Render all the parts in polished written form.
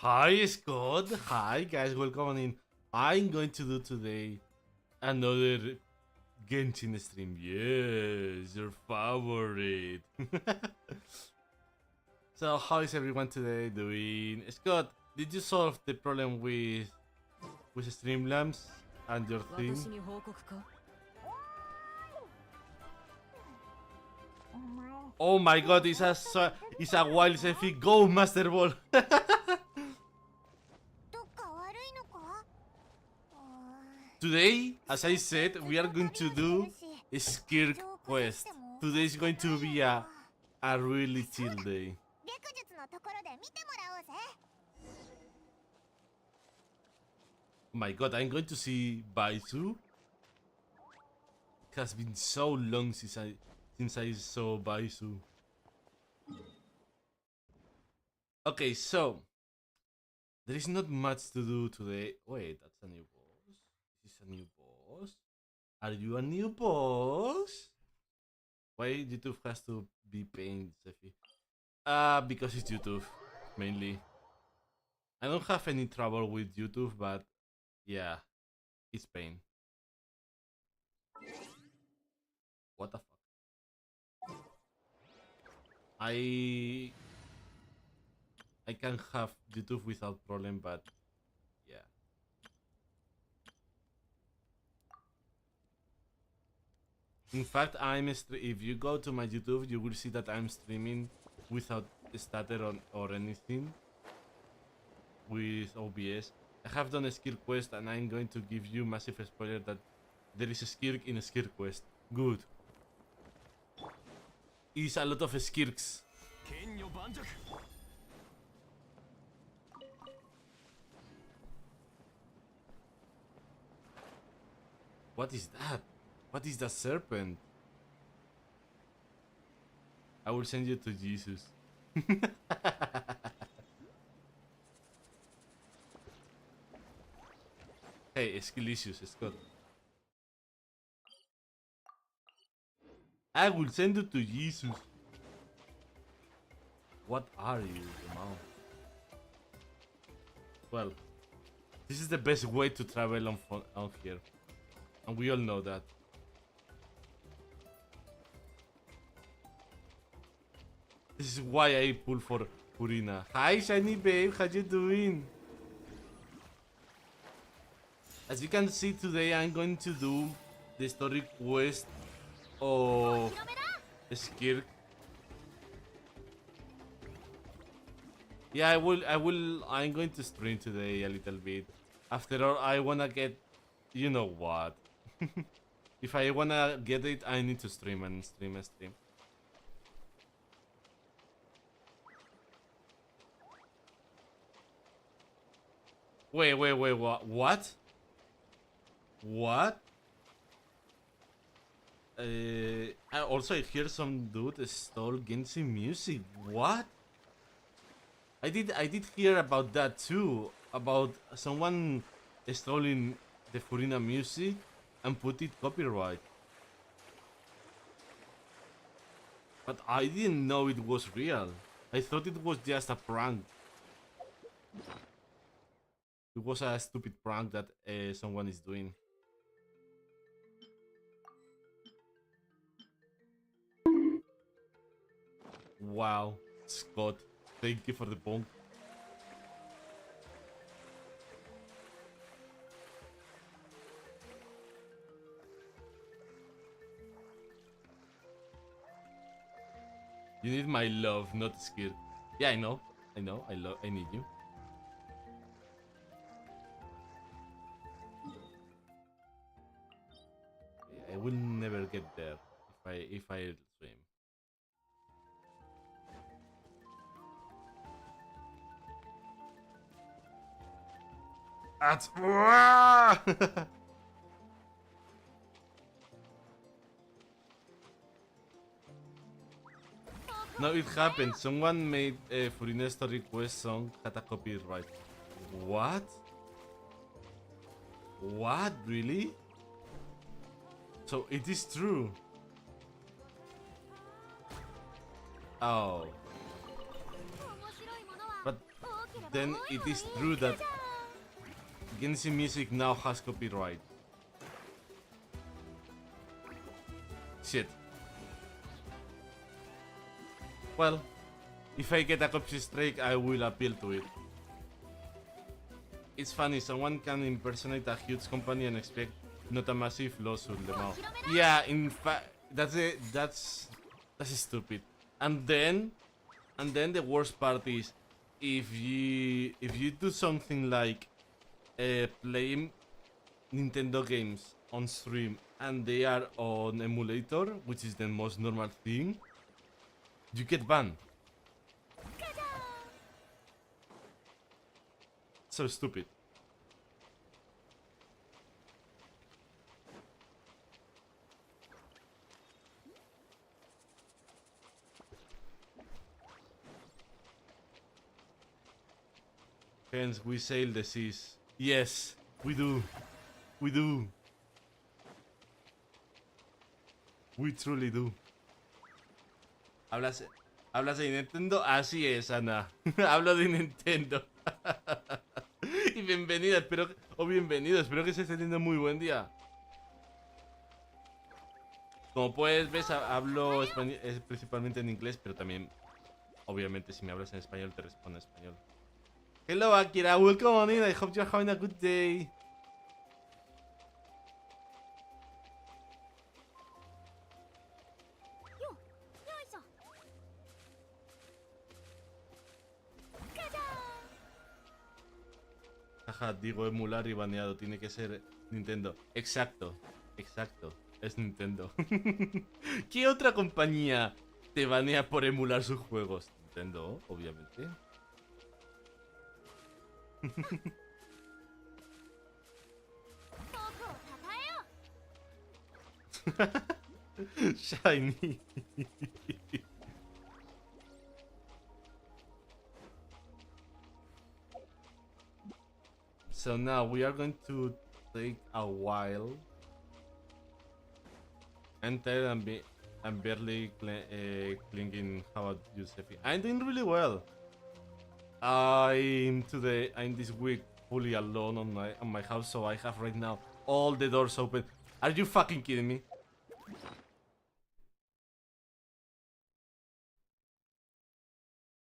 Hi Scott, hi guys, welcome in. I'm going to do today another Genshin stream. Yes, your favorite. So how is everyone today doing? Scott, did you solve the problem with Streamlabs and your thing? Oh my god, it's a wild selfie. Go Master Ball. Today, as I said, we are going to do a skirk quest. Today is going to be a really chill day. Oh my god, I'm going to see Baisu. It has been so long since I saw Baisu. Okay, so there is not much to do today. Wait, that's a new boss. Is this a new boss? Are you a new boss? Why YouTube has to be paying, Sefi? Because it's YouTube, mainly. I don't have any trouble with YouTube, but yeah, it's pain. What the fuck? I can have YouTube without problem, but yeah. In fact, if you go to my YouTube, you will see that I'm streaming without stutter or anything with OBS. I have done a skill quest, and I'm going to give you massive spoiler that there is a skirk in a skill quest. Good. It's a lot of skirks. What is that? What is that serpent? I will send you to Jesus. Hey, Skillicious, Scott. I will send you to Jesus. What are you, Mom? Well, this is the best way to travel on here. And we all know that. This is why I pull for Purina. Hi, shiny babe, how you doing? As you can see today, I'm going to do the story quest of Skirk. Yeah, I'm going to stream today a little bit. After all, I wanna get, you know what? If I wanna get it, I need to stream and stream and stream. Wait, what? What? I also hear some dude stole Genshin music. What? I did hear about that too. About someone stealing the Furina music and put it copyright. But I didn't know it was real. I thought it was just a prank. It was a stupid prank that someone is doing. Wow, Scott, thank you for the bonk. You need my love, not skill. Yeah, I know. I need you. I will never get there if I swim. At No, it happened. Someone made a Furina story quest song had a copyright. What? What? Really? So it is true. Oh. But then it is true that Genshin music now has copyright. Shit. Well, if I get a copy strike, I will appeal to it. It's funny, someone can impersonate a huge company and expect not a massive lawsuit. Yeah, in fact, that's stupid. And then the worst part is if you do something like playing Nintendo games on stream and they are on emulator, which is the most normal thing, you get banned. So stupid. Hence, we sail the seas. Yes, we do. We do. We truly do. ¿Hablas de Nintendo? Así es, Ana. Hablo de Nintendo. Y bienvenida, bienvenido. Espero que se esté teniendo muy buen día. Como puedes ver, hablo español, principalmente en inglés, pero también, obviamente, si me hablas en español, te respondo en español. Hello, Akira. Welcome on in. I hope you're having a good day. Jaja, digo emular y baneado. Tiene que ser Nintendo. Exacto. Exacto. Es Nintendo. ¿Qué otra compañía te banea por emular sus juegos? Nintendo, obviamente. Shiny. So now we are going to take a while. Enter and barely clinging. How about you, Sefi? I'm doing really well. I'm this week fully alone on my house, so I have right now all the doors open. Are you fucking kidding me?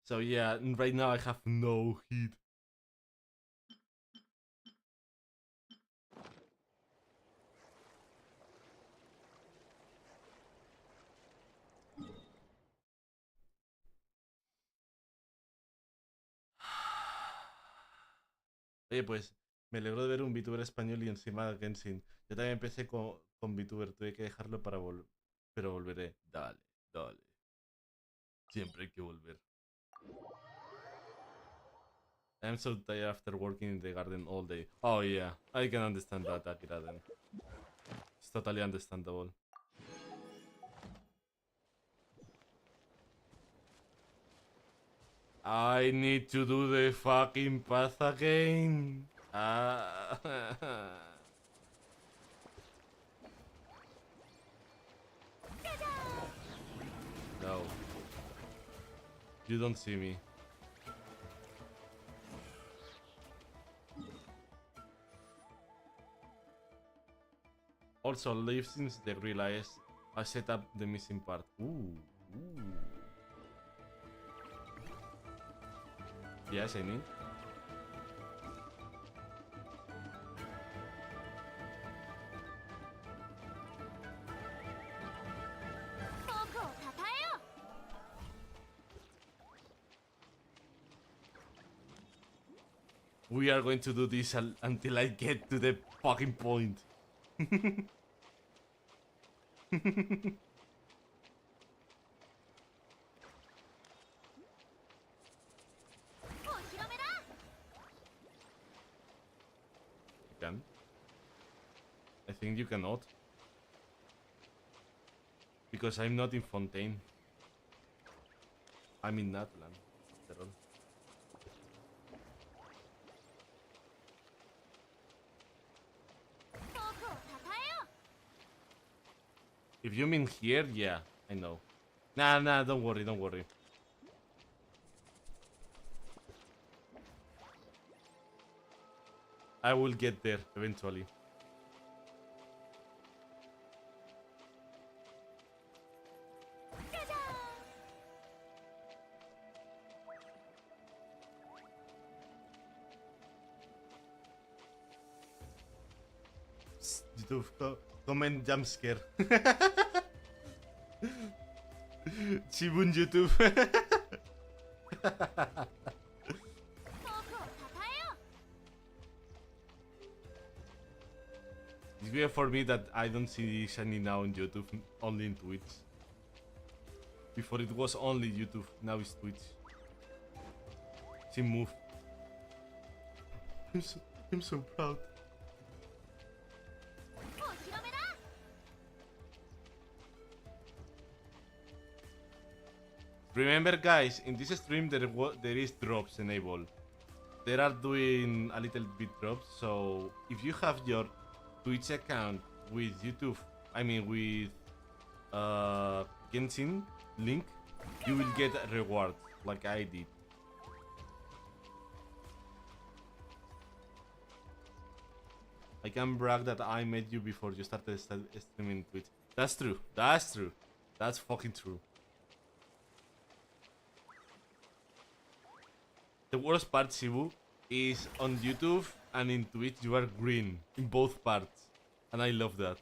So yeah, right now I have no heat. Oye, pues me alegro de ver un VTuber español y encima Genshin. Yo también empecé con VTuber, tuve que dejarlo para volver. Pero volveré. Dale, dale. Siempre hay que volver. I'm so tired after working in the garden all day. Oh yeah, I can understand that, Akira then. It's totally understandable. I need to do the fucking path again. No. You don't see me. Also, leave since they realize I set up the missing part. Ooh. Yes, I need. We are going to do this until I get to the fucking point. Can? I think you cannot. Because I'm not in Fontaine. I'm in Natland. After all. If you mean here, yeah, I know. Nah, don't worry, don't worry. I will get there eventually. YouTube, comment jump scare. Chibun YouTube. It's weird for me that I don't see Shiny now on YouTube, only in Twitch. Before it was only YouTube, now it's Twitch. She moved. I'm so proud. Remember guys, in this stream there is drops enabled. They are doing a little bit drops, so if you have your Twitch account with YouTube, I mean with Genshin link, you will get a reward like I did. I can brag that I met you before you started streaming Twitch. That's true. That's true. That's fucking true. The worst part, Shibu, is on YouTube and in Twitch you are green in both parts. And I love that.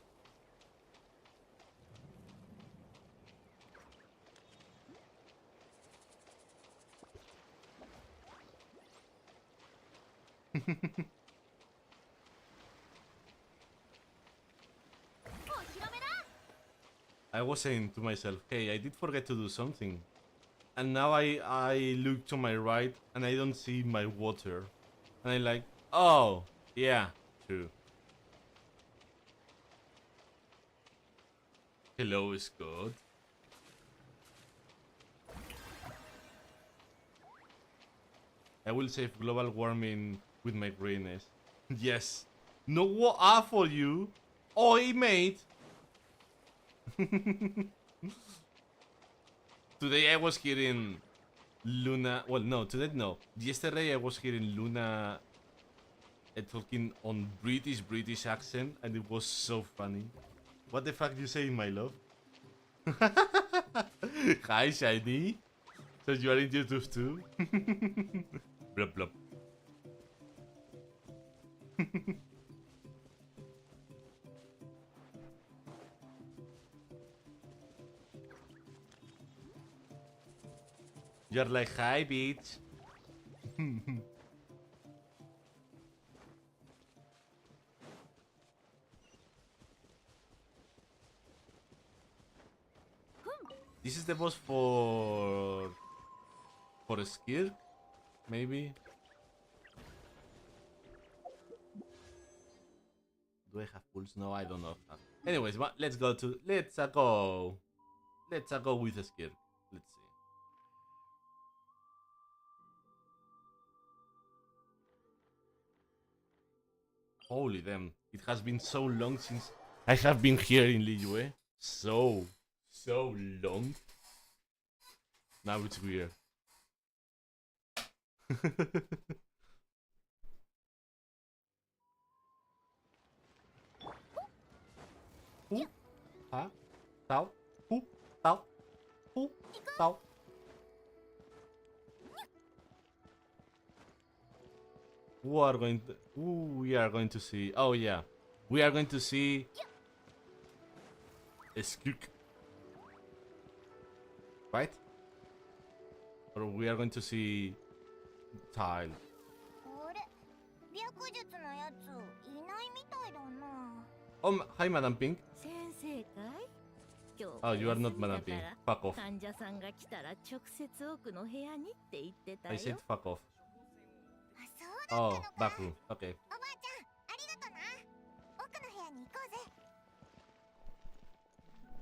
I was saying to myself, hey, I did forget to do something. And now I look to my right and I don't see my water. And I'm like, oh, yeah, true. Hello, Scott. I will save global warming with my greenness. Yes. No what for you. Oi, mate. Today I was hearing Luna. Well, no, today no. Yesterday I was hearing Luna talking on British accent, and it was so funny. What the fuck you saying, my love? Hi, Shiny. So you are in YouTube too? Blub blub. You're like, hi, bitch. This is the boss for a skirk, maybe. Do I have pulse? No, I don't know. Anyways, let's go with a skirk. Let's see. Holy damn! It has been so long since I have been here in Liyue. So long. Now it's weird. Who? Huh? Tao? Who? Tao? Who? Tao? Who are going to? Who we are going to see? Oh yeah, we are going to see a skirk, right? Or we are going to see tile. Oh, hi, Madam Pink. Oh, you are not Madam Pink. Fuck off. I said fuck off. Oh, back room. Okay.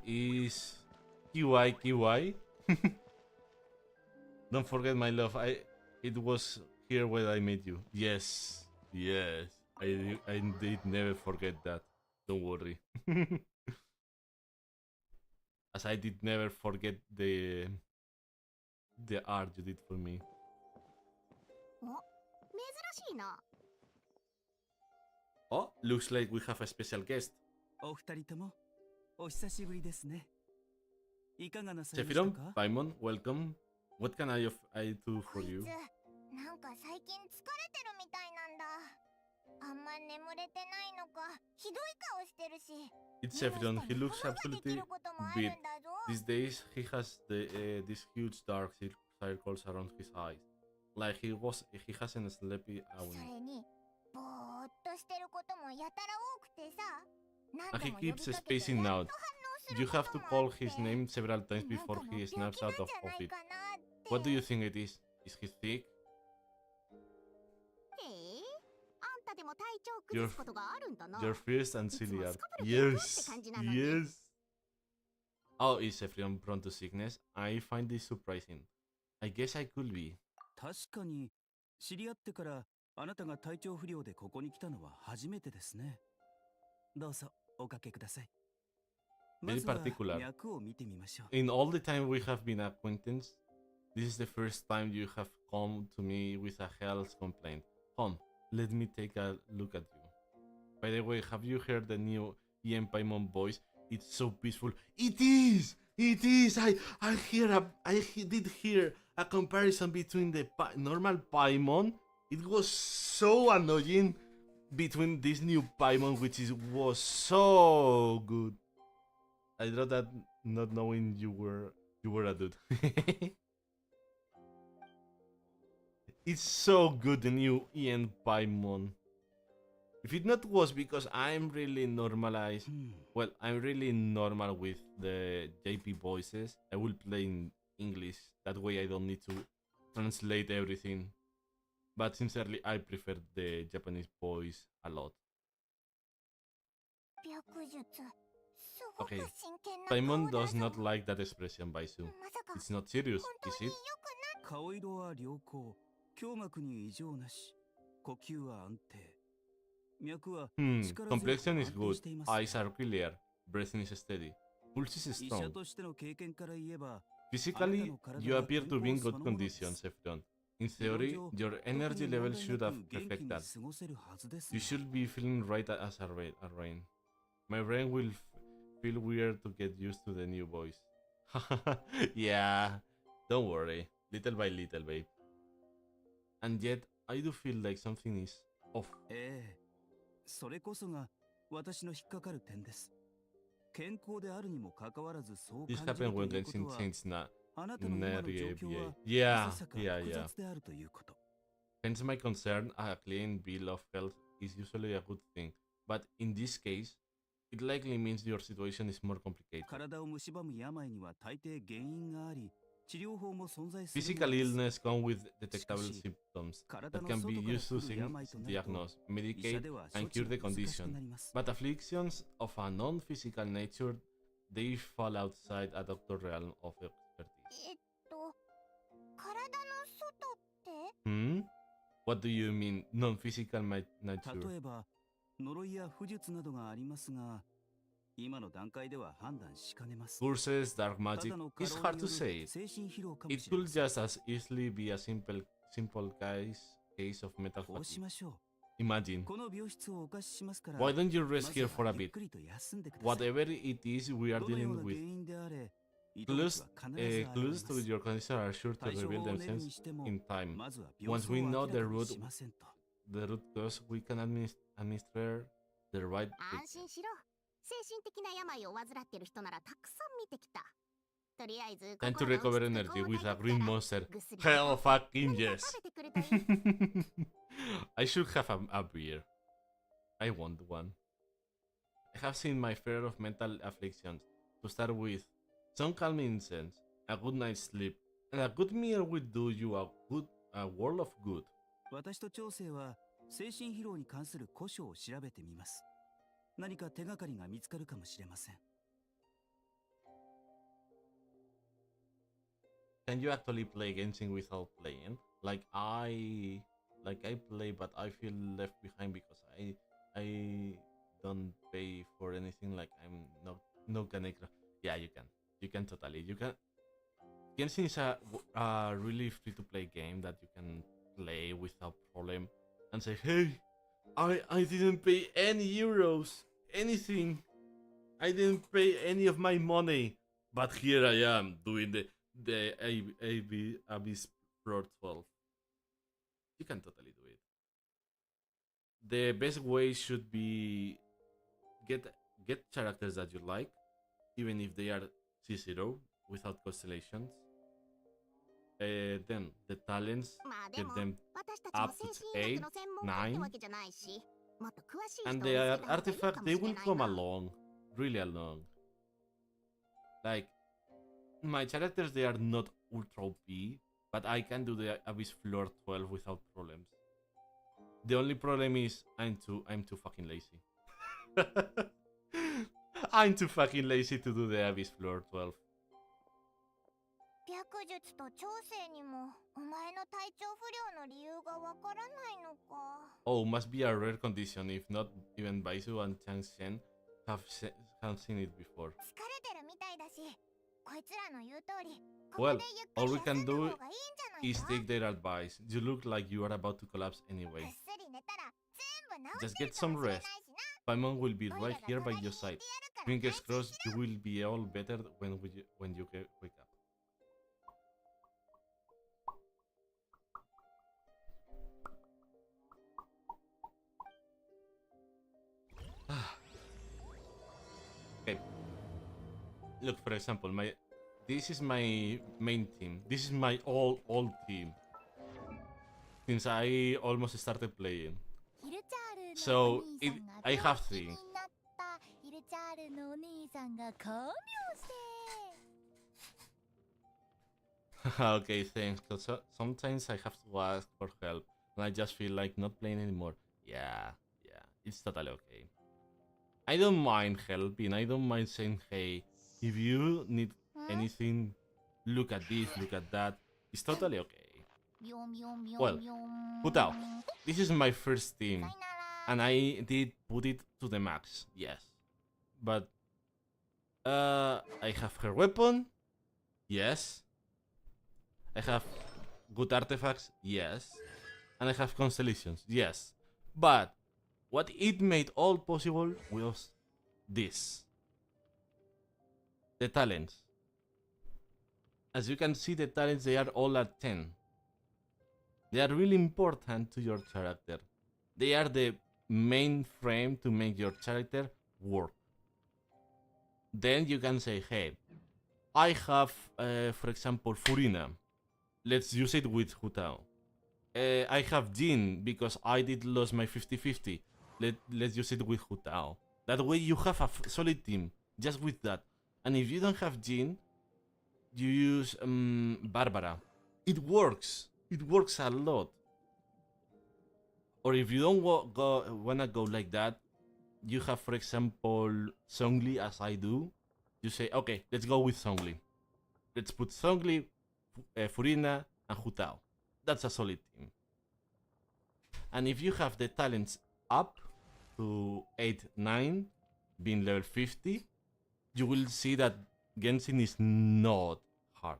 Is Kiwai? Don't forget, my love. It was here when I met you. Yes. I did never forget that. Don't worry. As I did never forget the art you did for me. Oh, looks like we have a special guest. お二人ともお久しぶりですね。いかがなさいました Sephiron, か Paimon, welcome. What can I do for you? なんか最近疲れてるみたいなんだ。あんま眠れてないのか、ひどい顔してるし。 It's Sephiron. He looks absolutely beat. These days, he has these huge dark circles around his eyes, like he hasn't slept a そ wink. れにぼーっとしてることもやたら多くてさ。 And he keeps spacing out. You have to call his name several times before he snaps out of it. What do you think it is? Is he thick? あんたでも体調崩すことがあるんだな。 Your fierce and silly are. Yes, yes. Oh, is Sephiron prone to sickness? I find this surprising. I guess I could be. 確かに知り合ってからあなたが体調不良でここに来たのは初めてですね。どうぞおかけください。ま Very ずは particular. 脈を見てみましょう。 In all the time we have been acquaintance, this is the first time you have come to me with a health complaint. Come, let me take a look at you. By the way, have you heard the new Ian Paimon voice? It's so peaceful. It is! It is! I did hear a comparison between the normal Paimon. It was so annoying between this new Paimon, which was so good. I wrote that not knowing you were a dude. It's so good, the new Ian Paimon. If it not was because I'm really normalized, well, I'm really normal with the JP voices, I will play in English. That way I don't need to translate everything. But sincerely, I prefer the Japanese voice a lot. Okay, Paimon does not like that expression, Baisu. It's not serious, is it? 顔色は良好、胸膜に異常なし、呼吸は安定。脈は Complexion is good, eyes are clear, breathing is steady, pulse is 医者 strong. としての経験から言えば、 Physically, you appear to be in good condition, Sephiron. In theory, your energy level should have reflect that. You should be feeling right as a rain. My brain will feel weird to get used to the new voice. Yeah, don't worry. Little by little, babe. And yet, I do feel like something is off. ええ、それこそが私の引っかかる点です。健康であるにもかかわらずそう This 感じる happened と when いうこと Genshin は、 changed na あなたの今の状況は Yeah, いささか yeah, 複 yeah. 雑であるということ。 Hence my concern, a clean bill of health is usually a good thing. But in this case, it likely means your situation is more complicated. 体を蝕む病には大抵原因があり、治療法も存在するの Physical です。 illness comes with detectable symptoms that can be used to diagnose, medicate, and cure the condition. But afflictions of a non-physical nature, they fall outside a doctor's realm of expertise. 体の外って Hmm? What do you mean, non-physical nature? 例えば呪いや不術などがありますが、今の段階では判断しかねます。 Curses, dark magic, it's hard to say. 精神疲労かも It しれま could せん。 just as easily be a simple case of mental こうし fatigue. ましょ Imagine. う。この病室をお貸ししますから、 Why don't you ま rest ず here for は a ゆっ bit? くりと休んでください。 Whatever it is we are どのよう dealing な原 with, 因であれ、糸口は必ず現れま clues す。 to your condition are sure to 対処 reveal 法を練る themselves にしても、 in time. まずは病 Once 巣を we 明 know ら the かに root, しませんと。 the root cause, we can administer the right 安 treatment. 心しろ。精神的な病を患ってる人ならたくさん見てきた。とりあえず Time to 心が recover 落ち着く energy 抗 with 体 a が来 green たら monster. 薬 Hell とか fucking 何か yes. 食べてくれたい I should have a beer. I want one. I have seen my fair of mental afflictions. To start with, some calming incense, a good night's sleep, and a good meal will do you a world of good. 私と長生は精神疲労に関する古書を調べてみます。何か手がかりが見つかるかもしれません。 Can you actually play Genshin without playing? Like I play, but I feel left behind because I don't pay for anything. Like I'm no Kanekra. Yeah, you can totally. You can. Genshin is a really free to play game that you can play without problem and say, hey, I didn't pay any euros, anything. I didn't pay any of my money, but here I am doing the Abyss Pro 12. You can totally do it. The best way should be get characters that you like, even if they are C0 without constellations. Then the talents, まあで get も them 私たちも up 精 to 神医 8, 学の専門家ってわけじゃないし、もっと詳しい and 人を見つ their けた方がいい artifacts かも they しれ will ない come な。 along, really along. Like my characters, they are not ultra OP, but I can do the Abyss floor 12 without problems. The only problem is I'm too fucking lazy. I'm too fucking lazy to do the Abyss floor 12. 白術と調整にもお前の体調不良の理由がわからないのか。 Oh, must be a rare condition. If not, even Baisu and Chang Shen have seen it before. 疲れてるみたいだし、こいつらの言う通り、ここ Well, でゆっくり all we 休 can んだ do 方がいいんじゃない is か。 take their advice. You look like you are about to collapse ぐっ anyway. すり寝たら全部治 Just ってる get か some もしれない rest. しな。 Paimon will be オイ right ラが here 代 by わりに your 言っ side. てやるから Fingers 安心 crossed し you will be all better when you wake up. Okay. Look, for example, this is my main team. This is my all team. Since I almost started playing. So I have three. Okay, thanks. Cause sometimes I have to ask for help, and I just feel like not playing anymore. Yeah, it's totally okay. I don't mind helping. I don't mind saying, hey, if you need anything, look at this, look at that. It's totally okay. Well, put out. This is my first team, and I did put it to the max. Yes, but I have her weapon. Yes. I have good artifacts. Yes. And I have constellations. Yes. But what it made all possible was this. The talents. As you can see, the talents, they are all at 10. They are really important to your character. They are the main frame to make your character work. Then you can say, hey, I have, for example, Furina. Let's use it with Hutao. I have Jin because I did lose my 50-50. Let's use it with Hutao. That way you have a solid team just with that. And if you don't have Jin, you use Barbara. It works. It works a lot. Or if you don't wanna go like that, you have, for example, Songli as I do. You say, okay, let's go with Songli. Let's put Songli, Furina, and Hutao. That's a solid team. And if you have the talents up to 8, 9, being level 50, you will see that Genshin is not hard.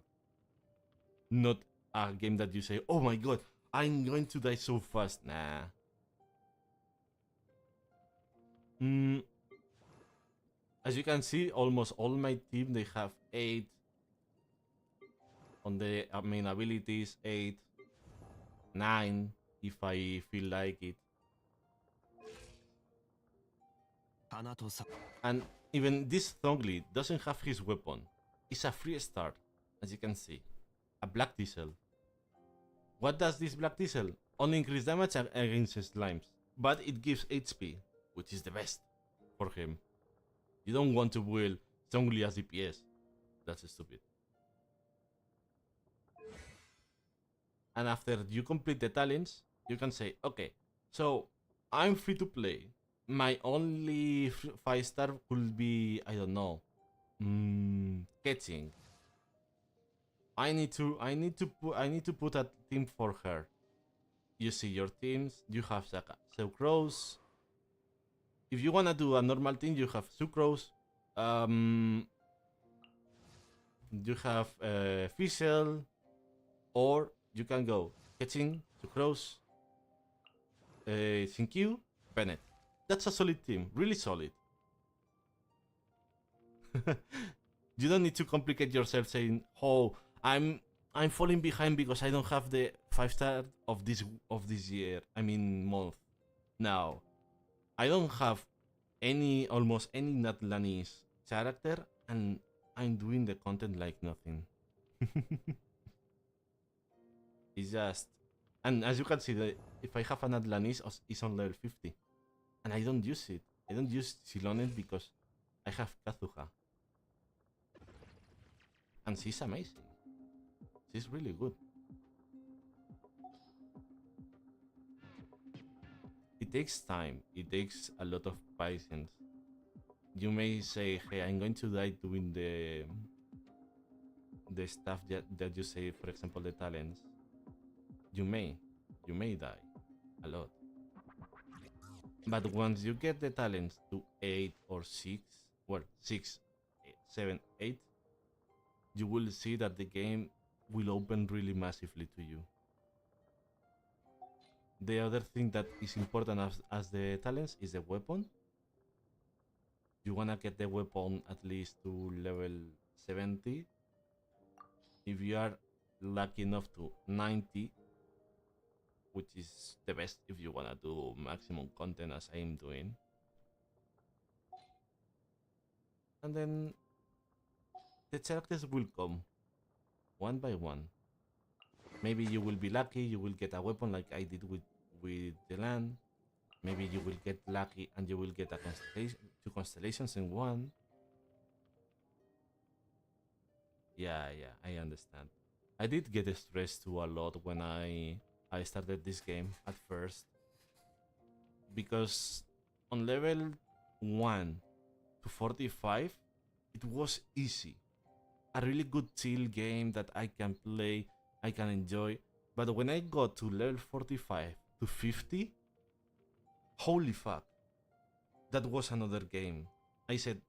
Not a game that you say, oh my god, I'm going to die so fast. Nah. As you can see, almost all my team, they have 8. On the main abilities, 8, 9, if I feel like it. And even this Thongli doesn't have his weapon. It's a free start, as you can see. A Black Diesel. What does this Black Diesel? Only increase damage against slimes, but it gives HP, which is the best for him. You don't want to build Thongli as DPS. That's stupid. And after you complete the talents, you can say, okay, so I'm free to play. My only 5-star could be, I don't know, catching. I need to put a team for her. You see your teams. You have Sucrose. If you wanna do a normal team, you have Sucrose. You have Fischl, or you can go catching, Sucrose, Q, Bennett. That's a solid team. Really solid. You don't need to complicate yourself saying, "Oh, I'm falling behind because I don't have the 5-star of this year. I mean month." Now, I don't have almost any Natlanese character, and I'm doing the content like nothing. It's just, and as you can see, if I have an Atlantis, it's on level 50, and I don't use it. I don't use Silonet because I have Kazuha, and she's amazing. She's really good. It takes time. It takes a lot of patience. You may say, "Hey, I'm going to die doing the stuff that you say, for example, the talents." You may die a lot. But once you get the talents to 8 or 6, well, 6, 7, 8, you will see that the game will open really massively to you. The other thing that is important as the talents is the weapon. You wanna get the weapon at least to level 70. If you are lucky enough to 90, which is the best if you wanna do maximum content as I'm doing. And then the characters will come one by one. Maybe you will be lucky, you will get a weapon like I did with the land. Maybe you will get lucky and you will get a two constellations in one. Yeah, I understand. I did get stressed too a lot when I started this game at first, because on level 1 to 45 it was easy, a really good chill game that I can play, I can enjoy. But when I got to level 45 to 50, holy fuck, that was another game. I said,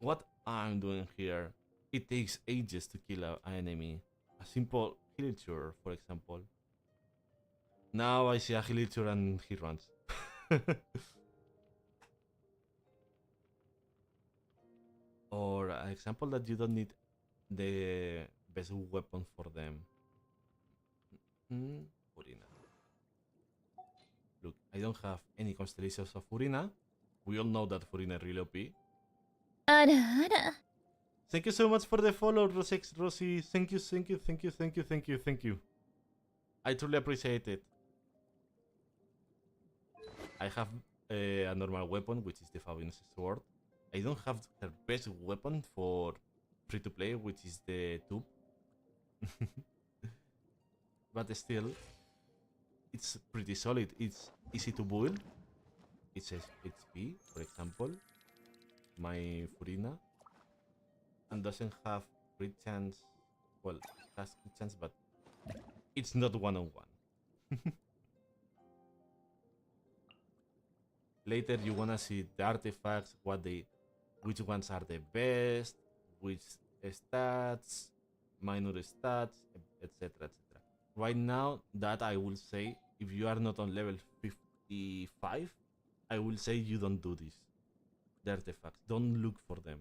what I'm doing here? It takes ages to kill an enemy. A simple villager, for example. Now I see a villager and he runs. Or an example that you don't need the best weapon for them. Furina. Look, I don't have any constellations of Furina. We all know that Furina is really OP. あらあら。 Thank you so much for the follow, Rosie. Thank you. I truly appreciate it. I have a normal weapon, which is the Fabian's sword. I don't have her best weapon for free-to-play, which is the tube. But still, it's pretty solid. It's easy to build. It says HP, for example. My Furina. And doesn't have crit chance. Well, it has crit chance, but it's not one-on-one. Later you wanna see the artifacts, which ones are the best, which stats, minor stats, etc. Right now, that I will say, if you are not on level 55, I will say you don't do this. The artifacts, don't look for them.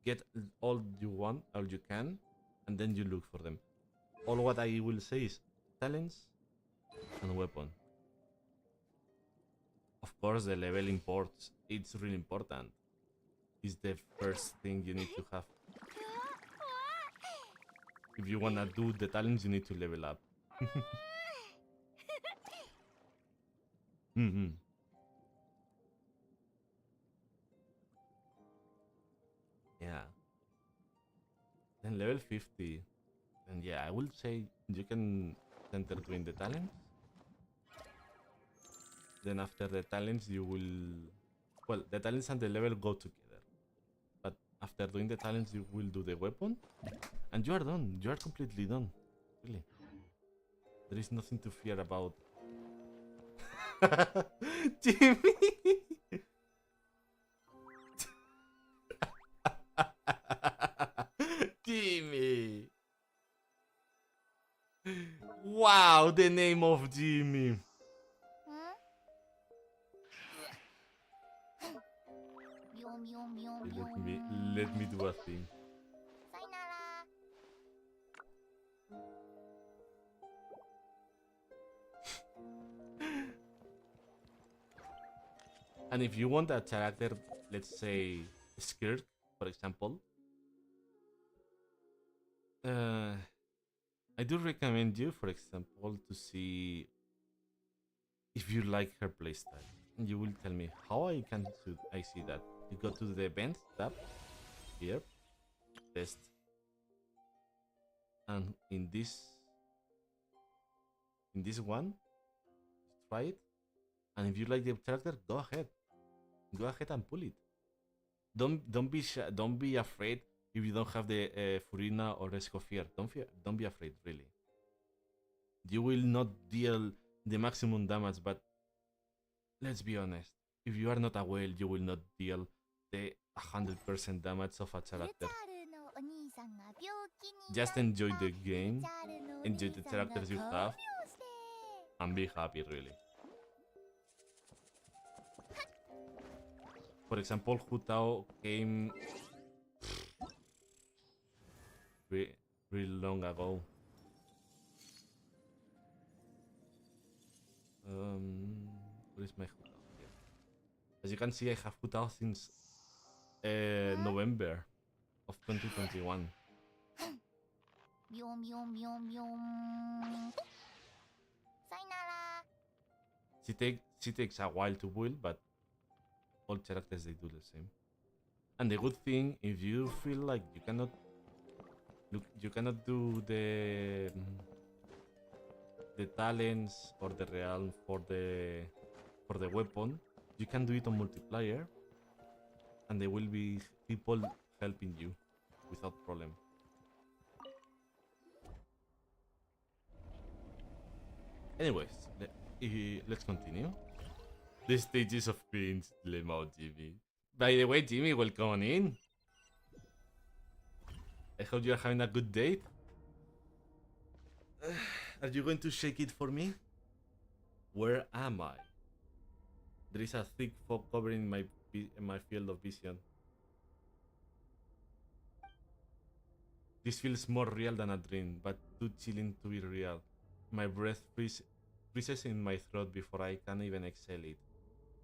Get all you want, all you can, and then you look for them. All what I will say is talents and weapon. Of course, the level imports. It's really important. It's the first thing you need to have. If you wanna do the talents, you need to level up. Yeah. Then level 50. And yeah, I will say you can center doing the talents. Then after the talents, you will... Well, the talents and the level go together. But after doing the talents, you will do the weapon. And you are done. You are completely done. Really. There is nothing to fear about. Jimmy! Jimmy! Wow, the name of Jimmy. let me do a thing. さよなら。 And if you want a character, let's say skirk, for example, I do recommend you, for example, to see if you like her playstyle. And you will tell me how I see that. You go to the events tab here, test, and in this one, try it. And if you like the character, go ahead and pull it. Don't be afraid if you don't have the Furina or Escoffier. Don't be afraid, really. You will not deal the maximum damage, but let's be honest. If you are not a whale, you will not deal the 100% damage of a character. Just enjoy the game, enjoy the characters you have, and be happy, really. For example, Hu Tao came really long ago. Where is my Hu Tao? Here. As you can see, I have Hu Tao since November of 2021. ビョンビョンビョンビョン。さよなら。 She takes a while to build, but all characters they do the same. And the good thing, if you feel like you cannot do the talents or the realm for the weapon, you can do it on multiplayer, and there will be people helping you without problem. Anyways, let's continue. The stages of cringe, Lemao Jimmy. By the way, Jimmy, welcome on in. I hope you're having a good date. Are you going to shake it for me? Where am I? There is a thick fog covering my field of vision. This feels more real than a dream, but too chilling to be real. My breath freezes in my throat before I can even exhale it.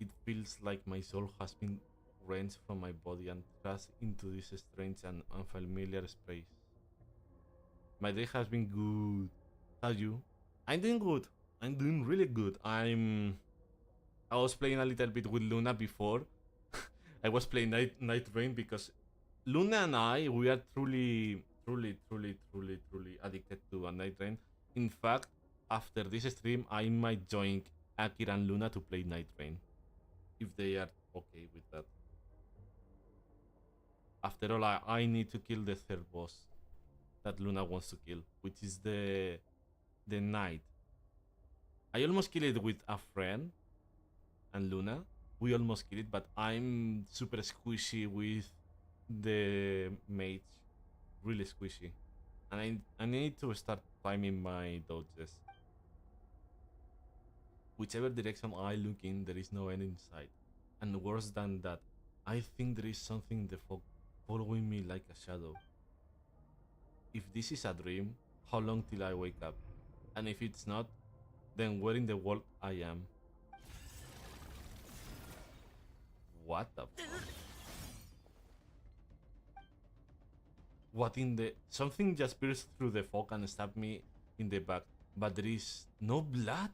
It feels like my soul has been wrenched from my body and thrust into this strange and unfamiliar space. My day has been good. How are you? I'm doing good. I'm doing really good. I was playing a little bit with Luna before. I was playing Night Rain because Luna and we are truly addicted to a Night Rain. In fact, after this stream, I might join Akira and Luna to play Night Rain, if they are okay with that. After all, I need to kill the third boss that Luna wants to kill, which is the Knight. I almost killed it with a friend and Luna. We almost killed it, but I'm super squishy with the mage. Really squishy. And I need to start timing my dodges. Whichever direction I look in, there is no end in sight. And worse than that, I think there is something in the fog following me like a shadow. If this is a dream, how long till I wake up? And if it's not, then where in the world I am? What the fuck? What in the... Something just pierced through the fog and stabbed me in the back, but there is no blood?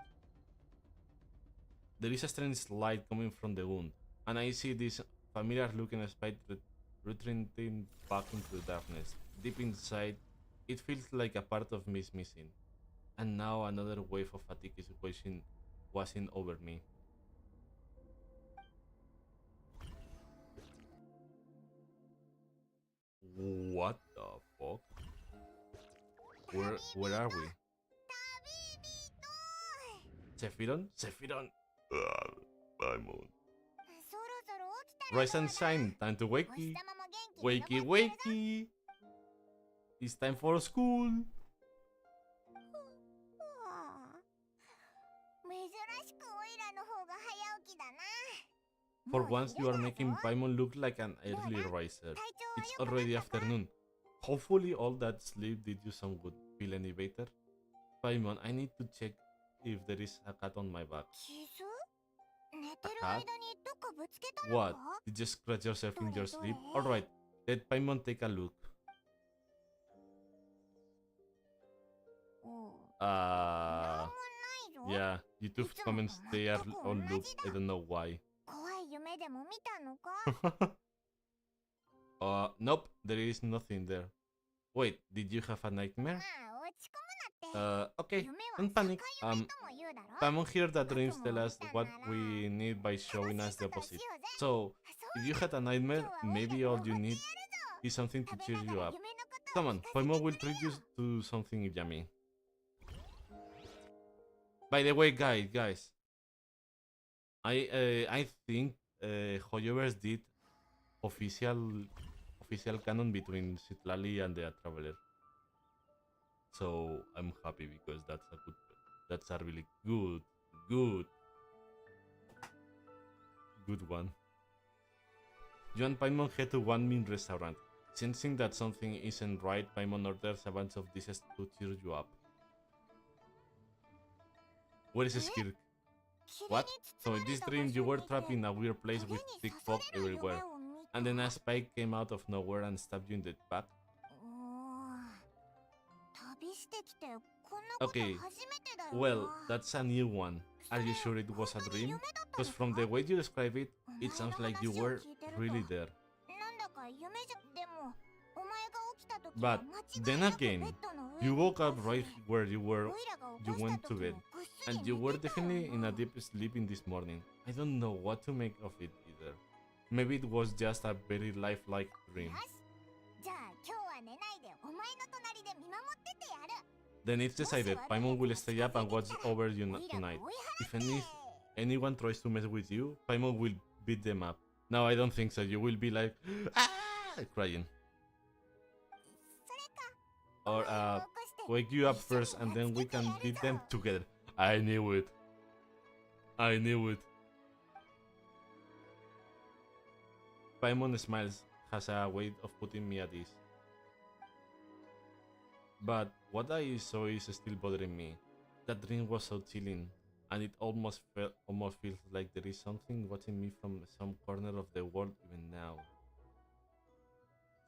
There is a strange light coming from the wound, and I see this familiar looking spider retreating back into the darkness. Deep inside, it feels like a part of me is missing. And now another wave of fatigue is washing over me. What the fuck? Where are we? Sephiron? Sephiron! I'm on. Rise and shine, time to wakey. Wakey, wakey! It's time for school! 珍しくオイラの方が早起きだな。For once, you are making Paimon look like an early riser. It's already afternoon. Hopefully, all that sleep did you some good. Feel any better? Paimon, I need to check if there is a cut on my back. 傷寝てる あ間にどっかぶつけたの What? か Did you scratch yourself in your sleep? Alright, let Paimon take a look. なんもないぞ Yeah, YouTube's comments, they are on loop. I don't know why. 怖い夢でも見たのか Nope, there is nothing there. Wait, did you have a nightmare? まあ落ち込むなって Okay, 夢は don't 逆 panic. 夢とも言うだろ Paimon here that dreams tell us what we need by showing us the opposite. So, if you had a nightmare, maybe all you need is something to cheer you up. Come on, Paimon will treat you to something yummy. By the way, guys, I think Hoyoverse did official canon between Citlali and the Traveler. So I'm happy because that's a really good one. You and Paimon head to one mean restaurant. Sensing that something isn't right, Paimon orders a bunch of dishes to cheer you up. Where is skirk? What? So in this dream you were trapped in a weird place with thick fog everywhere. And then a spike came out of nowhere and stabbed you in the back? Okay, well, that's a new one. Are you sure it was a dream? Because from the way you describe it, it sounds like you were really there. But then again, you woke up right where you went to bed, and you were definitely in a deep sleep in this morning. I don't know what to make of it either. Maybe it was just a very lifelike dream. Then it's decided, Paimon will stay up and watch over you tonight. If anyone tries to mess with you, Paimon will beat them up. No, I don't think so. You will be like, ah, crying. Or wake you up first and then we can beat them together. I knew it. Paimon smiles, has a way of putting me at ease. But what I saw is still bothering me. That dream was so chilling, and it almost feels like there is something watching me from some corner of the world even now.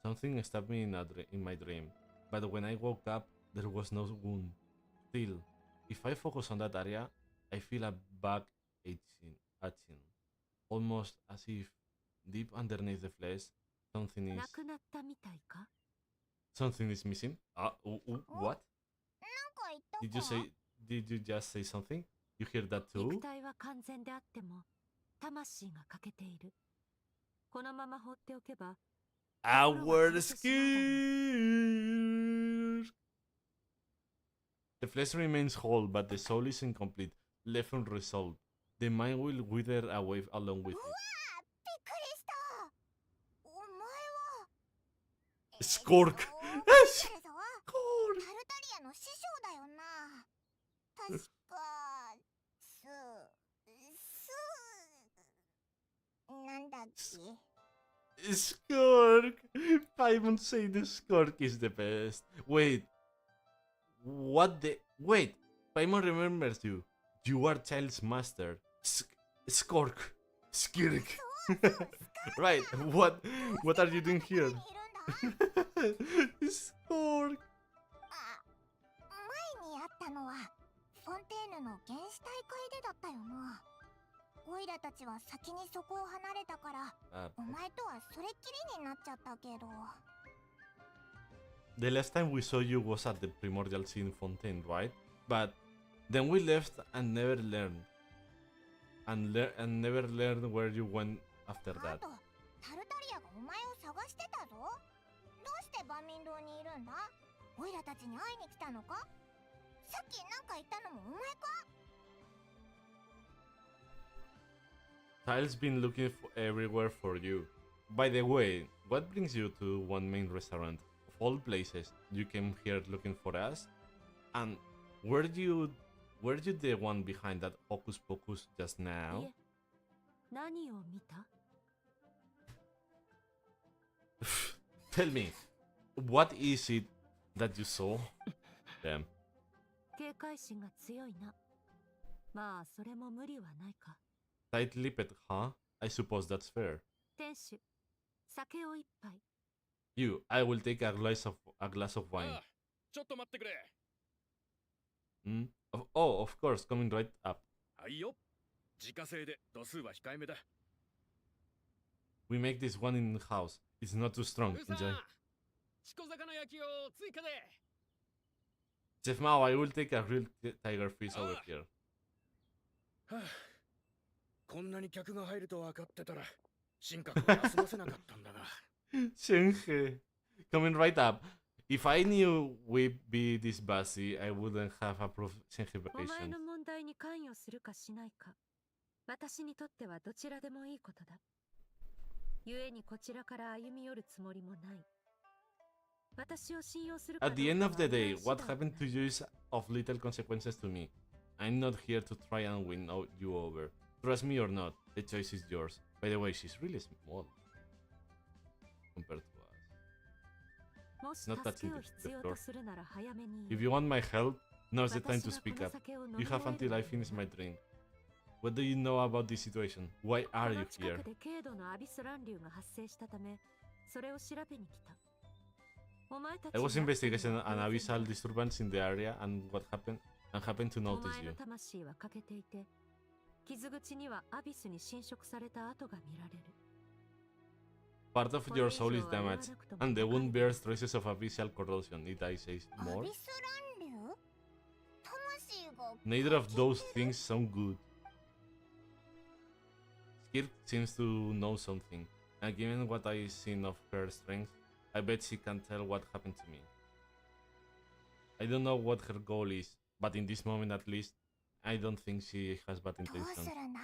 Something stabbed me in my dream, but when I woke up, there was no wound. Still, if I focus on that area, I feel a back itching, almost as if deep underneath the flesh, something is missing. What? Did you just say something? You hear that too? Our skirk! The flesh remains whole, but the soul is incomplete, left unresolved. The mind will wither away along with it. Skirk! Skirk! なんだっけ Skirk! Paimon say the skirk is the best. Wait. What the... Wait. Paimon remembers you. You are Child's master. Skirk. Skirk. Right. What are you doing here? Skirk. 前にあったのはフォンテーヌの原始大会でだったよな。オイラたちは先にそこを離れたから、お前とはそれっきりになっちゃったけど。The last time we saw you was at the Primordial Scene Fontaine, right? But then we left and never learned. And never learned where you went after that. タルタリアがお前を探してたぞ。どうして万民堂にいるんだ？オイラたちに会いに来たのか？さっきなんか言ったのもお前か？ Tile's been looking everywhere for you. By the way, what brings you to one main restaurant? Of all places, you came here looking for us? And were you the one behind that hocus pocus just now? 何を見た？ Tell me, what is it that you saw? Damn. 警戒心が強いな。まあそれも無理はないか。 Tight-lipped, huh? I suppose that's fair. 店主、酒を一杯。 You, I will take a glass of wine. ちょっと待ってくれ。 Hmm? Oh, of course, coming right up. はいよ。自家製で度数は控えめだ。 We make this one in house. It's not too strong. うさ Enjoy. チコ魚焼きを追加で。 Chef Mao, I will take a real tiger fish over here. はあ、こんなに客が入ると分かってたら、神格を休ませなかったんだな。Shenhe. Coming right up. If I knew we'd be this busy, I wouldn't have approved Shenhe お前 vacations. の問題に関与するかしないか。私にとってはどちらでもいいことだ。故にこちらから歩み寄るつもりもない。私を信用するか At ど the う end か of は the お前 day, 次 what 第だ happened to you is of little consequences to me. I'm not here to try and win you over. Trust me or not, the choice is yours. By the way, she's really small compared to us. もし Not 助 touching けを the 必要 floor. とするなら早めに If you want my help, now's the time 私 to がこ speak の up. 酒を飲 You み have 終え until る I まで finish my drink. What do you know about this situation? Why こ are の you 近 here? くで軽度のアビス乱流が発生したため、それを調べに来た。お前たち I was に会った investigating のは an 偶然 abyssal だ。 disturbance in the area and happened to お notice 前の you. 魂は欠けていて、傷口にはアビスに侵食された跡が見られる。 Part of your soul is damaged, and the wound bears traces of abyssal corrosion. It I say ア more? ビス乱流魂が Neither of those things sound good. Skirk seems to know something, and given what I've seen of her strength, I bet she can tell what happened to me. I don't know what her goal is, but in this moment at least, I don't think she has bad どうす intentions. るんだ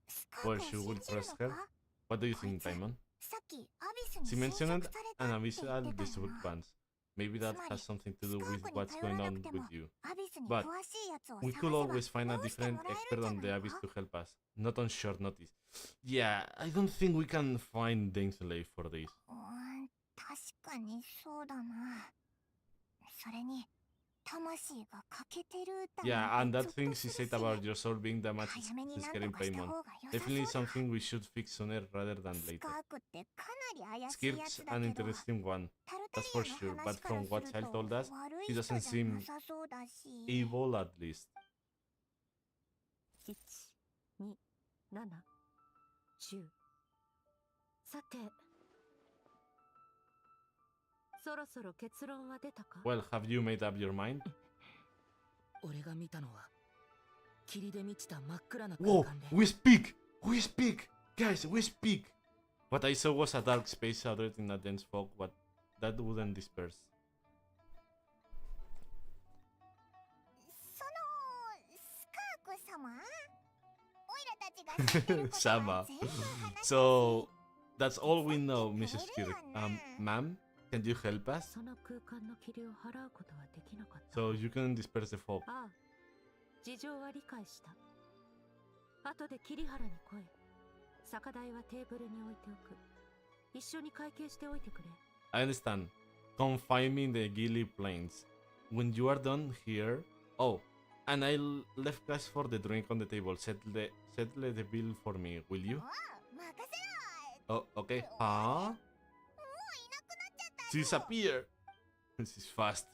スカー Well, クを she 信 will じる trust の her. か What do you こい think, つ Paimon? さっきアビスに She 侵 mentioned 食され an たって言ってた abyssal よな disturbance. Maybe that has something to do with スカークに what's 頼 going らな on くても with you. アビスに But 詳しいやつを We 探 could せば always find a 直して different もらえる expert んじゃ on the ない abyss か to help us, not on short notice. Yeah, I don't think we can find Dainsley for this. 確かにそうだな。それに魂が欠けてる歌 Yeah, なん and て that ゾッ thing と she する said し about your soul being damaged 早めに is なん scaring とかした Paimon. 方が良さ Definitely そうだ。 something we should fix sooner rather than ス later. カークってかなり怪しいや Skirk's つだ an けど、 interesting one, タル that's タ for リア sure, の but 話から from す what る Child と told us, 悪 he い doesn't 人じゃ seem なさそうだし。 evil at least. 1、2、7、10。さて、そろそろ結論は出たか？ Well, have you made up your mind? 俺が見たのは霧で満ちた真っ暗な空 Whoa, 間で we speak! We speak! Guys, we speak! What I saw was a dark space shrouded in a dense fog, but that wouldn't disperse. そのスカーク様、オイラたちが知ってることは Sama. 全部話すし So, that's all we know, Mrs. Kirk. Ma'am, can you help us? その空間の霧を払うことはできなかった。 So you can disperse the fog. ああ、事情は理解した。後で桐原に来い。酒代はテーブルに置いておく。一緒に会計しておいてくれ。I understand. Come find me in the Gili Plains. When you are done here... Oh, and I left cash for the drink on the table. Settle the bill for me, will you? 任せろ。 Oh, okay. も Huh? ういなくなっちゃったよ。 Disappear! This is fast.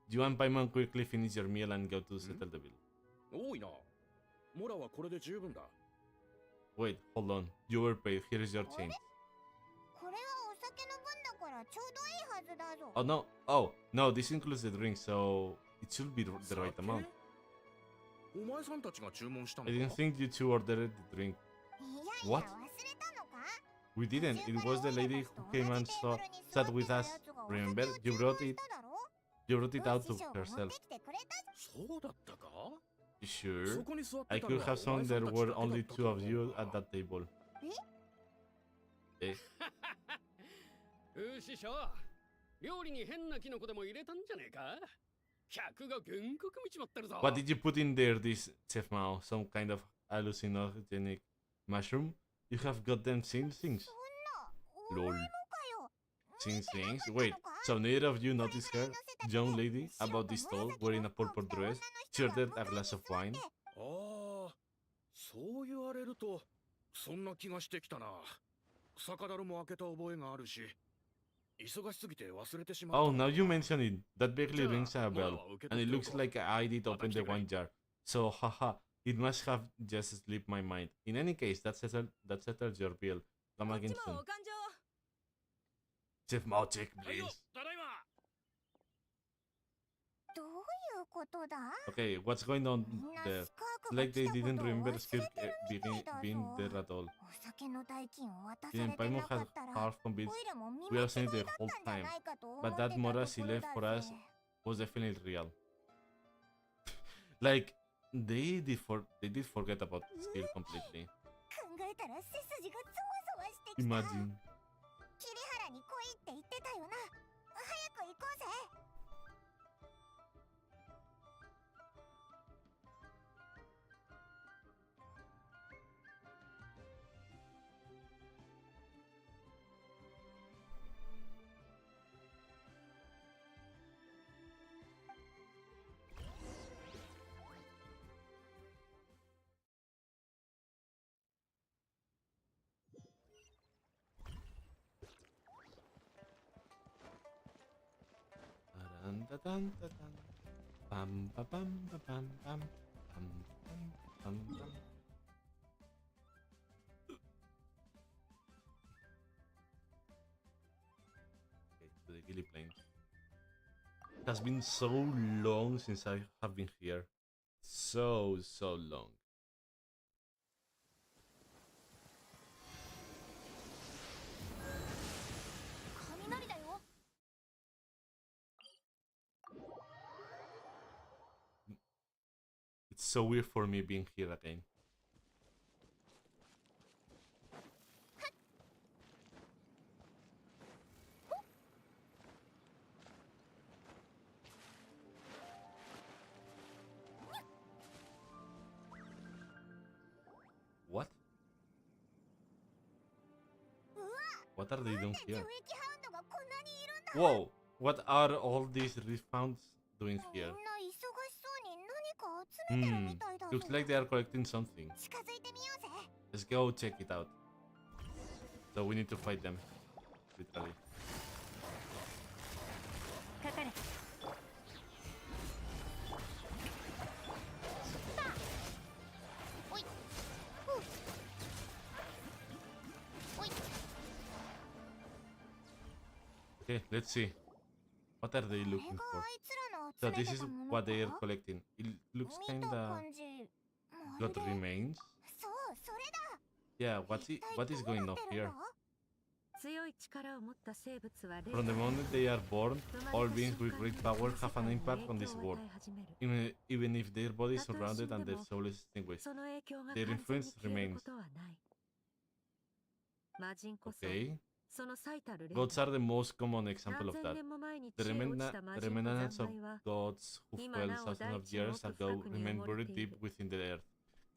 You and Paimon quickly finish your meal and go to settle the bill. 多いな。モラはこれで十分だ。 Wait, hold on. You were paid. Here is your change. これはお酒の分だからちょうどいいはずだぞ。 Oh no. Oh, no, this includes the drink, so it should be the right amount. お前さんたちが注文したの I didn't か？ think you two ordered the drink. いやい What? や忘れたのか？ We didn't. It was the lady who came and sat with us. Remember? You brought it out to herself. そうだったか？ You sure? そこに座って I たの could は have お前 sworn さん there たち were だけだ only った two of と you 思う at that table. 師匠、料理に変なキノコでも入れたんじゃねえか？客が原告見ちまってるぞ。 What did you put in there, this Chef Mao? Some kind of hallucinogenic Mushroom, you have goddamn seen things. そんな、お Lol. 前もかよ。 Seen 見てな things? かった Wait, のか so neither of you それ noticed ぐらい her, 乗せた手 young で lady, 白 about と this 紫 tall, の wearing a 服を purple 着た dress, 女の人が she ordered 向 a かいに glass of 座っ wine? て。ああ、そう言われると、そんな気がしてきたな。酒樽も開けた覚えがあるし、忙しすぎて忘れてしまった Oh, の now だ you な。 mention it. That vaguely じゃ rings あ、 a モナ bell, は受け and 取 it ってお looks こう。 like I did また open 来 the てくれ。 wine jar. So, haha, it must have just slipped my mind. In any case, that settles your bill. Come こっ again ちも soon. お勘定。 Chef Magic, はいよ、 please. ただいま。どういうことだ Okay, what's going on みんな there? スカー It's クが like 来 they たこ didn't とを忘れ remember てる skirk みたいだ being ぞ。 there at all. お酒の代金を渡さ Then れて Paimon なか had ったら、 half お convinced いらも見 we 間 were 違 saying い the だっ whole たんじゃ time. ないかと思っ But てた that と Mora こ she ろ left だ for ぜ。 us was definitely real. Like they did forget about skill completely. 考えたら背筋がゾワゾワしてきた。 Imagine. 桐原に来いって言ってたよな。早く行こうぜ。Dun-dun-dun-dun-dun. Bam ba bam ba bam bam bam bam bam bam. Okay, to the Gilly Plain. It has been so long since I have been here. So long. 雷だよ。 It's so weird for me being here again. What? うわ、 What are they なん doing で樹 here? 液ハウンドがこんなにいるんだ。 Whoa! What are all these refounds doing みん here? な忙しそうに何か集めてるみたいだぞ。 Looks like they are collecting something. 近づいてみようぜ。 Let's go check it out. So we need to fight them. Literally. かかれ。おい。ふう。おい。 Okay, let's see. What are they これ looking が for? あいつらの So 集め this て is たもの what they are か collecting. It looks 見た kinda 感じ、まる got で。 remains. そう、それだ。 Yeah, 一体 what is どう going な on ってるん here? だ？強い力を持った生物は From the moment they are born, 生ま all れた beings 瞬 with 間 great に power この世 have 界 an に impact 影 on 響 this を world. 与え始める。 Even if their body is たとえ surrounded 死ん and で their も soul is extinguished. その影響が Their 完全に influence 消える remains. ことはない。魔人こそ Okay. その最たる例 Gods だ。 are the most common example 何 of 千 that. 年も前に The 知恵落ちた魔 the 人の remnants 残 of 骸は gods who 今 fell なお thousands 大 of 地の years 奥 ago 深くに remain 埋もれ buried てい deep る。 within the earth,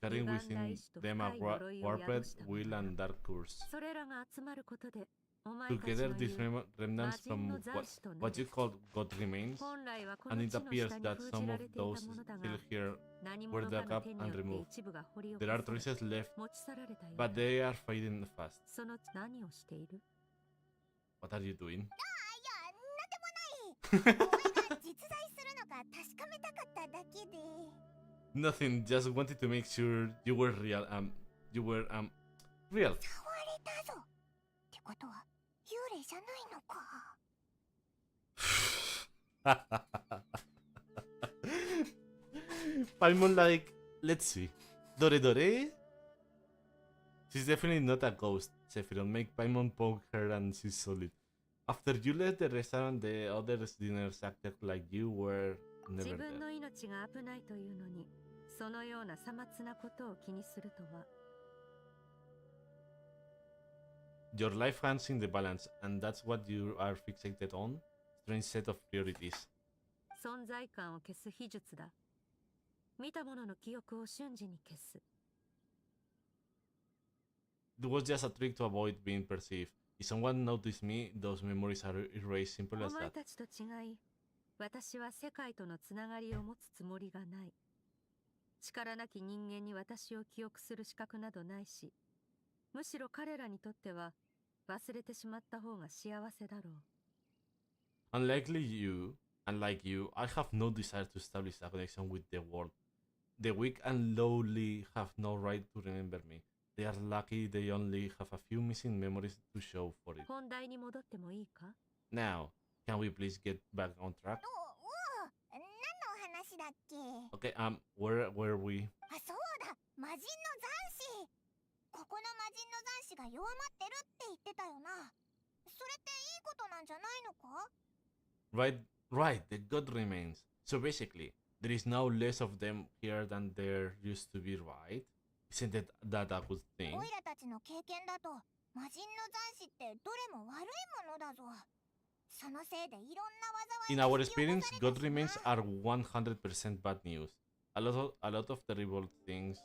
carrying 歪んだ within 意志と them 深 a い呪いを warped 宿したも will のだ。 and dark curse. それらが集まることで、お前たち Together, の these 言う remnants from 魔人の残滓とな what る。 you call God remains, 本来はこ and の it 地の appears 下に that 封 some じら of れていた those ものだが、 still here 何 were 者か dug の up 手に and よって removed. 一部が掘り起こ There are され、 traces left, 持ち去られたよう but だ。 they are fading fast. その何をしている？ What are you doing? いや、なんでもない。お前が実在するのか確かめたかっただけで。 Nothing, just wanted to make sure you were real. You were real. 触れたぞ。ってことは幽霊じゃないのか。Paimon like, let's see. Dore Dore? She's definitely not a ghost. Sephiroth, make Paimon poke her and she's solid. After you left the restaurant, the others dinners acted like you were 自 never 分 there. の命が危ないというのに、そのようなさまつなことを気にするとは。 Your life hangs in the balance, and that's what you are fixated on? Strange set of priorities. 存在感を消す秘術だ。見たものの記憶を瞬時に消す。It was just a trick to avoid being perceived. If someone noticed me, those memories are erased. Simple お as 前 that. たちと違い、私は世界とのつながりを持つつもりがない。力なき人間に私を記憶する資格などないし、むしろ彼らにとっては忘れてしまった方が幸せだろう。Unlike you, I have no desire to establish a connection with the world. The weak and lowly have no right to remember me. They are lucky they only have a few missing memories to show for it. 本題に戻ってもいいか？ Now, can we please get back on track? 何の話だっけ？ Okay, where were we? あ、そうだ、魔人の残滓。ここの魔人の残滓が弱まってるって言ってたよな。それっていいことなんじゃないのか？ Right, the god remains. So basically, there is now less of them here than there used to be, right? Isn't that a good thing? オイラたちの経験だと、魔人の残滓ってどれも悪いものだぞ。そのせいでいろんな災い In が our 引き起こ experience, された god しな。 remains are 100% bad news. A lot of terrible things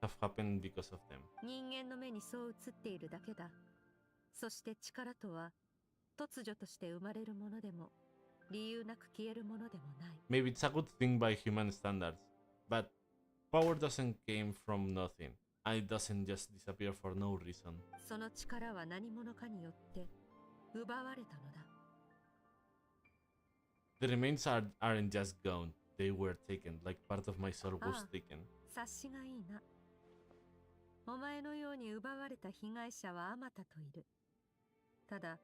have happened because of them. 人間の目にそう映っているだけだ。そして力とは突如として生まれるものでも理由なく消えるものでもない。 Maybe it's a good thing by human standards, but power doesn't come from nothing, and it doesn't just disappear for no reason. その力は何者かによって奪われたのだ。The remains aren't just gone, they were taken, like part of my soul was taken. 察しがいいな。お前のように奪われた被害者はあまたといる。ただ、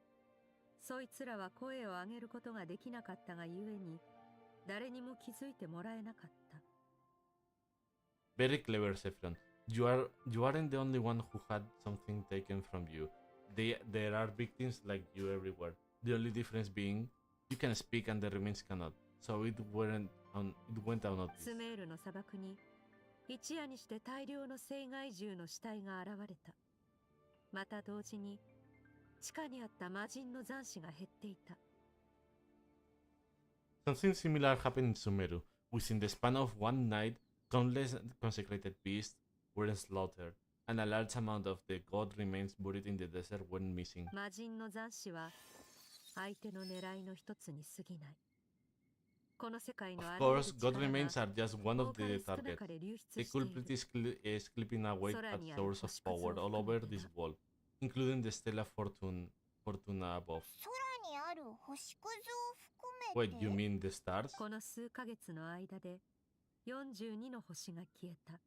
そいつらは声を上げることができなかったがゆえに、誰にも気づいてもらえなかった。Very clever, Saffron. You aren't the only one who had something taken from you. There are victims like you everywhere. The only difference being, you can speak and the remains cannot. So it went unnoticed. スメールの砂漠に、一夜にして大量の生害獣の死体が現れた。また同時に、地下にあった魔人の残滓が減っていた。Something similar happened in Sumeru. Within the span of one night, countless consecrated beasts were slaughtered, and a large amount of the god remains buried in the desert went missing. 魔人の残滓は相手の狙いの一つに過ぎない。この世界の Of あらゆる course, god 力が remains are just one 多 of かれ the 少な targets. かれ流出 The している。 culprit is clipping away at source of power all over this world, including the Stella Fortuna above. 空にある星屑を含めて。 Wait, you mean the stars? この数ヶ月の間で42の星が消えた。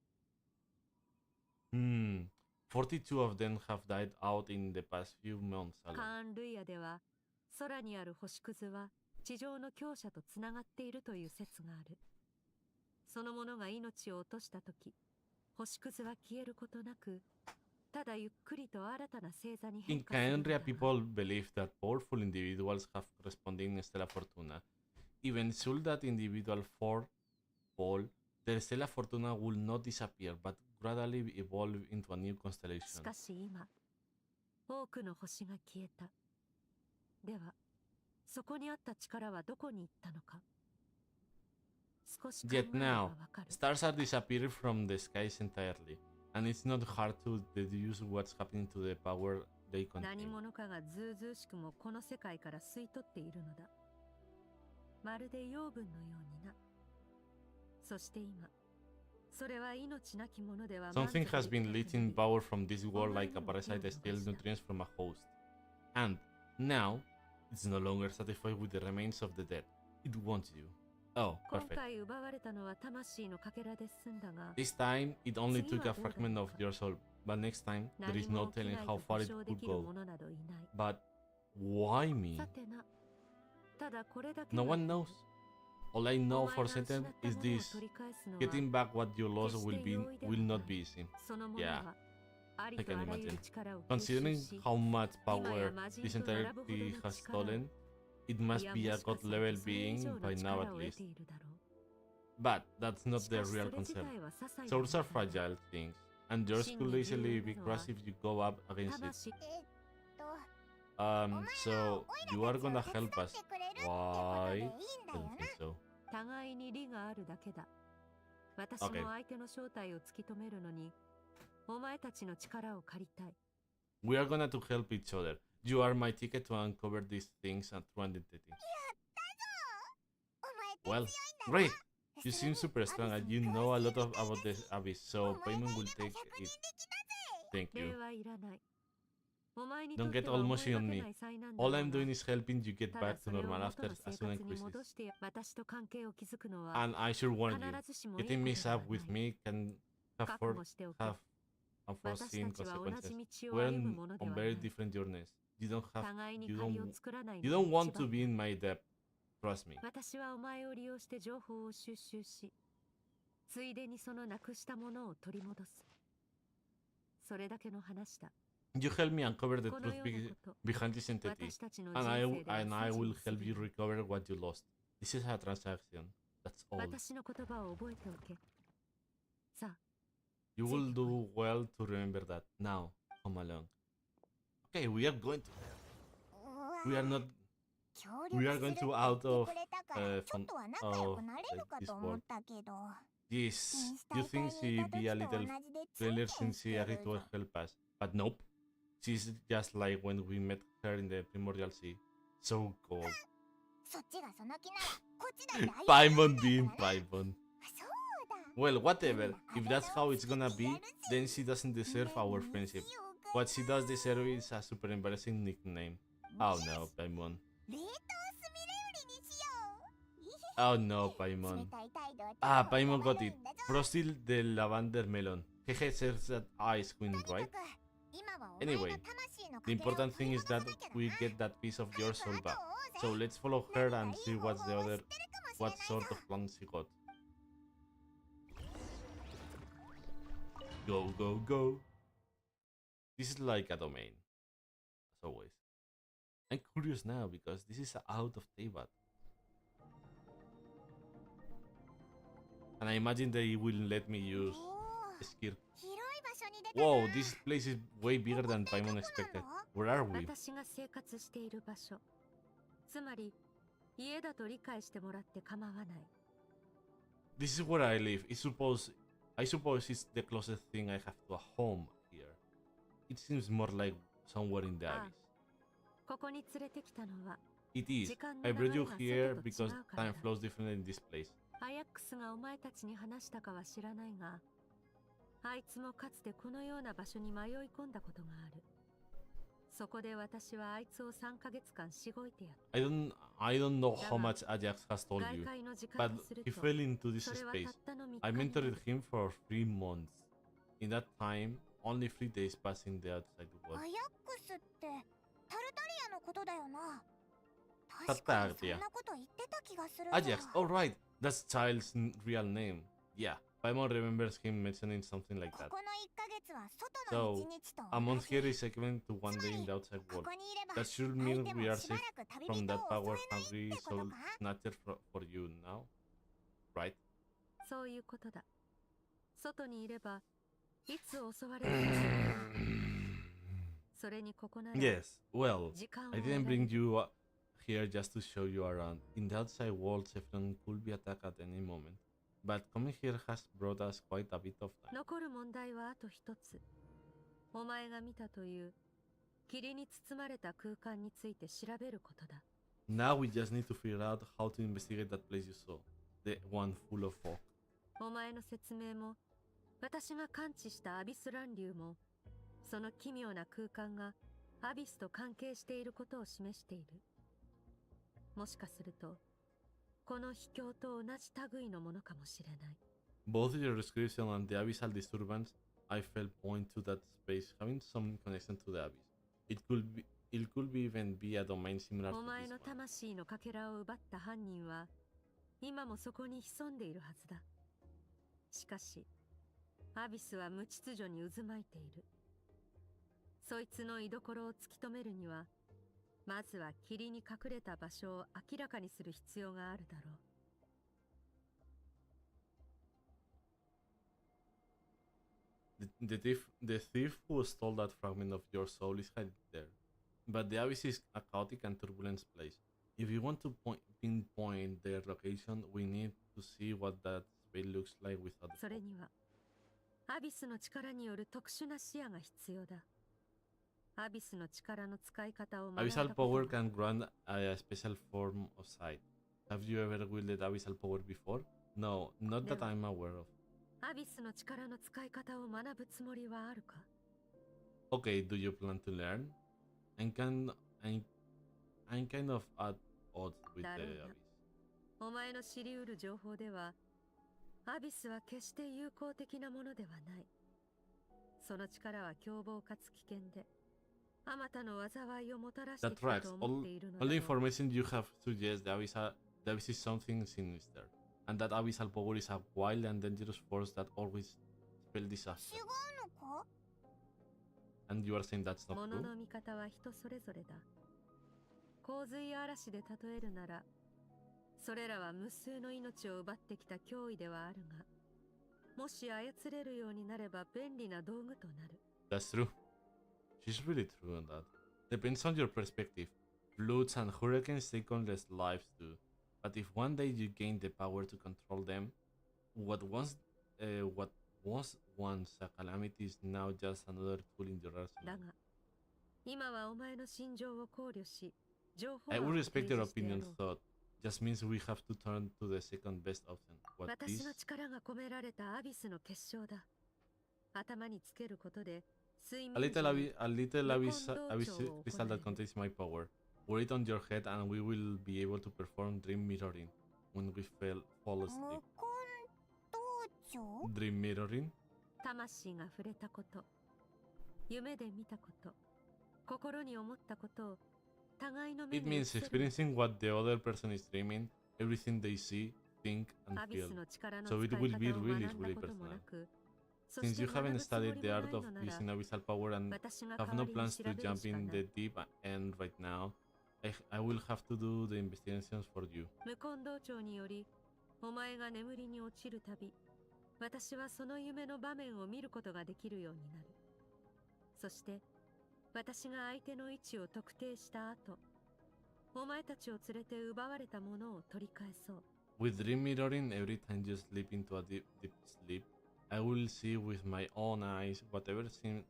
42 of them have died out in the past few months カ alone. ーン・ルイヤでは空にある星屑は地上の強者とつながっているという説がある。その者が命を落としたとき、星屑は消えることなく、ただゆっくりと新たな星座に In 変化するのだ Caenria, が people believe that powerful individuals have corresponding Stella Fortuna. Even should that individual fall, the Stella Fortuna will not disappear, but gradually evolve into a new し constellation. かし今、多くの星が消えた。では、そこにあった力はどこに行ったのか。少し考え Yet れば now, わかる。 stars are disappearing from the skies entirely, and it's not hard to deduce what's happening to the power they 何 contain. 者かがずうずうしくもこの世界から吸い取っているのだ。まるで養分のようにな。そして今、それは命なきものでは Something 満足 has でき been なくなり leaching power from this world like a parasite that steals nutrients from a host. And now, it's no longer satisfied with the remains of the dead. It wants you. Oh, 今 perfect. 回奪われたのは魂のかけらで済んだが、 This time, it only took a 次はどうだろうか。 fragment of your soul, but next time, there 何 is も no 起きな telling い how と far 保 it 証で could きる go. 者などいない。 But why me? さてな、ただこれだけ No は one knows. All I お know 前 for が失った certain も is のを this. 取り返すのは Getting back what you lost 決して will 容易では will ない not be easy. そのもの Yeah, はあり I と can あらゆ imagine. る力を吸 Considering 収し、 how much 今や power 魔人 this と並ぶほど entity の has 力を stolen, it い must や be も a しか god する level とそれ以 being 上の by now 力 at を得 least. ているだろ But that's う。 not し the かしそ real れ自 concern. 体は些細な Souls も are のだ。 fragile things, and yours could easily be crushed if you go up against it. 魂、So you are gonna help us. てくれるってことで Why? いいんだ I よ don't な。 think so. 互いに利があるだけだ。私 Okay. も相手の正体を突き止めるのに、お前たちの力を借りたい。We are gonna to help each other. You are my ticket to uncover these things and true identity. Well, great. You seem super strong and you know a lot about this abyss, so payment will take it. Thank you. Don't get all mushy on me. All I'm doing is helping you get back to normal after as soon as crisis. And I should warn you, getting mixed up with me can have unforeseen consequences. We're on very different journeys. You don't have you don't want to be in my debt. Trust me. 私はお前を利用して情報を収集し、ついでにそのなくしたものを取り戻す。それだけの話だ。You help me uncover the truth behind this entity, and I will help you recover what you lost. This is a transaction. That's all. 私の言葉を覚えておけ。さあ。You will do well to remember that. Now, come along. Okay, we are going to. We are not. We are going to out of this world. Yes, you think she'd be a little failure since she agreed to help us, but nope. She's just like when we met her in the Primordial Sea. So cold. Paimon being Paimon. Well, whatever. If that's how it's gonna be, then she doesn't deserve our friendship. What she does deserve is a super embarrassing nickname. Oh no, Paimon. Oh no, Paimon. Ah, Paimon got it. Frosty the Lavender Melon. Hehe serves that ice queen, right? Anyway, the important thing is that we get that piece of your soul back. So let's follow her and see what sort of plan she got. Go, go, go. This is like a domain, as always. I'm curious now because this is out of Teyvat. And I imagine they will let me use skirk. Whoa, this place is way bigger than Paimon expected. Where are we? 私が生活している場所。つまり、家だと理解してもらって構わない。This is where I live. I suppose it's the closest thing I have to a home here. It seems more like somewhere in the abyss. ここに連れてきたのは。It is. I brought you here because time flows differently in this place. アヤックスがお前たちに話したかは知らないが、あいつもかつてこのような場所に迷い込んだことがある。そこで私はあいつを3ヶ月間しごいてやった。I don't know how much Ajax has told you, but he fell into this space. I mentored him for 3 months. In that time, only 3 days passed in the outside world. アヤックスってタルタリアのことだよな。タルタリア。確かにそんなこと言ってた気がする。Ajax, all right. That's Child's real name. Yeah, Paimon remembers him mentioning something like that. So, a month here is equivalent to 1 day in the outside world. That should mean we are safe from that power-hungry soul snatcher for you now, right? そういうことだ。外にいればいつ襲われるか知らない。それにここなら。Yes, well, I didn't bring you here just to show you around. In the outside world, Saffron could be attacked at any moment. But coming here has brought us quite a bit of time. 残る問題はあと一つ。お前が見たという霧に包まれた空間について調べることだ。Now we just need to figure out how to investigate that place you saw, the one full of fog. お前の説明も、私が感知したアビス乱流も、その奇妙な空間がアビスと関係していることを示している。もしかすると、この秘境と同じ類のものかもしれない。Both your description and the abyssal disturbance, I felt point to that space having some connection to the abyss. It could be even be a domain similar to this one. お前の魂のかけらを奪った犯人は、今もそこに潜んでいるはずだ。しかし、アビスは無秩序に渦巻いている。そいつの居所を突き止めるには、まずは霧に隠れた場所を明らかにする必要があるだろう。The thief who stole that fragment of your soul is hiding there. But the abyss is a chaotic and turbulent place. If you want to pinpoint their location, we need to see what that space looks like without the それには、アビスの力による特殊な視野が必要だ。アビスの力の使い方を学んだ Abyssal こと power は can grant a special form of sight. Have you ever wielded Abyssal power before? No, not that I'm aware of. アビスの力の使い方を学ぶつもりはあるか？ Okay, do you plan to learn? I'm kind of at odds with the だろうな。 Abyss. お前の知り得る情報では、アビスは決して有効的なものではない。その力は凶暴かつ危険で、あまたの災いをもたらして That きた tracks. と思っているのだ All the ろう。 information you have suggests the Abyss is something sinister, and that Abyssal power is a wild and dangerous force that always spells disaster. 違うのか？ And you are saying that's not 物 true? の見方は人それぞれだ。洪水や嵐で例えるなら、それらは無数の命を奪ってきた脅威ではあるが、もし操れるようになれば便利な道具となる。 That's true. She's really true on that. Depends on your perspective. Floods and hurricanes take countless lives too. But if one day you gain the power to control them, what was once a calamity is now just another tool in your だ arsenal. が、今はお前の心情を考慮し、情報 I 案を would 提 respect your 示してや opinion ろう。 thought. Just means we have to turn to the second best option. What 私 is? の力が込められたアビスの結晶だ。頭につけることで、睡 A 眠時 little に abyss Mukondo crystal that contains my power. Wear it on your head and we will be able to perform dream mirroring when we fall 無 asleep. 根道場？ Dream mirroring? 魂が触れたこと、夢で見たこと、心に思ったことを互いの目 It に映 means せる。 experiencing what the other person is dreaming, everything they see, think, and アビ feel. スの力の So 使 it い will 方 be を really, 学んだ really こともな personal. く、そ Since して you 学 haven't ぶつも studied り the も art ない of のなら、 using abyssal power and 私が have 代わ no りに plans 調 to べる jump しか in な the い。 deep end right now, I will have to do the investigations for you. 無根道長により、お前が眠りに落ちるたび、私はその夢の場面を見ることができるようになる。そして、私が相手の位置を特定した後、お前たちを連れて奪われたものを取り返そう。 With dream mirroring, every time you slip into a deep sleep, I will see with my own eyes whatever scene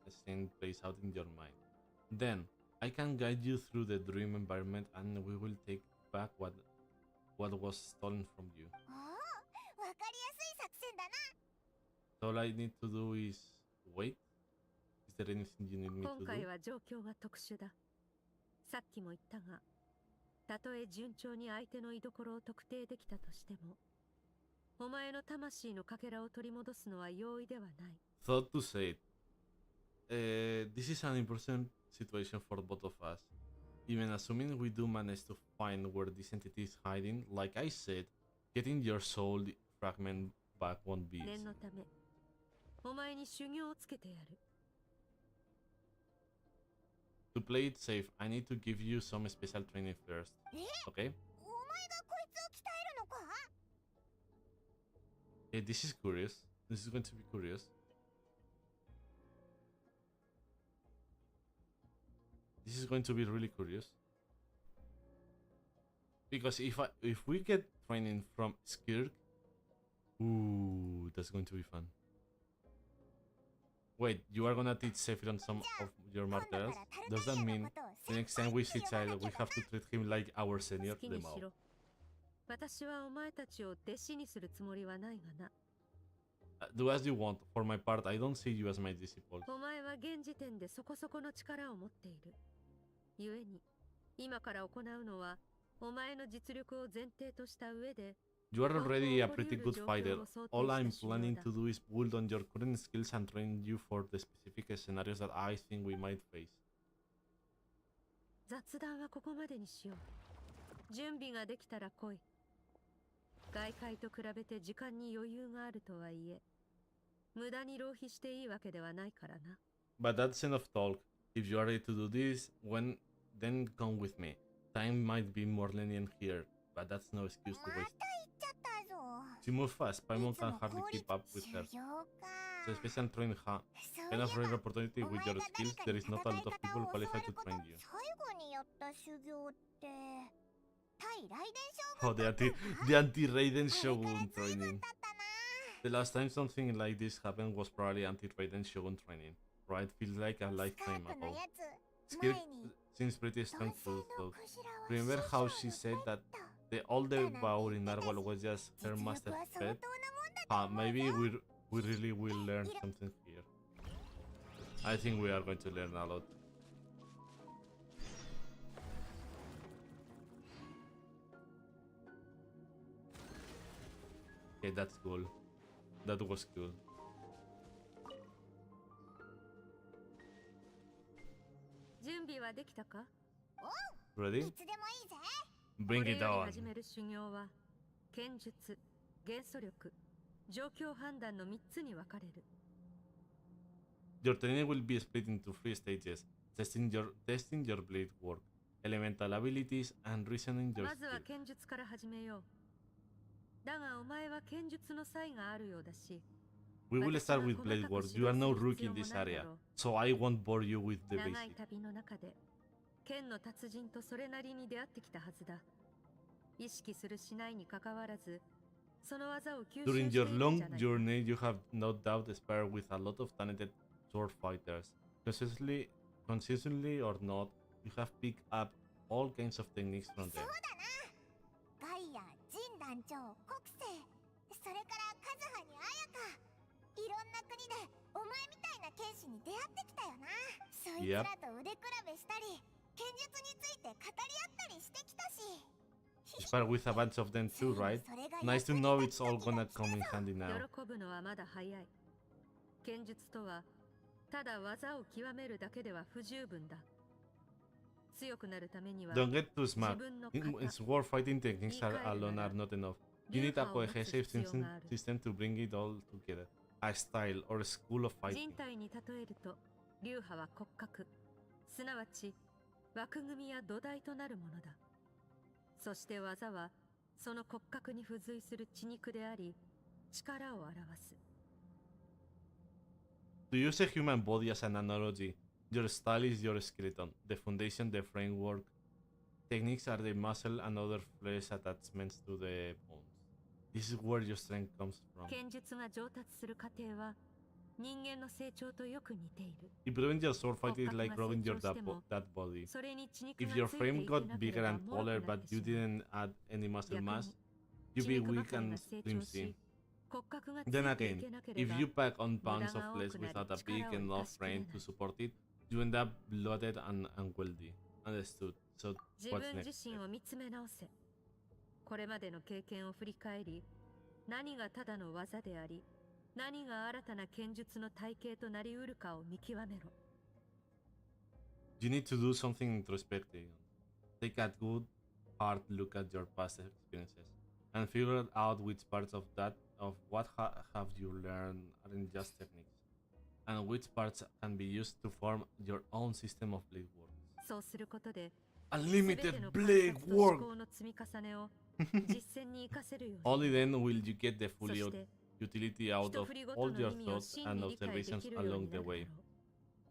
plays out in your mind. Then, I can guide you through the dream environment and we will take back what was stolen from you. ああ、わかりやすい作戦だな。 So all I need to do is wait. Is there anything you need me 今 to 回 do? は状況が特殊だ。さっきも言ったが、たとえ順調に相手の居所を特定できたとしても、お前の魂のかけらを取り戻すのは容易ではない。 Thought to say it. This is an important situation for both of us. Even assuming we do manage to find where this entity is hiding, like I said, getting your soul fragment back won't be 念 easy. のため、お前に修行をつけてやる。 To play it safe, I need to give you some special training first. え、 Okay? お前がこいつを鍛えるのか？ This is curious. This is going to be curious. This is going to be really curious. Because if we get training from Skirk, ooh, that's going to be fun. Wait, you are gonna teach Sephiroth some of your martial arts? Does that mean the next time we see Child, we have to treat him like our 好 senior? き The にし Mao. ろ。私はお前たちを弟子にするつもりはないがな。 Do as you want. For my part, I don't see you as my disciple. お前は現時点でそこそこの力を持っている。故に、今から行うのは、お前の実力を前提とした上で、 You are already a pretty good fighter. All I'm planning to do is build on your current skills and train you for the specific scenarios that I think we might face. 雑談はここまでにしよう。準備ができたら来い。外界と比べて時間に余裕があるとはいえ、無駄に浪費していいわけではないからな。 But that's enough talk. If you are ready to do this, then come with me. Time might be more lenient here, but that's no excuse to また waste. 行っちゃったぞ。 She moves fast. い Paimon つも can hardly 効率 keep up with 修 her. 行か。 So special train her. そうい Kind of え rare ば opportunity お with 前 your が skills. 誰 There か is に not a 戦い lot of 方 people を教わ qualified る to こと train you. 最後にやった修行って対雷電将 Oh, 軍だったな。 the anti-Raiden あれから Shogun 随分 training. 経ったな。 The last time something like this happened was probably anti-Raiden Shogun training. Right? Feels like a スカー lifetime クの ago. やつ skirk seems pretty strong too, though. Remember how she said that the older Baur in Narwhal was just her master pet? Maybe we really will learn something here. I think we are going to learn a lot. Okay, that's cool. That was cool. Ready? いつでもいいぜ。 Bring これ it より on. 始める修行は剣術、元素力、状況判断の3つに分かれる。 Your training will be split into 3 stages: testing your blade work, elemental abilities, and reasoning your まずは skill. 剣術から始めよう。だがお前は剣術の才があるようだし、 We will start with blade work. You are no rookie in this area, so I won't bore you with the 長い basics. 旅の中で剣の達人とそれなりに出会ってきたはずだ。意識するしないにかかわらず、その技を吸収してい During る your ん long じゃないか。 journey, you have no doubt sparred with a lot of talented sword fighters. Consistently or not, you have picked up all kinds of techniques from そう them. だな。ガイア、ジン団長、国政、それからカズハにアヤカ。いろんな国でお前みたいな剣士に出会ってきたよな。そいつらと腕比べしたり、剣術について語り合ったりしてきたし。 Spar with a bunch of them too, right? Nice to know it's all gonna come in handy now. 喜ぶのはまだ早い。剣術とはただ技を極めるだけでは不十分だ。強くなるためには Don't get too 自 smart. 分の In 型、 sword fighting techniques alone are not enough. You need a 流派を持つ cohesive 必要がある。 system to bring it all together. A style or a school of 人 fighting. 体に例えると流派は骨格、すなわち枠組みや土台となるものだ。そして技はその骨格に付随する血肉であり、力を表す。 To use a human body as an analogy, your style is your skeleton, the foundation, the framework. Techniques are the muscle and other flesh attachments to the bones. This is where your strength comes from. 剣術が上達する過程は人間の成長とよく似ている。 Improving your sword fight is like growing that body. それに血肉 If が your ついて frame いけ got なけれ bigger ば and 脆 taller くなっ but て you しまう。 didn't add any muscle 逆に mass, 血 you'd be 肉ば weak かり and が成長 flimsy. し、骨格がつい Then てい again, けなけれ if ば you pack on 無 pounds 駄 of が多 flesh くなり without a big 力を生 enough かしきれな frame い to。support it, you end up bloated and unwieldy. Understood. So 自 what's 分 next? 自身を見つめ直せ。これまでの経験を振り返り、何がただの技であり、何が新たな剣術の体系となりうるかを見極めろ。 You need to do something introspective. Take a good, hard look at your past experiences and figure out which parts of what have you learned aren't just techniques, and which parts can be used to form your own system of blade work. そうすることで、 Unlimited blade work! 思考の積み重ねを実践に活かせるように。 Only then will you get the そ full して utility out 一 of 振りご all と your の意味を thoughts 真 and に理解で observations きるよう along に the なるだろ way. う。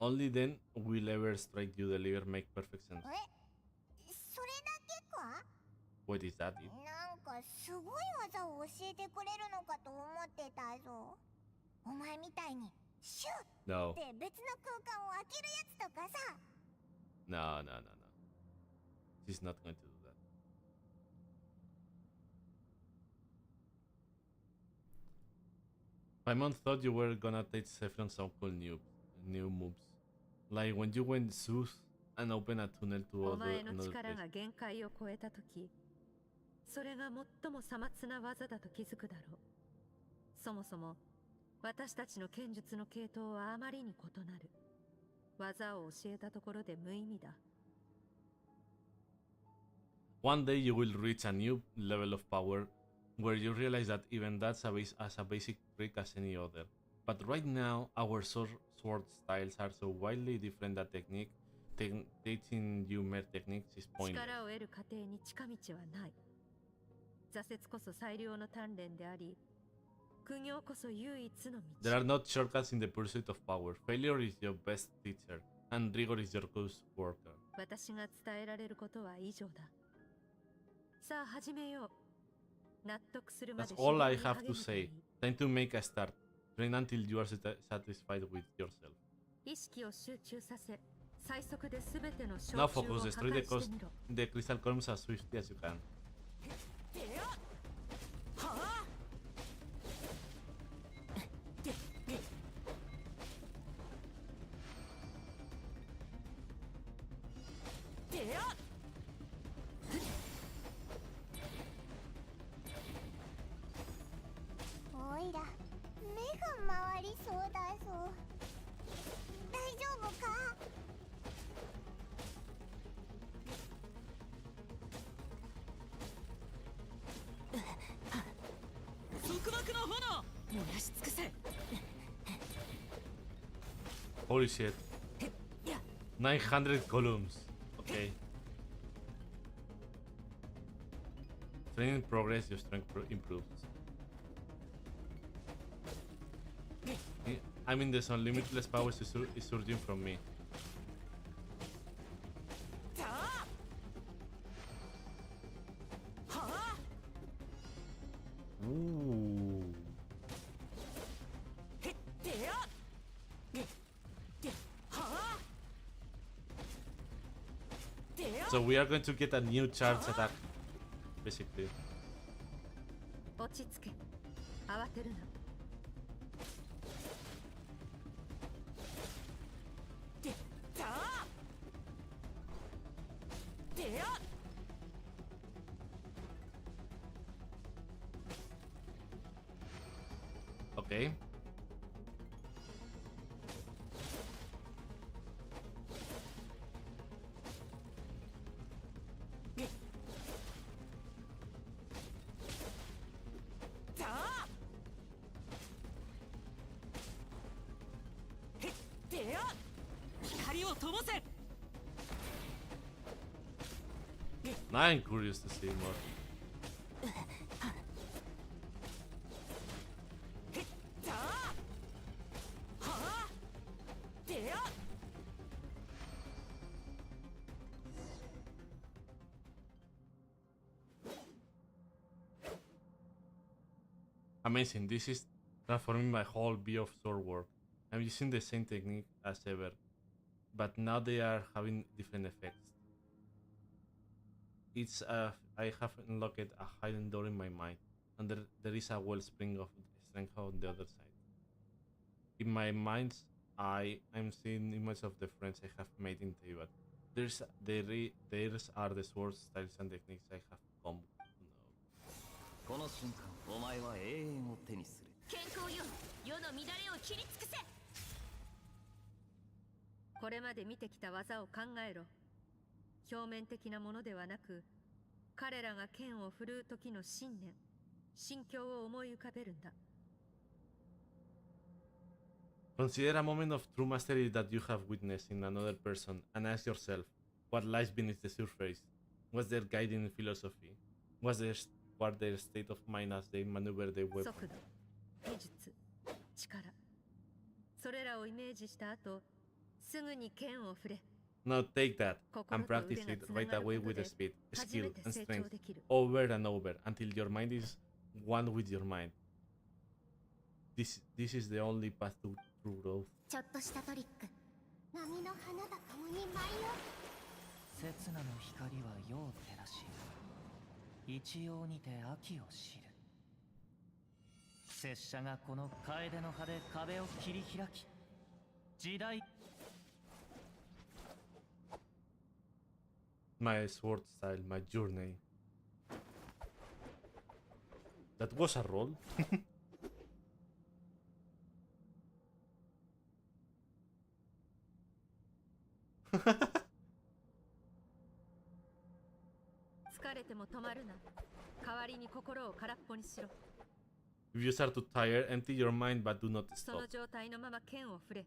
Only then will ever strike you deliver make perfect sense. え、それだけか？ What is that? なんかすごい技を教えてくれるのかと思ってたぞ。お前みたいにシュッ No. って別の空間を開けるやつとかさ。 No. She's not going to do that. Paimon thought you were gonna teach Saffron some cool new moves. Like when you went south and opened a tunnel to お前の another 力 place. が限界を超えたとき、それが最もさまつな技だと気づくだろう。そもそも、私たちの剣術の系統はあまりに異なる。技を教えたところで無意味だ。One day you will reach a new level of power where you realize that even that's as a basic trick as any other. But right now, our sword styles are so wildly different that teaching you mere techniques is pointless. 力を得る過程に近道はない。挫折こそ最良の鍛錬であり、苦行こそ唯一の There 道。 are not shortcuts in the pursuit of power. Failure is your best teacher, and rigor is your ghost worker. 私が伝えられることは以上だ。さあ始めよう。納得するま That's で all I 修行に have 励 to むとい say. い。 Time to make a start. Train until you are satisfied with yourself. 意識を集中させ、最速で全ての Now 小虫を focus, 破 destroy 壊してみろ。 the crystal columns as swiftly as you can. おいら目が回りそうだぞ。大丈夫か？束縛の炎燃やし尽くせ。 Holy shit. 900 columns. Okay. Training progress, your strength improves. I mean, there's unlimited powers is surging from me. Ooh. So we are going to get a new charge attack, basically. 落ち着け。慌てるな。 Okay. Now I'm curious to see more. Amazing, this is transforming my whole view of sword work. I'm using the same technique as ever, but now they are having different effects. It's I have unlocked a hidden door in my mind, and there is a wellspring of strength on the other side. In my mind's eye, I'm seeing images of the friends I have made in Teyvat. Theirs are the swords, styles, and techniques I have come to know. この瞬間お前は永遠を手にする。健康よ、世の乱れを切り尽くせ。これまで見てきた技を考えろ。表面的なものではなく、彼らが剣を振るう時の信念、心境を思い浮かべるんだ。Consider a moment of true mastery that you have witnessed in another person and ask yourself, what lies beneath the surface? What's their guiding philosophy? What their state of mind as they maneuver their weapon? 速度、技術、力。それらをイメージした後、すぐに剣を振れ。Now take that and practice it right away with speed, skill, and strength over and over until your mind is one with your mind. This is the only path to true growth. ちょっとしたトリック。波の花が共に舞いよ。刹那の光は世を照らし、一様にて秋を知る。拙者がこの楓の葉で壁を切り開き、時代 My sword style, my journey. That was a roll. 疲れても止まるな。代わりに心を空っぽにしろ。 If you start to tire, empty your mind but do not そ stop. の状態のまま剣を振れ。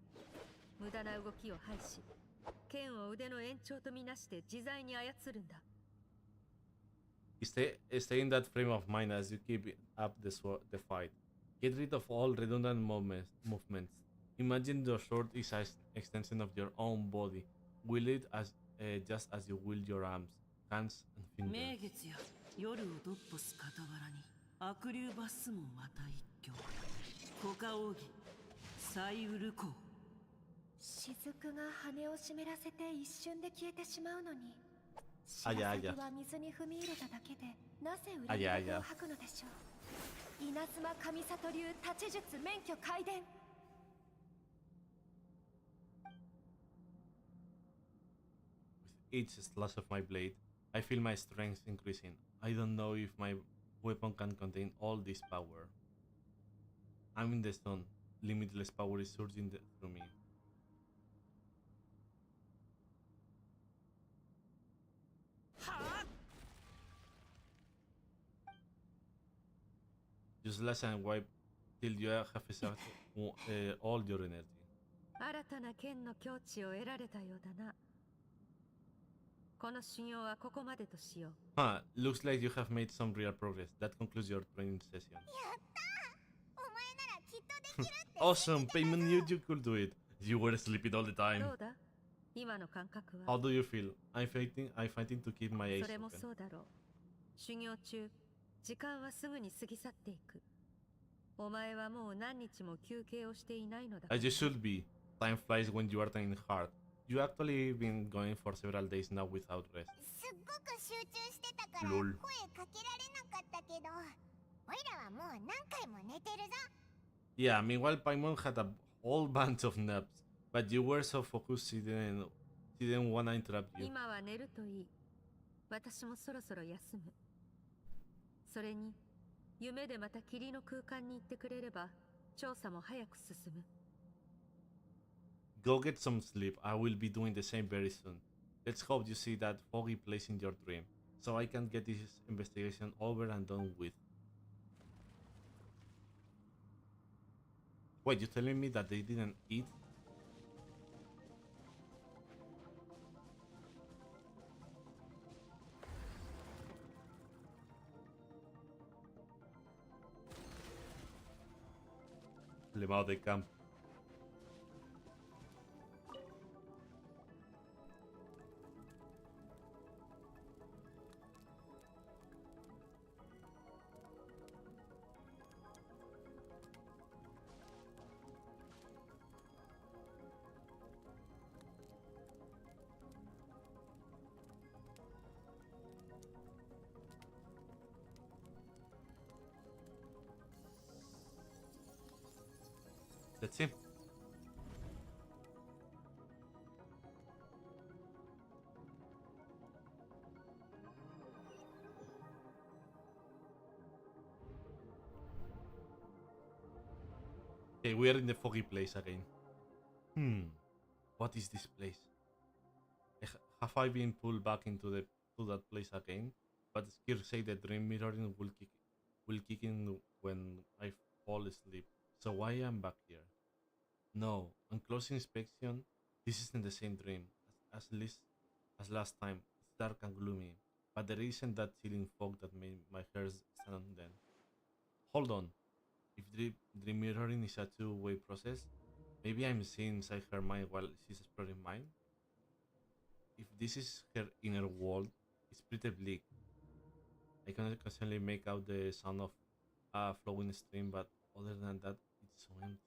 無駄な動きを排し、剣を腕の延長とみなして自在に操るんだ。Stay in that frame of mind as you keep up the fight. Get rid of all redundant movements. Imagine your sword is an extension of your own body. Wield it as just as you wield your arms, hands, and 名 fingers. 月や夜をどっぽす傍らに悪竜バスもまた一挙。コカオギ、サイウルコウ。し雫が羽を湿らせて一瞬で消えてしまうのに、あやあや白鷺は水に踏み入れただけでなぜあやあや恨みを吐くのでしょう。稲妻神里流太刀術免許開伝。 With each slash of my blade, I feel my strength increasing. I don't know if my weapon can contain all this power. I'm in the stone. Limitless power is surging through me. Just slash and wipe till you have exhausted all your energy. 新たな剣の境地を得られたようだな。この修行はここまでとしよう。Huh, looks like you have made some real progress. That concludes your training session. やったー、お前ならきっとできるって。 Awesome! Payment knew you could do it. You were sleeping all the time. どうだ今の感覚 How は。 do you feel? I'm fighting to keep my eyes それも open. そうだろう。修行中、時間はすぐに過ぎ去っていく。お前はもう何日も休憩をしていないのだ。 As you should be. Time flies when you are training hard. You actually been going for several days now without rest. すっごく集中してたから声 LOL かけられなかったけど、おいらはもう何回も寝てるぞ。 Yeah, meanwhile Paimon had a whole bunch of naps, but you were so focused she didn't wanna interrupt you. 今は寝るといい。私もそろそろ休む。それに、夢でまた霧の空間に行ってくれれば、調査も早く進む。 Go get some sleep. I will be doing the same very soon. Let's hope you see that foggy place in your dream, so I can get this investigation over and done with. Wait, you telling me that they didn't eat? Lemao de camp. That's him. Okay, we are in the foggy place again. What is this place? Have I been pulled back into that place again? But Skirk say the dream mirroring will kick in when I fall asleep. So why am back here? No, on close inspection, this isn't the same dream as last time. It's dark and gloomy, but there isn't that chilling fog that made my hair stand on then. Hold on, if dream mirroring is a two-way process, maybe I'm seeing inside her mind while she's exploring mine. If this is her inner world, it's pretty bleak. I can occasionally make out the sound of a flowing stream, but other than that, it's so empty.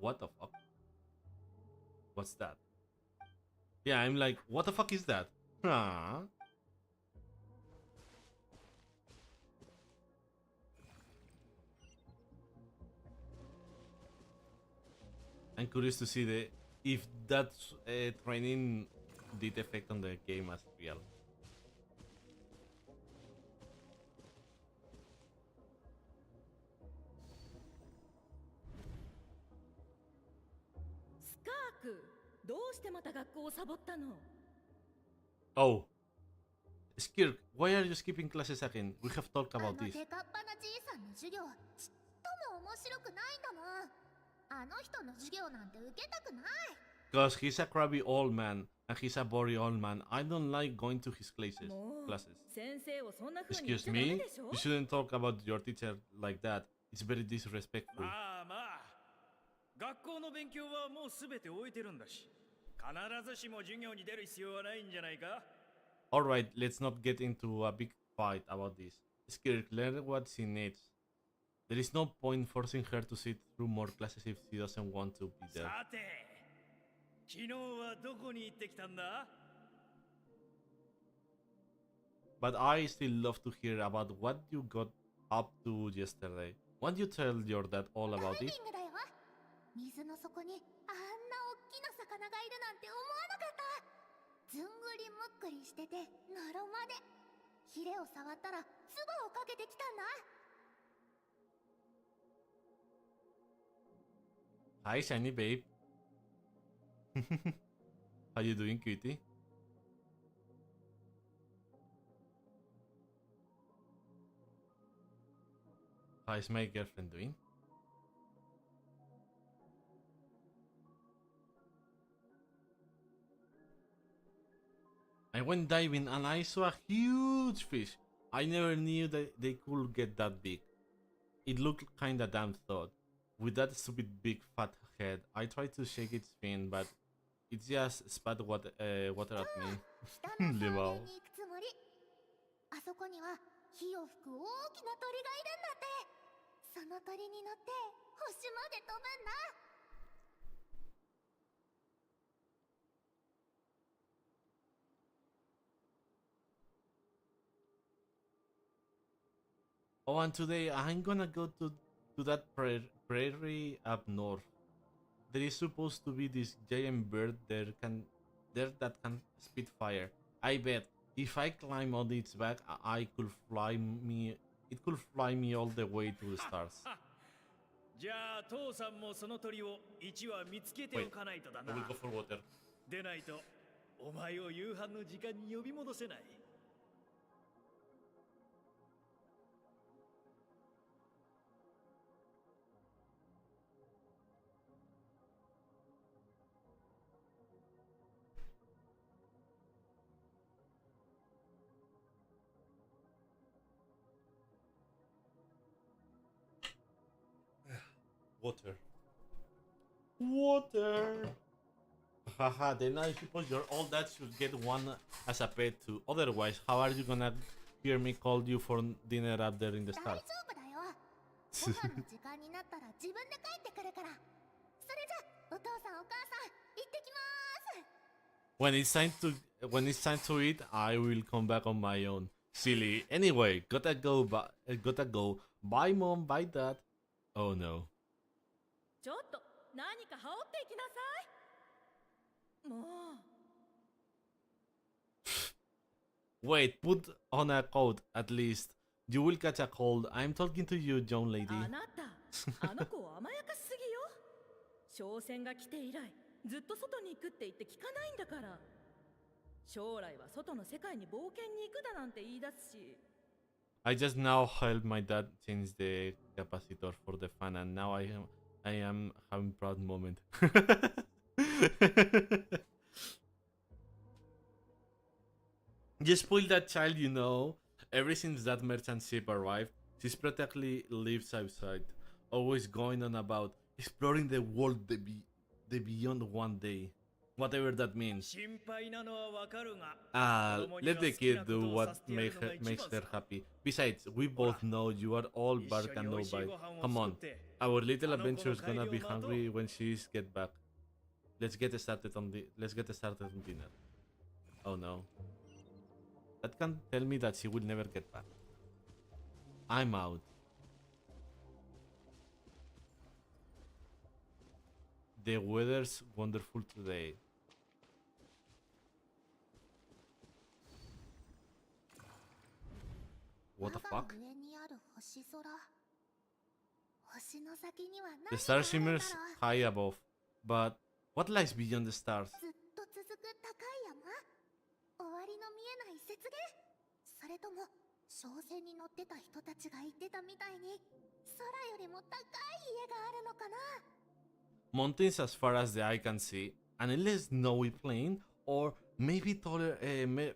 What the fuck? What's that? Yeah, I'm like, what the fuck is that? Huh? I'm curious to see if that training did effect on the game as real. Oh, Skirk, why are you skipping classes again? We have talked about this. デカッパなじいさんの授業ちっとも面白くないんだもん。あの人の授業なんて受けたくない。 Cause he's a crabby old man and he's a boring old man. I don't like going to his classes. Excuse me? You shouldn't talk about your teacher like that. It's very disrespectful. まあまあ学校の勉強はもうすべて終えてるんだし必ずしも授業に出る必要はないんじゃないか Alright, let's not get into a big fight about this. Skirk, learn what she needs. There is no point forcing her to sit through more classes if she doesn't want to be there. さて、昨日はどこに行ってきたんだ？ But I still love to hear about what you got up to yesterday. Won't you tell your dad all ダ about イビ it? ングだよ。水の底にあんな大きな魚がいるなんて思わなかった。ずんぐりむっくりしててのろまで。ヒレを触ったら唾をかけてきたんだ。Hi, shiny babe. How you doing, cutie? How is my girlfriend doing? I went diving and I saw a huge fish. I never knew that they could get that big. It looked kinda damn thought. With that stupid big fat head, I tried to shake its fin, but it just spat water at me. 北の草原 Limao. に行くつもり。あそこには火を吹く大きな鳥がいるんだって。その鳥に乗って星まで飛ぶんだ。 Oh, and today I'm gonna go to that prairie up north. There is supposed to be this giant bird there that can spit fire. I bet if I climb on its back, I could fly me. It could fly me all the way to the stars. じゃあ父さんもその鳥を1羽見つけておかないとだ I な。 will go for water. でないとお前を夕飯の時間に呼び戻せない。 Water. Water. Haha, then I suppose your old dad should get one as a pet too. Otherwise, how are you gonna hear me call you for dinner up there in the 大 stars? 丈夫だよ。ご飯の時間になったら自分で帰ってくるから。それじゃ、お父さんお母さん、行ってきまーす。 When it's time to eat, I will come back on my own. Silly. Anyway, gotta go. Bye, mom. Bye, dad. Oh no. ちょっと何か羽織っていきなさい。もう Wait, put on a coat at least. You will catch a cold. I'm talking to you, young lady. あなた、あの子を甘やかしすぎよ。商船が来て以来、ずっと外に行くって言って聞かないんだから。将来は外の世界に冒険に行くだなんて言い出すし。I just now helped my dad change the capacitor for the fan, and now I am having proud moment. You spoiled that child, you know. Ever since that merchant ship arrived, she's practically lives outside, always going on about exploring the world, the beyond one day, whatever that means. 心配なのはわかるが。 Let the kid do what makes her happy. Besides, we both know you are all bark and no bite. Come on, our little adventure's gonna be hungry when she's get back. Let's get started on dinner. Oh no. That can tell me that she will never get back. I'm out. The weather's wonderful today. What the まだ fuck? 上にある星空。星の先には何 The が star あるんだ shimmers ろう。 high above. But what lies beyond the stars? ずっと続く高い山。終わりの見えない雪原。それとも商船に乗ってた人たちが言ってたみたいに空よりも高い家があるのかな。 Mountains as far as the eye can see, an endless snowy plain, or maybe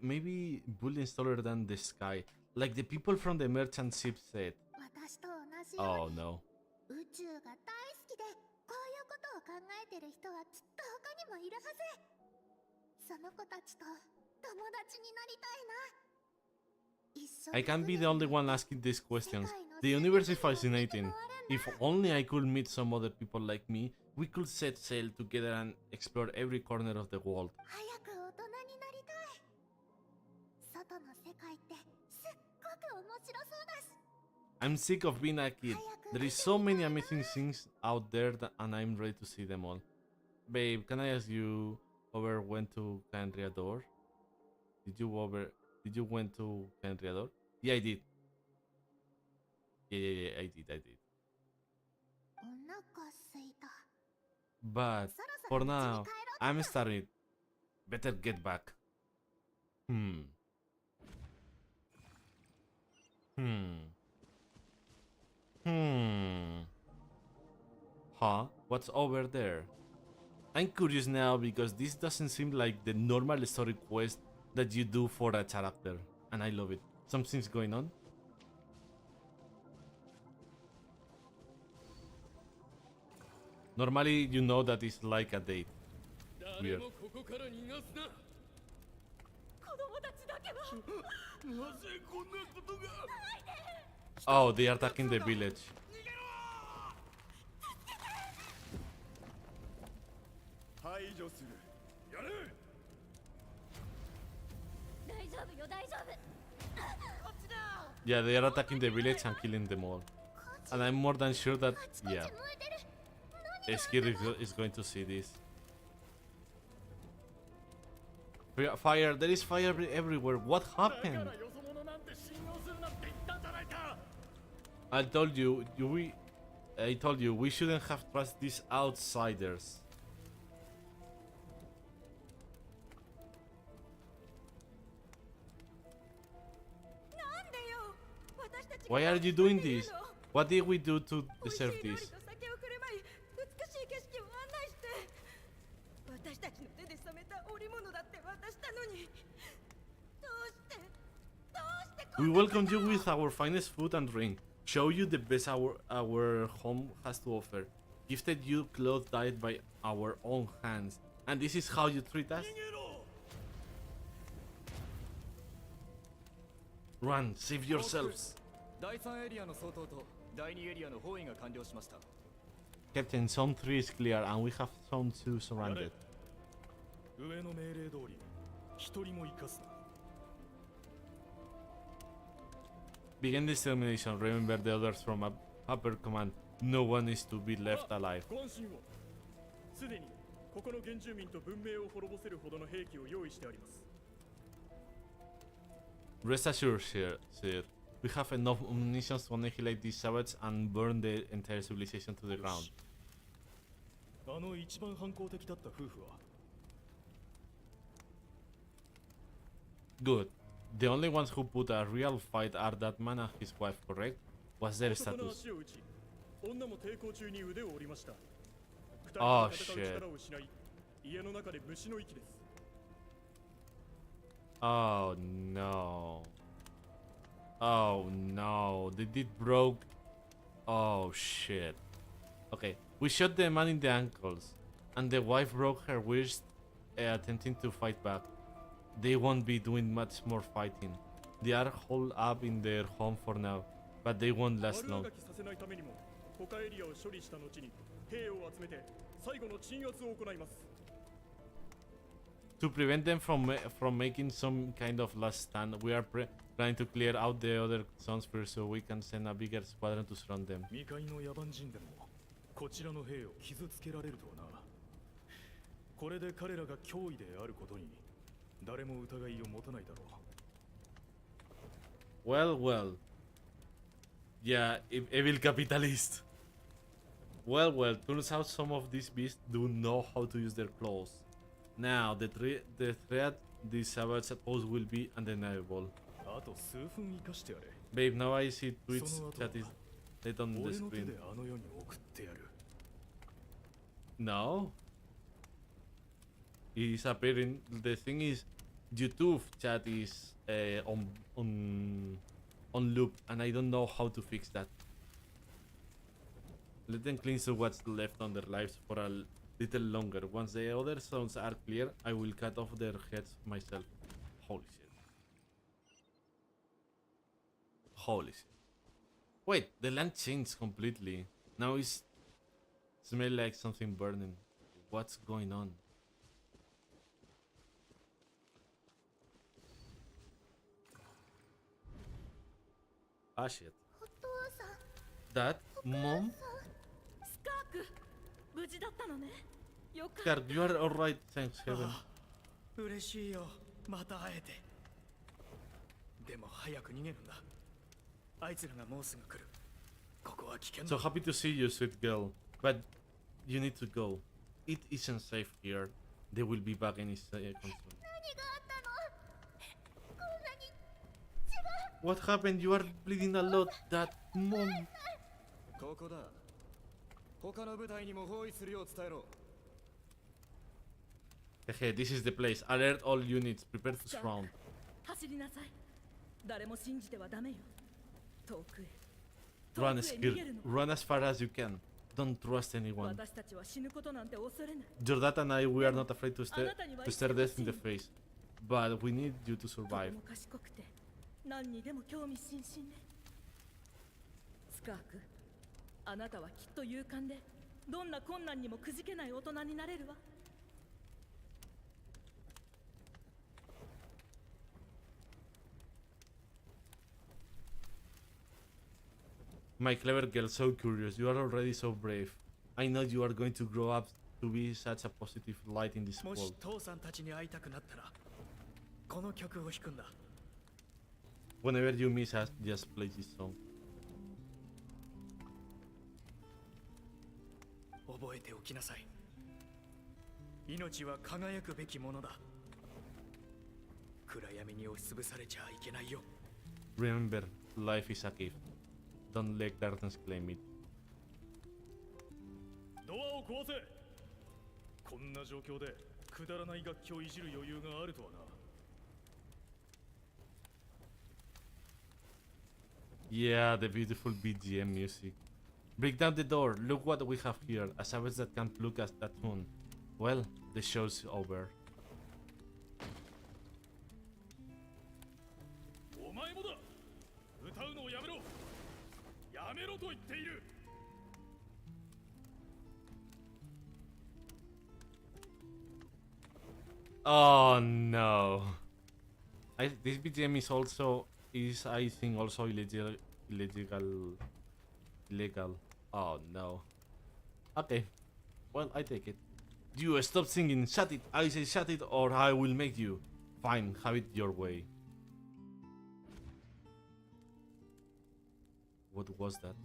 maybe buildings taller than the sky, like the people from the merchant ship said. 私と同じよ Oh うに no. 宇宙が大好きでこういうことを考えてる人はきっと他にもいるはず。その子たちと友達になりたいな。一緒に I can't be the only one asking these questions. The universe is fascinating. If only I could meet some other people like me, we could set sail together and explore every corner of the world. 早く大人になりたい。外の世界ってすっごく面白そうだし。 I'm sick of being a kid. There is so many amazing things out there and I'm ready to see them all. Babe, can I ask you over went to Canriador? Did you went to Canriador? Yeah, I did. Yeah, I did. お腹すいた。 But そろそ for ろ家に now, 帰ろうか I'm な。 starting. Better get back. Huh? What's over there? I'm curious now because this doesn't seem like the normal story quest that you do for a character. And I love it. Something's going on. Normally, you know that it's like a date. Weird. 誰もここから逃がすな。子供たちだけはなぜこんなことが。 Oh, they are attacking the village. 排除する。やれ。大丈夫よ、大丈夫。 Yeah, they are attacking the village and killing them all. And I'm more than sure that, カチカチ yeah, 燃えてる。何が Skirk is going to see this. Fire, there is fire everywhere. What だ happened? からよそ者なんて信用するなって言ったんじゃないか。 I told you we shouldn't have trust these outsiders. なんでよ。私たちが Why are you doing this? What did we do to 美味しい deserve 料理 this? と酒を振る舞い、美しい景色を案内して。私たちの手で染めた織物だって渡したのに。どうしてこ We んな welcome you with our finest food and drink. Show you the best our home has to offer. Gifted you clothes dyed by our own hands. And this is how you treat us? 逃げろ。 Run, save yourselves. 第3エリアの相当と第2エリアの包囲が完了しました。 Captain, Zone 3 is clear and we have Zone 2 surrounded. 上の命令通り、一人も生かすな。 Begin the extermination. Remember the others from upper command. No one is to be left alive. ご安心を。すでにここの原住民と文明を滅ぼせるほどの兵器を用意してあります。 Rest assured, sir. We have enough munitions to annihilate these savages and burn the entire civilization to the ground. あの一番反抗的だった夫婦は Good. The only ones who put a real fight are that man and his wife, correct? What's their 男の status? 足を打ち、女も抵抗中に腕を折りました。二人 Oh, と戦う力を失い、家の中で虫の息です。 Oh no. Oh no. They did broke. Oh shit. Okay. We shot the man in the ankles. And the wife broke her wrist attempting to fight back. They won't be doing much more fighting. They are holed up in their home for now. But they won't last 悪 long. あがきさせないためにも、他エリアを処理した後に兵を集めて最後の鎮圧を行います。 To prevent them from making some kind of last stand, we are trying to clear out the other zones first so we can send a bigger squadron to surround them. 未開の野蛮人でもこちらの兵を傷つけられるとはな。これで彼らが脅威であることに誰も疑いを持たないだろう。 Well. Yeah, evil capitalist. Well, turns out some of these beasts do know how to use their claws. Now, the threat these savages pose will be undeniable. あと数分生かしてやれ。 Babe, now I see tweets その後 that is laid on the 俺の手 screen. であの世に送ってやる。 No? It's appearing. The thing is, YouTube chat is on loop, and I don't know how to fix that. Let them cling to what's left on their lives for a little longer. Once the other zones are clear, I will cut off their heads myself. Holy shit. Holy shit. Wait, the land changed completely. Now it's smell like something burning. What's going on? Ah shit. お父さん Dad? Mom? スカーク無事だったのね。よかった。 Skirk, you are alright, thanks heaven. 嬉しいよ、また会えて。でも早く逃げるんだ。あいつらがもうすぐ来る。ここは危険だ。 So happy to see you, sweet girl. But you need to go. It isn't safe here. They will be back any second soon. 何があったの？こんなに血が。 What happened? You are bleeding a lot, Dad. Mom. ここだ。他の部隊にも包囲するよう伝えろ。 Hehe, this is the place. Alert all units. Prepare to surround. 走りなさい。誰も信じてはダメよ。遠くへ。 Run, 遠くへ逃げ Skirk. るの。 Run as far as you can. Don't trust anyone. 私たちは死ぬことなんて恐れない。 Your dad and I, we are not afraid to stare death in the face. But we need you to とて survive. も賢くて何にでも興味津々ね。スカーク、あなたはきっと勇敢でどんな困難にもくじけない大人になれるわ。 My clever girl, so curious. You are already so brave. I know you are going to grow up to be such a positive light in this もし world. 父さんたちに会いたくなったら、この曲を弾くんだ。 Whenever you miss us, just play this song. 覚えておきなさい。命は輝くべきものだ。暗闇に押しつぶされちゃいけないよ。 Remember, life is a gift. Don't let darkness claim it. ドアを壊せ。こんな状況でくだらない楽器をいじる余裕があるとはな。 Yeah, the beautiful BGM music. Break down the door. Look what we have here. A savage that can't look at that tune. Well, the show's over. お前もだ。歌うのをやめろ。やめろと言っている。 Oh no. This BGM is I think also illegal. Oh no. Okay. Well, I take it. You stop singing. Shut it. I say shut it or I will make you. Fine, have it your way. What was that?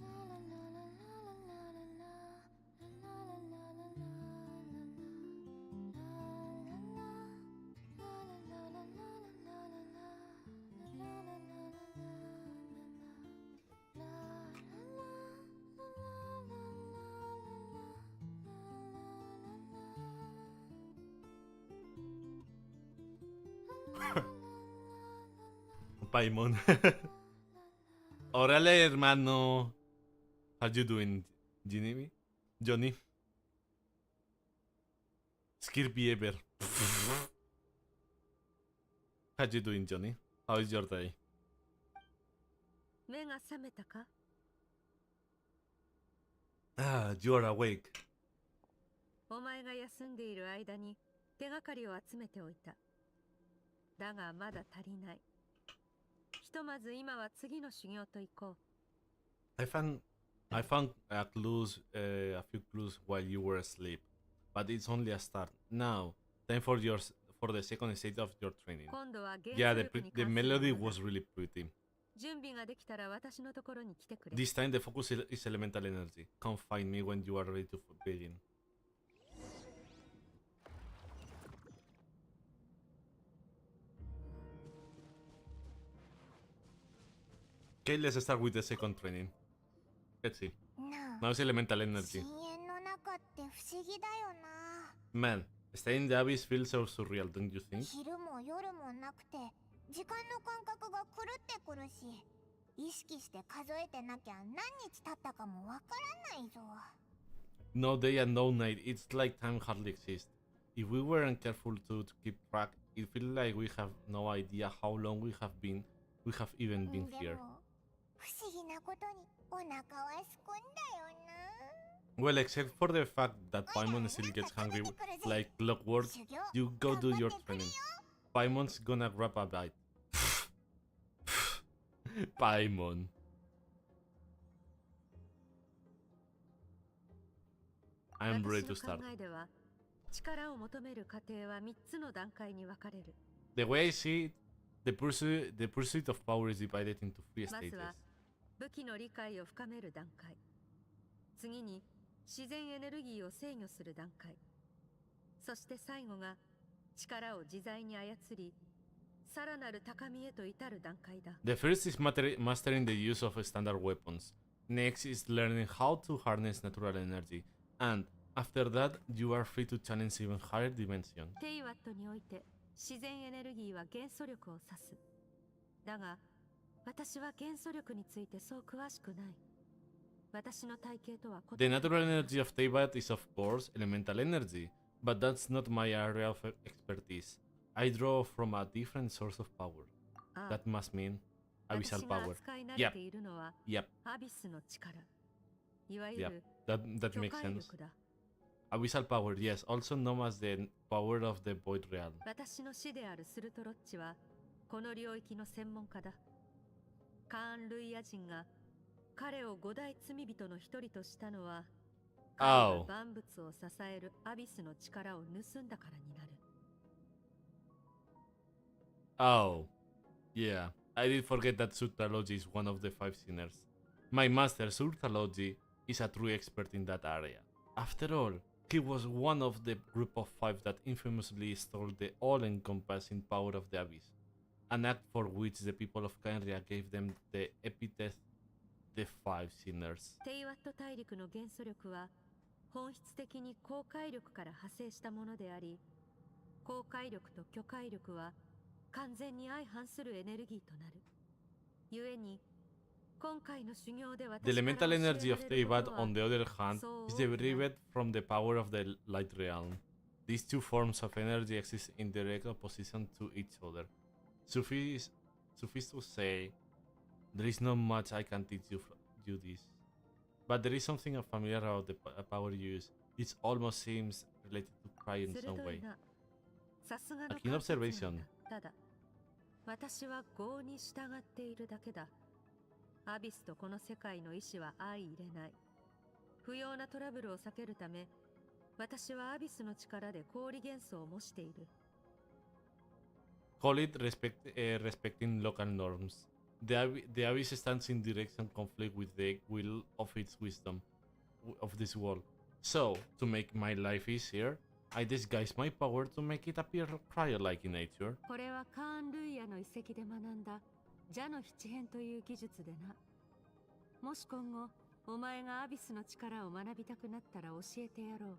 Paimon. Órale, hermano. How you doing, Johnny? Johnny? Skirk ever. How you doing, Johnny? How is your day? 目が覚めたか？ Ah, you are awake. お前が休んでいる間に手がかりを集めておいた。だがまだ足りない。ひとまず今は次の修行と行こう。I found a few clues while you were asleep, but it's only a start. Now, time for the second stage of your training. 今度は Yeah, 原子力に the 関する melody ものだ。 was really pretty. 準備ができたら私のところに来てくれ。 This time the focus is elemental energy. Come find me when you are ready to begin. Okay, let's start with the second training. Let's see. なあ、 Now it's elemental energy. 深淵の中って不思議だよな。 Man, staying in the abyss feels so surreal, don't you think? 昼も夜もなくて時間の感覚が狂ってくるし、意識して数えてなきゃ何日経ったかもわからないぞ。 No day and no night, it's like time hardly exists. If we weren't careful to keep track, it feels like we have no idea how long we have even been で here. も不思議なことにお腹はすくんだよな。 Well, except for the fact that Paimon still gets hungry like clockwork, you go do your training. Paimon's gonna grab a bite. Paimon. 私 I'm の ready 考 to start. えでは力を求める過程は3つの段階に分かれる。 The way I see it, the pursuit of power is divided into 3まず stages. は武器の理解を深める段階。次に自然エネルギーを制御する段階。そして最後が力を自在に操り、さらなる高みへと至る段階だ。 The first is mastering the use of standard weapons. Next is learning how to harness natural energy. And after that, you are free to challenge even higher dimensions. テイワットにおいて自然エネルギーは元素力を指す。だが、私は元素力についてそう詳しくない。私の体系とは異 The なる。 natural energy of Teyvat is of course elemental energy, but that's not my area of expertise. I draw from a different source of power. ああ That must mean 私 abyssal が power. 扱い慣れているのは Yep, アビスの力。いわゆ yep, る that 巨 makes 海 sense. 力だ。 Abyssal power, yes, also known as the power of the void realm. 私の師であるスルトロッチはこの領域の専門家だ。カーン・ルイヤ人が彼を五大罪人の一人としたのは、彼が万物を支えるアビスの力を盗んだからになる。 Oh, yeah, I did forget that Surtalogy is one of the 5 sinners. My master Surtalogy is a true expert in that area. After all, he was one of the group of 5 that infamously stole the all-encompassing power of the Abyss, an act for which the people of Kaenria gave them the epithet the 5 sinners. テイワット大陸の元素力は本質的に高解力から派生したものであり、高解力と巨解力は完全に相反するエネルギーとなる。故に今回の修行で私 The から elemental 教えら energy れ of る Teyvat, ことは on the other hand, so is derived from the power of the light realm. These two forms of energy exist in direct opposition to each other. Suffice to say, there is not much I can teach you this. But there is something familiar about the power you use. It almost seems related to cry in 鋭 some い way. な。さすがの A keen 観察眼 observation. だ。ただ、私は業に従っているだけだ。アビスとこの世界の意志は相入れない。不要なトラブルを避けるため、私はアビスの力で氷元素を模している。Call it respecting local norms. The Abyss stands in direction conflict with the will of its wisdom of this world. So, to make my life easier, I disguise my power to make it appear cryo-like in nature. これはカーン・ルイヤの遺跡で学んだ邪の七変という技術でな。もし今後お前がアビスの力を学びたくなったら教えてやろう。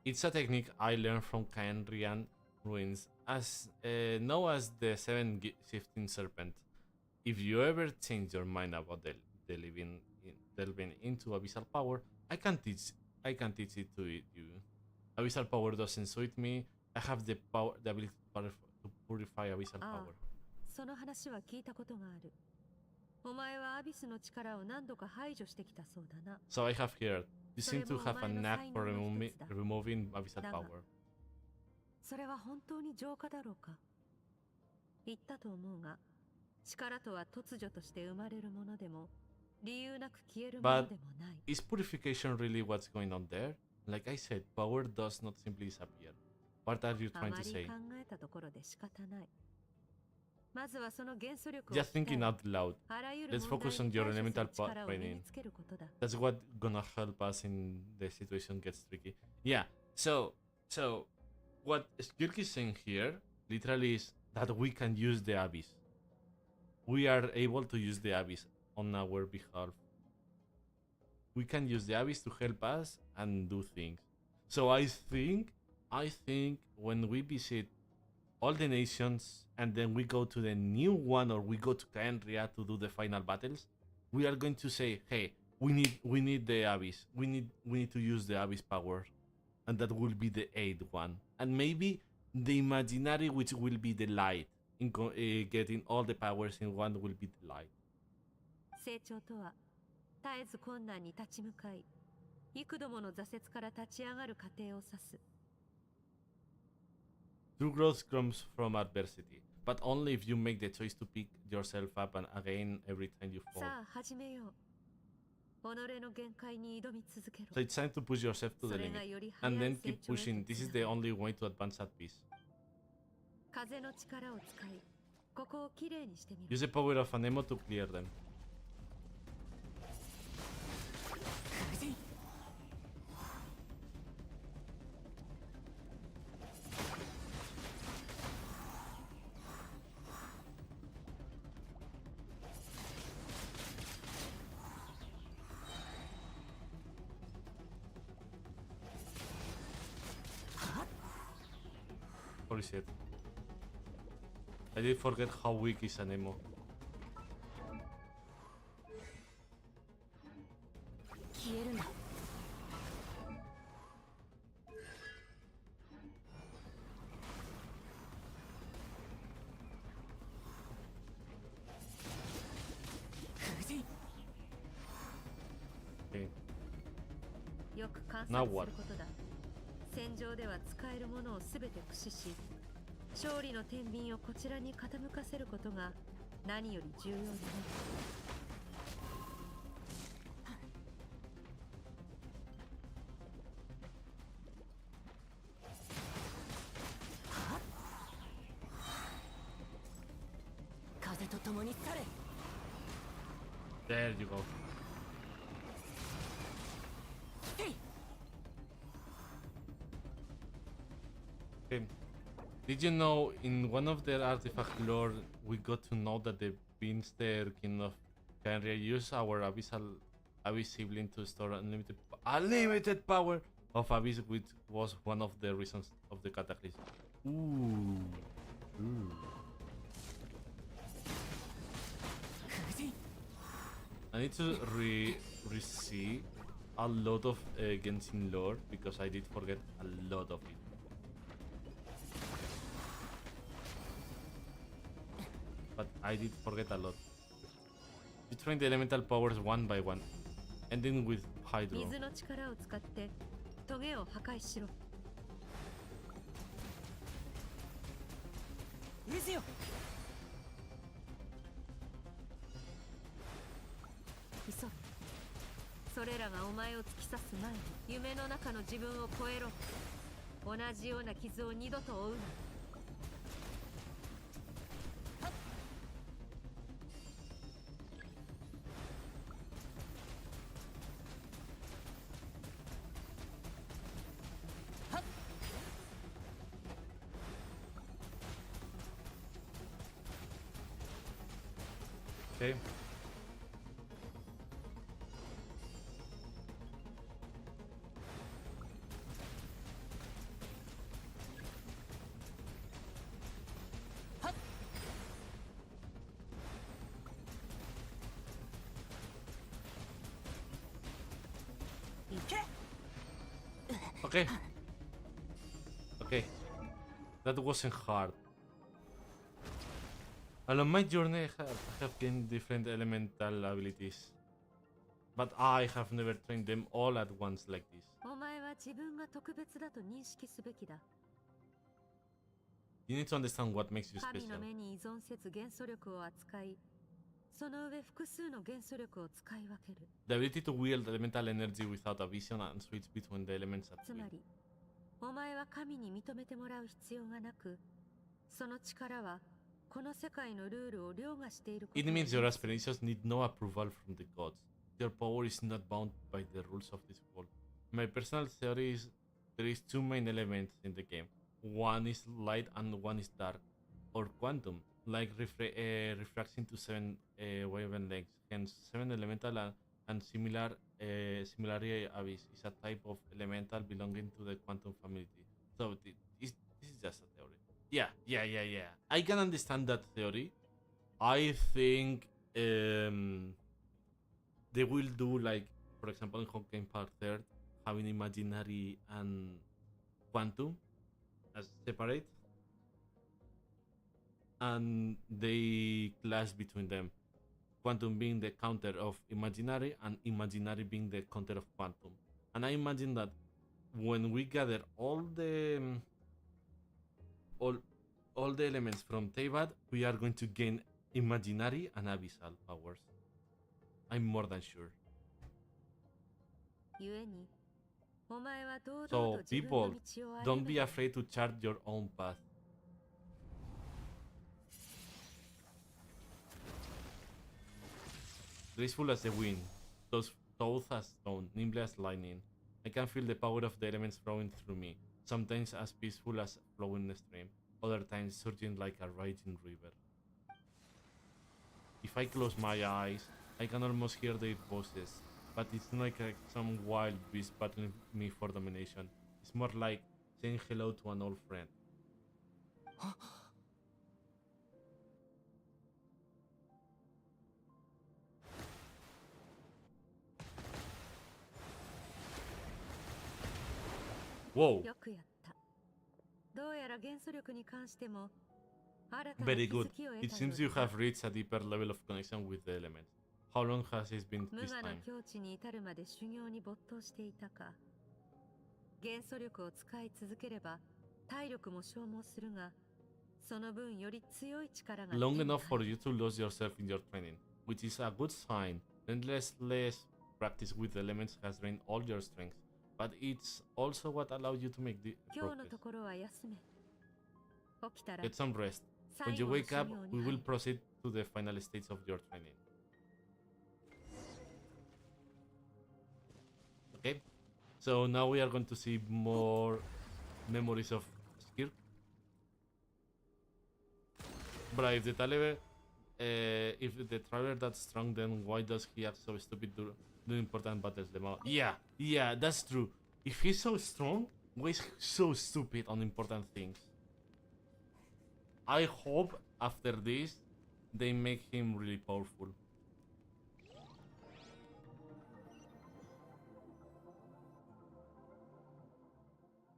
It's a technique I learned from Kaenrian ruins, as known as the Shifting Serpent. If you ever change your mind about delving into abyssal power, I can teach it to you. Abyssal power doesn't suit me. I have the ability to purify abyssal ああ power. その話は聞いたことがある。お前はアビスの力を何度か排除してきたそうだな。 So I have heard you seem to have a knack for それもお前の才能の一つだ。 removing abyssal だが power. それは本当に浄化だろうか。言ったと思うが、力とは突如として生まれるものでも、理由なく消えるもの But でもない。 is purification really what's going on there? Like I said, power does not simply disappear. What are you あ trying ま to り say? 考えたところで仕方ない。まずはその元素力を Just thinking 鍛え out loud. あらゆる Let's 問題 focus に on your 対処す elemental る力を身に training. つけることだ。 That's what gonna help us in the situation gets tricky. Yeah. So what skirk is saying here literally is that we can use the abyss. We are able to use the abyss on our behalf. We can use the abyss to help us and do things. So I think when we visit all the nations and then we go to the new one or we go to Kaenria to do the final battles, we are going to say, hey, we need the abyss. We need to use the abyss power, and that will be the 8th one. And maybe the imaginary, which will be the light. getting all the powers in one will be the light. 成長とは絶えず困難に立ち向かい、幾度もの挫折から立ち上がる過程を指す。True growth comes from adversity, but only if you make the choice to pick yourself up and again every time you fall. さあ始めよう。己の限界に挑み続けろ。 So it's time to push yourself to the それが limit より and 速い then 成 keep 長へ pushing. と This is つ the ながる。 only way to advance at peace. 風の力を使い、ここをきれいにしてみろ。 Use the power of an emo to clear them. ホリシェット I did forget how weak is an emo. 消えるんだ。Okay. よく観 Now 察す what? ることだ。戦場では使えるものをすべて駆使し、勝利の天秤をこちらに傾かせることが何より重要でね。風と共に去れ。 There you go. Okay. Did you know in one of their artifact lore we got to know that the Beanster King of Fenrir used our Abyss sibling to store unlimited power of Abyss, which was one of the reasons of the cataclysm. Ooh. Ooh. I need to re-see a lot of Genshin lore because I did forget a lot of it. But I did forget a lot. You train the elemental powers one by one, ending with Hydro. 水の力を使ってトゲを破壊しろ。渦よ。急ぐ。それらがお前を突き刺す前に夢の中の自分を超えろ。同じような傷を二度と負うな。Okay. Okay. Okay. That wasn't hard. Along my journey, I have gained different elemental abilities, but I have never trained them all at once like this. お前は自分が特別だと認識すべきだ。 You need to understand what makes you 神の special. 目に依存せず元素力を扱い、その上複数の元素力を使い分ける。 The ability to wield elemental energy without a vision and switch between the elements at つ will. まり、お前は神に認めてもらう必要がなく、その力はこの世界のルールを凌駕していることを It means your aspirations need no approval from the gods. Your power is not bound by the rules of this world. My personal theory is there is two main elements in the game. One is light and one is dark, or quantum, like refracting to 7 wavelengths. Hence, 7 elemental and similarly abyss is a type of elemental belonging to the quantum family. So this is just a theory. Yeah. I can understand that theory. I think they will do, like, for example, in Honkai Part 3rd, having imaginary and quantum as separate. and they clash between them. Quantum being the counter of imaginary, and imaginary being the counter of quantum. And I imagine that when we gather all the elements from Teyvat, we are going to gain imaginary and abyssal powers. I'm more than sure. So people, don't be afraid to chart your own path. Graceful as the wind, tough as stone, nimble as lightning. I can feel the power of the elements flowing through me, sometimes as peaceful as flowing stream, other times surging like a raging river. If I close my eyes, I can almost hear their voices, but it's not like some wild beast battling me for domination. It's more like saying hello to an old friend. Whoa. Very good. It seems you have reached a deeper level of connection with the elements. How long has it been this time? 元素力を使い続ければ体力も消耗するがその分より強い力が Long enough for you to lose yourself in your training, which is a good sign. Endless practice with the elements has drained all your strength, but it's also what allowed you to make the progress. Get some rest. When you wake up, we will proceed to the final stage of your training. Okay? So now we are going to see more memories of skirk. But if the traveler that's strong, then why does he act so stupid during important battles? Yeah, that's true. If he's so strong, why is he so stupid on important things? I hope after this, they make him really powerful.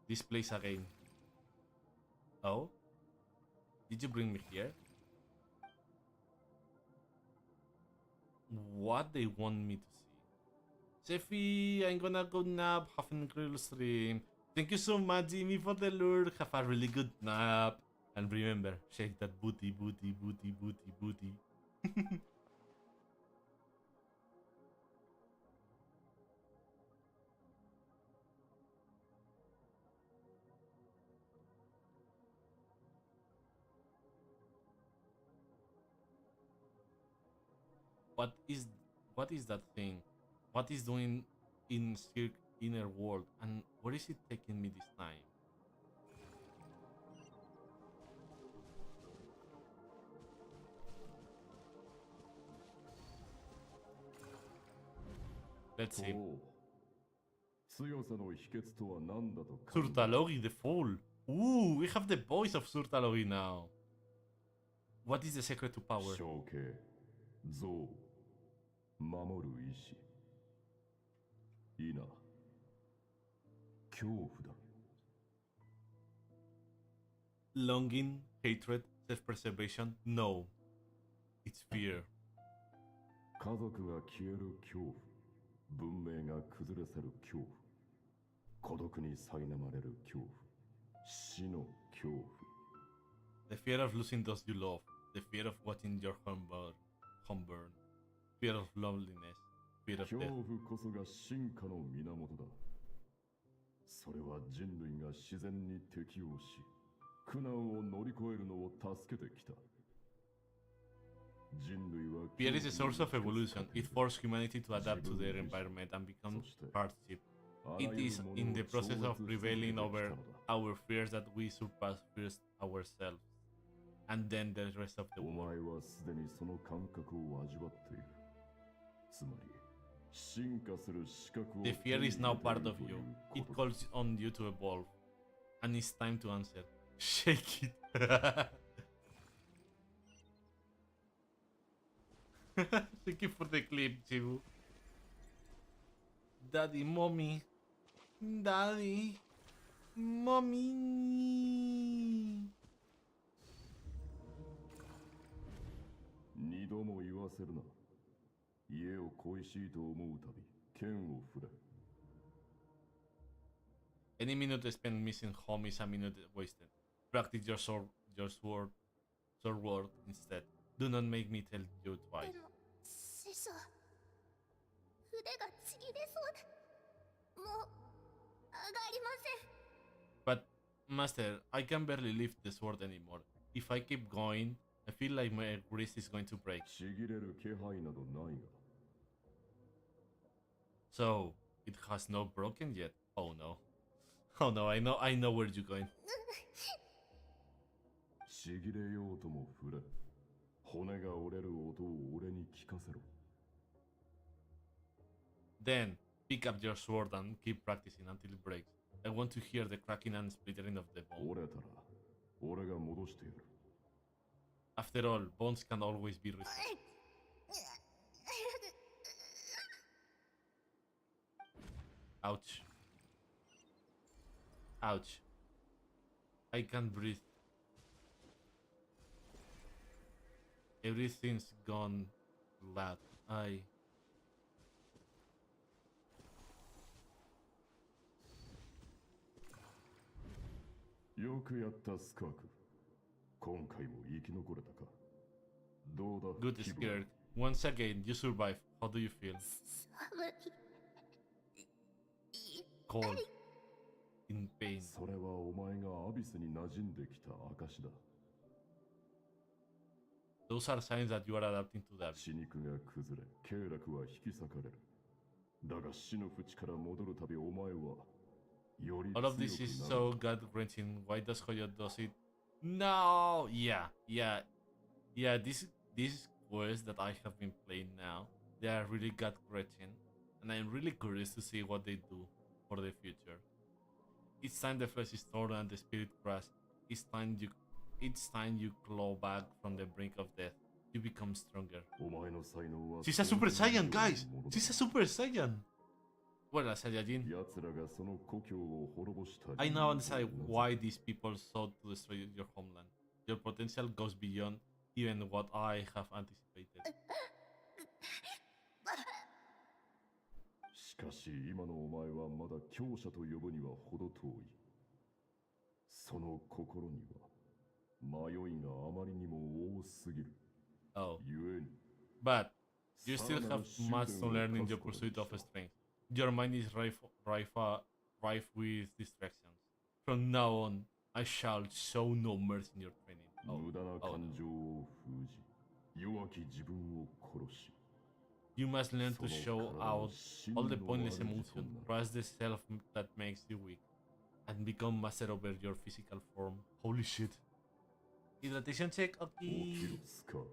This place again. Oh? Did you bring me here? What they want me to see? Seffi, I'm gonna go nap. Have an incredible stream. Thank you so much, Jimmy, for the lure. Have a really good nap. And remember, shake that booty, booty, booty, booty, booty. What is that thing? What is doing in Skirk inner world, and where is it taking me this time? Let's see. Surtalogi the Fool. Ooh, we have the voice of Surtalogi now. What is the secret to power? Longing, hatred, self-preservation? No. It's fear. 家族が消える恐怖、文明が崩れ去る恐怖、孤独に苛まれる恐怖、死の恐怖。The fear of losing those you love, the fear of watching your home burn, fear of loneliness, fear of 恐 death. 怖こそが進化の源だ。それは人類が自然に適応し、苦難を乗り越えるのを助けてきた。 Fear is a source of evolution. It forced humanity to adapt to their environment and become hardship. It is in the process of prevailing over our fears that we surpass first ourselves, and then the rest of the world. The fear is now part of you. It calls on you to evolve, and it's time to answer. Shake it. Thank you for the clip, Chibu. Daddy, mommy. Daddy. Mommy. 二度も言わせるな。家を恋しいと思うたび、剣を振れ。Any minute spent missing home is a minute wasted. Practice your sword instead. Do not make me tell you で twice. も師匠、腕がちぎれそうでもう上がりません。 But, Master, I can barely lift the sword anymore. If I keep going, I feel like my wrist is going to break. ちぎれる気配などないが。 So, it has not broken yet. Oh no. Oh no, I know where you're going. ちぎれようとも振れ。骨が折れる音を俺に聞かせろ。 Then, pick up your sword and keep practicing until it breaks. I want to hear the cracking and splintering of the bone. 折れたら、俺が戻してやる。 After all, bones can always be restored. Ouch. Ouch. I can't breathe. Everything's gone flat. I... よくやったスカーク。今回も生き残れたか。どうだ Good 気分は skirk. Once again, you survived. How do you feel? 寒い。Cold. In pain. それはお前がアビスに馴染んできた証だ。 Those are signs that you are adapting to that. 血肉が崩れ、経絡は引き裂かれる。だが死の淵から戻るたびお前はより All of this is so gut-wrenching. Why does Hoyo does it? No! Yeah. These quests that I have been playing now, they are really gut-wrenching. And I'm really curious to see what they do for the future. Each time the flesh is torn and the spirit crushed, each time you claw back from the brink of death, you become stronger. お前の才能は She's a Super Saiyan, guys! She's a Super Saiyan! Well, a Saiyajin. 奴らがその故郷を滅ぼした I now understand why these people sought to destroy your homeland. Your potential goes beyond even what I have anticipated. しかし今のお前はまだ強者と呼ぶには程遠い。その心には迷いがあまりにも多すぎる。 Oh. ゆえに But you still have much to learn in your pursuit of strength. Your mind is rife with distractions. From now on, I shall show no mercy in your training. 無駄な Oh, 感 no. 情を封じ、弱き自分を殺し、 You must learn to そ show の体 out を真 all の the pointless 主と emotion, なる crush the self that makes you weak, and become master over your physical form. Holy shit. Hydration check, 起き okay. ろスカーク。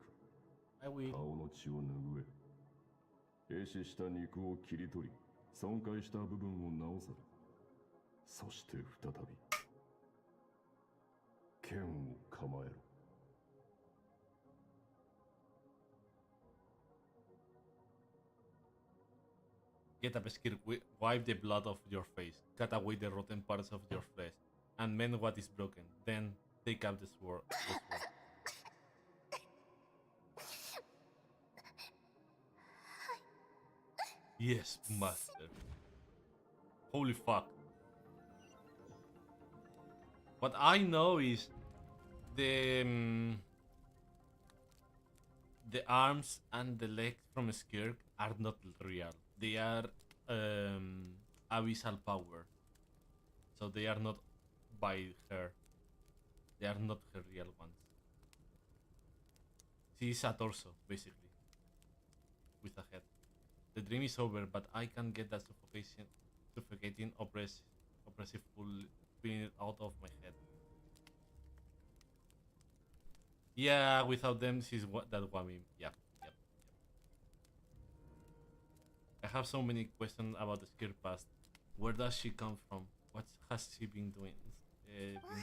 I will. 顔の血を拭え。壊死した肉を切り取り、損壊した部分を直され。そして再び、剣を構えろ。 Get up, skirk, wipe the blood off your face, cut away the rotten parts of your flesh, and mend what is broken. Then take up the sword. Yes, master. Holy fuck. What I know is the arms and the legs from Skirk are not real. They are abyssal power. So they are not by her. They are not her real ones. She is a torso, basically. With a head. The dream is over, but I can't get that suffocating, oppressive feeling out of my head. Yeah, without them, she's that Wami. Yep. I have so many questions about the Skirk past. Where does she come from? What has she been doing? おはよ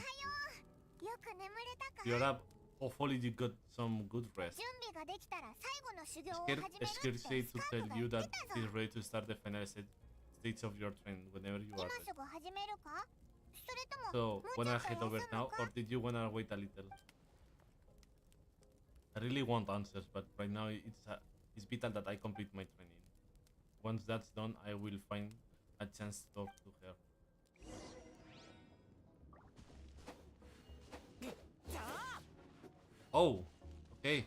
う。よく眠れたか？ You're up. Hopefully you got some good rest. 準備ができたら最後の修行を Skirk 始めるって said ス to カー tell クが you 言っ that てた she's ぞ。 ready to start the final stage of your training whenever you 今 are す ready. ぐ始めるか？それとも So, もうちょ wanna っと head over 休む now, か？ or did you wanna wait a little? A really want answers, but right now it's vital that I complete my training. Once that's done, I will find a chance to talk to her. Oh, okay.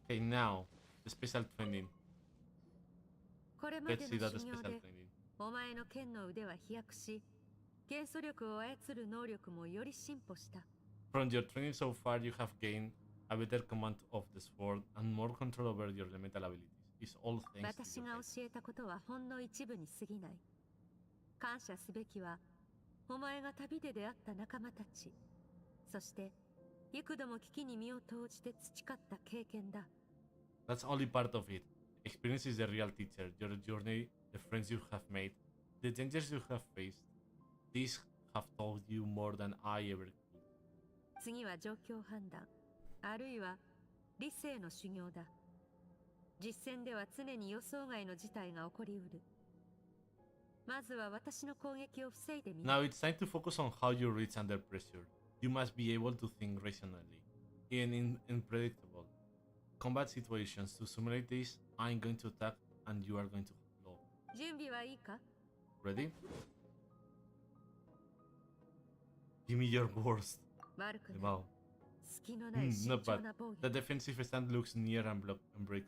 Okay, now the special training. これまで Let's の see that 修行 special で training. お前の剣の腕は飛躍し、元素力を操る能力もより進歩した。 From your training so far, you have gained a better command of the sword and more control over your elemental abilities. It's all thanks to 私 your が head. 教えたことはほんの一部に過ぎない。感謝すべきは、お前が旅で出会った仲間たち、そして幾度も危機に身を投じて培った経験だ。That's only part of it. Experience is the real teacher. Your journey, the friends you have made, the dangers you have faced. These have taught you more than I ever could. 次は状況判断、あるいは理性の修行だ。実戦では常に予想外の事態が起こりうる。まずは私の攻撃を防いでみる。 Now it's time to focus on how you reach under pressure. You must be able to think rationally, even in unpredictable combat situations. To simulate this, I'm going to attack and you are going to blow. 準備はいいか？ Ready? Give me your worst. 悪くない。 Wow. 隙のない慎 Not 重 bad. な防 The 御。 defensive stand looks near unbreakable.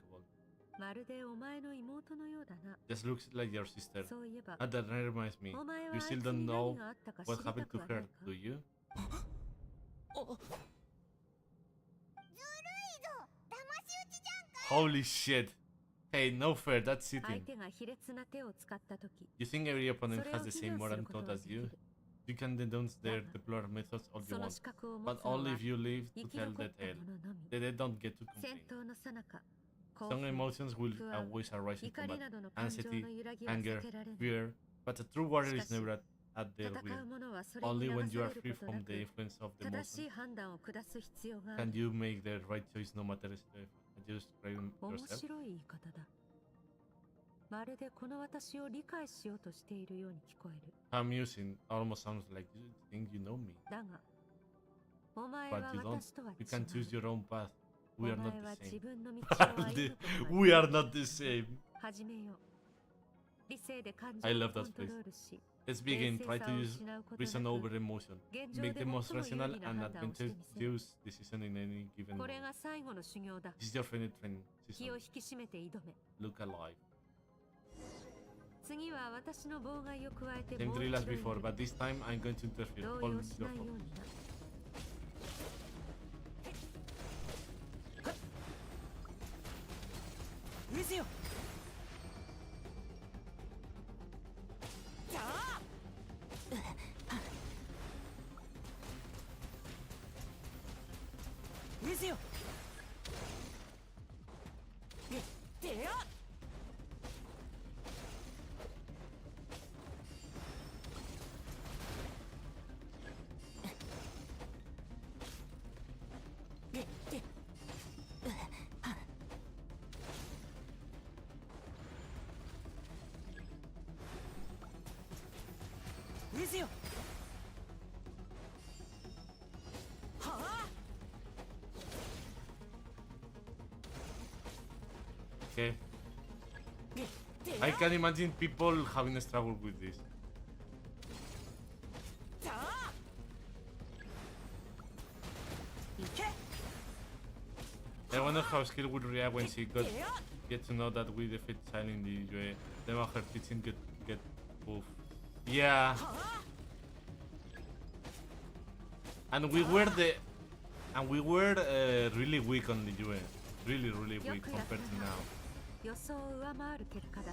まるでお前の妹のようだな。 Just looks like your sister. そういえば、 And that reminds me, お前は you あい still つ don't に know 何があったか知 what りた happened く to はない her, か？ do you? ずるいぞ、騙し討ちじゃんか。 Holy shit! Hey, no fair, that's 相 cheating. 手が卑劣な手を使ったとき、 You think every opponent それを has the 非 same 難す moral ること code は as でき you? る。 You can denounce their Dama. deplored methods all そ you の want, 資格を持 but つのは only if you live 生 to き tell 残 the った tale. 者のみ。 They don't get to 戦 complain. 闘の最中、興 Strong 奮、 emotions will 不安、 always arise in 怒り combat. などの感情 Anxiety, の揺らぎは anger, 避けられない。 fear, but a true warrior is しかし、 never at their 戦 will. う者はそれに Only 流 when さ you are れる free ことな from く、 the influence of the 正しい emotions, 判断を下す必要がある。 can you make the right choice no matter if you describe 面 yourself? 白い言い方だ。まるでこの私を理解しようとしているように聞こえる。 Amusing, almost sounds like you think you know me. だが、お前は But you don't. 私とは違 You can choose う。 your own path. お We 前 are not は the 自 same. 分の道を歩むことが We are not the same. 始めよう。理性で感 I 情 love をコ that ント place. ロールし、 Let's begin. 冷 Try 静 to さを use 失うこと reason な over く、 emotion. 現状 Make で the 最も most 有 rational 利な and 判断をしてみせる。 advantageous decision in any given これ moment. が最後の修行だ。 This is your final training 気を season. 引き締めて挑め。 Look alive. 次は私の妨害を加えて Same もう drill 一 as 度や before, る。 but this time I'm going to interfere. 動 Hold 揺し your ないよう phone. にな。ウィズよ。ウィズよ。でや。ウィズよ。はあ。 Okay. I can imagine people having a struggle with this. I wonder how Skill would react when she get to know that we defeat silently. Then her teaching get poof. Yeah. And we were really weak on the UE. Really weak compared to now. 予想を上回る結果だ。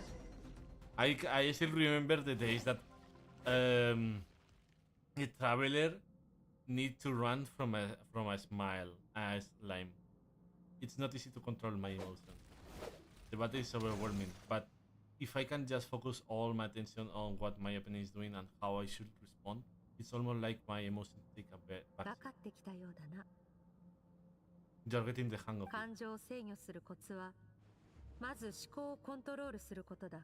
I still remember the days that a traveler need to run from a smile, a slime. It's not easy to control my emotions. The battle is overwhelming, but if I can just focus all my attention on what my opponent is doing and how I should respond, it's almost like my emotions take a back. 分かってきたようだな。You're getting the hang of it. 感情を制御するコツは、まず思考をコントロールすることだ。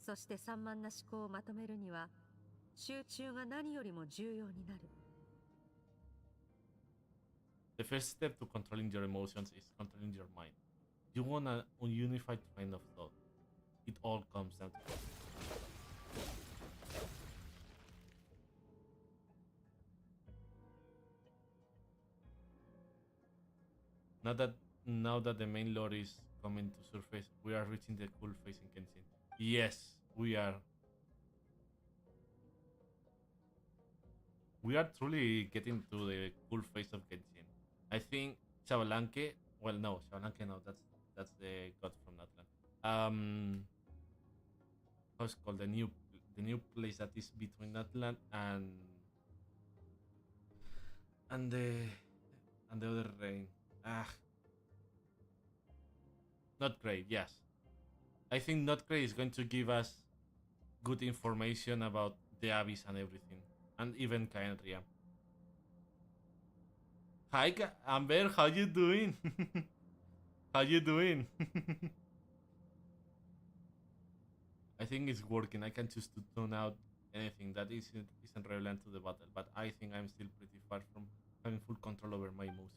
そして散漫な思考をまとめるには、集中が何よりも重要になる。The first step to controlling your emotions is controlling your mind. You want a unified train of thought. It all comes down to that. Now that the main lore is coming to surface, we are reaching the cool phase in Genshin. Yes, we are. We are truly getting to the cool phase of Genshin. I think Xabalanque. Well, no, Xabalanque. No, that's the god from Natlan. How's it called the new place that is between Natlan and the other rain. Not great. Yes, I think not great is going to give us good information about the abyss and everything, and even Kaenria. Hi, Amber. How you doing? How you doing? I think it's working. I can choose to tune out anything that isn't relevant to the battle, but I think I'm still pretty far from having full control over my emotions.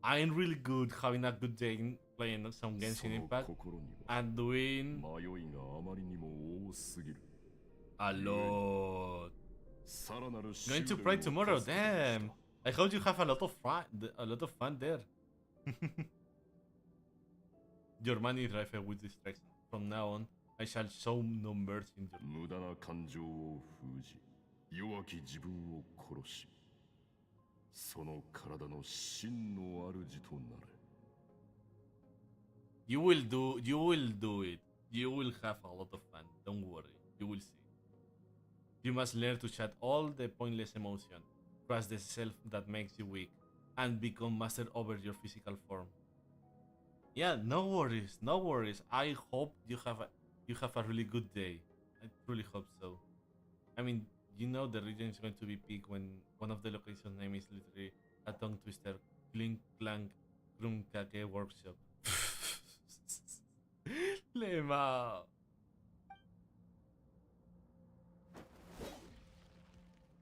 I'm really good having a good day playing some Genshin Impact and doing a lot. Going to pray tomorrow. Damn! I hope you have a lot of fun there. Your money rife with distraction. From now on, I shall show no mercy in your 無駄な感情を封じ、弱き自分を殺し、その体の真の主となれ。You will do it. You will have a lot of fun. Don't worry. You will see. You must learn to shut all the pointless emotion, crush the self that makes you weak, and become master over your physical form. Yeah, no worries, no worries. I hope you have a really good day. I truly hope so. I mean, you know the region is going to be peak when one of the location name is literally a tongue twister. Clink clank krum kake workshop. Lema.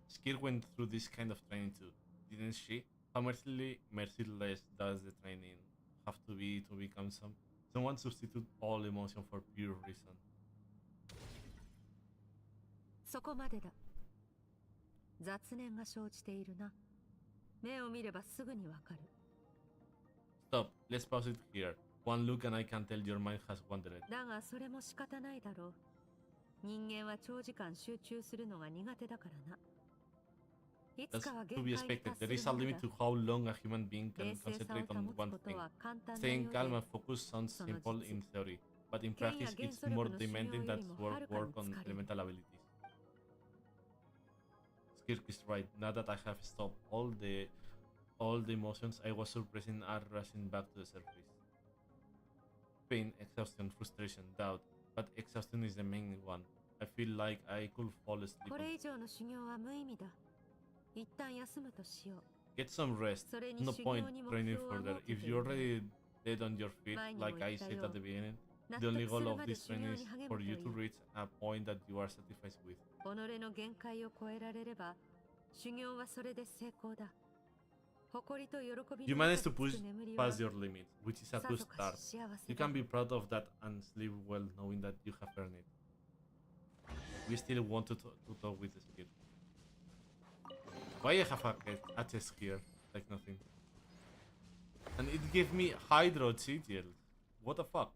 Skirk went through this kind of training too, didn't she? How merciless does the training have to be to become someone substitute all emotion for pure reason? そこまでだ。雑念が生じているな。目を見ればすぐにわかる。Stop. Let's pause it here. One look and I can tell your mind has wandered. だがそれも仕方ないだろう。人間は長時間集中するのが苦手だからな。いつ That's かは to 限 be 界に expected. 達す There る is a もの limit だ。 to how long a human being can 冷静さを concentrate 保 on つこ one と thing. は簡単なよ Staying う calm で、 and focused sounds その simple 実 in theory, but in 剣や practice 元 it's 素力 more の修行 demanding よ than りも work はるかに on 疲れる。 elemental abilities. Skirk is right. Now that I have stopped all the emotions I was suppressing are rushing back to the surface. Pain, exhaustion, frustration, doubt, but exhaustion is the main one. I feel like I could fall asleep. これ以上の修行は無意味だ。一旦休むとしよう。 Get some rest. それに No 修 point 行に目 training 標は further. 設け If てい you're るね。 already dead on your feet, 前にも like 言 I った said よ at the beginning, 納 the only 得す goal る of まで this 修 training 行 is に励 for むとい you い。 to reach a point that you are satisfied with. 己の限界を超えられれば、修行はそれで成功だ。誇りと喜び You の中 managed で to つ push く眠りは past your limits, which is a さ good ぞか start. し幸せ You だ。 can be proud of that and sleep well knowing that you have earned it. We still want to talk with the skill. Why I have a chest here? Like nothing. And it gave me Hydro Sigil. What the fuck?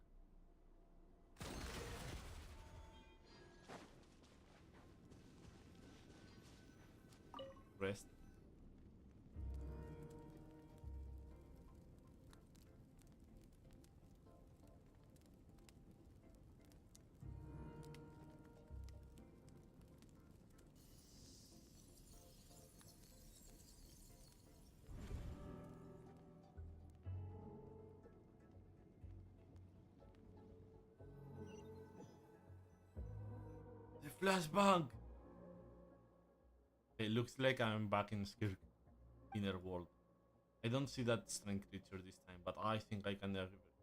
Rest. The flashbang! It looks like I'm back in Skirk. inner world. I don't see that strength creature this time, but I think I can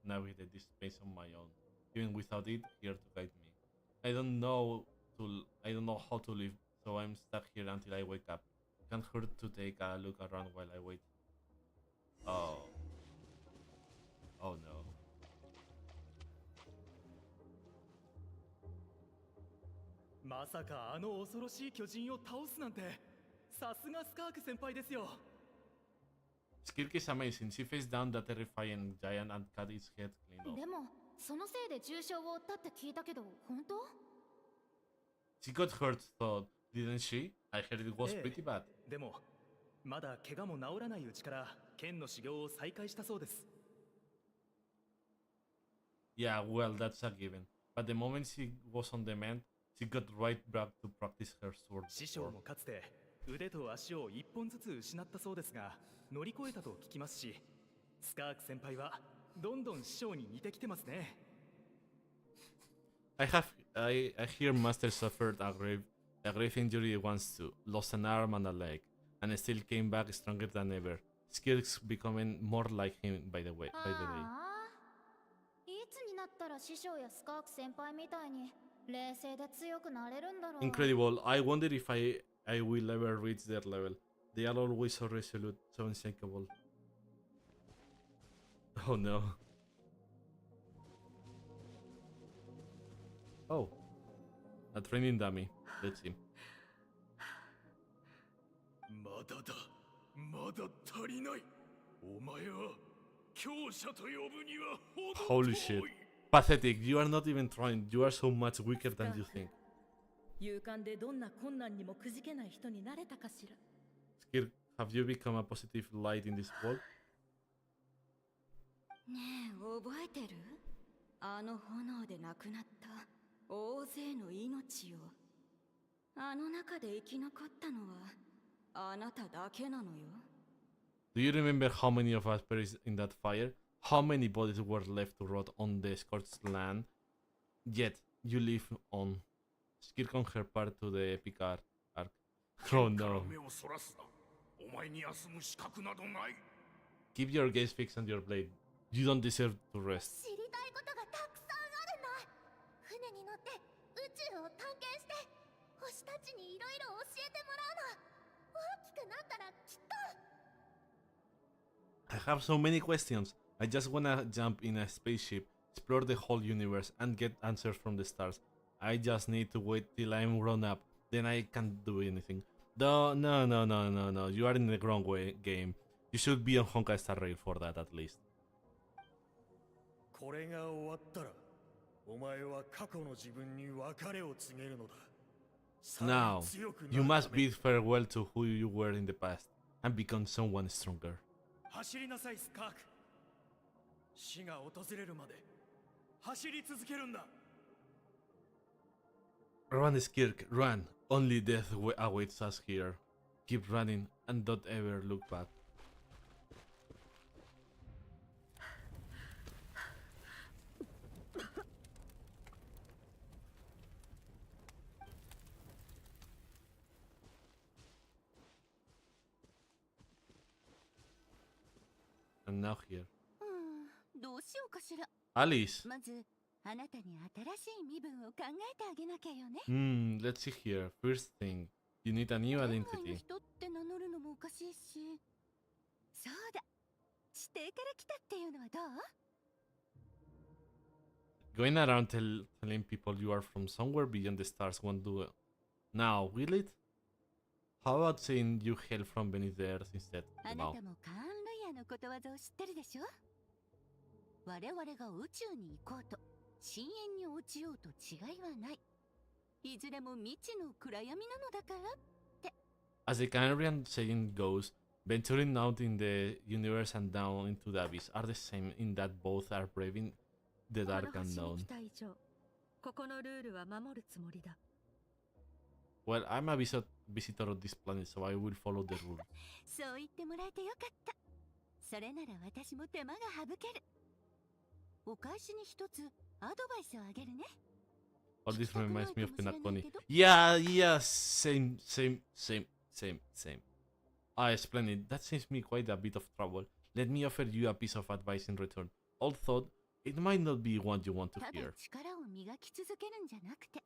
navigate this space on my own, even without it here to guide me. I don't know how to live, so I'm stuck here until I wake up. Can't hurt to take a look around while I wait. Oh. Oh no. まさかあの恐ろしい巨人を倒すなんて、さすがスカーク先輩ですよ。 Skirk is amazing. She faced down that terrifying giant and cut its head clean off. でもそのせいで重傷を負ったって聞いたけど本当？ She got hurt though, didn't she? I heard it was pretty bad. でもまだ怪我も治らないうちから剣の修行を再開したそうです。 Yeah, well, that's a given. But the moment she was on the mend, she got right back to practice her sword. 師匠もかつて腕と足を一本ずつ失ったそうですが、乗り越えたと聞きますし、スカーク先輩はどんどん師匠に似てきてますね。 I hear Master suffered a grave injury once too, lost an arm and a leg, and still came back stronger than ever. Skirk's becoming more like him by the way. いつになったら師匠やスカーク先輩みたいに冷静で強くなれるんだろう。 Incredible. I wonder if I will ever reach their level. They are always so resolute, so unshakable. Oh no. Oh. A training dummy. Let's see. まだだ。まだ足りない。お前は強者と呼ぶにはほど遠い。 Holy shit. Pathetic. You are not even trying. You are so much weaker than you think. 勇敢でどんな困難にもくじけない人になれたかしら。 Skirk, have you become a positive light in this world? ねえ覚えてる？あの炎で亡くなった大勢の命を。あの中で生き残ったのはあなただけなのよ。 Do you remember how many of us perished in that fire? How many bodies were left to rot on the scorched land? Yet, you live on. Skirk on her part to the epic arc. Oh no. 目をそらすな。お前に休む資格などない。 Keep your gaze fixed on your blade. You don't deserve to rest. 知りたいことがたくさんあるんだ。船に乗って宇宙を探検して星たちにいろいろ教えてもらうの。大きくなったらきっと。 I have so many questions. I just wanna jump in a spaceship, explore the whole universe, and get answers from the stars. I just need to wait till I'm grown up. Then I can't do anything. No. You are in the wrong game. You should be on Honkai Star Rail for that at least. これが終わったら、お前は過去の自分に別れを告げるのだ。 Now, you must bid farewell to who you were in the past and become someone stronger. 走りなさいスカーク。死が訪れるまで走り続けるんだ。 Run, Skirk, run. Only death awaits us here. Keep running and don't ever look back. And now here. どうしようかしら。 Alice. まずあなたに新しい身分を考えてあげなきゃよね。Let's see here. First thing, you need a new 海外の identity. 人って名乗るのもおかしいし。そうだ。地底から来たっていうのはどう？ Going around telling people you are from somewhere beyond the stars won't do it. Now, will it? How about saying you hail from beneath the earth instead? あな Now. たもカーン・ルイヤのことわざを知ってるでしょ？我々が宇宙に行こうと深淵に落ちようと違いはない。いずれも未知の暗闇なのだからって。 As the Canarian saying goes, venturing out in the universe and down into the abyss are the same in that both are braving the この dark 星に unknown. 来た以上、ここのルールは守るつもりだ。 Well, I'm a visitor of this planet, so I will follow the rules. そう言ってもらえてよかった。それなら私も手間が省ける。お返しに一つアドバイスをあげるね。 All this reminds me of Penaconi. Yeah, same. Ah, splendid. That saves me quite a bit of trouble. Let me offer you a piece of advice in return. Although it might not be what you want to ただ hear. 力を磨き続けるんじゃなくて、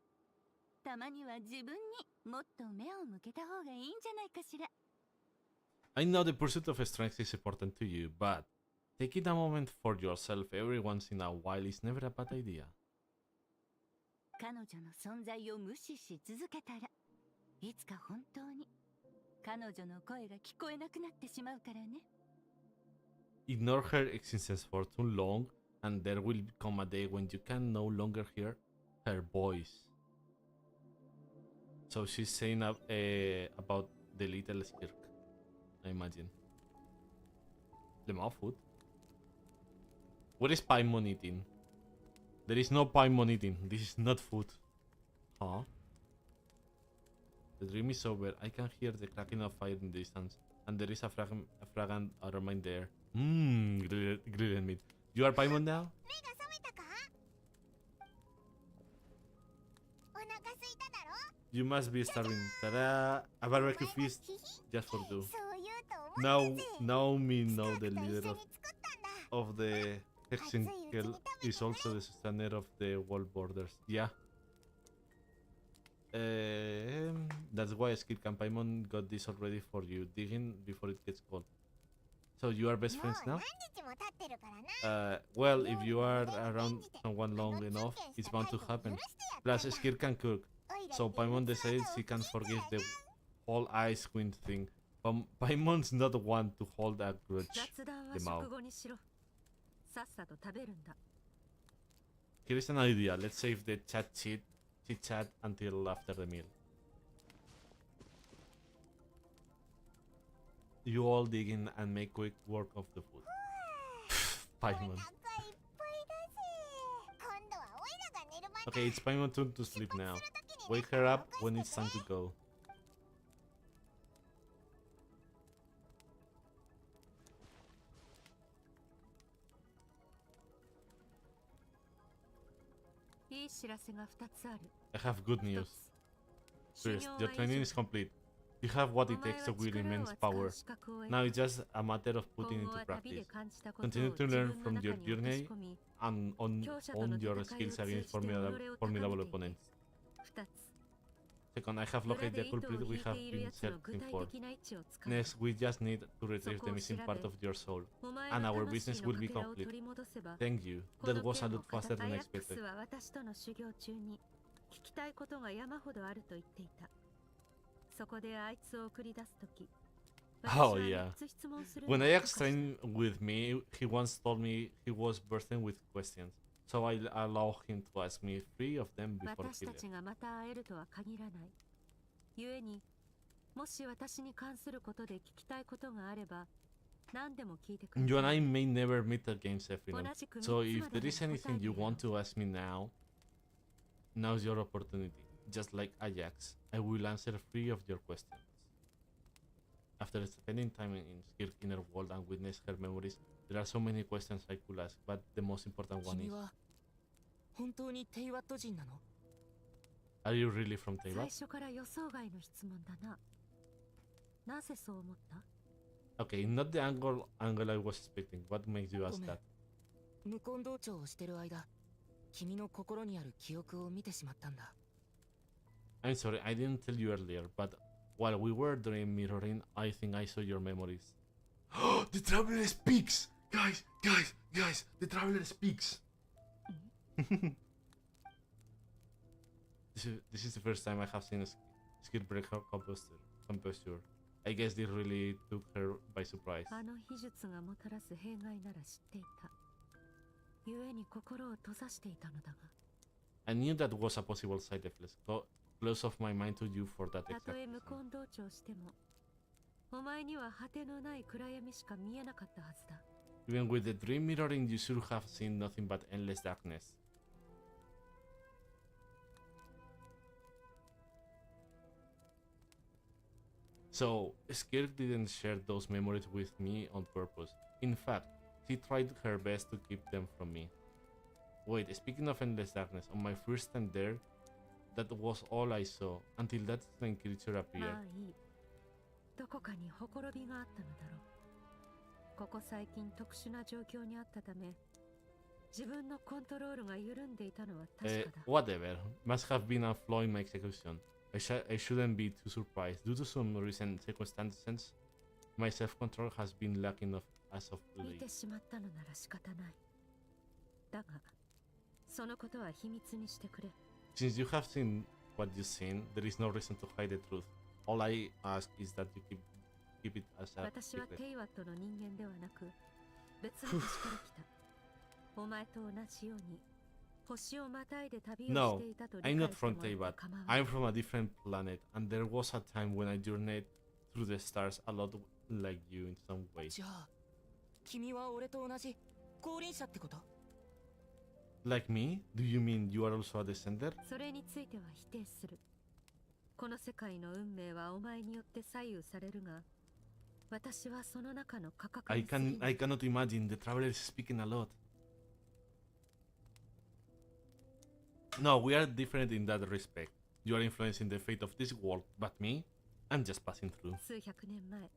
たまには自分にもっと目を向けた方がいいんじゃないかしら。 I know the pursuit of strength is important to you, but taking a moment for yourself every once in a while is never a bad idea. 彼女の存在を無視し続けたら、いつか本当に彼女の声が聞こえなくなってしまうからね。 Ignore her existence for too long, and there will come a day when you can no longer hear her voice. So she's saying about the little skirk, I imagine. Lemon food. What is Paimon eating? There is no Paimon eating. This is not food. Huh? The dream is over. I can hear the cracking of fire in the distance, and there is a fragrant aroma in there. Mmm, grilled meat. You are Paimon now? 目が覚めたか？お腹すいただろ？ You must be starving. Ta-da! A barbecue feast just for two. そう言うと思ったぜ。 Naomi, スカ no, ー the クと一緒 leader に作ったんだ。 of the Hexenkel is also the sustainer of the world borders. Yeah. That's why Skirk and Paimon got this already for you, digging before it gets cold. So you are best friends も now? う何日も経ってるからな。 Well, if you are around someone long enough, it's bound to happen. Plus, Skirk can cook. So Paimon decides he can forgive the whole ice queen thing. Paimon's not one to hold a grudge. 雑談は The mouth. 食後にしろ。さっさと食べるんだ。 Here is an idea. Let's save the chit chat until after the meal. You all dig in and make quick work of the food. お腹 Paimon. いっぱいだぜ。今度はオイラが寝る番だ。 Okay, it's Paimon's turn to sleep now. Wake her up when it's time to go. I い知らせが2つある。 I have good news. First, your training is complete. You have what it takes to wield immense power. Now it's just a matter of putting into practice. Continue to learn from your journey and on your skills against formidable opponents. 2つ。 Second, I have located the culprit we have been searching for. Next, we just need to retrieve the missing part of your soul, and our business will be complete. Thank you. That was a lot faster than expected. は私との修行中に聞きたいことが山ほどあると言っていた。そこであいつを送り出すとき、 Oh yeah. When Ajax trained with me, he once told me he was bursting with questions, so I allowed him to ask me 3 of them before 私 he た left. ちがまた会えるとは限らない。故に、もし私に関することで聞きたいことがあれば、何でも聞いてくれ。 You and I may never meet again, Sephiroth. So if there is anything you want to ask me now, now's your opportunity. Just like Ajax, I will answer 3 of your questions. After spending time in Skirk's inner world and witness her memories, there are so many questions I could ask, but the most important one 君 is, は本当にテイワット人なの？ are you really from 最 Teyvat? 初から予想外の質問だな。なぜそう思った？ Okay, not the angle I was expecting. What makes you ask that? 無根道長をしてる間、君の心にある記憶を見てしまったんだ。 I'm sorry, I didn't tell you earlier, but while we were dream mirroring, I think I saw your memories. The traveler speaks! Guys, the traveler speaks! This is the first time I have seen a skill break her composure. I guess this really took her by surprise. あの秘術がもたらす弊害なら知っていた。故に心を閉ざしていたのだが。 I knew that was a possible side effect. Close off my mind to you for that た exact とえ無 reason. 根道長しても、お前には果てのない暗闇しか見えなかったはずだ。 Even with the dream mirroring, you should have seen nothing but endless darkness. So, Skirk didn't share those memories with me on purpose. In fact, she tried her best to keep them from me. Wait, speaking of endless darkness, on my first time there, that was all I saw, until that strange creature ま appeared. あいい。どこかにほころびがあったのだろう。ここ最近特殊な状況にあったため、自分のコントロールが緩んでいたのは確かだ。Whatever. Must have been a flaw in my execution. I shouldn't be too surprised. Due to some recent circumstances, my self-control has been lacking as of 見 late. てしまったのなら仕方ない。だが、そのことは秘密にしてくれ。Since you have seen what you've seen, there is no reason to hide the truth. All I ask is that you keep it as a 私は secret. テイワットの人間ではなく、別の星から来た。お前と同じように、星をまたいで旅を No, していたと I'm 理 not 解して from もらえ Teyvat. ば構わない。 I'm from a different planet, and there was a time when I journeyed through the stars a lot like you in some way. じゃあ君は俺と同じ降臨者ってこと？ Like me? Do you mean you are also a descender? それについては否定する。この世界の運命はお前によって左右されるが、私はその中の価格 I に過ぎない。 cannot imagine the traveler is speaking a lot. No, we are different in that respect. You are influencing the fate of this world, but me? I'm just passing through. 数百年前、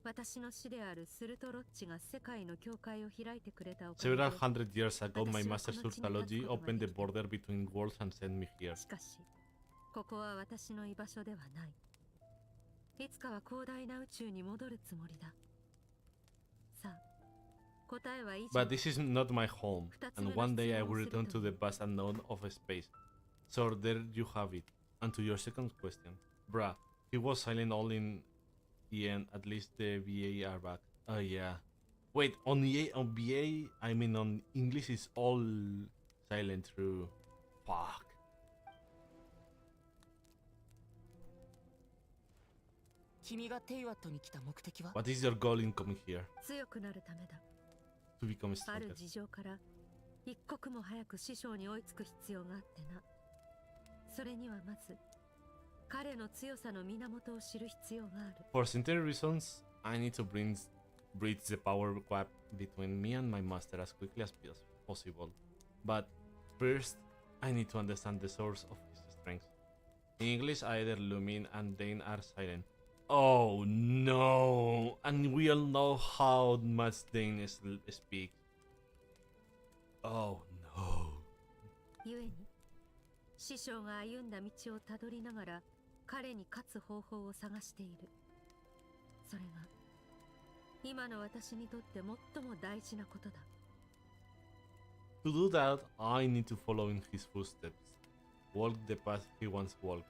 私の師であるスルトロッチが世界の境界を開いてくれたおかげで、 Several hundred years ago, my master Surtalogy opened the border between worlds and sent me here. しかし、ここは私の居場所ではない。いつかは広大な宇宙に戻るつもりだ。さあ、答えは以上。 But this is not my home, and one day I will return to the vast unknown of space. So there you have it. And to your second question, bruh, he was silent all in the end, at least the VA are back. Oh yeah. Wait, on VA, I mean on English is all silent through. Fuck. 君がテイワットに来た目的は？ What is your goal in coming here? 強くなるためだ。 To become ある stronger. 事情から一刻も早く師匠に追いつく必要があってな。それにはまず彼の強さの源を知る必要がある。 For certain reasons, I need to bridge the power gap between me and my master as quickly as possible. But first, I need to understand the source of his strength. In English, either Lumin and Dane are silent. Oh no! And we all know how much Dane speaks. Oh no. 故に師匠が歩んだ道をたどりながら彼に勝つ方法を探している。それが今の私にとって最も大事なことだ。 To do that, I need to follow in his footsteps, walk the path he once walked,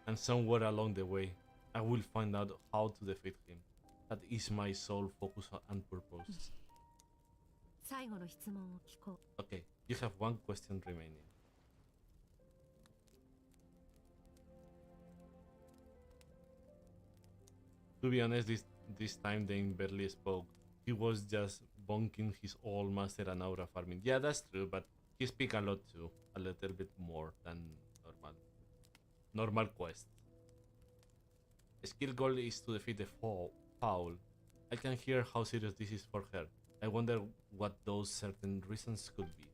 and somewhere along the way, I will find out how to defeat him. That is my sole focus and purpose. 最後の質問を聞こう。 Okay, you have one question remaining. To be honest, this time Dane barely spoke. He was just bonking his old master and aura farming. Yeah, that's true, but he speaks a lot too. A little bit more than normal quest. Skill goal is to defeat the foul. I can hear how serious this is for her. I wonder what those certain reasons could be.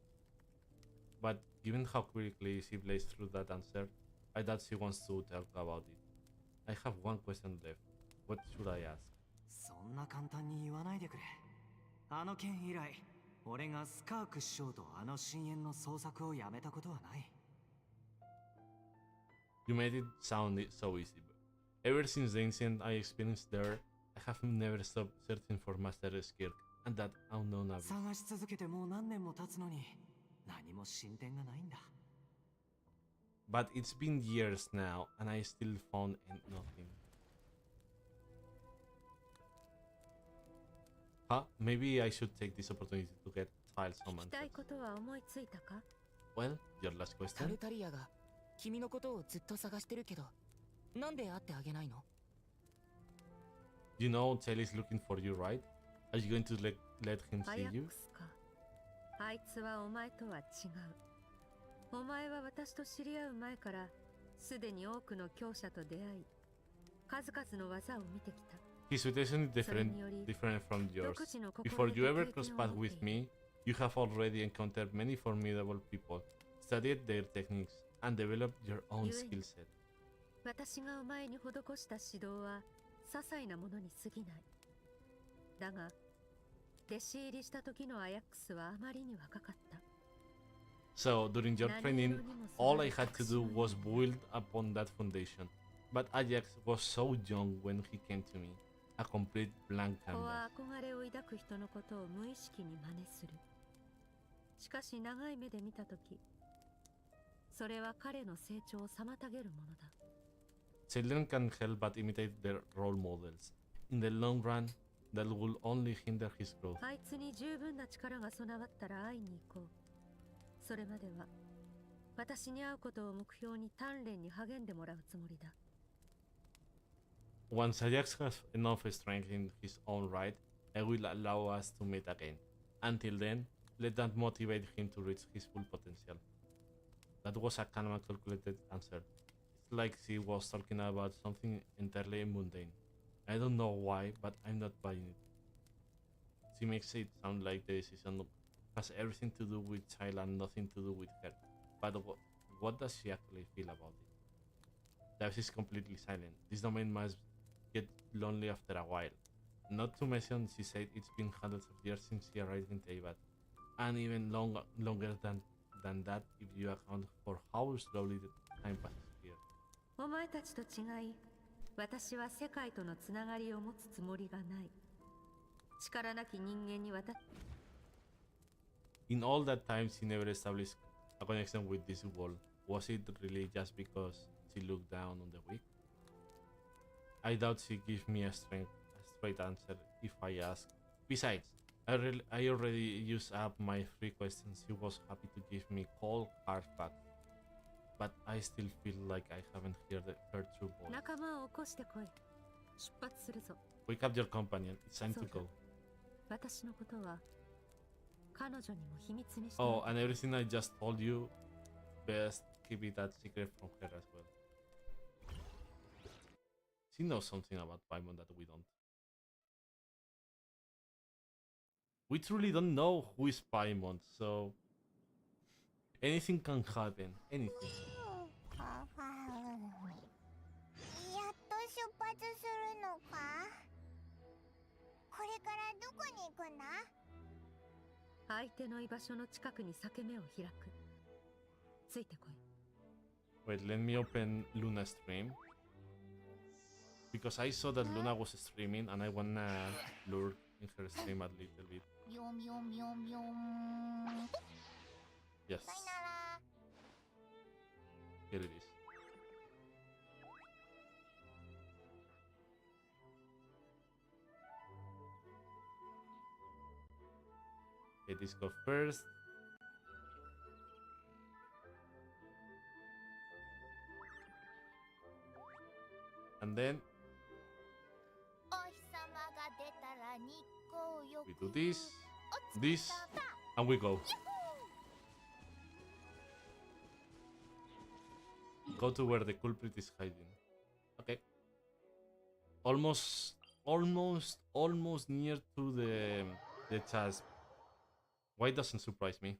But given how quickly she blazed through that answer, I doubt she wants to talk about it. I have one question left. What should I ask? そんな簡単に言わないでくれ。あの件以来、俺がスカーク師匠とあの深淵の捜索をやめたことはない。You made it sound so easy, but ever since the incident I experienced there, I have never stopped searching for Master Skirk and that unknown abyss. 探し続けてもう何年も経つのに、何も進展がないんだ。But it's been years now, and I still found nothing. Huh? Maybe I should take this opportunity to get Tile some 聞きたい answers. ことは思いついたか？ Well, your last タル question? タリアが君のことをずっと探してるけど、なんで会ってあげないの？ You know Tail is looking for you, right? Are you going to let him ア see ヤッ you? クスか。あいつはお前とは違う。お前は私と知り合う前からすでに多くの強者と出会い、数々の技を見てきた。 His situation is different from yours. Before you ever cross paths with me, you have already encountered many formidable people, studied their techniques, and developed your own skill set. 私がお前に施した指導は些細なものに過ぎない。だが弟子入りした時のアヤックスはあまりに若かった。 So during your training, all I had to do was build upon that foundation. But Ajax was so young when he came to me, a complete blank 子は canvas. 憧れを抱く人のことを無意識に真似する。しかし長い目で見たとき、それは彼の成長を妨げるものだ。 Children can't help but imitate their role models. In the long run, that will only hinder his growth. あいつに十分な力が備わったら会いに行こう。それまでは私に会うことを目標に鍛錬に励んでもらうつもりだ。 Once Ajax has enough strength in his own right, I will allow us to meet again. Until then, let that motivate him to reach his full potential. That was a calm and calculated answer. It's like she was talking about something entirely mundane. I don't know why, but I'm not buying it. She makes it sound like the decision has everything to do with child and nothing to do with her. But what does she actually feel about it? Davis is completely silent. This domain must get lonely after a while. Not to mention, she said it's been hundreds of years since she arrived in Teyvat, and even longer than that if you account for how slowly the time passes here. お前たちと違い、私は世界とのつながりを持つつもりがない。力なき人間に渡っ In all that time, she never established a connection with this world. Was it really just because she looked down on the weak? I doubt she gives me a straight answer if I ask. Besides, I already used up my free questions. She was happy to give me cold hard facts. But I still feel like I haven't heard her true voice. 仲間を起こしてこい。出発するぞ。 Wake up your companion. It's time to go. 私のことは彼女にも秘密にして。 Oh, and everything I just told you, best keep it that secret from her as well. She knows something about Paimon that we don't. We truly don't know who is Paimon, so anything can happen. Anything. やっと出発するのか。これからどこに行くんだ。相手の居場所の近くに裂け目を開く。ついてこい。 Wait, let me open Luna's stream. Because I saw that Luna was streaming and I wanna lurk in her stream a little bit. ビョンビョンビョンビョン。 Yes. さよなら。 Here it is. Okay, this go first. And then お日様が出たら日光浴。 we do this, this, and we go. Go to where the culprit is hiding. Okay. Almost near to the chasm. Why doesn't surprise me?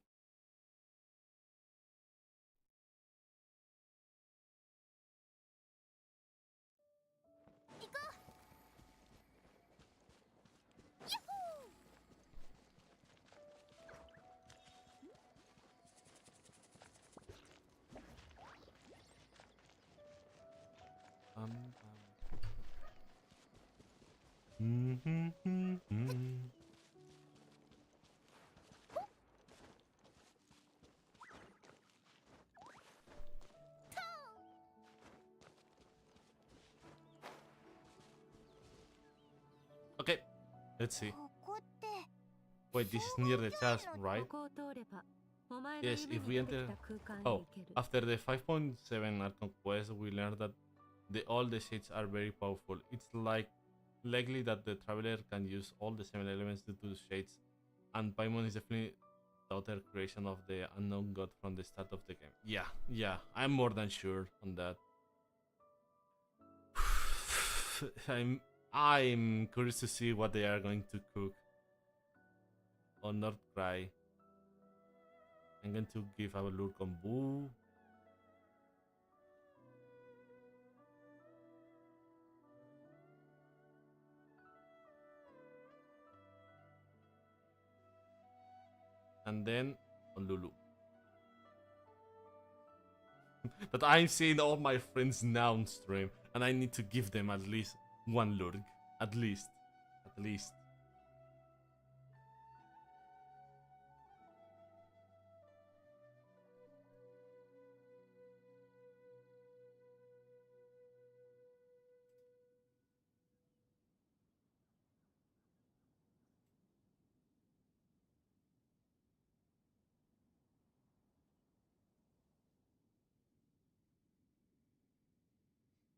Okay, let's see. ここって。 Wait, this is near the chasm, right? ここを通ればお前の Yes, 夢 if に we 出て enter. きた空間に Oh, 行ける。 after the 5.7 Archon quest, we learned that all the shades are very powerful. It's likely that the traveler can use all the 7 elements due to the shades, and Paimon is definitely the outer creation of the unknown god from the start of the game. Yeah, I'm more than sure on that. I'm curious to see what they are going to cook. Or not cry. I'm going to give a look on Boo. and then on Lulu. But I'm seeing all my friends now on stream, and I need to give them at least one lurk. At least.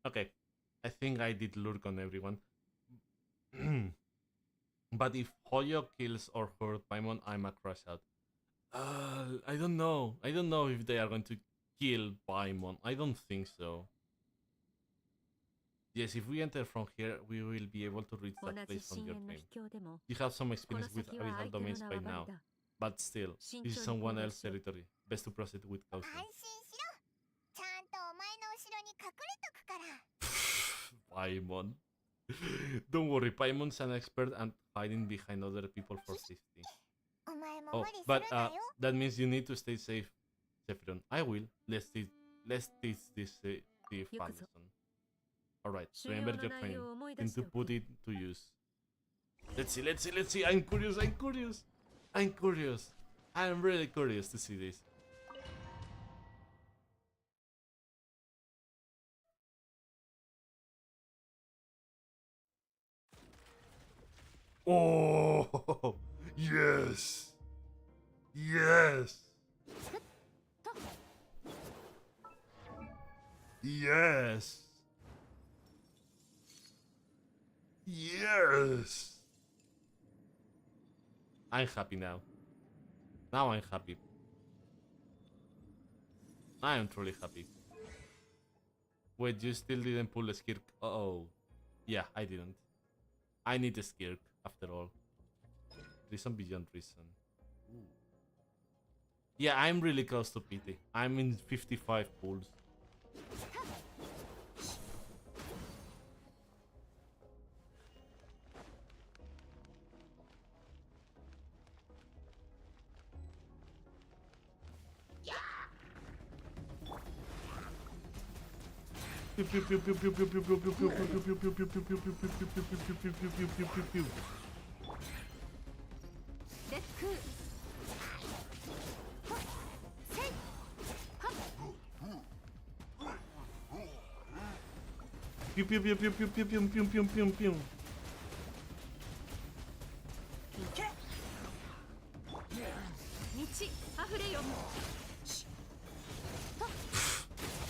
Okay, I think I did lurk on everyone. But if Hoyo kills or hurt Paimon, I'm a crash out. I don't know. I don't know if they are going to kill Paimon. I don't think so. Yes, if we enter from here, we will be able to reach that place from your dream. You have some experience with abyssal domains by now. But still, this is someone else's territory. Best to proceed with caution. Paimon. Don't worry, Paimon's an expert at hiding behind other people for safety. Oh, but that means you need to stay safe, Sephiron. I will. Let's teach this thief a lesson. Alright, remember your training. Need to put it to use. Let's see. I'm curious. I'm really curious to see this. Oh, yes. Yes. Yes. Yes. I'm happy now. Now I'm happy. I am truly happy. Wait, you still didn't pull a skirk? Uh-oh. Yeah, I didn't. I need a skirk, after all. Reason beyond reason. Ooh. Yeah, I'm really close to pity. I'm in 55 pulls.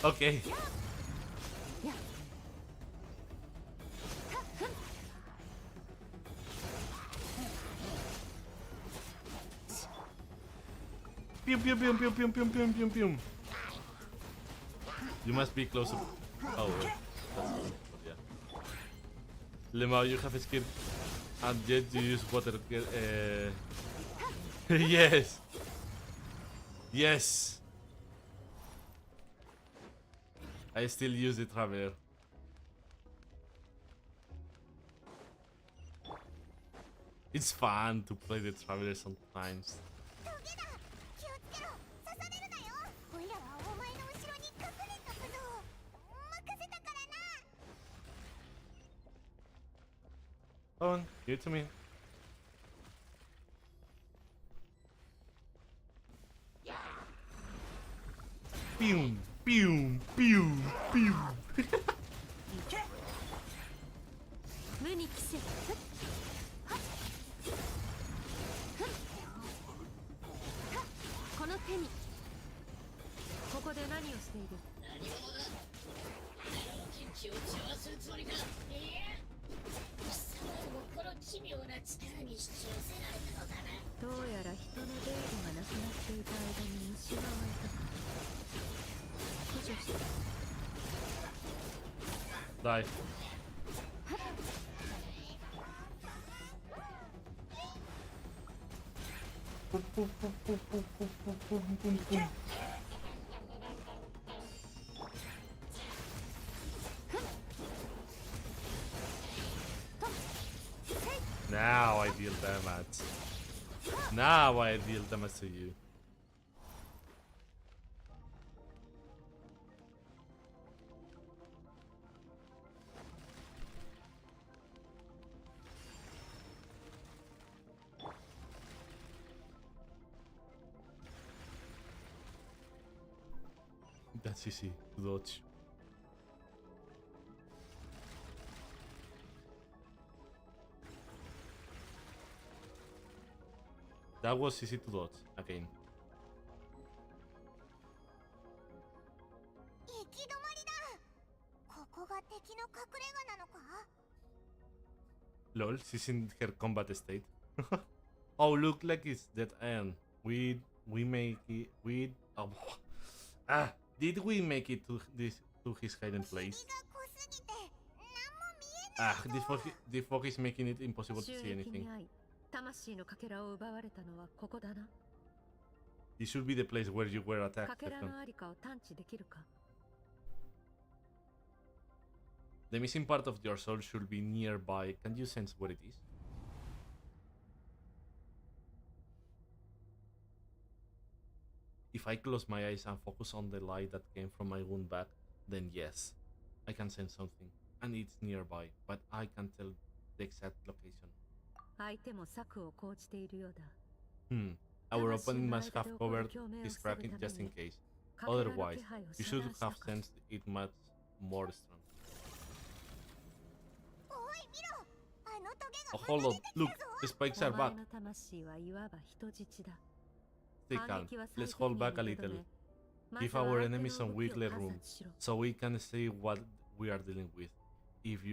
Okay. You must be close to... Oh, wait. That's good. Yeah. Lemao, you have a skill. And yet you use water... Yes! Yes! I still use the Traveler. It's fun to play the Traveler sometimes. Come on, give it to me. Pew, pew, pew, pew. Die. Now I deal damage. Now I deal damage to you. That's easy to dodge. That was easy to dodge again. 行き止まりだ。ここが敵の隠れ家なのか？ Lol, she's in her combat state. Oh, look like it's dead end. We make it. Did we make it to his hiding place? 霧が濃すぎて何も見えないぞ。The fog is making it impossible to 収 see 益 anything. に遭い魂のかけらを奪われたのはここだな。 This should be the place where you were か attacked. けらのありかを探知できるか。 The missing part of your soul should be nearby. Can you sense where it is? If I close my eyes and focus on the light that came from my wound back, then yes, I can sense something, and it's nearby, but I can't tell the exact location. 相手も策を講じているようだ。 Our opponent must have covered his cracking just in case. Otherwise, you should have sensed it much more strong. おい見ろ。あのトゲ Oh, が hold on. Look, the spikes お are 前 back. の魂はいわば人質だ。 Stay calm. Let's hold back a little. Give our enemy some wiggle room, so we can see what we are dealing with. If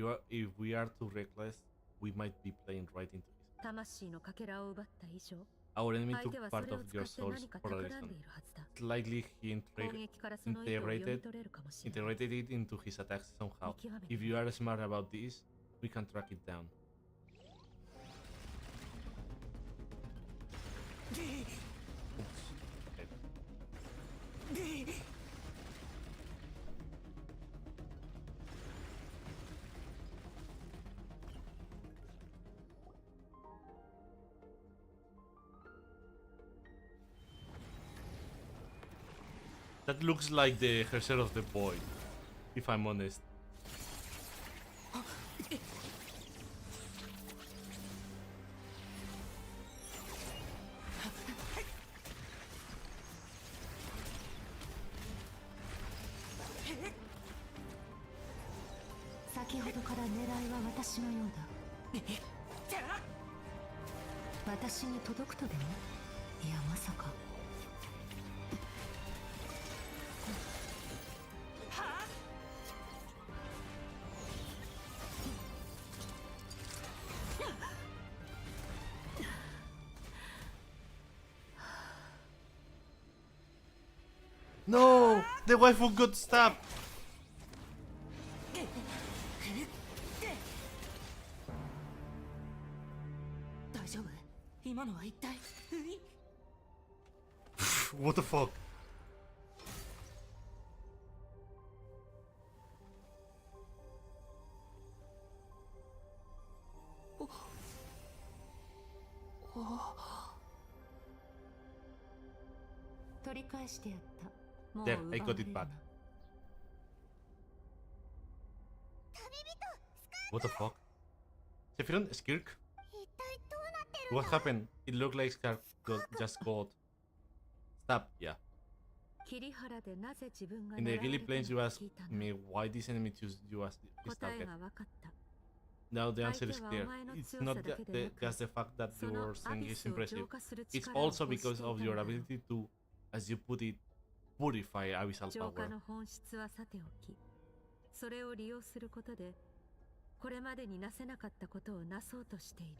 we are too reckless, we might be playing right into his. 魂のかけらを奪った以上、 Our enemy 相 took 手はそ part れを of 使 your って souls 何か for a 企ん reason. でいるはずだ。 Slightly, he 攻撃からその意図を読み integrated 取れるかもしれない。 it into his attacks somehow. 見極めて If you are smart about this, we can track it down. That looks like the hairset of the boy, if I'm honest. "先ほどから狙いは私のようだ。私に届くとでも？いやまさか。No! The waifu got stabbed! 大丈夫？今のは一体？ What the fuck? "取り返してやった。もう There, 奪わ I れ got る it な back. 旅人スカー What the fuck? Sephiron, skirk? 一体どうなってるん What だ？ happened? It looked like Scarf just got stabbed, yeah. 桐原でなぜ自分が In 狙 the われ Gilly たの Plains, you か asked 聞いたな。 me why this enemy chose you as his 答え target. が分かった。 Now the answer is 相手は clear. お前の It's 強さ not だけでなく、 just the fact that そ your のア strength ビ is スを impressive. 浄化する It's 力を also 欲して because いた of ん your だ。 ability to, as you put it, purify abyssal 浄化 power. の本質はさておき、それを利用することで、これまでになせなかったことをなそうとしている。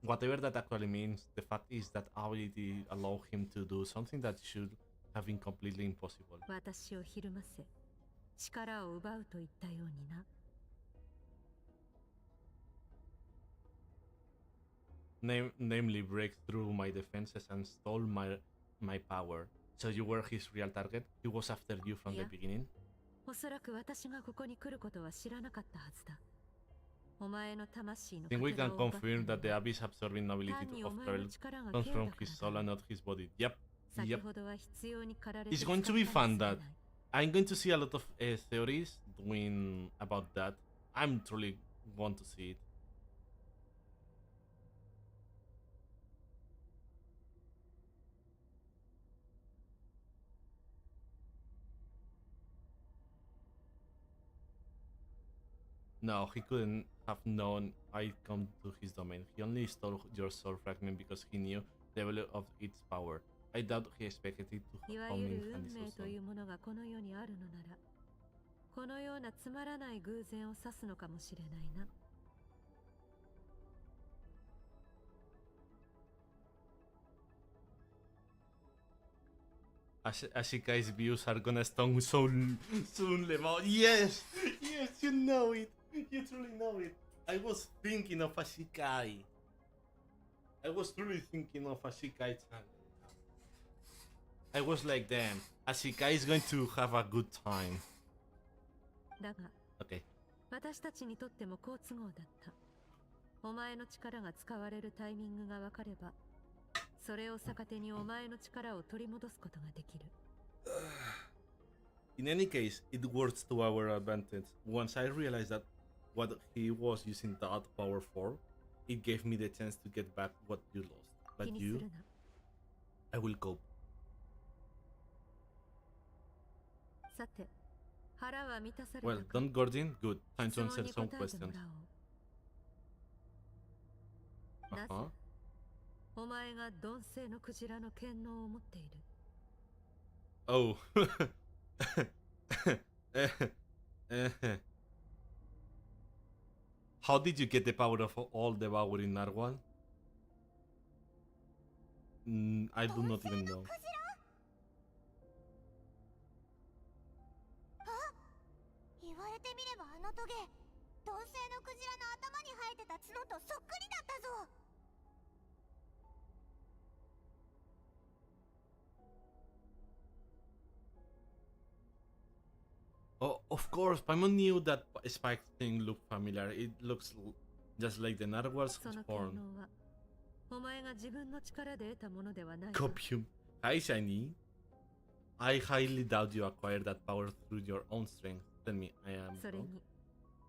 Whatever that actually means, the fact is that ability allowed him to do something that should have been completely impossible. 私をひるませ、力を奪うといったようにな。 Namely, break through my defenses and stole my power. So you were his real target? He was after you from the Yeah. beginning? おそらく私がここに来ることは知らなかったはずだ。I think we can confirm that the abyss absorbing ability of travel comes from his soul and not his body. Yep. Yep. It's going to be fun that I'm going to see a lot of theories doing about that. I'm truly want to see it. No, he couldn't have known I'd come to his domain. He only stole your soul fragment because he knew the level of its power. I doubt he expected it to いわ come ゆ in る handy 運 so 命と soon. いうものがこの世にあるのなら、このようなつまらない偶然を指すのかもしれないな。Ashika's views are gonna stone soon, Lemo. Yes! Yes, you know it! You truly know it! I was thinking of Ashikai. I was truly thinking of Ashikai-chan. I was like, damn, Ashikai is going to have a good time. だが、 Okay. 私たちにとっても好都合だった。お前の力が使われるタイミングが分かれば、それを逆手にお前の力を取り戻すことができる。In any case, it works to our advantage. Once I realized that what he was using that power for, it gave me the chance to get back what you lost. But 気にす you, るな。 I will cope. さて、腹は満たされた Well か。 done, Gordon. Good. Time 質 to 問 answer に some 答えても questions. らおう。なぜ Uh-huh. お前が鈍性のクジラの権能を持っている。 Oh. How did you get the power of all devouring narwhal? I do not even know. 言われてみればあのトゲ、鈍性のクジラの頭に生えてた角とそっくりだったぞ。 Oh, of course, Paimon knew that spike thing looked familiar. It looks just like the narwhal's その権 horn. 能は、お前が自分の力で得たものではない。 Copium. Hi, Shiny. I highly doubt you acquired that power through your own strength. Tell me, I am それ wrong. に、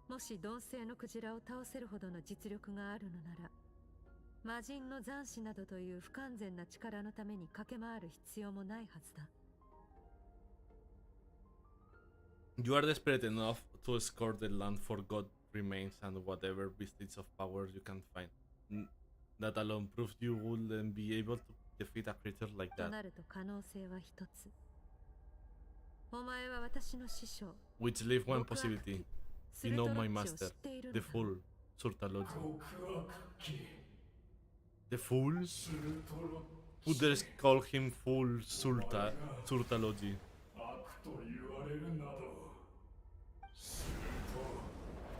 もし鈍性のクジラを倒せるほどの実力があるのなら、魔人の残死などという不完全な力のために駆け回る必要もないはずだ。 You are desperate enough to scour the land for God remains and whatever vestige of power you can find. That alone proves you wouldn't be able to defeat a creature like と that. なると可能性は一つ。お前は私の師匠。 Which leave one 極悪 possibility. ス You レ know トロ my ッチを知 master, っているの the だ。 fool, Surtalogy. The fool? Who dares call him fool Surtalogy?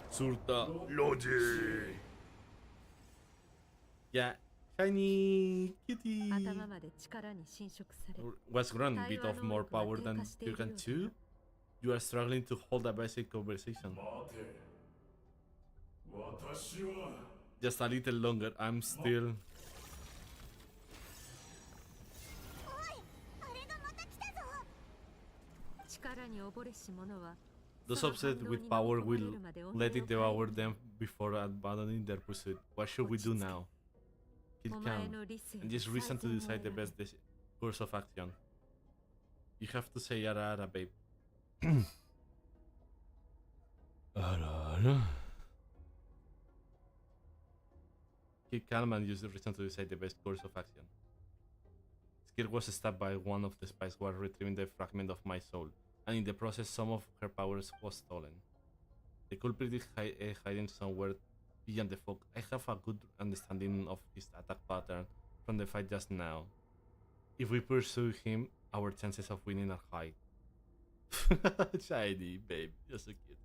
Surtalogy! Yeah, shiny kitty! 頭まで力に侵食され、 What's wrong? Bit of more power than you can chew? You are struggling to hold a basic conversation. Just a little longer, I'm still... おい、あれがまた来たぞ。力に溺れし者は、 Those obsessed with power will let it devour them before abandoning their pursuit. What should we do now? Kill お前 Khan の理性 and に just reason to 最善を decide the 選べ best course of action. You have to say ara ara, babe. Ara ara. Keep calm and use the reason to decide the best course of action. Skirk was stabbed by one of the spies while retrieving the fragment of my soul, and in the process some of her powers was stolen. The culprit is hiding somewhere beyond the fog. I have a good understanding of his attack pattern from the fight just now. If we pursue him, our chances of winning are high. Shiny, babe, you're so cute.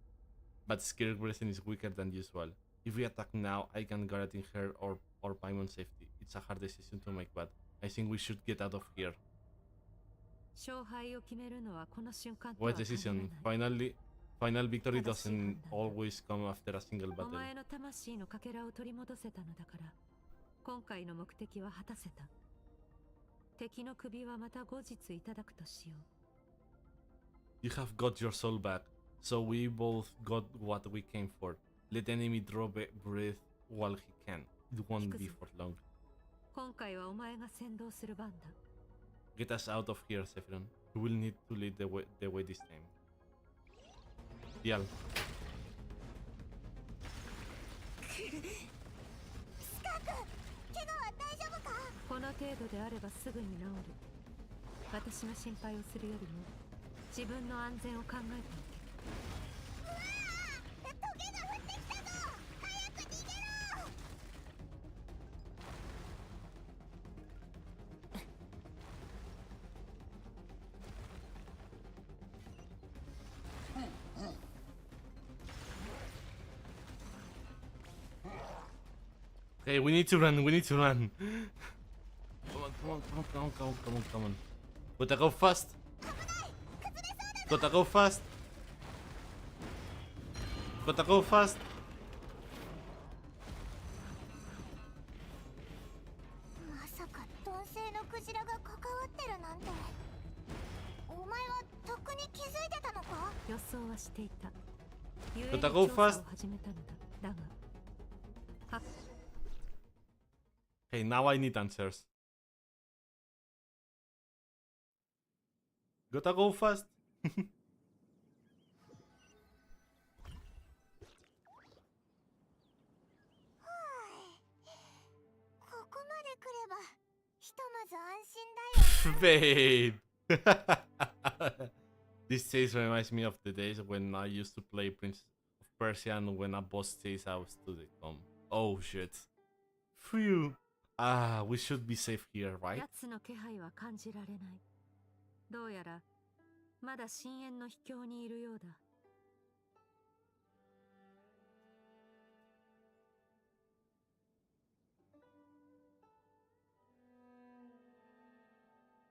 But Skirk Blessing is weaker than usual. If we attack now, I can guarantee her or Paimon's safety. It's a hard decision to make, but I think we should get out of here. 勝敗を決めるのはこの瞬間とは Wise 限らない。 decision. Final victory 正しい doesn't 判断だ。 always come after a single お battle. 前の魂のかけらを取り戻せたのだから、今回の目的は果たせた。敵の首はまた後日いただくとしよう。 You have got your soul back, so we both got what we came for. Let enemy draw breath while he can. It won't be for long. 今回はお前が先導する番だ。 Get us out of here, Sephiron. You will need to lead the way this time. Dial. スカーク、怪我は大丈夫か？この程度であればすぐに治る。私の心配をするよりも自分の安全を考えておけ。うわあ、トゲが降ってきたぞ！早く逃げろ！ Okay, we need to run. We need to run. Come on, come on, come on, come on, come on, come on, come on. Gotta go fast. Gotta go fast. Gotta go fast. まさか鈍性のクジラが関わってるなんて。お前はとっくに気づいてたのか？予想はしていた。故に Gotta 調 go 査 fast. を始めたのだ。だが、は Okay, now I need answers. Gotta go fast. ここまで来ればひとまず安心だよ。 Babe. This chase reminds me of the days when I used to play Prince of Persia and when a boss chase I was to the come. Oh shit. Phew. Ah, we should be safe here, right? 奴の気配は感じられない。どうやらまだ深淵の秘境にいるようだ。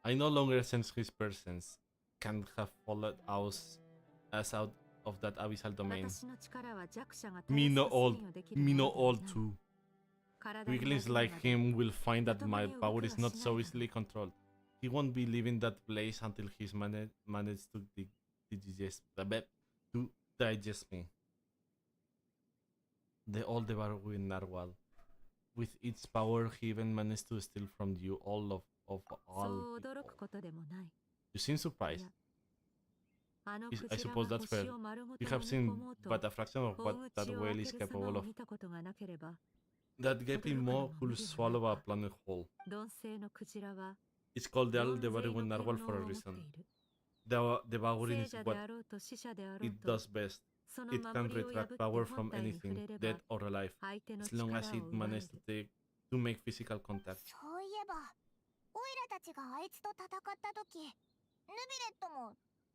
I no longer sense his presence. Can't have followed us as out of that abyssal domain. 私の力は弱者が Me no 大 all, 切にできる me も no のでは all ない。 too. 体に Weaklings 馴染む like まで him will find that my まともに power 動 is けは not し so ないだろう。 easily controlled. He won't be leaving that place until he's managed to digest me. The old devouring narwhal. With its power, he even managed to steal from you all of そ all う驚 people. くことでもない。 You seem surprised. いや、あの I クジラ suppose が that's 星 fair. を丸ご You と have 飲み seen 込もうと but a fraction of 大 what that 口を whale 開 is ける capable 様を of. 見たことがなければ、 That gaping maw could swallow a planet whole. 鈍性のクジラは It's called the 四勢 devouring の narwhal 権 for 能 a を持って reason. いる。 Devouring 聖 is 者 what であろうと死者であろう it と、 does best. その It 守 can りを破 retract って power 本 from 体に触 anything, れれ dead ば、 or alive, 相手の as long 力 as it を奪え manages る。 to make physical contact. そういえば、オイラたちがあいつと戦った時、ヌビレットも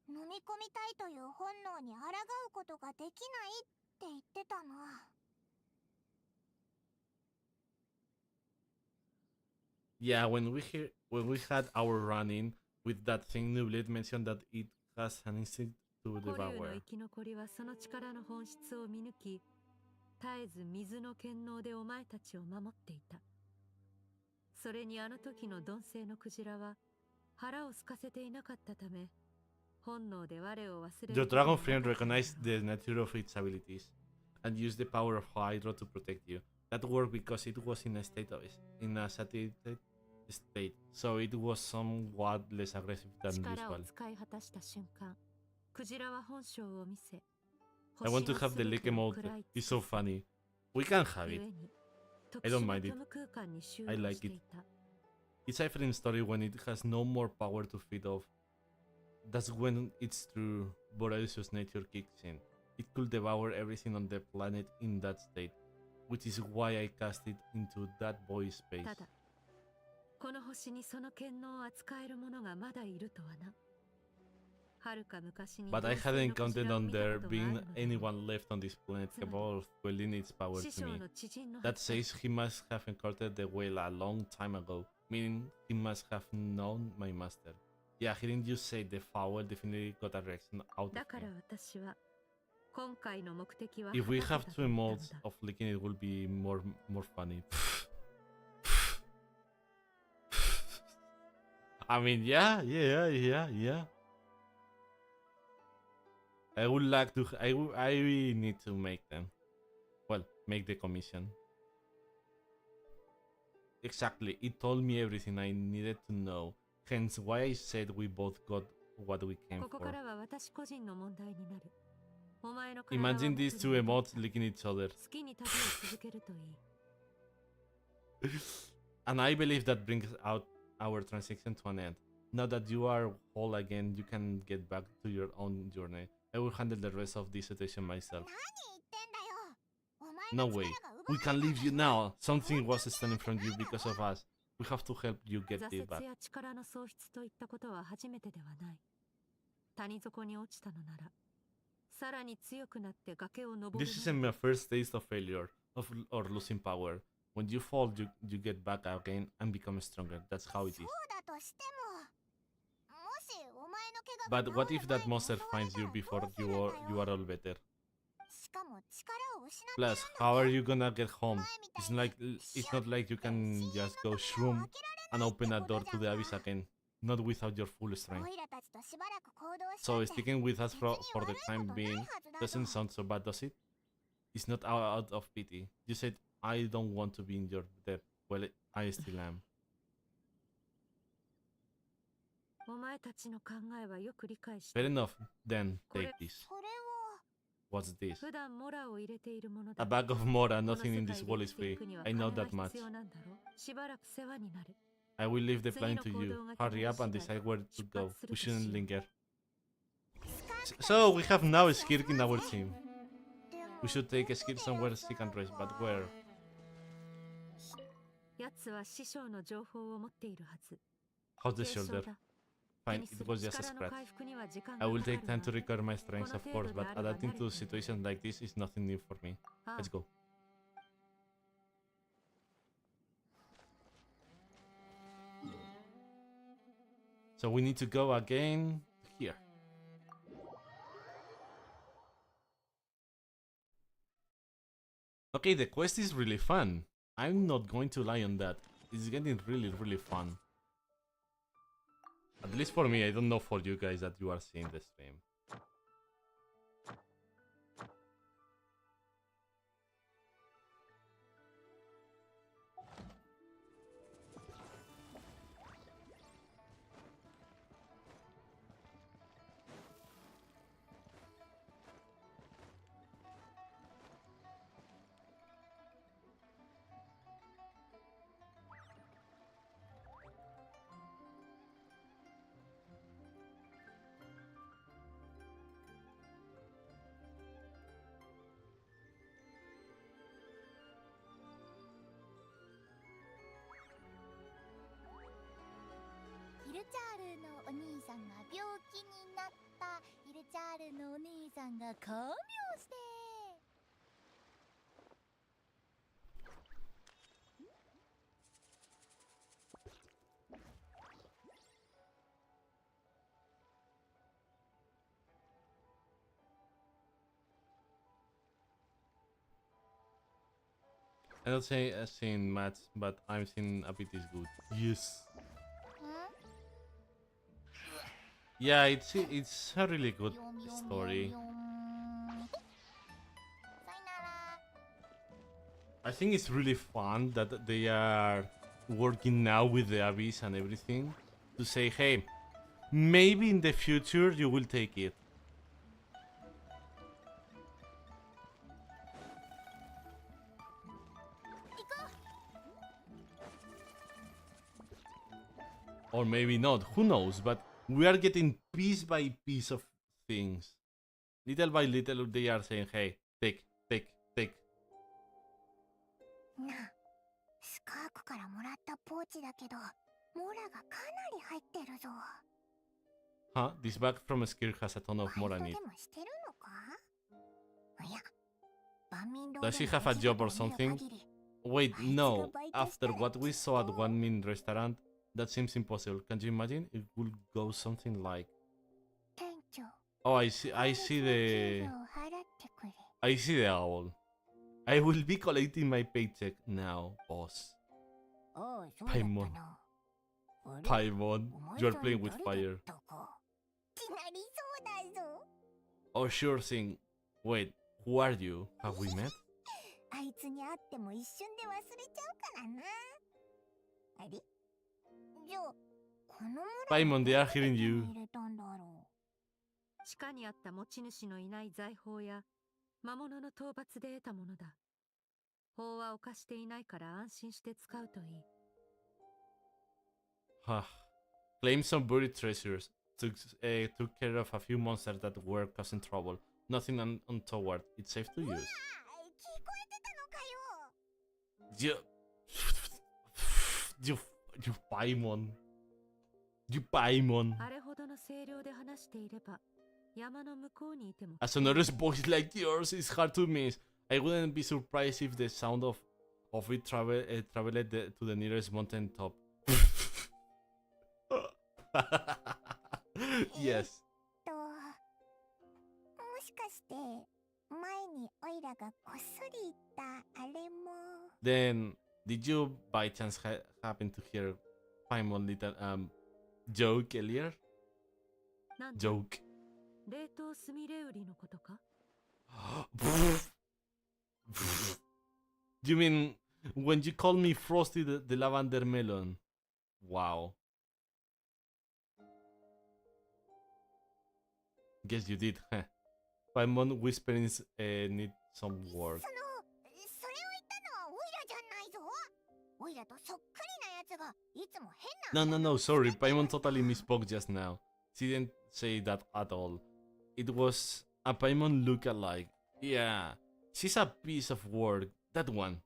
飲み込みたいという本能に抗うことができないって言ってたな。 Yeah, when we had our run-in with that thing, Nublet mentioned that it has an instinct to 古竜の devour. 生き残りはその力の本質を見抜き、絶えず水の権能でお前たちを守っていた。それにあの時の鈍性のクジラは腹を空かせていなかったため、本能で我を忘れ The ること dragon が friend なかったのだろう。 recognized the nature of its abilities and used the power of Hydro to protect you. That worked because it was in a saturated state, so it was somewhat less aggressive than 力を usual. 使い果たした瞬間、クジラは本性を見せ、 I want to 星は have the 全 Leke てを mode. 食らい It's 尽 so くす。 funny. We can have 故 it. に I 特 don't 殊な mind 虚 it. 無空間に収 I 容 like して it. いた。 It's a different story when it has no more power to feed off. That's when its true voracious nature kicks in. It could devour everything on the planet in that state, which is why I cast it into that void space. ただ、この星にその権能を扱える者がまだいるとはな。遥か昔に But I 鈍性 hadn't のクジ counted ラを on 見た there ことがある being のだろう。 anyone left on this planet つまり、 capable of wielding its power 師 to 匠 me. の知人のは That ずだ。 says he must have encountered the whale a long time ago, meaning he must have known my master. Yeah, hearing you say the foul definitely got a reaction out だ of から me. 私は If we have two emotes of licking, it will be more funny. I mean, yeah. I would like to. I need to make them. Well, make the commission. Exactly. It told me everything I needed to know. Hence, why I said we both got what we came for. Imagine these two emotes licking each other. And I believe that brings out our transaction to an end. Now that you are whole again, you can get back to your own journey. I will handle the rest of this situation myself. No way. We can leave you now. Something was standing from you because of us. We have to help you get it back. This isn't my first taste of failure or losing power. When you fall, you get back again and become stronger. That's how it is. But what if that monster finds you before you are all better? Plus, how are you gonna get home? It's not like you can just go shroom and open a door to the abyss again. Not without your full strength. So sticking with us for the time being doesn't sound so bad, does it? It's not out of pity. You said, I don't want to be in your debt. Well, I still am. Fair enough, then take this. What's this? A bag of Mora. Nothing in this world is free. I know that much. I will leave the plan to you. Hurry up and decide where to go. We shouldn't linger. So we have now a skirk in our team. We should take a skirk somewhere she can rest, but where? How's the shoulder? Fine, it was just a scratch. I will take time to recover my strength, of course, but adapting to situations like this is nothing new for me. Let's go. So we need to go again here. Okay, the quest is really fun. I'm not going to lie on that. It's getting really fun. At least for me, I don't know for you guys that you are seeing the stream. I don't say I've seen much, but I'm seeing a bit is good. Yes. Yeah, it's a really good story. I think it's really fun that they are working now with the abyss and everything to say, hey, maybe in the future you will take it. Or maybe not, who knows, but we are getting piece by piece of things. Little by little they are saying, hey, take. Huh? This bag from a skirk has a ton of Mora in it. Does she have a job or something? Wait, no. After what we saw at One Min restaurant, that seems impossible. Can you imagine? It would go something like... Oh, I see the... I see the owl. I will be collecting my paycheck now, boss. ああ、そうだった Paimon. な。あれ Paimon, お前 you are さん playing with 誰だ fire. ったかきなりそうだぞ。 Oh, sure thing. Wait, who are you? Have we met? あいつに会っても一瞬で忘れちゃうからな。あれじゃあ、この村 Paimon, they are hearing に you. 入れたんだろ地下にあった持ち主のいない財宝や魔物の討伐で得たものだ。法は犯していないから安心して使うといい。Huh. Claimed some buried treasures. Took care of a few monsters that were causing trouble. Nothing untoward. It's safe to う。うわ use. 聞こえてたのかよ。 You Paimon. You Paimon. あれほどの声量で話していれば山の向こうにいても A sonorous voice like yours is hard to miss. I wouldn't be surprised if the sound of it traveled to the nearest mountain top. Yes. もしかして前にオイラがこっそり言ったあれも Then, did you by chance happen to hear Paimon little joke earlier? なんだ Joke. 冷凍スミレウリのことか You mean when you call me Frosty the lavender melon? Wow. Guess you did, huh? Paimon whisperings need some work. それを言ったのはオイラじゃないぞ。オイラとそっくりなやつがいつも変な No, sorry. Paimon totally misspoke just now. She didn't say that at all. It was a Paimon look-alike. Yeah, she's a piece of work. That one.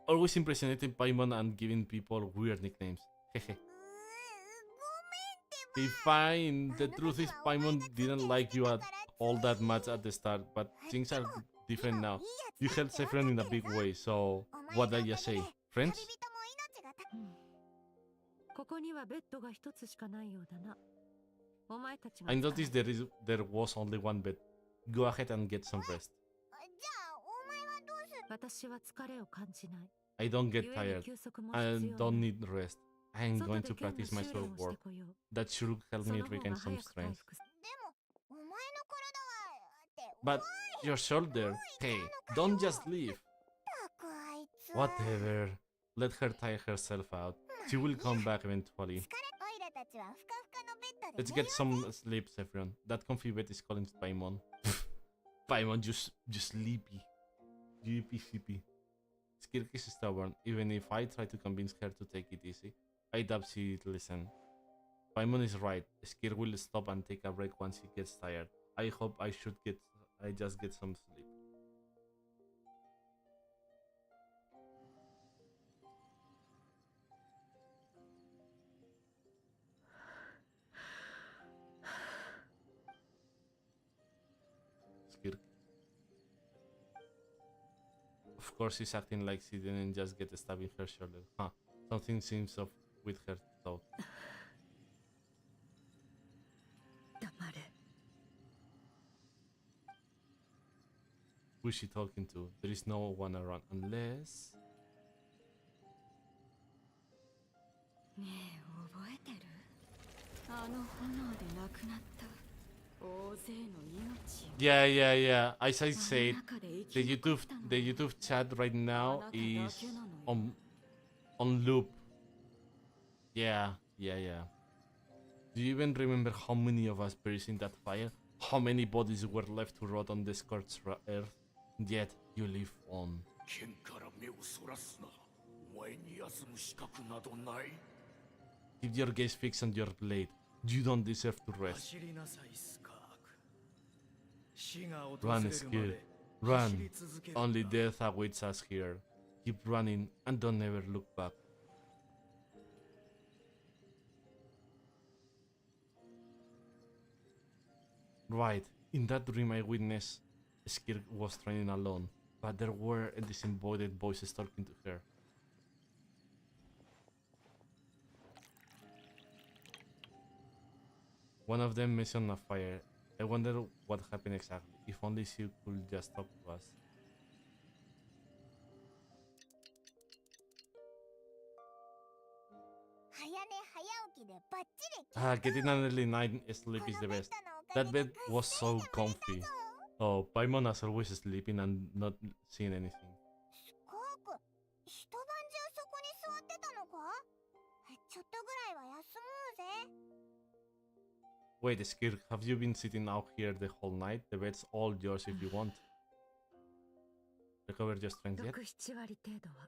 Always impersonating Paimon and giving people weird nicknames. Hehe. Be fine. The truth is Paimon didn't like you at all that much at the start, but things are different now. You helped Sephiroth in a big way, so what did I say? Friends? ここにはベッドが一つしかないようだな。お前たちが I noticed there was only one bed. Go ahead and get some rest. じゃあお前はどうする。私は疲れを感じない。 I don't get 故に tired. 休息も I 必要 don't ない need rest. I am 外 going で to 剣の practice my 修練 sword をして work. こよう。 That should help そ me の方 regain が some 早く回 strength. 復すでもお前の体はって But your shoulder, hey, don't just leave. たくあいつ Whatever. Let her tire herself out. She will come back eventually. 疲れオイラたちはふかふかのベッドで Let's 寝 get よ some sleep, Sephiroth. That comfy bed is calling to Paimon. Paimon, just sleepy. Sleepy, sleepy. Skirk is stubborn. Even if I try to convince her to take it easy, I doubt she'll listen. Paimon is right. Skirk will stop and take a break once he gets tired. I hope I just get some sleep. Skirk. Of course, she's acting like she didn't just get stabbed in her shoulder. Huh. Something seems off with her thought. 黙れ。 Who is she talking to? There is no one around unless... ねえ覚えてるあの炎で亡くなった大勢の命 Yeah. As I said, the YouTube chat right now is on loop. Yeah. Do you even remember how many of us perished in that fire? How many bodies were left to rot on the scorched earth? Yet you live on. 剣から目をそらすな。お前に休む資格などない。 Keep your gaze fixed on your blade. You don't deserve to rest. 走りなさいスカーク死が訪 Run, れる Skill. まで Run. 走り続けるんだ Only death awaits us here. Keep running and don't ever look back. Right. In that dream I witnessed Skirk was training alone, but there were disembodied voices talking to her. One of them mentioned a fire. I wonder what happened exactly. If only she could just talk to us. 日でバッチリ Getting an early night sleep is the best. That bed was so comfy. Oh, Paimon is always sleeping and not seeing anything. スカーク一晩中そこに座ってたのかちょっとぐらいは休もうぜ Wait, Skirk, have you been sitting out here the whole night? The bed's all yours if you want. Recover your strength yet? 6-7割程度は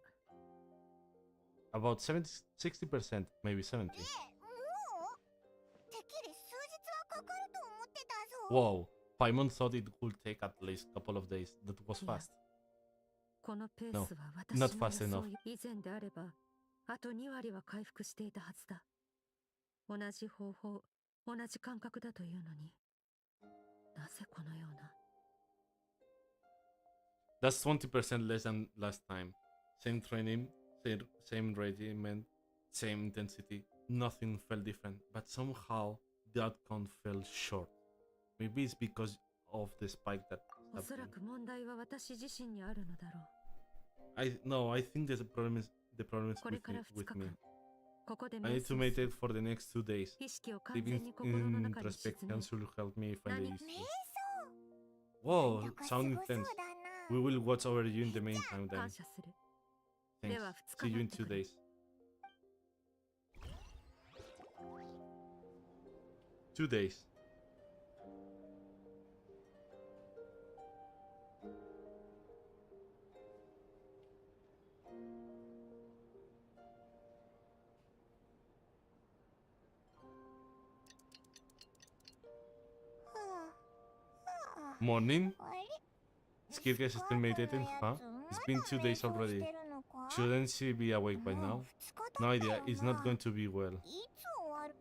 About 60%, maybe 70. もうてっきり数日はかかると思ってたぞ Whoa, Paimon thought it would take at least a couple of days. That was fast. このペー No, スは not 私 fast の enough. 予想以前であればあと2割は回復していたはずだ。同じ方法、同じ感覚だというのになぜこのような。 That's 20% less than last time. Same training, same regiment, same intensity. Nothing felt different, but somehow the outcome fell short. Maybe it's because of the spike that おそら happened. く問題は私自身にあるのだろう。 I think the problem is これから with 2日 me. 間、ここで I need to meditate for the next 2 days. 意識を完 Living 全に心の in 中に沈 introspection め、 should help me find the 何 issue. 瞑 Whoa, 想 sound なんかすごそう intense. だな We will watch over you in the meantime then. 感謝する。 Thanks. では2 See 日 you 待 in ってく 2 れ。 days. 2 days. Morning? あれ Skirk is still meditating, huh? It's been 2 days already. Shouldn't she be awake by now? No idea, it's not going to be well. いつ終わる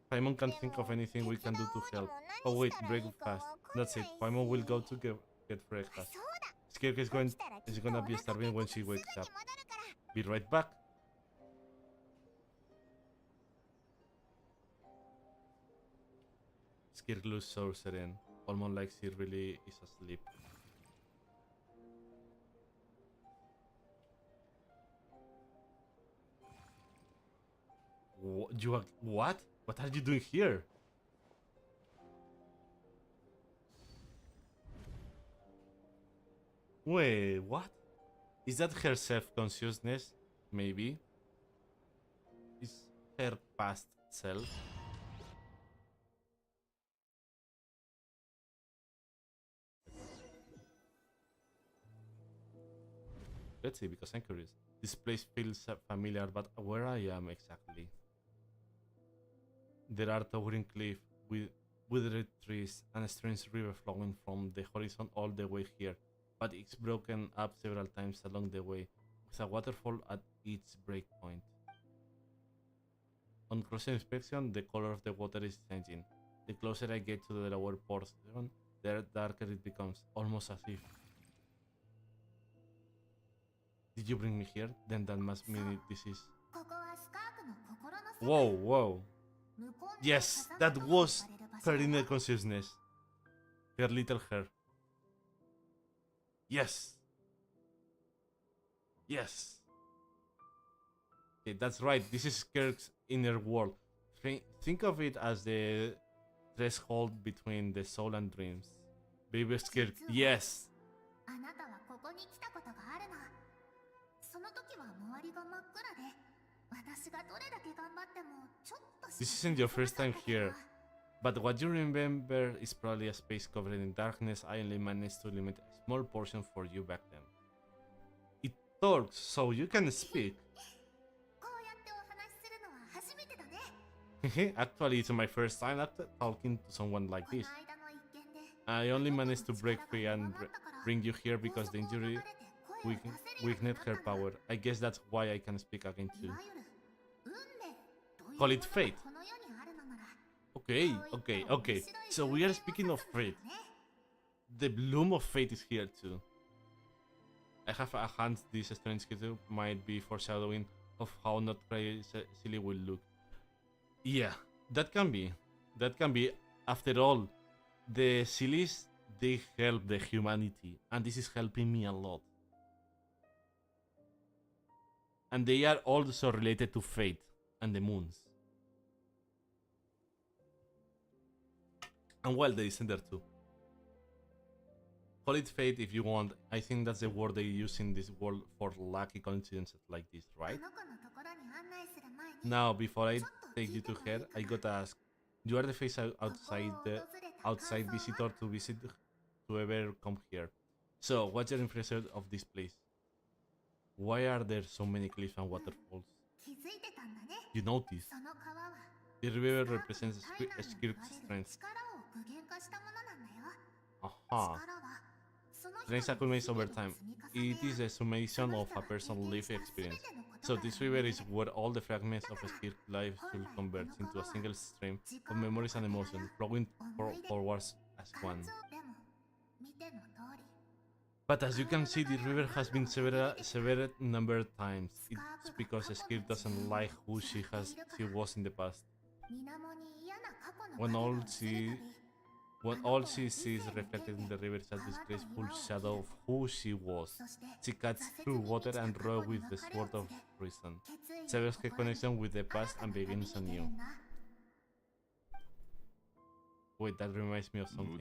Paimon can't think of anything we can do to help. Oh wait, breakfast. That's it. Paimon will go to get breakfast. そうだ Skirk is 起きたらきっと gonna お be 腹 starving 出 when て she すぐに wakes 戻 up. るから Be right back. Skirk looks so serene, almost like she really is asleep. What? What are you doing here? Wait, what? Is that her self-consciousness? Maybe? Is her past self? Let's see, because I'm curious. This place feels familiar, but where I am exactly? There are towering cliffs with withered trees and a strange river flowing from the horizon all the way here, but it's broken up several times along the way, with a waterfall at each breakpoint. On closer inspection, the color of the water is changing. The closer I get to the lower portion, the darker it becomes, almost as if... Did you bring me here? Then that must mean this is... ここはスカークの心の世界 Whoa, whoa. 向こうには Yes, 火山 that と呼 was ばれる場所 her だ inner consciousness. Her little hair. Yes. Yes. Okay, that's right. This is Kirk's inner world. Think of it as the threshold between the soul and dreams. Baby Kirk, yes. あなたはここに来たことがあるのその時は周りが真っ暗で私がどれだけ頑張ってもちょっと This isn't your first time here. But what you remember is probably a space covered in darkness. I only managed to limit a small portion for you back then. It talks, so you can speak. こうやってお話しするのは初めてだね Actually, it's my first time talking to someone like この this. 間の一件で I only managed to break free and bring you here because the injury weakened her power. I guess that's why I can speak again い too. わゆる運命という Call も it の fate. がこの世にあるのなら Okay, okay, okay. So we are speaking of fate. The bloom of fate is here too. I have a hunch this strange creature might be foreshadowing of how not crazily will look. Yeah, that can be. That can be. After all, the Sillies, they help the humanity, and this is helping me a lot. And they are also related to fate. and the moons. And well, they send there too. Call it fate if you want. I think that's the word they use in this world for lucky coincidences like this, right? Now, before I take you to her, I gotta ask. You are the face outside visitor to visit to ever come here. So, what's your impression of this place? Why are there so many cliffs and waterfalls? You notice. The river represents skirk's strength. Aha. Strength accumulates over time. It is a summation of a person's life experience. So this river is where all the fragments of skirk life should converge into a single stream of memories and emotions, flowing forwards as one. But as you can see, the river has been severed number of times. It's because skirk doesn't like who she was in the past. When all she sees reflected in the river is a disgraceful shadow of who she was. She cuts through water and rows with the sword of reason. Severs her connection with the past and begins anew. Wait, that reminds me of something.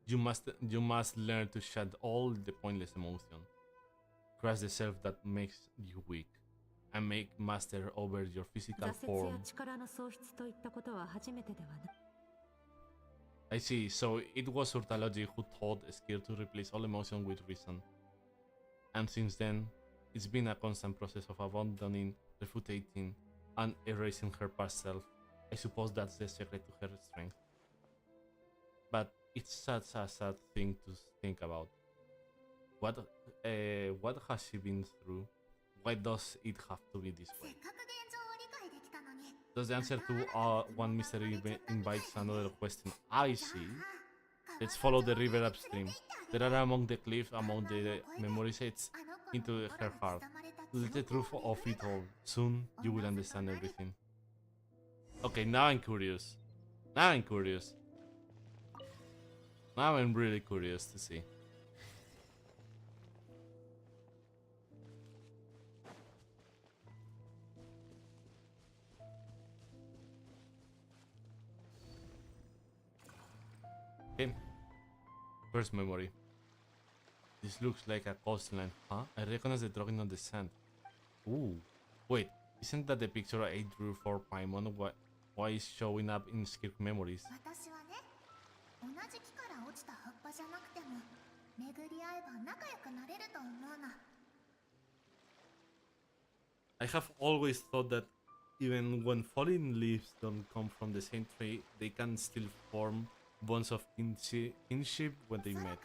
You must learn to shut all the pointless emotion. Crush the self that makes you weak, and make master over your physical form. I see, so it was Urtalogy who taught Skir to replace all emotion with reason. And since then, it's been a constant process of abandoning, refuting, and erasing her past self. I suppose that's the secret to her strength. But it's such a sad thing to think about. What has she been through? Why does it have to be this way? Does the answer to one mystery invites another question? I see. Let's follow the river upstream. There are among the cliffs, among the memory sets into her heart. Let the truth of it all. Soon you will understand everything. Okay, now I'm curious. Now I'm really curious to see. Okay. First memory. This looks like a coastline, huh? I recognize the drawing on the sand. Ooh. Wait, isn't that the picture I drew for Paimon? Why is showing up in skirk memories? I have always thought that even when fallen leaves don't come from the same tree, they can still form bonds of kinship when they met.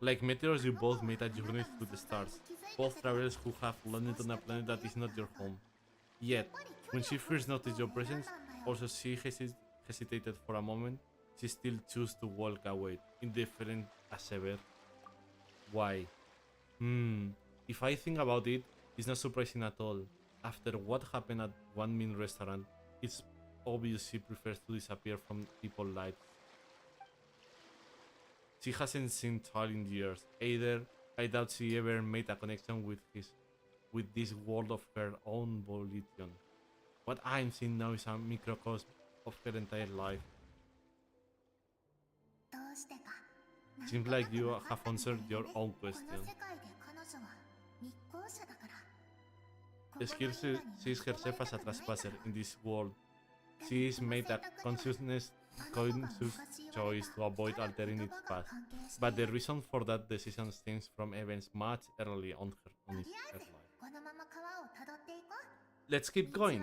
Like meteors, you both made a journey through the stars. Both travelers who have landed on a planet that is not your home. Yet, when she first noticed your presence, also she hesitated for a moment, she still chose to walk away, indifferent as ever. Why? If I think about it, it's not surprising at all. After what happened at one mean restaurant, it's obvious she prefers to disappear from people's lives. She hasn't seen Tal in years. Either I doubt she ever made a connection with this world of her own volition. What I'm seeing now is a microcosm of her entire life. Seems like you have answered your own question. Skir sees herself as a trespasser in this world. She has made a conscious choice to avoid altering its path, but the reason for that decision stems from events much early on in her life. Let's keep going.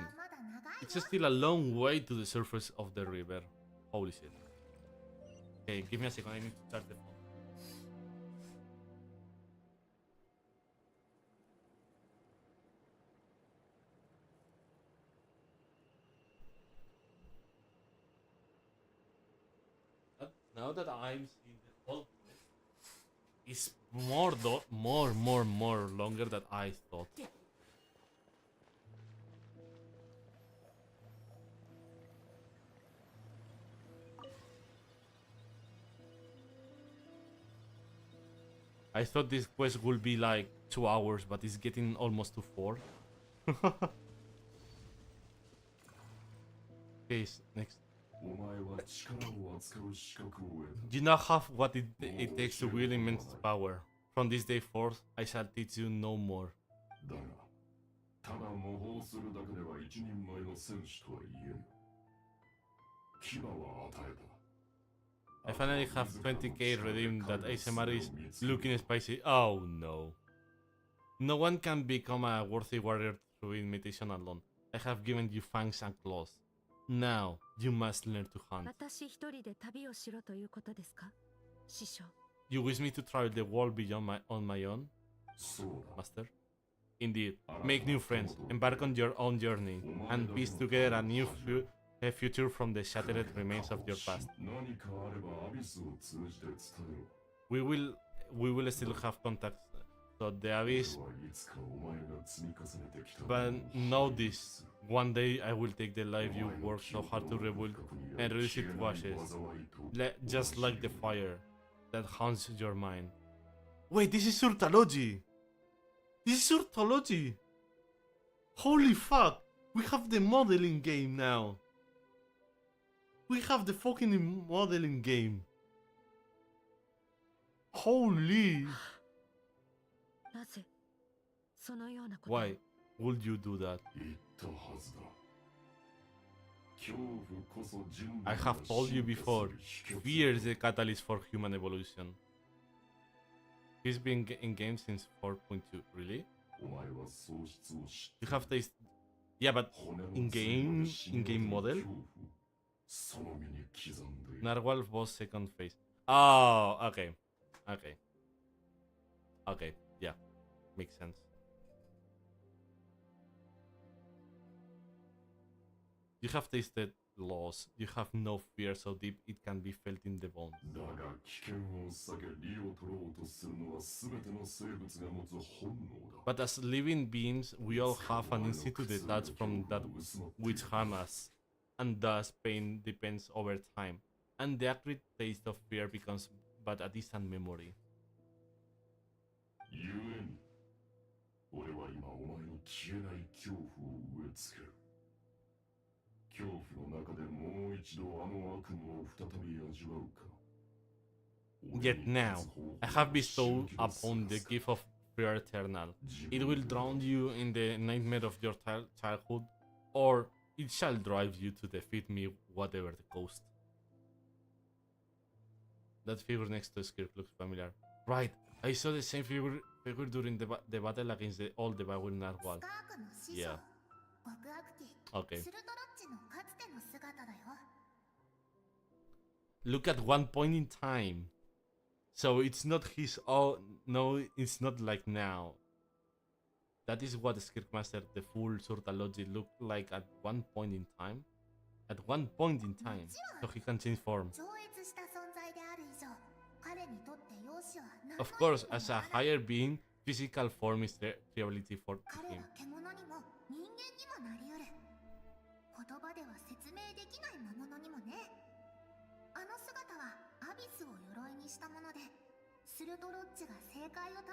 It's still a long way to the surface of the river. Holy shit. Okay, give me a second, I need to charge the phone. Now that I'm seeing the whole quest, it's more longer than I thought. I thought this quest would be like 2 hours, but it's getting almost to 4. Okay, next. You now have what it takes to wield immense power. From this day forth, I shall teach you no more. I finally have 20k redeemed. That ASMR is looking spicy. Oh no. No one can become a worthy warrior through imitation alone. I have given you fangs and claws. Now, you must learn to hunt. You wish me to travel the world beyond on my own? Master? Indeed. Make new friends, embark on your own journey, and piece together a new future from the shattered remains of your past. We will still have contact, so the Abyss. But know this, one day I will take the life you worked so hard to rebuild and reduce it to ashes. Just like the fire that haunts your mind. Wait, this is Surtology! This is Surtology! Holy fuck! We have the modeling game now! We have the fucking modeling game! Holy! Why would you do that? I have told you before, fear is the catalyst for human evolution. He's been in games since 4.2. Really? You have taste. Yeah, but in game model? Narwhal boss second phase. Oh, okay. Okay, yeah. Makes sense. You have tasted loss. You have no fear so deep it can be felt in the bones. But as living beings, we all have an instinct to detach from that which harm us, and thus pain depends over time, and the acrid taste of fear becomes but a distant memory. Yet now, I have bestowed upon the gift of fear eternal. It will drown you in the nightmare of your childhood, or it shall drive you to defeat me, whatever the cost. That figure next to Skirk looks familiar. Right, I saw the same figure during the battle against the old devourer narwhal. Yeah. Okay. Look at one point in time. So it's not his own. No, it's not like now. That is what Skirk Master, the full Surtology, looked like at one point in time. At one point in time. So he can change form. Of course, as a higher being, physical form is reality for him.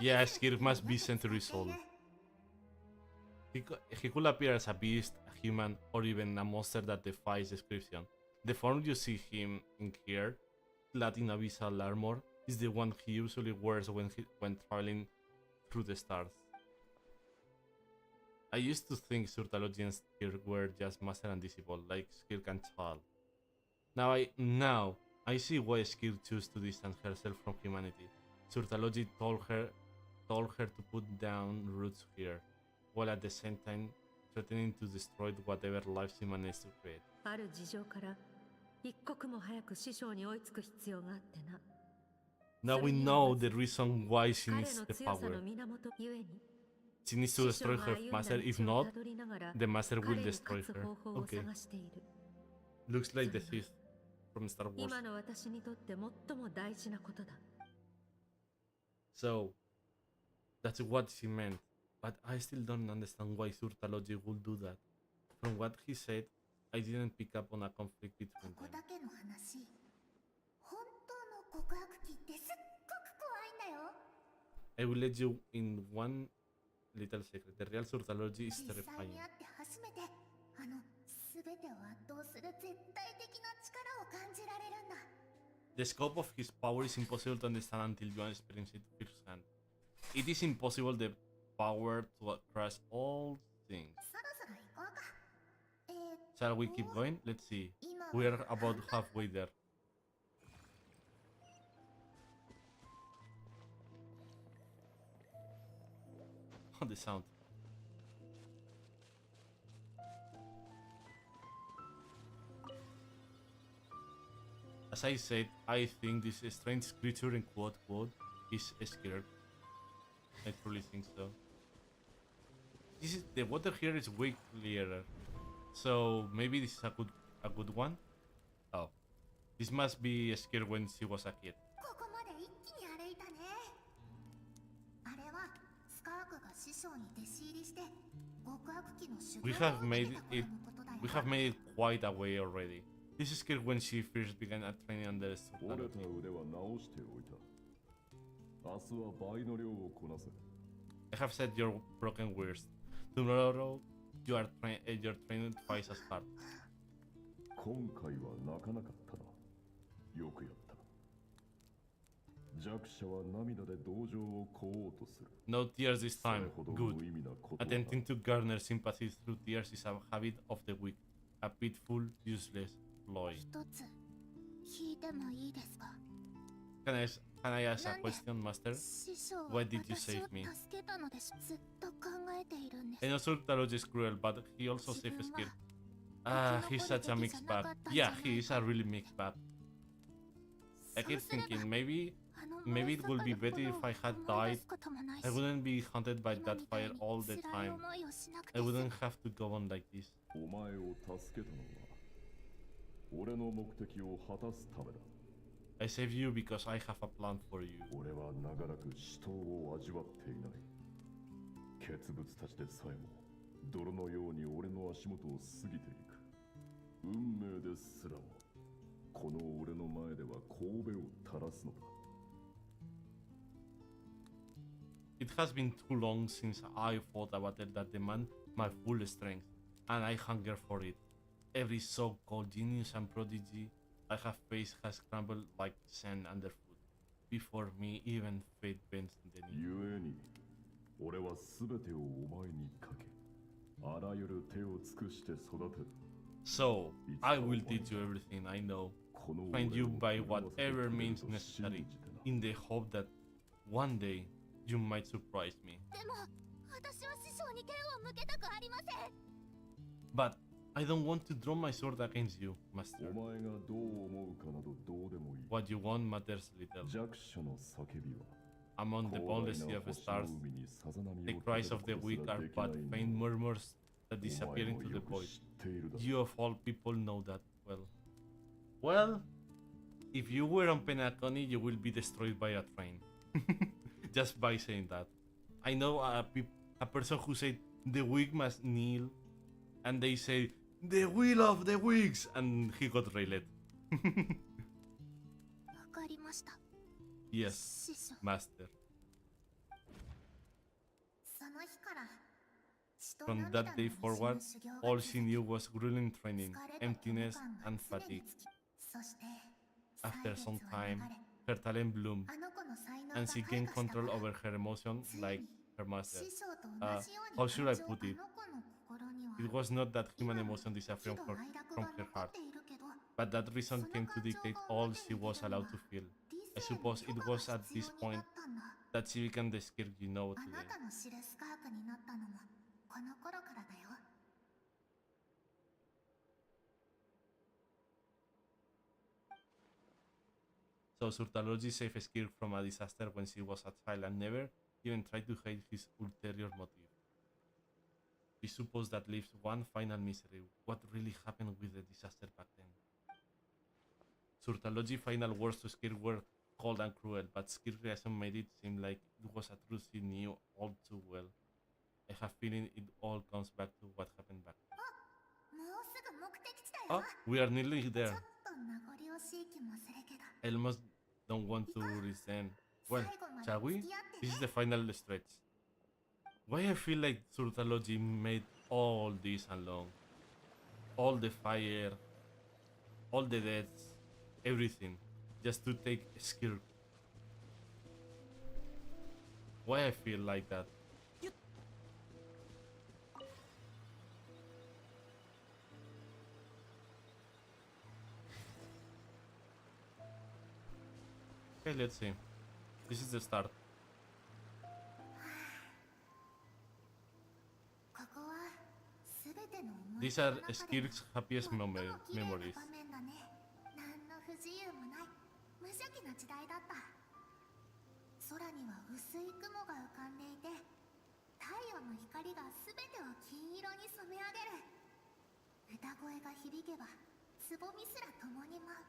Yeah, Skirk must be centuries old. He could appear as a beast, a human, or even a monster that defies description. The form you see him in here, clad in abyssal armor, is the one he usually wears when traveling through the stars. I used to think Surtology and Skirk were just master and disciple, like Skirk and Chal. Now I see why Skirk chose to distance herself from humanity. Surtology told her to put down roots here, while at the same time threatening to destroy whatever life she managed to create. Now we know the reason why she needs the power. She needs to destroy her master, if not, the master will destroy her. Okay. Looks like the thief from Star Wars. So, that's what she meant. But I still don't understand why Surtology would do that. From what he said, I didn't pick up on a conflict between them. I will let you in one little secret. The real Surtalogy is 実際 terrifying. に会って初めて全てを圧倒する絶対的な力を感じられるんだ。 The scope of his power is impossible to understand until you experience it firsthand. It is impossible the power to crush all things. そろそろ行こうか。Shall we keep going? Let's see. We're about halfway there. Oh, the sound. As I said, I think this strange creature in quote is a skirk. I truly think so. This is, the water here is way clearer, so maybe this is a good one. Oh, this must be a skirk when she was a kid. ここまで一気に歩いたね。あれはスカークが師匠に弟子入りして極悪期の修行 We を have 受 made けた頃 it. のことだよ。 We have made it quite a way already. This is skirk when she first began at training under 折れ Sultan. た腕は直しておいた。明日は倍の量をこなせ。I have said your broken words. Tomorrow you are you're trained twice as hard. 今回は泣かなかったな。よくやった。弱者は涙で同情を乞おうとする。 No tears this それ time. ほど Good. 無意味なことは Attempting to garner sympathy through tears is a habit of the weak, a pitiful, useless ploy. 一つ聞いてもいいですか。 Can I ask a question, Master? 師匠は Why did you 私を save me? 助けたのでずっと考えているんです。 I know Sultaroji is cruel, but he also saved a skirk. Ah, he's such a mixed bag. Yeah, he is a really mixed bag. I keep thinking maybe it would be better if I had died. I wouldn't be haunted by that fire all the time. I wouldn't have to go on like this. お前を助けたのは俺の目的を果たすためだ。 I saved you because I have a plan for you. 俺は長らく死闘を味わっていない。傑物たちでさえも泥のように俺の足元を過ぎていく。運命ですらもこの俺の前では神戸を垂らすのだ。 It has been too long since I fought a battle that demanded my full strength, and I hunger for it. Every so-called genius and prodigy I have faced has crumbled like sand underfoot. Before me, even fate bends the knee. 故に俺は全てをお前にかけ、あらゆる手を尽くして育てる。 So, I will teach you everything I know, この find 俺 you を by 狂わせて whatever くれる means と信 necessary, じてな。 in the hope that one day you might surprise me. でも私は師匠に剣を向けたくありません。 But I don't want to draw my sword against you, お Master. 前がどう思うかなどどうでもいい。 What you want matters little. 弱者の叫びは Among the 広 boundless 大 sea な of 星の stars, 海にさざ波 the を cries 立 of て the ること weak すら are でき but ない faint のだ。 murmurs that お前 disappear も into よ the く void. 知っているだろう。 You of all people know that well. Well, if you were on Penacony, you will be destroyed by a train. Just by saying that. I know a person who said the weak must kneel, and they say the will of the weaks, and he got railed. わかりました。 Yes, 師匠。 Master. その日から血と From 涙 that の day 道 forward, の修行が all 続 she き knew was grueling training, 疲れと emptiness, 虚無 and 感が常 fatigue. につきそして After 歳 some 月は流 time, れ her talent bloomed, あの子の才能 and が she 開 gained 花した control 頃 over her emotions つい like に her master. 師匠と同じように how should I 感情 put it? あの子の心には It was not that human 今も emotion 喜 disappeared 怒 from 哀楽 from が her 残 heart, っているけど but that reason came to dictate all she was allowed to feel. I suppose it was at this point that she became the skirk you know あな today. たの知るスカークになったのもこの頃からだよ。 So Surtalogy saved Skirk from a disaster when she was a child and never even tried to hide his ulterior motive. We suppose that leaves one final mystery. What really happened with the disaster back then? Surtalogy's final words to Skirk were cold and cruel, but Skirk's reaction made it seem like it was a truth he knew all too well. I have a feeling it all comes back to what happened back then. もうすぐ目的地だよ。 Oh, we are nearly ちょ there. っと名残惜しい気もするけど。 I almost don't want to resent. Well, shall we? This is the final stretch. Why I feel like Surtalogy made all this alone. All the fire, all the deaths, everything. Just to take skirk. Why I feel like that? Okay, let's see. This is the start. These are Skirk's happiest memories. 何の不自由もない無邪気な時代だった。空には薄い雲が浮かんでいて、太陽の光が全てを金色に染め上げる。歌声が響けばつぼみすら共に舞う。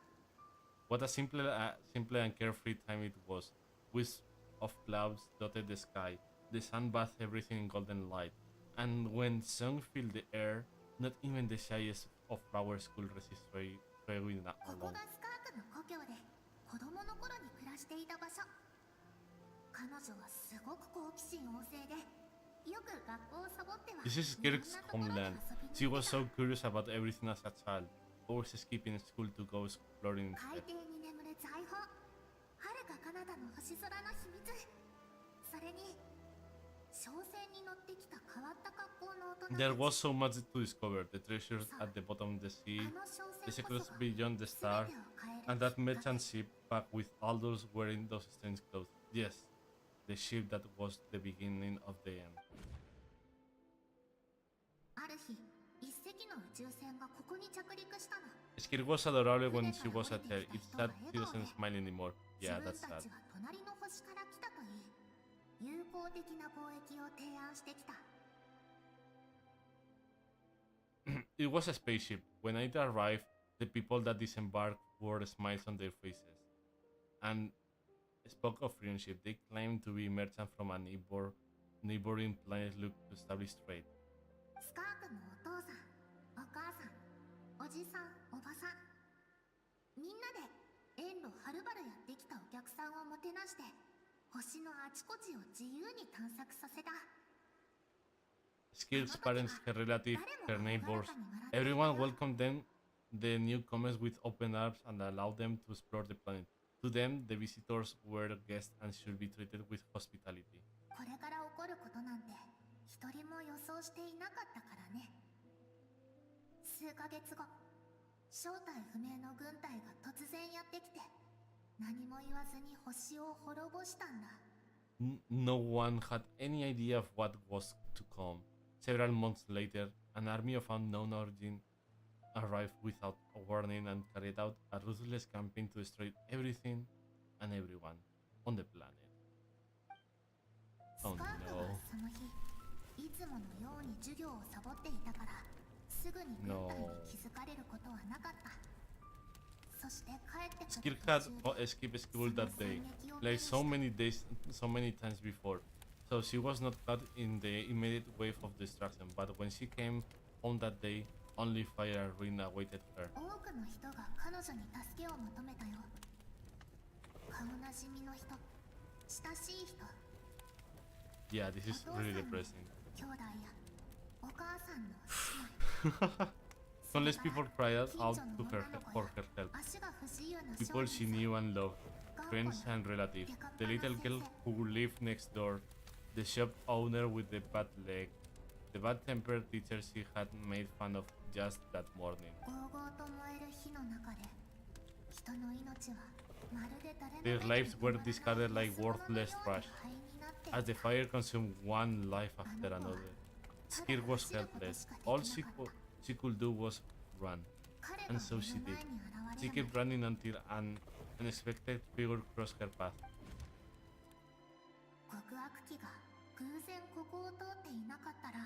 What a simple and carefree time it was. Wisps of clouds dotted the sky. The sun bathed everything in golden light. And when song filled the air, not even the shyest of flowers could resist swaying along. ここがスカークの故郷で子供の頃に暮らしていた場所。彼女はすごく好奇心旺盛で、よく学校をサボっては This is Kirk's homeland. She was so curious about everything as a child, always skipping school to go exploring 海 instead. 底に眠る財宝、遥か彼方の星空の秘密。それに商船に乗ってきた変わった格好の大人たち。 There was so much to discover: the treasures at the bottom of the sea, the secrets beyond the stars, and that merchant ship back with all those wearing those strange clothes. Yes, the ship that was the beginning of the end. ある日、一隻の宇宙船がここに着陸したの。 Skirk was adorable when she was a child. It's sad she doesn't smile anymore. Yeah, 自分 that's た sad. ちは隣の星から来たといい、友好的な貿易を提案してきた。 It was a spaceship. When it arrived, the people that disembarked wore smiles on their faces and spoke of friendship. They claimed to be merchants from a neighboring planet looking to establish trade. スカークのお父さん、お母さん、おじさん、おばさん、みんなで遠路はるばるやってきたお客さんをもてなして、星のあちこちを自由に探索させた。 Skirk's parents, her relatives, her neighbors, everyone welcomed them, the newcomers, with open arms and allowed them to explore the planet. To them, the visitors were guests and should be treated with hospitality. これから起こることなんて一人も予想していなかったからね。数ヶ月後、正体不明の軍隊が突然やってきて、何も言わずに星を滅ぼしたんだ。 No one had any idea of what was to come. Several months later, an army of unknown origin arrived without a warning and carried out a ruthless campaign to destroy everything and everyone on the planet. スカークはその日、いつものように授業をサボっていたから、すぐに軍隊に気づかれることはなかった。そして帰ってくる Skirk had escaped school that day, like so many times before, so she was not caught in the immediate wave of destruction. But when she came home that day, only fire and ruin awaited her. 多くの人が彼女に助けを求めたよ。顔なじみの人、親しい人、 Yeah, this is really depressing. 兄弟やお母さんの姉妹。 Countless people cried out to her for her help. 足が不自由な People she knew and loved, friends and relatives, the little girl who lived next door, the shop owner with the bad leg, the bad-tempered teacher she had made fun of just that morning. ゴーゴーと燃える火の中で、人の命はまるで誰の Their 目に lives も were discarded like worthless trash, 灰になって as the fire consumed one life after another. Skirk was helpless. All she could do was run, 彼が and so 目 she の did. 前に She 現れる kept running until an unexpected figure crossed her path. 極悪鬼が偶然ここを通っていなかったら、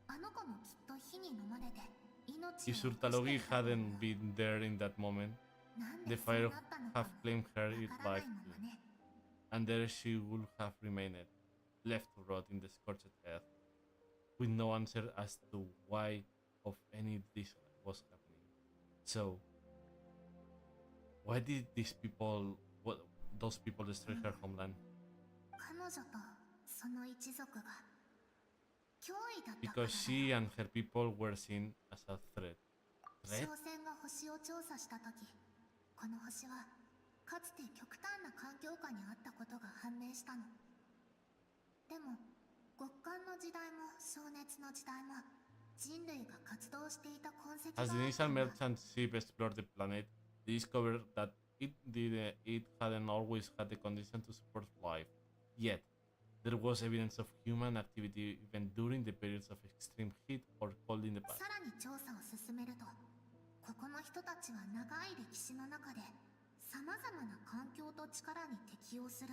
あの子もきっと火に飲まれて命 If を落として Surtalogi いたと思う。 hadn't been there in that moment, なん the でそう fire なったの would か have も claimed her わ its からない life ま too, まね。 and there she would have remained, left to rot in the scorched earth, with no answer as to why of any this was happening. So, why did these people? those people destroyed her homeland. 彼女とその一族が脅威だったから Because she and her people were seen as a threat. 商 Threat? 船が星を調査した時、この星はかつて極端な環境下にあったことが判明したの。でも極寒の時代も灼熱の時代も人類が活動していた痕跡が As the あった initial んだ。 merchant ship explored the planet, they discovered that it hadn't always had the condition to support life. Yet, there was evidence of human activity even during the periods of extreme heat or cold in the past. さらに調査を進めると、ここの人たちは長い歴史の中でさまざまな環境と力に適応する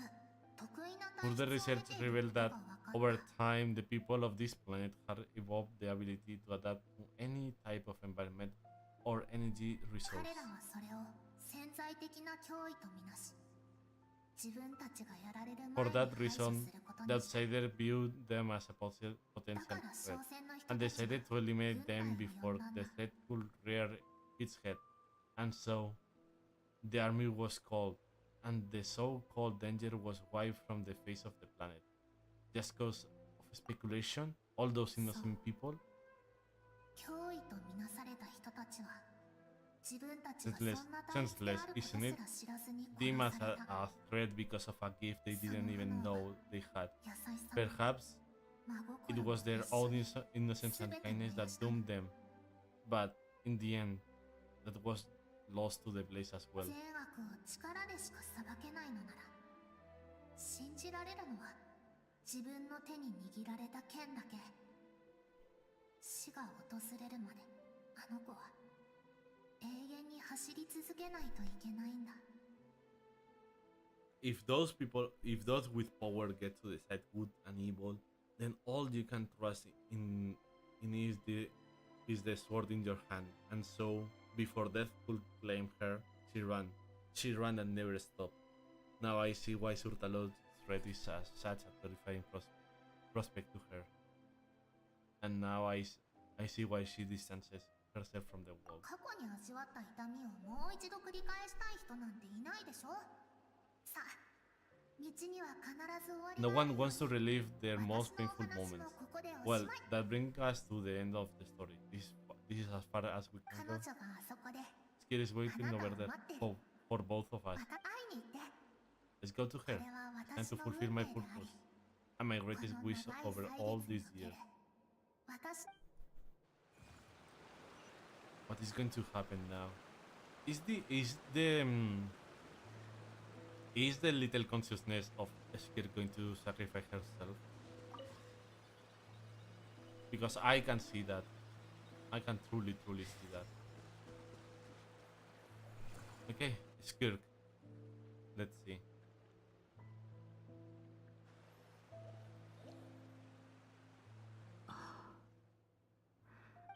得意な体質を Further 得 research ている revealed こと that が分か over った。 time, the people of this planet had evolved the ability to adapt to any type of environment or energy resource. 彼らはそれを潜在的な脅威とみなし、自分たちがやられる For 前に that 排除 reason, すること the にした outsider viewed them as a potential だから threat 商船の人 and たちは decided to eliminate 軍隊 them を呼 before んだん the だ。 threat could rear its head. And so, the army was called, and the so-called danger was wiped from the face of the planet. Just cause of speculation, all those innocent people, 脅威とみなされた人たちは自分たちがそん senseless, な体質で senseless, あること isn't す it? ら知らずに Deemed 殺 as された。 a threat because of a gift they didn't even know they had. 優しさも Perhaps 真 it 心も was their 一緒 own に innocence and kindness that doomed them, but in the end, that was lost to the blaze as well. 善悪を力でしか裁けないのなら、信じられるのは自分の手に握られた剣だけ。死が訪れるまであの子は永遠に走り続けないといけないんだ。 If those with power get to decide good and evil, then all you can trust in is the sword in your hand. And so, before death could claim her, she ran. She ran and never stopped. Now I see why Surtalot's threat is such a terrifying prospect to her. And now I see why she distances herself from the world. 過去に味わった痛みをもう一度繰り返したい人なんていないでしょ。さあ、道には必ず終わり No がある one ように wants to relive their most 私のお painful 話 moments. もここでお Well, しまい。 that brings us to the end of the story. This is as far as we 彼 can 女 go. があそこで Skir is waiting over there for both of us. また会いに行って。 Let's go to これ her. は Time 私 to の fulfill 運 my 命であり purpose and my こ greatest の wish 長い over 歳 all 月に these かけ years. て私 What is going to happen now? Is the little consciousness of Skir going to sacrifice herself? Because I can see that. I can truly see that. Okay, Skirk. Let's see.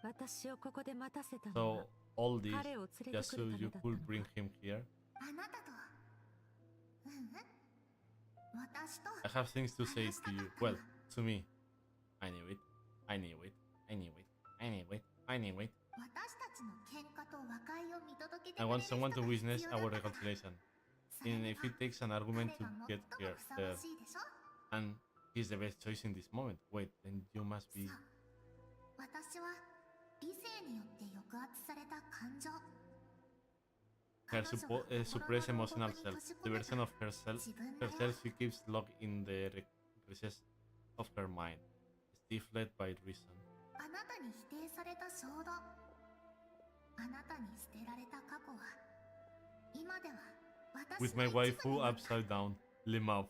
私をここで待たせたのは So all this 彼を連れ just てく so るため you だった could の bring か him here. あなたと私と I have things to say to you. Well, to me. I knew it. I knew it. I knew it. I knew it. I knew it. 私たちの喧嘩と和解を見届けてく I れる want 人 someone が to 必 witness 要だ our ったから reconciliation. それ And に if は it takes an 彼 argument が to 最 get も here, ふさわしいでしょ。 and he's the best choice in this moment. Wait, then you must be. さあ、私は理性によって抑圧された感情。 Her 彼女が suppressed 心の emotional 奥に self, 閉じ the 込め version た of herself 自分の herself she keeps locked in the recesses of her mind, stifled by reason. あなたに否定された衝動。あなたに捨てられた過去は今では私 With の my 一部に waifu なった。 upside down, Lima.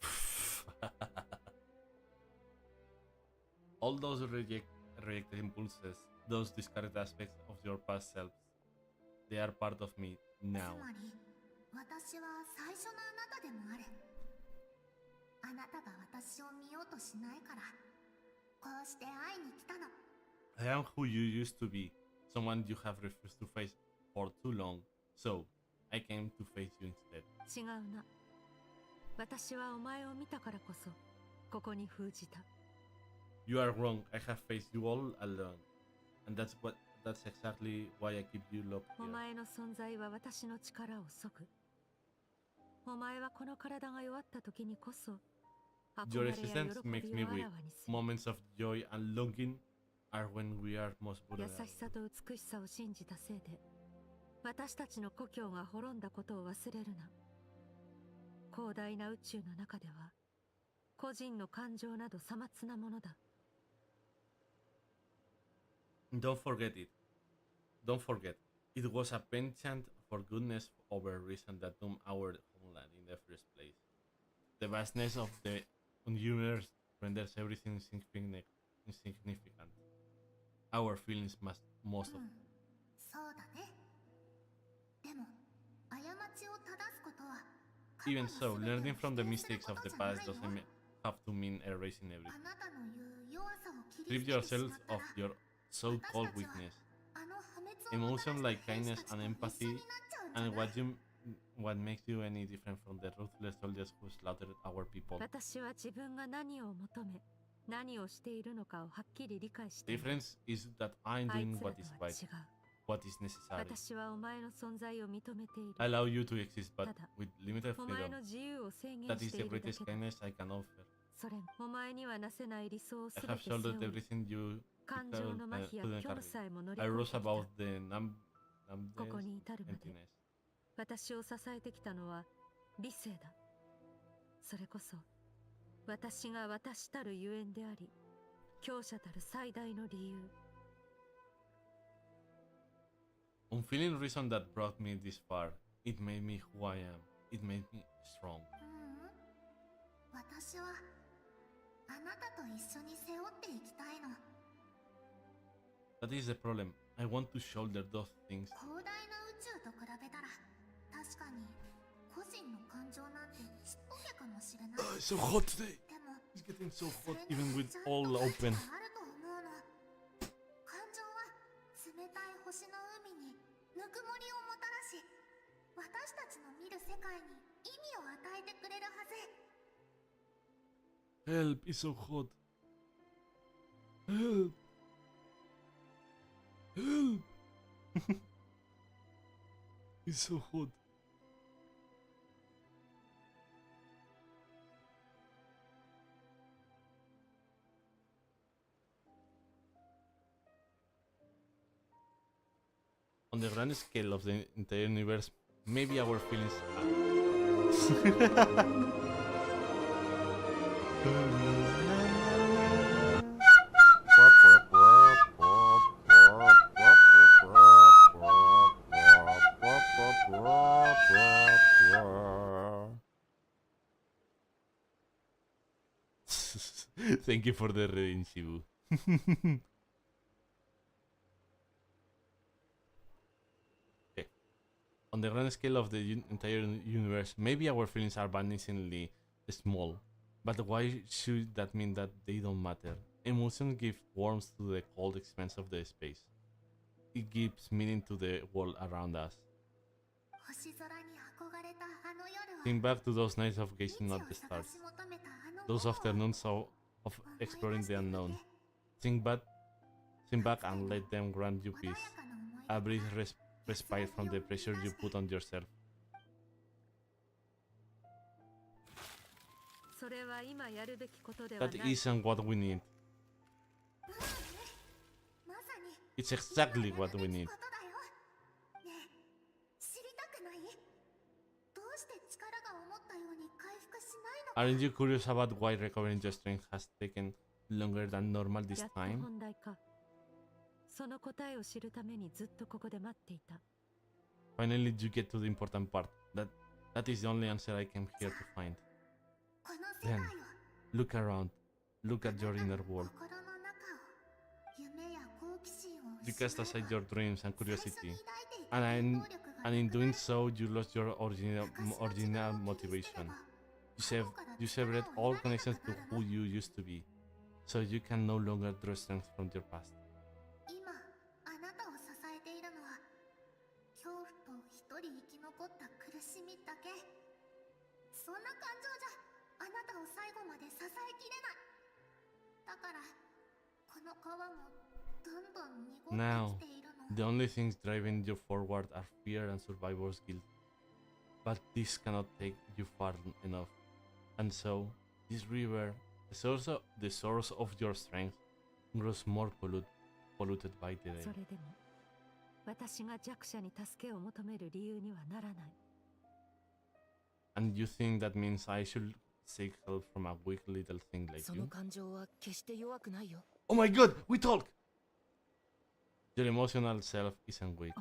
All those rejected impulses, those discarded aspects of your past selves, they are part of me つ now. まり私は最初のあなたでもある。あなたが私を見ようとしないからこうして会いに来たの。 I am who you used to be, someone you have refused to face for too long, so I came to face you instead. 違うな。私はお前を見たからこそここに封じた。 You are wrong, I have faced you all alone, and that's exactly why I keep you locked お here. 前の存在は私の力を削ぐ。お前はこの体が弱った時にこそ Your 憧れや existence 喜 makes び me をあら weak. わにする。 Moments of joy and longing are when we are most 優 vulnerable. しさと美しさを信じたせいで私たちの故郷が滅んだことを忘れるな。広大な宇宙の中では個人の感情などさまつなものだ。 Don't forget it. Don't forget. It was a penchant for goodness over reason that doomed our homeland in the first place. The vastness of the universe renders everything insignificant. Our feelings most of そうだね。でも過ちを正すことは Even so, learning from the mistakes of the past doesn't have to mean erasing あ everything. なたの言う弱さを切り Strip 捨ててし yourself まったら of your so-called weakness. あの破滅をもた Emotion ら like した兵士 kindness たちと and 一緒 empathy になっちゃうんじゃな and い？ what makes you any different from the ruthless soldiers who slaughtered our people. 私は自分が何を求め何をしているのかをはっきり理解してい The る。 difference is that I'm あい doing つら what と is は right, 違う。 what is necessary. 私はお前の存在を認めている。 I allow you to exist, but ただ with limited お前 freedom. の自由を制限 That し is て the いるだ greatest けだ。 kindness I can offer. それお前にはなせない理想をす I べ have て背負 shouldered い everything you 感情の麻痺や couldn't 虚無 carry. さえも乗り I 越え rose てきた。 above the ここ numbness, に至るまで emptiness. 私を支えてきたのは理性だ。それこそ私が私たるゆえんであり強者たる最大の理由。 Unfeeling reason that brought me this far. It made me who I am. It made me strong. 私はあなたと一緒に背負っていきたいの。 That is the problem. I want to shoulder those things. 広大な宇宙と比べたら確かに個人の感情なんてちっぽけかもしれない。 It's so hot today. でも It's getting so そ hot れに even は with ちゃんと all 価値 open. があると思うの。感情は冷たい星の海にぬくもりをもたらし、私たちの見る世界に意味を与えてくれるはず。 Help, it's so hot. Help. Help. It's so hot. On the grand scale of the entire universe, maybe our feelings Thank you for the reading, Shibu. Okay. On the grand scale of the entire universe, maybe our feelings are vanishingly small. But why should that mean that they don't matter? Emotion gives warmth to the cold expanse of the space. It gives meaning to the world around us. 星空に憧れたあの夜は Think back to those nights of gazing 未 at 知 the を探 stars, し求めたあの those 午後を afternoons of exploring the unknown. Think back and let them grant you 穏 peace, やかな思い a 出 brief が respite from the pressure you put on yourself. それは今やるべきことでは That ない。 isn't what we need. まさに It's exactly 今や what る we べき need. ことだよ。ねえ、知りたくない？どうして力が思ったように回復しないのか。 Aren't you curious about why recovering your strength has taken longer than normal this やっと time? 本題か。その答えを知るためにずっとここで待っていた。 Finally, you get to the important part. That is the only answer I came here to find. この世界 Then, を look around. Look at your inner world. 心の中を夢や好奇心を You 失 cast え aside ば your dreams and 最初 curiosity. に抱いていた And 原 in, 動力が and in なくな doing り so, you lost your original 昔の自分を motivation. 切り捨てれば You severed all connections to who you used to be. So you can no longer draw strength from your past. 今あなたを支えているのは恐怖と一人生き残った苦しみだけ。そんな感情じゃあなたを最後まで支えきれない。だからこの川もどんどん濁 Now, ってきているの。 the only things driving you forward are fear and survivor's guilt. but this cannot take you far enough. And so, this river, the source of your strength, grows more polluted by the そ day. れでも私が弱者に助けを求める理由にはならない。 And you think that means I should seek help from a weak little thing like そ you? の感情は決して弱くないよ。 Oh my god, we talk! Your emotional self isn't weak.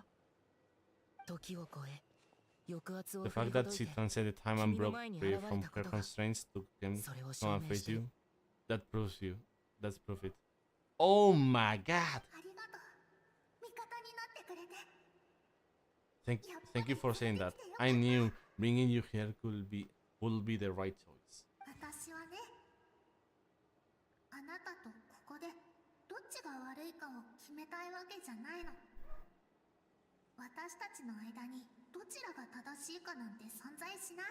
時を超え、抑圧を The 振り fact ほ that どい she て、 transcended time and 君の broke 前に free 現れ from たこ her とが constraints to come それを come 証 and 明し face てい you, る。 that's proof it. Oh my god! ありがとう。味方になってくれて。 Thank you for saying that. I knew bringing you here would be the right choice. 私はね、あなたとここでどっちが悪いかを決めたいわけじゃないの。私たちの間にどちらが正しいかなんて存在しない。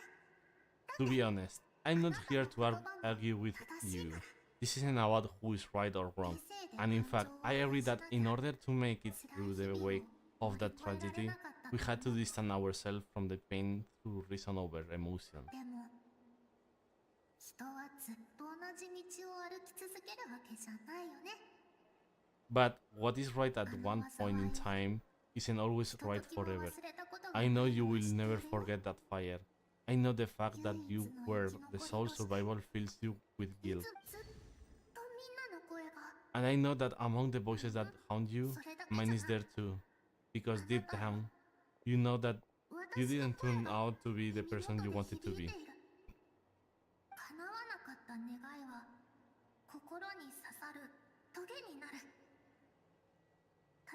To be honest, I'm not here to argue with you. This isn't about who is right or wrong. And in fact, I agree that in order to make it through the wake of that tragedy, we had to distance ourselves from the pain through reason over emotion. でも、人はずっと同じ道を歩き続けるわけじゃないよね。 But what is right at one point in time isn't always right forever. I know you will never forget that fire. I know the fact that you were the sole survival fills you with guilt. ずっとみんなの声が And I know that among the voices that haunt you, mine is there too. Because deep down, you know that you didn't turn out to be the person you wanted to be. 叶わなかった願いは心に刺さるトゲになる。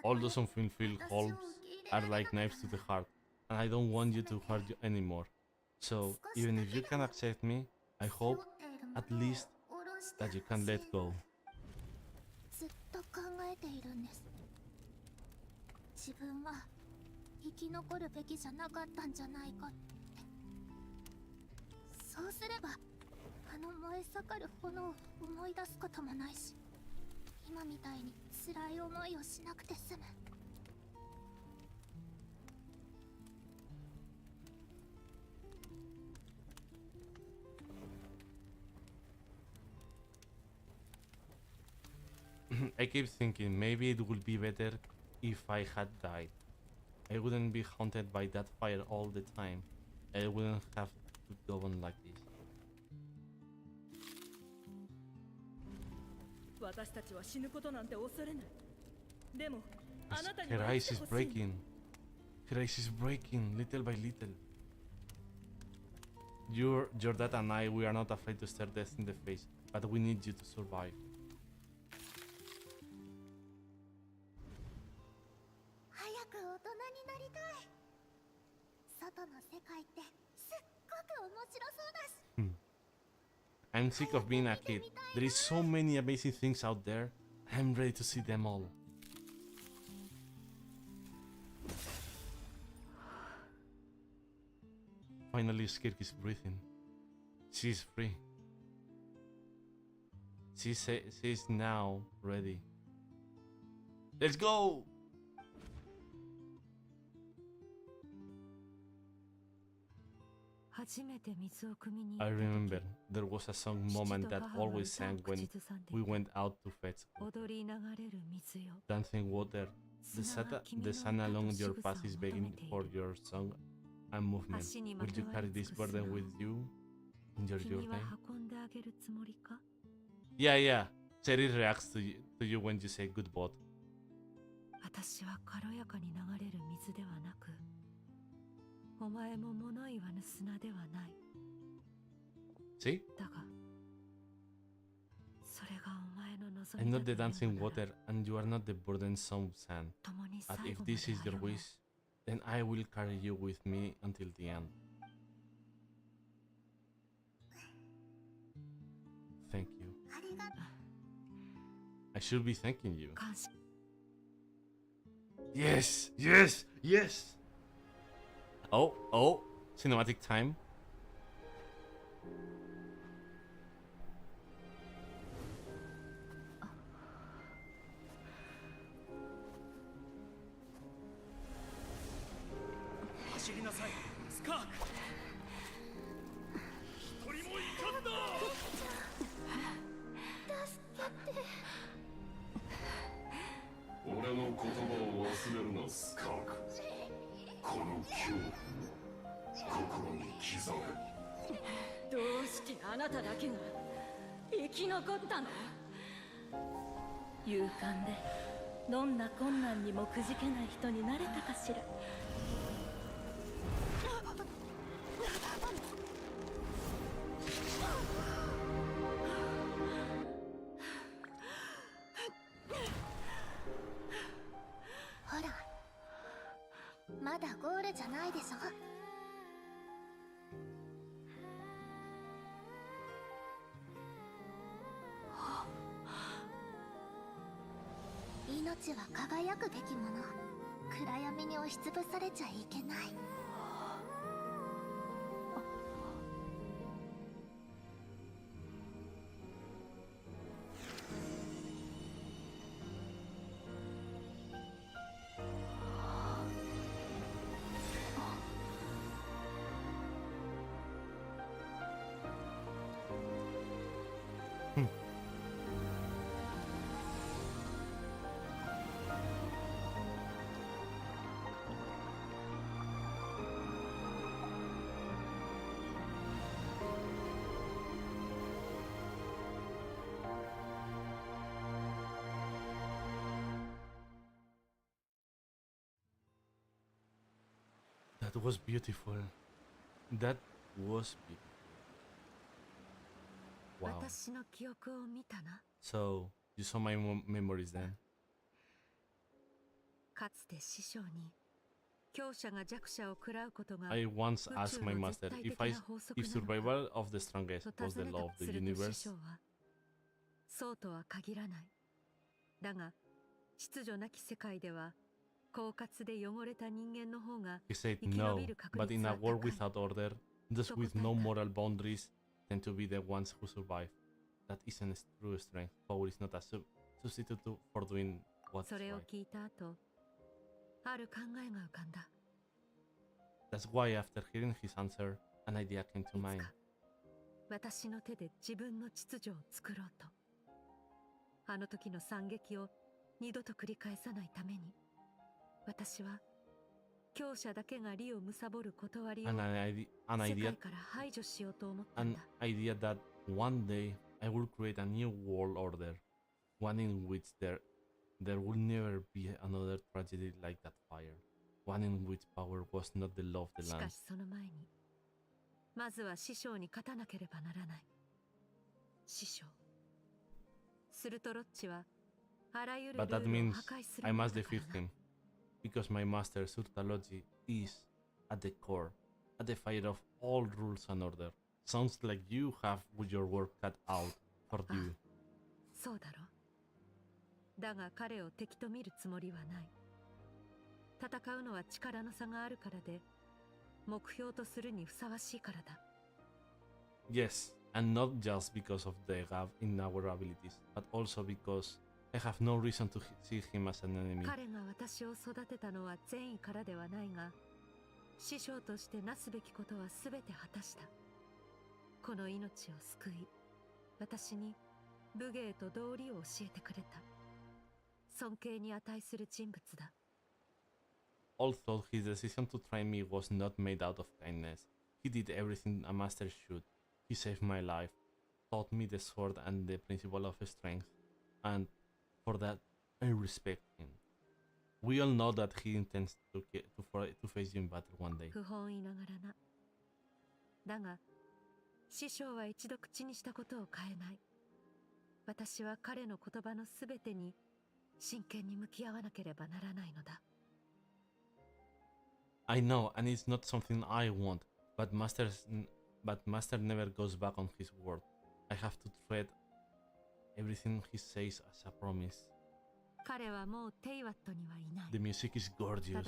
All those unfulfilled hopes are like knives to the heart, and I don't want you to hurt you anymore. So, even if you can accept me, I hope, at least, that you can let go. ずっと考えているんです。自分は生き残るべきじゃなかったんじゃないかって。そうすればあの燃え盛る炎を思い出すこともないし、今みたいに辛い思いをしなくて済む。 I keep thinking maybe it would be better if I had died. I wouldn't be haunted by that fire all the time. I wouldn't have to go on like this. 私たちは死ぬことなんて恐れない。でも、あなたに Her は eyes 生き is てほしい。 breaking. Her eyes is breaking little by little. Your dad and I, we are not afraid to stare death in the face, but we need you to survive. 早く大人になりたい。外の世界ってすっごく面白そうだし。 I'm sick of being a kid. There is so many amazing things out there. I'm ready to see them all. Finally, Skirk is breathing. She's free. She's now ready. Let's go! I remember there was a song moment that always sang when we went out to fetch dancing water. The sun along your path is begging for your song and movement. Will you carry this burden with you in your journey? Yeah. Seri reacts to you when you say good boat. 私は軽やかに流れる水ではなく、お前も物言わぬ砂ではない。 See? だが、それがお前の望 I'm みだ not と the いうの dancing なら water, and you are not the burdensome sand. 共に But 最 if 後ま this で is your 歩もう。 wish, then I will carry you with me until the end. Thank you. ありがとう。 I should be thanking you. 感謝。 Yes! Oh, cinematic time. 走りなさい、スカーク。言葉を忘れるな、スカーク。この恐怖心に刻め。どうしてあなただけが生き残ったの？勇敢でどんな困難にもくじけない人になれたかしら。ほら、まだゴールじゃないでしょ。命は輝くべきもの。暗闇に押しつぶされちゃいけない。That was beautiful. That was beautiful. Wow. 私の記憶を見たな。 So, you saw my memories then? かつて師匠に強者が弱者を食らうことが I once asked my master if survival of the strongest was the law of the universe. そうとは限らない。だが、秩序なき世界では狡猾で汚れた人間の方が He said 生き延 no, びる確 but 率 in は a world 高い。 without order, those with no moral boundaries tend to be the ones who survive. That isn't true strength. Power is not a substitute for doing what's それを right. 聞いた後、ある考えが浮かんだ。 That's why after hearing his answer, an idea came to mind. 私の手で自分の秩序を作ろうと。あの時の惨劇を二度と繰り返さないために、私は強者だけが利を貪る断りを An 世 idea 界から排除しようと思ったん an だ。 idea that one day I will create a new world order, one in which there will never be another tragedy like that fire, one in which power was not the law of the しか land. しその前に、まずは師匠に勝たなければならない。師匠。するとロッチはあらゆるル But that ールを means 破壊する I もの must だから defeat な。 him, because my master Surtalogy is at the core, at the fire of all rules and order. Sounds like you have your work cut out for you. そうだろ。だが彼を敵と見るつもりはない。戦うのは力の差があるからで、目標とするにふさわしいからだ。Yes, and not just because of the gap in our abilities, but also because I have no reason to see him as an enemy. 彼が私を育てたのは善意からではないが、師匠としてなすべきことは全て果たした。この命を救い、私に武芸と道理を教えてくれた。尊敬に値する人物だ。Although his decision to train me was not made out of kindness, he did everything a master should. He saved my life, taught me the sword and the principle of strength, and for that I respect him. We all know that he intends to face you in battle one day. 不本意ながらな。だが、師匠は一度口にしたことを変えない。私は彼の言葉のすべてに真剣に向き合わなければならないのだ。I know, and it's not something I want, but Master never goes back on his word. I have to treat everything he says as a promise. 彼はもうテイワットにはいない。 The music is gorgeous,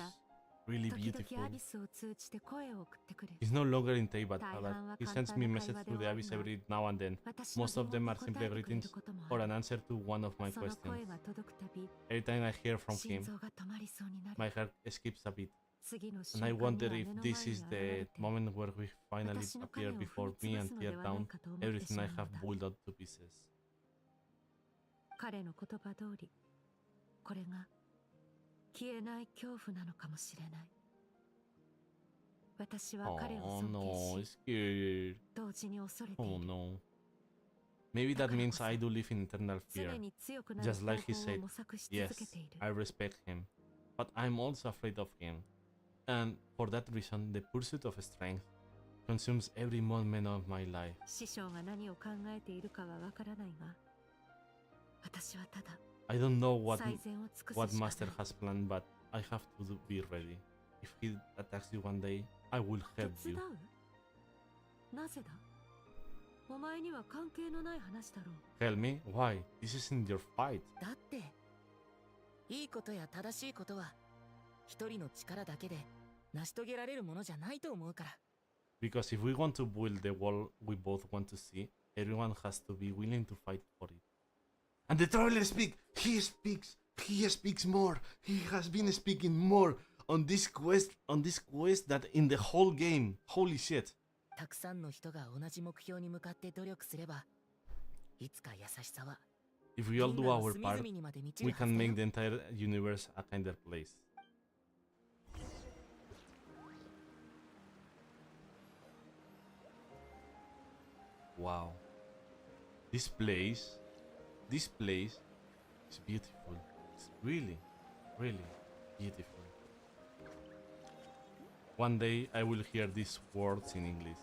really 時々 beautiful. アビスを通じて声を送ってくる。 He's no longer in Teyvat, but he sends me messages through the abyss every now and then. Most of them are simply greetings or an answer to one of my その questions. 声が届くたび、 Every time I hear from 心 him, 臓が止まりそうになる。 my heart skips a beat. 次の瞬 And I 間には wonder 目 if の前 this に is 現 the れて、 moment where we finally 私の彼 appear を踏 before み me 潰 and すの tear ではな down いかと思って everything し I まう have のだ。 boiled out to pieces. 彼の言葉通り、これが消えない恐怖なのかもしれない。私は彼を Oh 尊 no, 敬 it's し、 scared. 同時に恐れて Oh いる。 no. Maybe that means I do live in eternal 常 fear. に強くなる Just 方 like he 法を said. 模索し続け Yes, ている。 I respect him. But I'm also afraid of him. And for that reason, the pursuit of strength consumes every moment of my life. 師匠が何を考えているかはわからないが、私はただ I don't know what 最善を尽くす what しかな Master い。 has planned, but I have to be ready. If he attacks you one day, I will help 手 you. 伝う？なぜだ？お前には関係のない話だろう。 Help me? Why? This isn't your fight. だっていいことや正しいことは一人の力だけで成し遂げられるものじゃないと思うから。 Because if we want to build the wall we both want to see, everyone has to be willing to fight for it. And the traveler speaks. He speaks. He speaks more. He has been speaking more on this quest that in the whole game. Holy shit. たくさんの人が同じ目標に向かって努力すれば、いつか優しさは If we all 銀 do 河の our 隅 part, 々にまで満ち we るは can ずだ make よ。 the entire universe a kinder place. Wow. This place is beautiful. It's really, really beautiful. One day I will hear these words in English.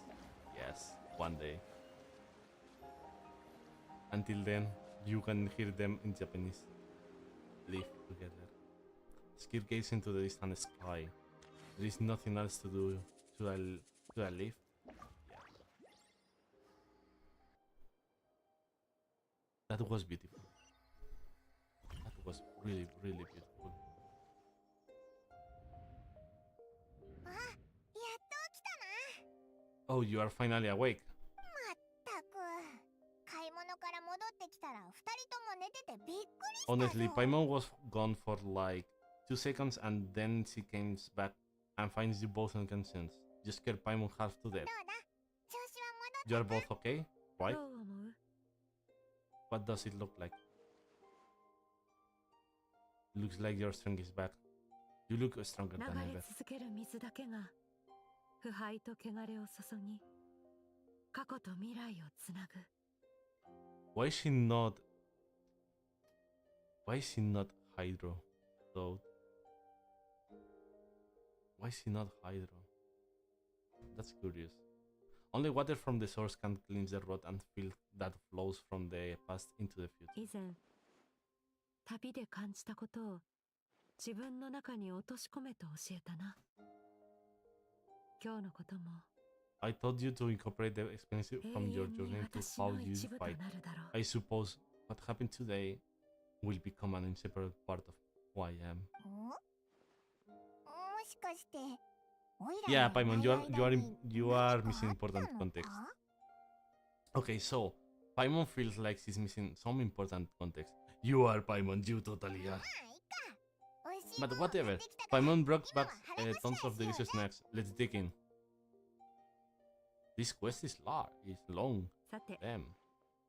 Yes, one day. Until then, you can hear them in Japanese. Live together. Skir gaze into the distant sky. There is nothing else to do. Should I leave? Yeah. That was beautiful. That was really, really beautiful. あ、やっと起きたな。 Oh, you are finally awake. まったく。買い物から戻ってきたら二人とも寝ててびっくりしたぞ。 Honestly, Paimon was gone for like 2 seconds and then she comes back and finds you both unconscious. You scared Paimon half to death. どうだ？調子は戻った？ You are both okay, right? どう思う？ What does it look like? Looks like your strength is back. You look stronger 流 than れ ever. 続ける水だけが腐敗と汚れを注ぎ、過去と未来をつなぐ。 Why is she not? Why is she not Hydro? Though. Why is she not Hydro? That's curious. Only water from the source can cleanse the rot and filth that flows from the past into the future. 以前、旅で感じたことを自分の中に落とし込めと教えたな。今日のことも I told you to incorporate the experience 永 from your 遠に journey to 私 how の you 一部とな fight. るだろう。 I suppose what happened today will become an inseparable part of who I am. もしかして、おい Yeah, らの Paimon, 長い間に you are 何か missing あった important の context. か？ Okay, so Paimon feels like she's missing some important context. You are Paimon, you totally are. まあいいか。美味しい But もの買っ whatever. てきたから Paimon brought 今は back 腹ごしら tons え of しよう delicious ぜ。 snacks. Let's dig in. This quest is large, is long. さて、 Damn.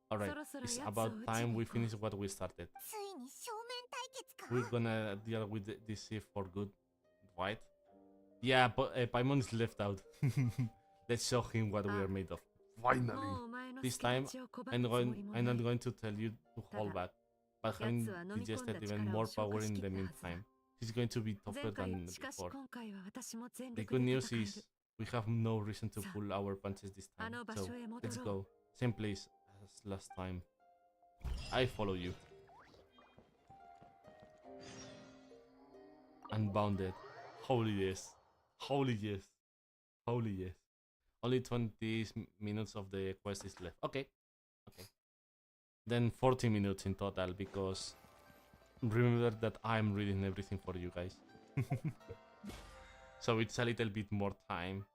Alright, そろそろ it's やつを about 打ち time に we 行こう。 finish what we started. ついに正面対決か。 We're gonna deal with this shift for good, right? Yeah, but Paimon is left out. Let's show him what we are made of. も Finally. うお前の This 好き勝 time, ちを拒 I'm むつもりも I'm な not い。 going to tell you to hold back, but having 奴は飲み込んだ digested 力を even more 消化 power し in き the ったはずだ。 meantime, he's going to be 前 tougher 回、 than しかし before. 今回は私も全 The 力 good で news 戦え is る。 we have no reason to さあ、 pull our punches this あ time. の場 So 所へ戻 let's ろう。 go. Same place as last time. I follow you. Unbounded. Holy yes. Holy yes. Holy yes. Only 20 minutes of the quest is left. Okay. Okay. Then 40 minutes in total because remember that I'm reading everything for you guys. So it's a little bit more time.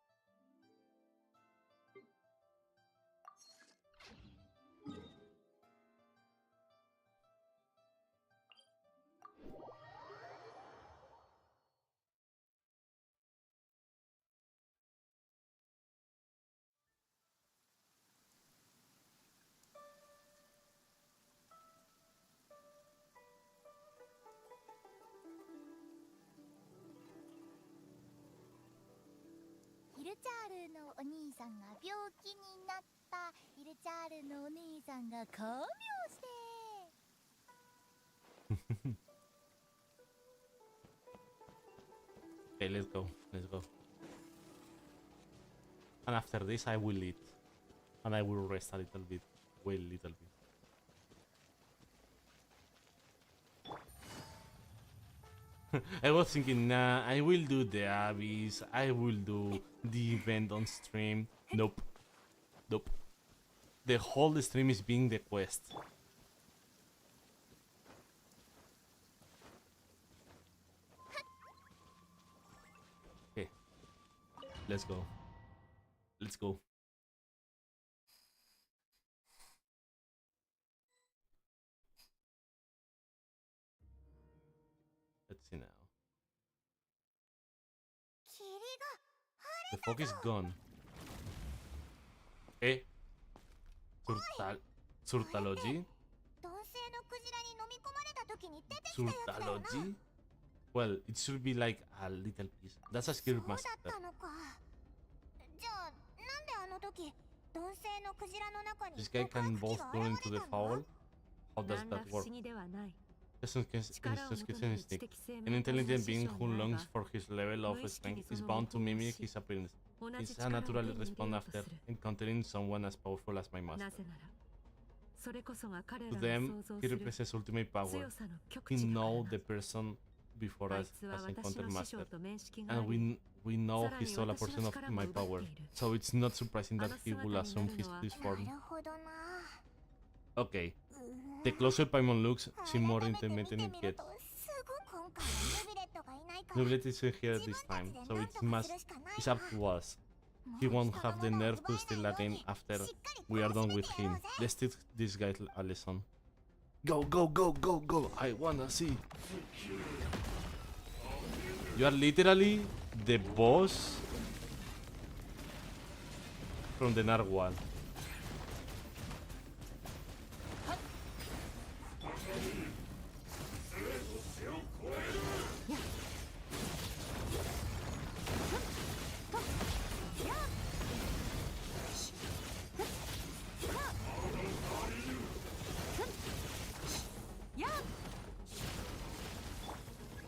ルチャールのお兄さんが病気になった。イルチャールのお兄さんが看病して。Okay, let's go. Let's go. And after this, I will eat. And I will rest a little bit. Wait a little bit. I was thinking, nah, I will do the abyss. I will do the event on stream. Nope. Nope. The whole stream is being the quest. Okay. Let's go. Let's go. Let's see now. The fog is gone. Eh? Surtalogy? Surtalogy? Well, it should be like a little piece. That's a skirk master. This guy can both turn into the fowl? How does that work? An intelligent being who longs for his level of strength is bound to mimic his appearance. It's a natural response after encountering someone as powerful as my master. To them, he represents ultimate power. He knows the person before us has encountered master, and we know he saw a portion of my power, so it's not surprising that he will assume this form. Okay. The closer Paimon looks, the more intermittent it gets. Nublet isn't here this time, so it's up to us. He won't have the nerve to steal again after we are done with him. Let's teach this guy a lesson. Go, go, go, go, go! I wanna see! You are literally the boss from the Narwhal.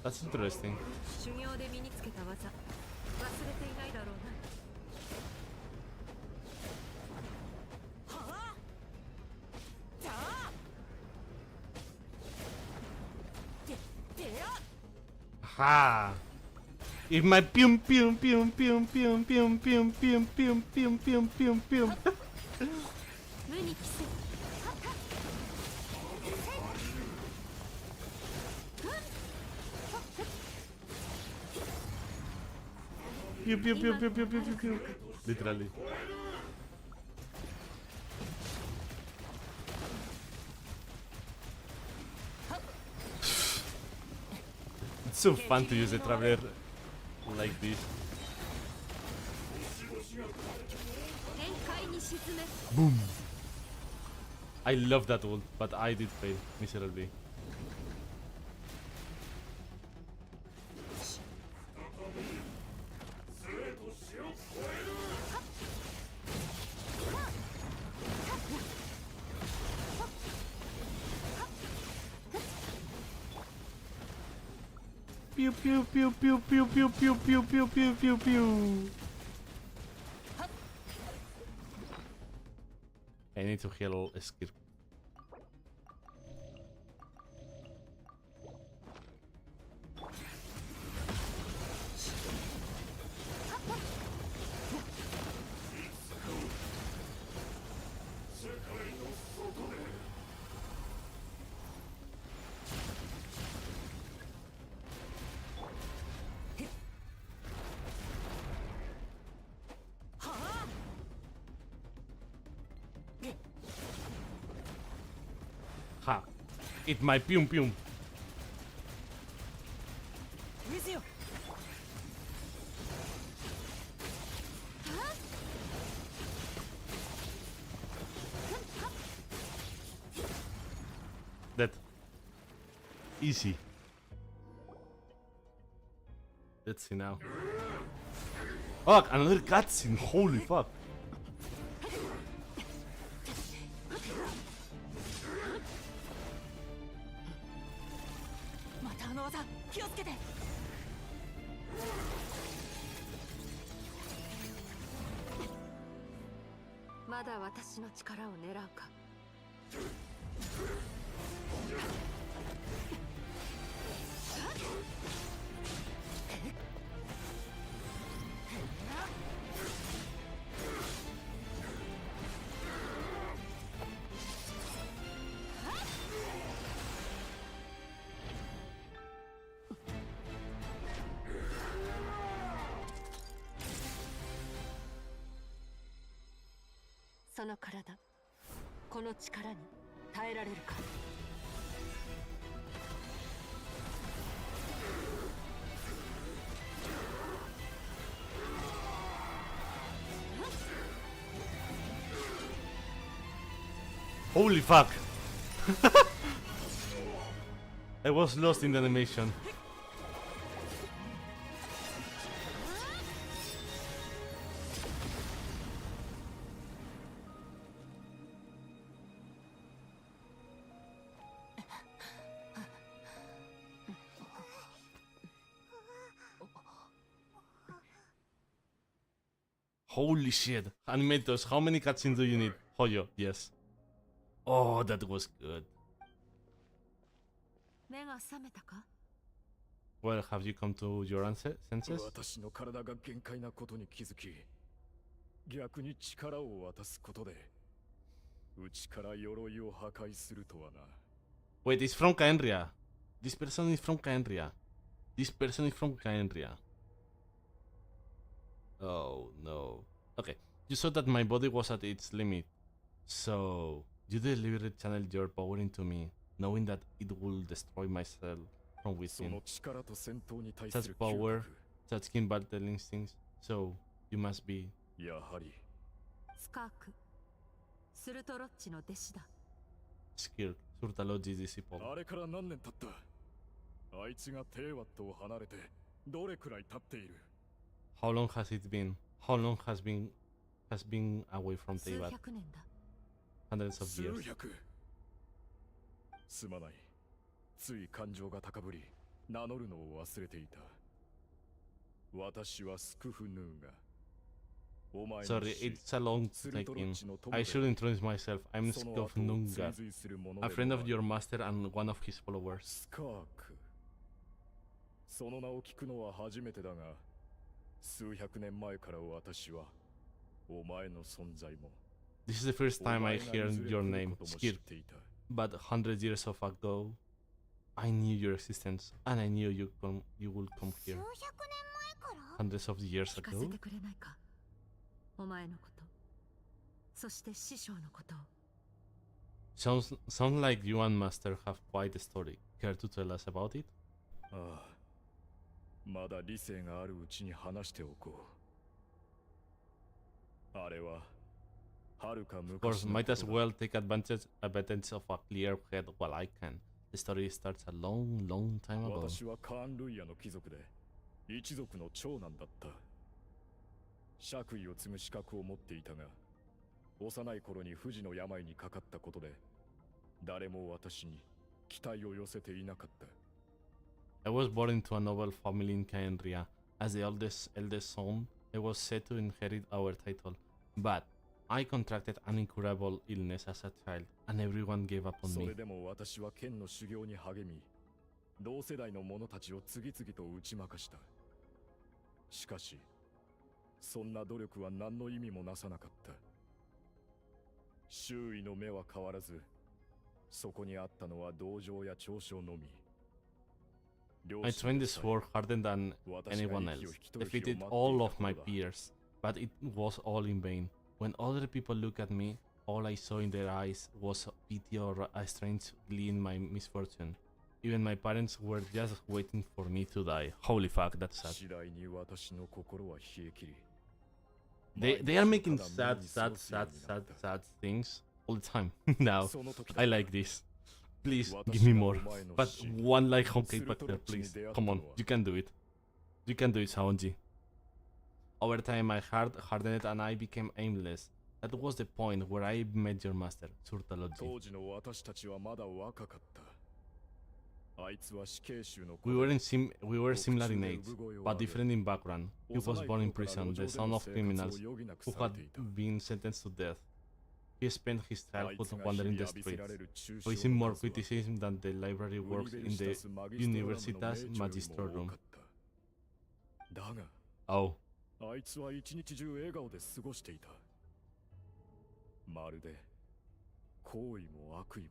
That's interesting. Ha! If my pium pium pium pium pium pium pium pium pium pium pium pium pium. Pew pew pew pew pew pew pew pew. Literally. It's so fun to use a traveler like this. Boom. I love that ult, but I did fail miserably. Pew pew pew pew pew pew pew pew pew pew pew pew. I need to heal a skirk. Ha! Eat my pium pium. That easy. Let's see now. Oh, another cutscene. Holy fuck. またあの技気をつけて。まだ私の力を狙うか。その体、この力に耐えられるか。Holy fuck. I was lost in the animation. Holy shit. Animators, how many cutscenes do you need? Hoyo, yes. Oh, that was good. 目が覚めたか？ Well, have you come to your senses? 私の体が限界なことに気づき、逆に力を渡すことで、内から鎧を破壊するとはな。Wait, it's from Caenria. This person is from Caenria. This person is from Caenria. Oh no. Okay, you saw that my body was at its limit. So, you deliberately channeled your power into me, knowing that it will destroy myself from within. Such power, such keen battle instincts. So, you must be. やはり。スカーク、スルトロッチの弟子だ。skirk, Surtalogi's disciple. あれから何年経った？あいつがテーワットを離れてどれくらい経っている？ How long has it been? How long has been away from Teyvat? Hundreds of years. すまない。つい感情が高ぶり、名乗るのを忘れていた。私はスクフヌーが。Sorry, it's a long taking. I should introduce myself. I'm Skirk Nunga, a friend of your master and one of his followers. その名を聞くのは初めてだが、数百年前から私はお前の存在も。This is the first time I hear your name, Skirk. But 100 years ago, I knew your existence, and I knew you would come here. Hundreds of years ago. お前のこと、そして師匠のことを。Sounds like you and Master have quite a story. Care to tell us about it? ああ、まだ理性があるうちに話しておこう。あれは、はるか Of course, might as well take advantage of a clear head while I can. The story starts a long, long time ago. 私はカーン・ルイヤの貴族で、一族の長男だった。爵位を継ぐ資格を持っていたが、幼い頃に不治の病にかかったことで、誰も私に期待を寄せていなかった。I was born into a noble family in Caenria. As the eldest son, I was set to inherit our title. But I contracted an incurable illness as a child, and everyone gave up on me. それでも私は剣の修行に励み、同世代の者たちを次々と打ち負かした。しかし、そんな努力は何の意味もなさなかった。周囲の目は変わらず、そこにあったのは同情や嘲笑のみ。I trained the sword harder than anyone else, defeated all of my peers, but it was all in vain. When other people looked at me, all I saw in their eyes was pity or a strange glee in my misfortune. Even my parents were just waiting for me to die. Holy fuck, that's sad. They are making sad things all the time. Now, I like this. Please, give me more. But one like Honkai Factor, please. Come on, you can do it. You can do it, Saonji. Over time, my heart hardened and I became aimless. That was the point where I met your master, Surtalogy. 当時の私たちはまだ若かった。あいつは死刑囚の子 We で were similar in age, but different in background. He was born in prison, the son of criminals who had been sentenced to death. He spent his childhood wandering the streets, facing more criticism than the library works in the Universitas Magistrorum. だが Oh, あいつは一日中笑顔で過ごしていた。まるで行為も悪意も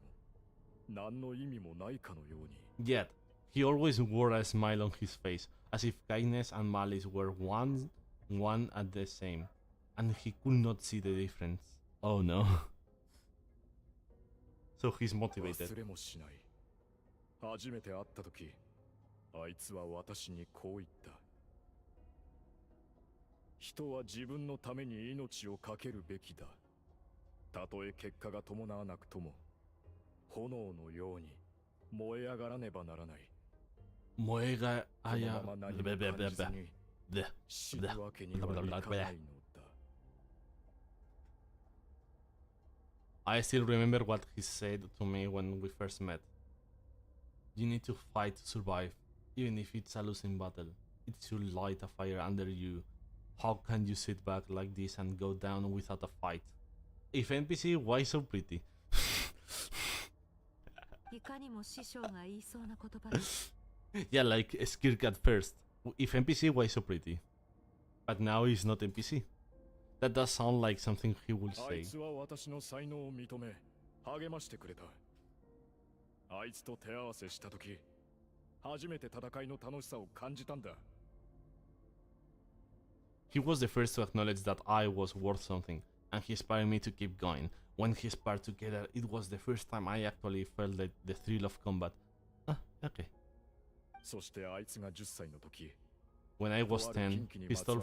何の意味もないかのように。 yet, he always wore a smile on his face, as if kindness and malice were one and the same, and he could not see the difference. Oh no. So he's motivated. 忘れもしない。初めて会った時、あいつは私にこう言った。人は自分のために命を懸けるべきだ。たとえ結果が伴わなくとも、炎のように燃え上がらねばならない。Moega このまま何も感じずに死ぬわけにはいかないのだ。 I still remember what he said to me when we first met. You need to fight to survive, even if it's a losing battle. It should light a fire under you. How can you sit back like this and go down without a fight? If NPC, why so pretty? いかにも師匠が言いそうな言葉です。 Yeah, like skirk at first. If NPC, why so pretty? But now he's not NPC. That does sound like something he would あ say. いつは私の才能を認め、励ましてくれた。あいつと手合わせしたとき、初めて戦いの楽しさを感じたんだ。 He was the first to acknowledge that I was worth something, and he inspired me to keep going. When he sparred together, it was the first time I actually felt the thrill of combat. Ah, okay. そしてあいつが10歳の時、 When I was 10, he stole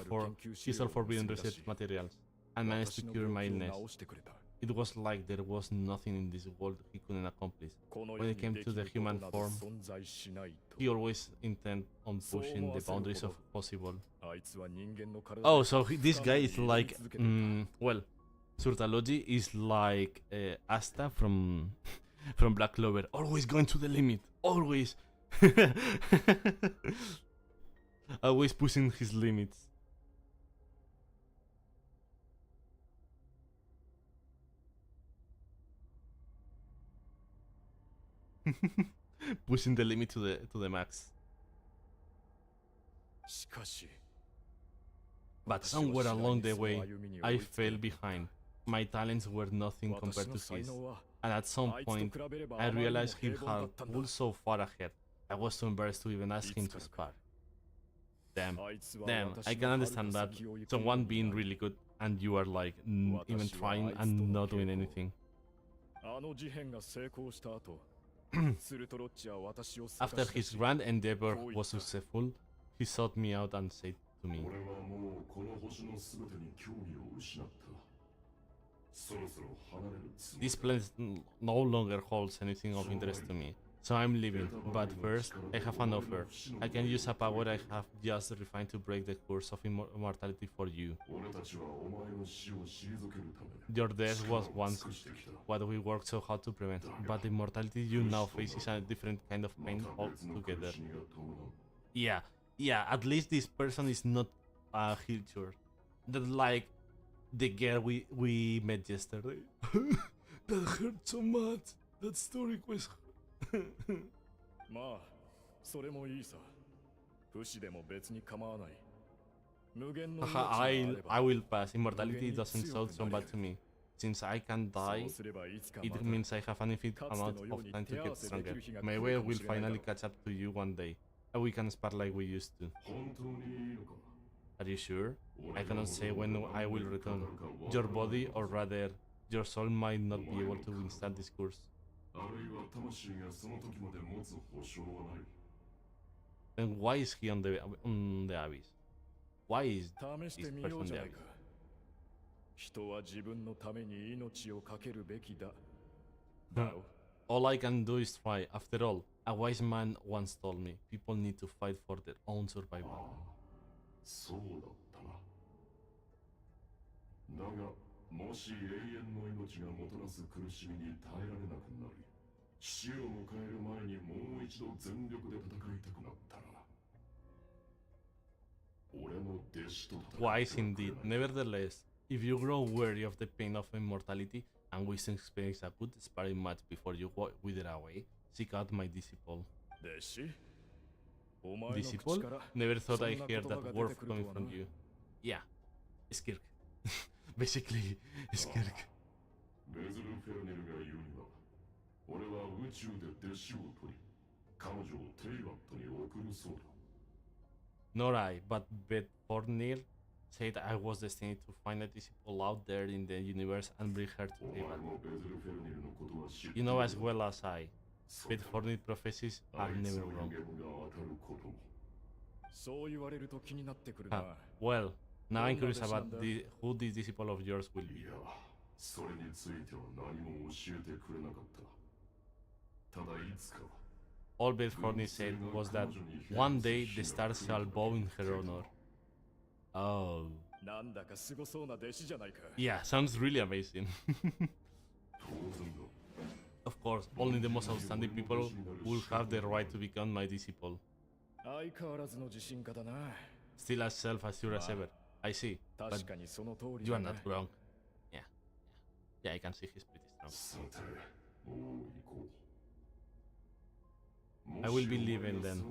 forbidden research materials and managed to cure my illness. It was like there was nothing in this world he couldn't accomplish. When it came to the human form, he always intent on pushing the boundaries of possible. Oh, so this guy is like, well, Surtalogy is like Asta from Black Clover, always going to the limit, always. Always pushing his limits. Pushing the limit to the max. But somewhere along the way, I fell behind. My talents were nothing compared to his. And at some point, I realized he had pulled so far ahead. I was too embarrassed to even ask him to spar. Damn, I can understand that. Someone being really good and you are like even trying and not doing anything. After his grand endeavor was successful, he sought me out and said to me, "This place no longer holds anything of interest to me, so I'm leaving. But first, I have an offer. I can use a power I have just refined to break the curse of immortality for you. Your death was once what we worked so hard to prevent, but the immortality you now face is a different kind of pain altogether." Yeah, at least this person is not a Hilchur. That like the girl we met yesterday. That hurt so much. That story was... まあ、それもいいさ。不死でも別に構わない。無限の命があれば I will pass. Immortality doesn't sound so bad to me. Since I can die, it means I have an infinite amount of time to get stronger. Maybe I will finally catch up to you one day, and we can spar like we used to. Are you sure? I cannot say when I will return. Your body, or rather, your soul might not be able to withstand this curse. Then why is he on the abyss? Why is this person on the abyss? 人は自分のために命を懸けるべきだ。 All I can do is try. After all, a wise man once told me, people need to fight for their own survival. だがもし永遠の命がもたらす苦しみに耐えられなくなり死を迎える前にもう一度全力で戦いたくなったら俺の弟子と戦って Wise indeed. Nevertheless, if you grow weary of the pain of immortality and wish to experience a good sparring match before you wither away, seek out my disciple. 弟子お前の口 Disciple? から Never thought そん I'd な hear 言葉 that が出 word てくる coming とは from な you. Yeah, skirk. Basically, skirk. ベズルフェルネルが言うには俺は宇宙で弟子を取り彼女をテイバットに送るそうだ Nor I, but Bedfornir said I was destined to find a disciple out there in the universe and bring her to お前 Teyvat. もベズルフェルネルのことは知ってい You る know as well as I, Bedfornir prophecies あ are いつ never の予 wrong. 言が当たることもそう言われると気になってくるな Huh. Well, now I'm curious about Wonder. who this disciple of yours will be. いやそれについては何も教えてくれなかったただいつか All Bedfornir said was that one day the stars shall bow in her honor. Oh. なんだかすごそうな弟子じゃないか Yeah, sounds really amazing. 当然だ Of course, only the most outstanding people will have the right to become my disciple. 相変わらずの自信家だな Still as self-assured as ever. I see, but 確かにその通り you だ are な not wrong. Yeah. Yeah, I can see he's pretty strong. さてもう行こう I will be leaving then.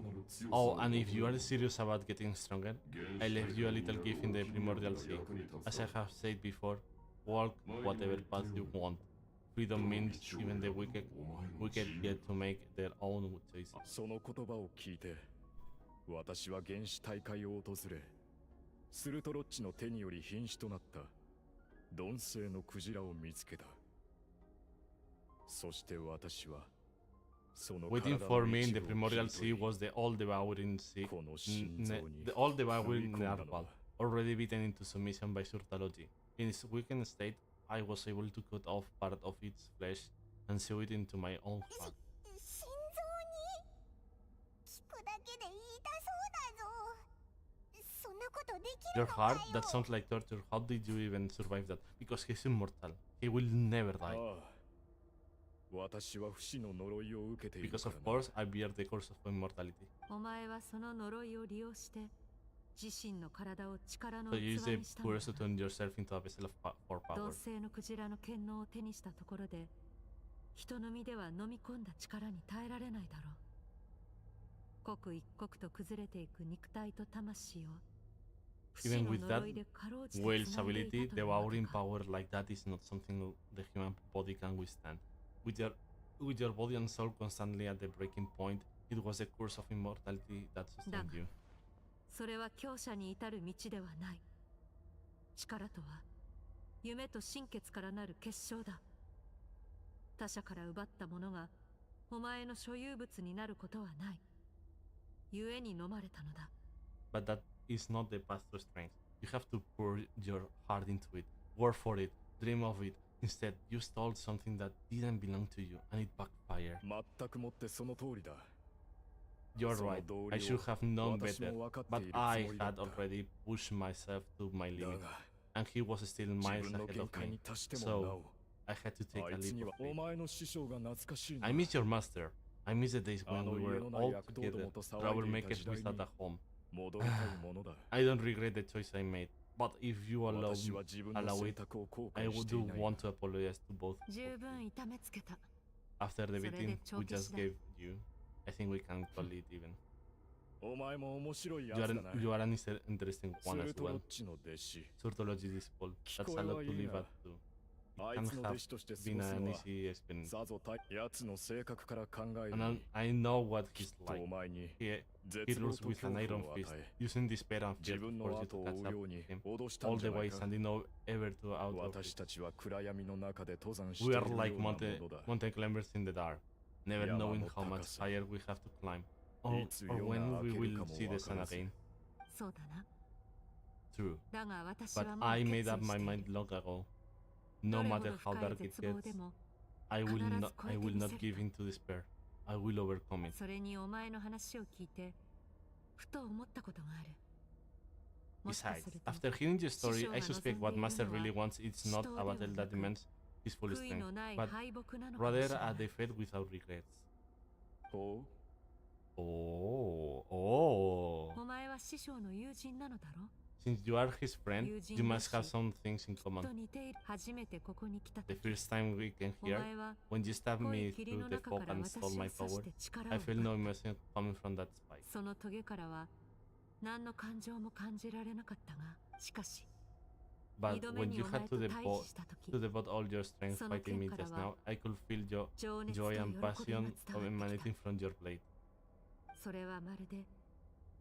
Oh, and if you are serious about getting stronger, I left you a little gift in the primordial sea. As I have said before, walk whatever path you want. Freedom means even the wicked get to make their own choices. その言葉を聞いて私は原始大会を訪れスルトロッチの手により瀕死となった鈍性のクジラを見つけたそして私は Waiting for me in the primordial sea was the all-devouring sea, the all-devouring narwhal, already beaten into submission by Surtalogy. In its weakened state, I was able to cut off part of its flesh and sew it into my own fat. 心臓に聞くだけで痛そうだぞそんなことできる Your のか heart? よ That sounds like torture. How did you even survive that? Because he's immortal. He will never die. 私は不死の呪いを受けている Because か of らな course, I bear the curse of immortality. お前はその呪いを利用して自身の体を力の So 器 you use the にしたのだ curse to turn yourself into a vessel for 鈍 power. 性のクジラの剣能を手にしたところで人の身では飲み込んだ力に耐えられないだろう刻一刻と崩れていく肉体と魂を不死 Even の with that 呪いでかろうじて whale's 繋いでい ability, たというわけ devouring か power like that is not something the human body can withstand. With your body and soul constantly at the breaking point, it was the curse of immortality that sustained you. それは強者に至る道ではない力とは夢と心血からなる結晶だ他者から奪ったものがお前の所有物になることはない故に飲まれたのだ But that is not the path to strength. You have to pour your heart into it, work for it, dream of it. Instead, you stole something that didn't belong to you, and it backfired. 全くもってその通りだ You're その right. 道 I 理 should を have known 私 better, も分かって but いるつ I もりだ had った already pushed myself to my だ limit, が and he was still 自 miles 分の ahead 限 of 界 me. に達してもな So お I had to take あ a いつ leap に of はお faith. 前の師匠が懐かしいな I miss your master. I miss the days when we were all together, と troublemakers without a home. 戻りたいものだ I don't regret the choice I made, but if you allow 私は自分の allow 選 it, 択を後 I 悔し would てい do ない want to apologize to both. 十分痛めつけた After the それで beating 帳 we 消 just しだ gave you, I think we can call it even. お前も面白い You や are つだな you are an interesting ス one ル as トロ well. ッチの弟子 Surtology disciple. That's a 聞こえ lot は to いい live が up to. あ It い can つの have 弟子として過 been ごす an のは easy experience. さぞた奴の性格から考える And に I know what he's と like. お前に He 絶望 rules と with 恐 an 怖 iron を与 fist, え using despair and 自 fear 分 to の force you 後を to 追 catch う up ように with him. 脅したん All じ the ゃない ways か and did not ever to out of 私 it. たちは暗闇の中で登山して We い are るよう like なものだ mountain climbers in the dark, never 山 knowing の how much 高さ higher we have to climb, or いつ or 夜が when 明 we ける will かも see the 分 sun からず again. そうだな True. だが私 But はもう I 決 made 意 up し my てい mind る long ago. ど No れほ matter ど how 深い dark it 絶望 gets, でも I will 必ず not 超えて give みせる in to despair. I will overcome it. それにお前の話を聞いてふと思ったことがある Besides, after hearing your story, I suspect what Master really wants is not a battle that demands his full strength, but rather a defeat without regrets. Oh? Oh. Since you are his friend, you must have some things in common. The first time we came here, when you stabbed me through the fog and stole my power, I felt no emotion coming from that spike. But when you had to devote all your strength fighting me just now, I could feel your joy and passion emanating from your blade.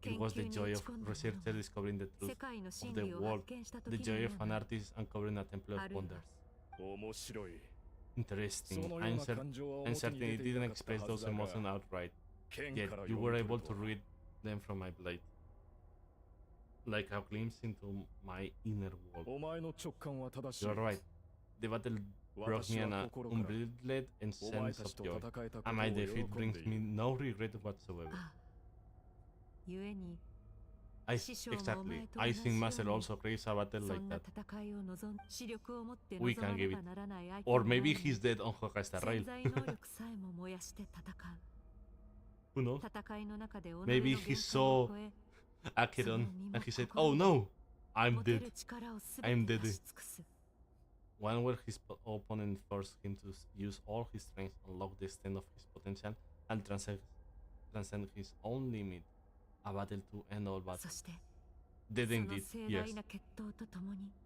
It was the joy of researcher discovering the truth of the world, the joy of an artist uncovering a temple of wonders. Interesting. I'm certain it didn't express those emotions outright, yet you were able to read them from my blade, like a glimpse into my inner world. You're right. The battle brought me an unbridled and sense of joy, and my defeat brings me no regret whatsoever. Exactly. I think Master also craves a battle like that. We can give it. Or maybe he's dead on Hokka's rail. Who knows? Maybe he saw Acheron and he said, "Oh no, I'm dead. I'm dead." One where his opponent forced him to use all his strength, unlock the extent of his potential, and transcend his own limit. A battle to end all battles. Dead indeed, yes.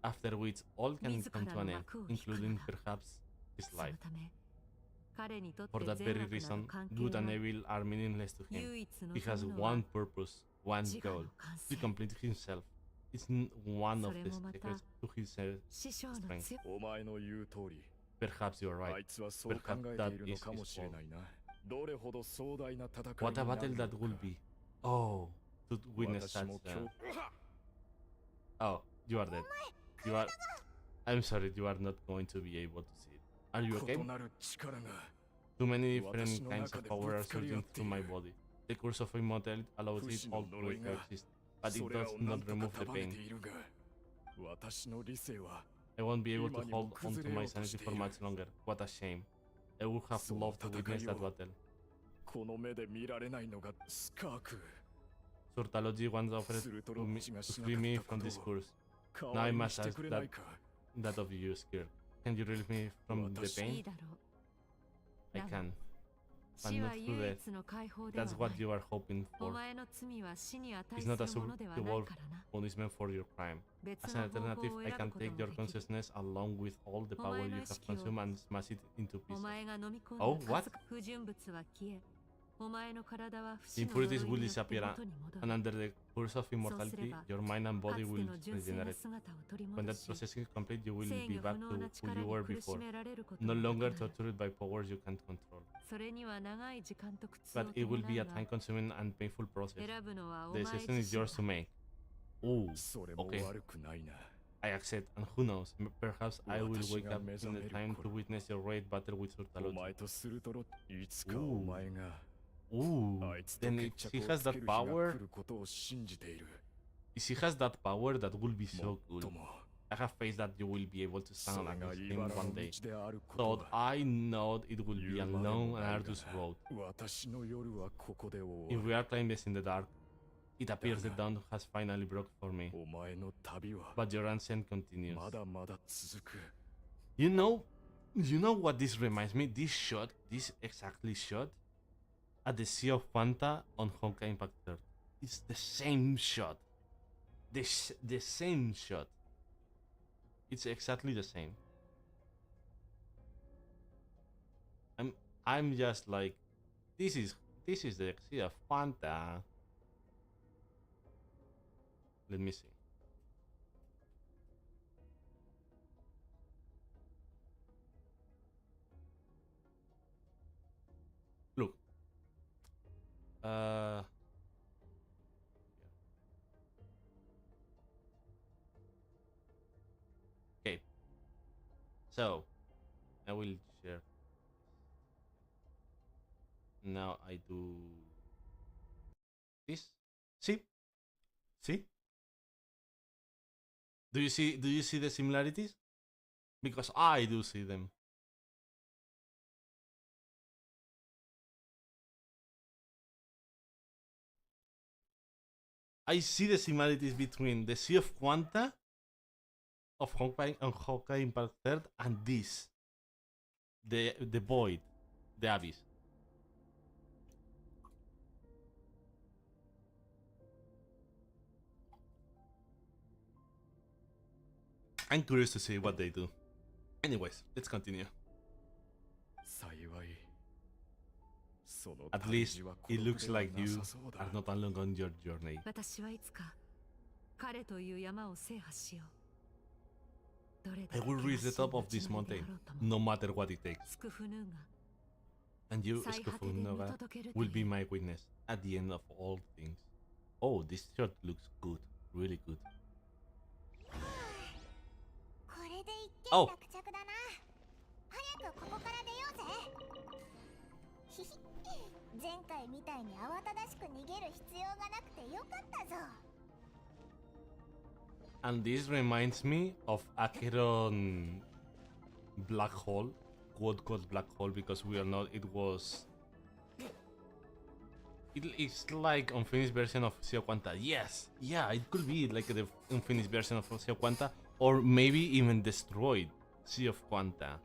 After which all can come to an end, including perhaps his life. For that very reason, good and evil are meaningless to him. He has one purpose, one goal, to complete himself. It's one of the secrets to his strength. Perhaps you're right. Perhaps that is his fault. What a battle that will be. Oh, to witness such Oh, you are dead. You are... I'm sorry, you are not going to be able to see it. Are you okay? Too many different kinds of power are surging through my body. The curse of immortality allows it all to exist, but it does not remove the pain. I won't be able to hold on to my sanity for much longer. What a shame. I would have loved to witness that battle. Surtalogy once offered to free me from this curse. Now I must ask that of you, skirk. Can you relieve me from the pain? I can, but not through death. That's what you are hoping for. It's not a suitable punishment for your crime. As an alternative, I can take your consciousness along with all the power you have consumed and smash it into pieces. Oh, what? The impurities will disappear, and under the curse of immortality, your mind and body will regenerate. When that process is complete, you will be back to who you were before, no longer tortured by powers you can't control. But it will be a time-consuming and painful process. The decision is yours to make. Ooh, okay. I accept, and who knows, perhaps I will wake up in the time to witness your great battle with Surtalogy. Ooh, then if he has that power, that will be so good. I have faith that you will be able to stand against him one day. Though I know it will be a long and arduous road. If we are climbing in the dark, it appears the dawn has finally broke for me. But your ascent continues. You know what this reminds me? This exactly shot at the Sea of Fanta on Genshin Impact 3. It's the same shot. The same shot. It's exactly the same. I'm just like, this is the Sea of Fanta. Let me see. Look. Okay. So, I will share. Now I do this. See? Do you see the similarities? Because I do see them. I see the similarities between the Sea of Quanta of Honkai Impact 3rd and this. The Void. The Abyss. I'm curious to see what they do. Anyways, let's continue. At least it looks like you are not alone on your journey. 私はいつか彼という山を制覇しよう。どれだ I け will reach the 険しい top of this 道のりで mountain, あろうとも no matter what it takes. スクフヌーが And you, 最果てで見 Skufunoga, 届けると will い be う my witness at the end of all things. Oh, this shot looks good. Really good. これで一お件落着だな。早くここから出ようぜ。ひひ、前回みたいに慌ただしく逃げる必要がなくてよかったぞ。 And this reminds me of Acheron Black Hole, quote Black Hole, because we all know it was. It's like unfinished version of Sea of Quanta. Yes, yeah, it could be like the unfinished version of Sea of Quanta, or maybe even destroyed Sea of Quanta.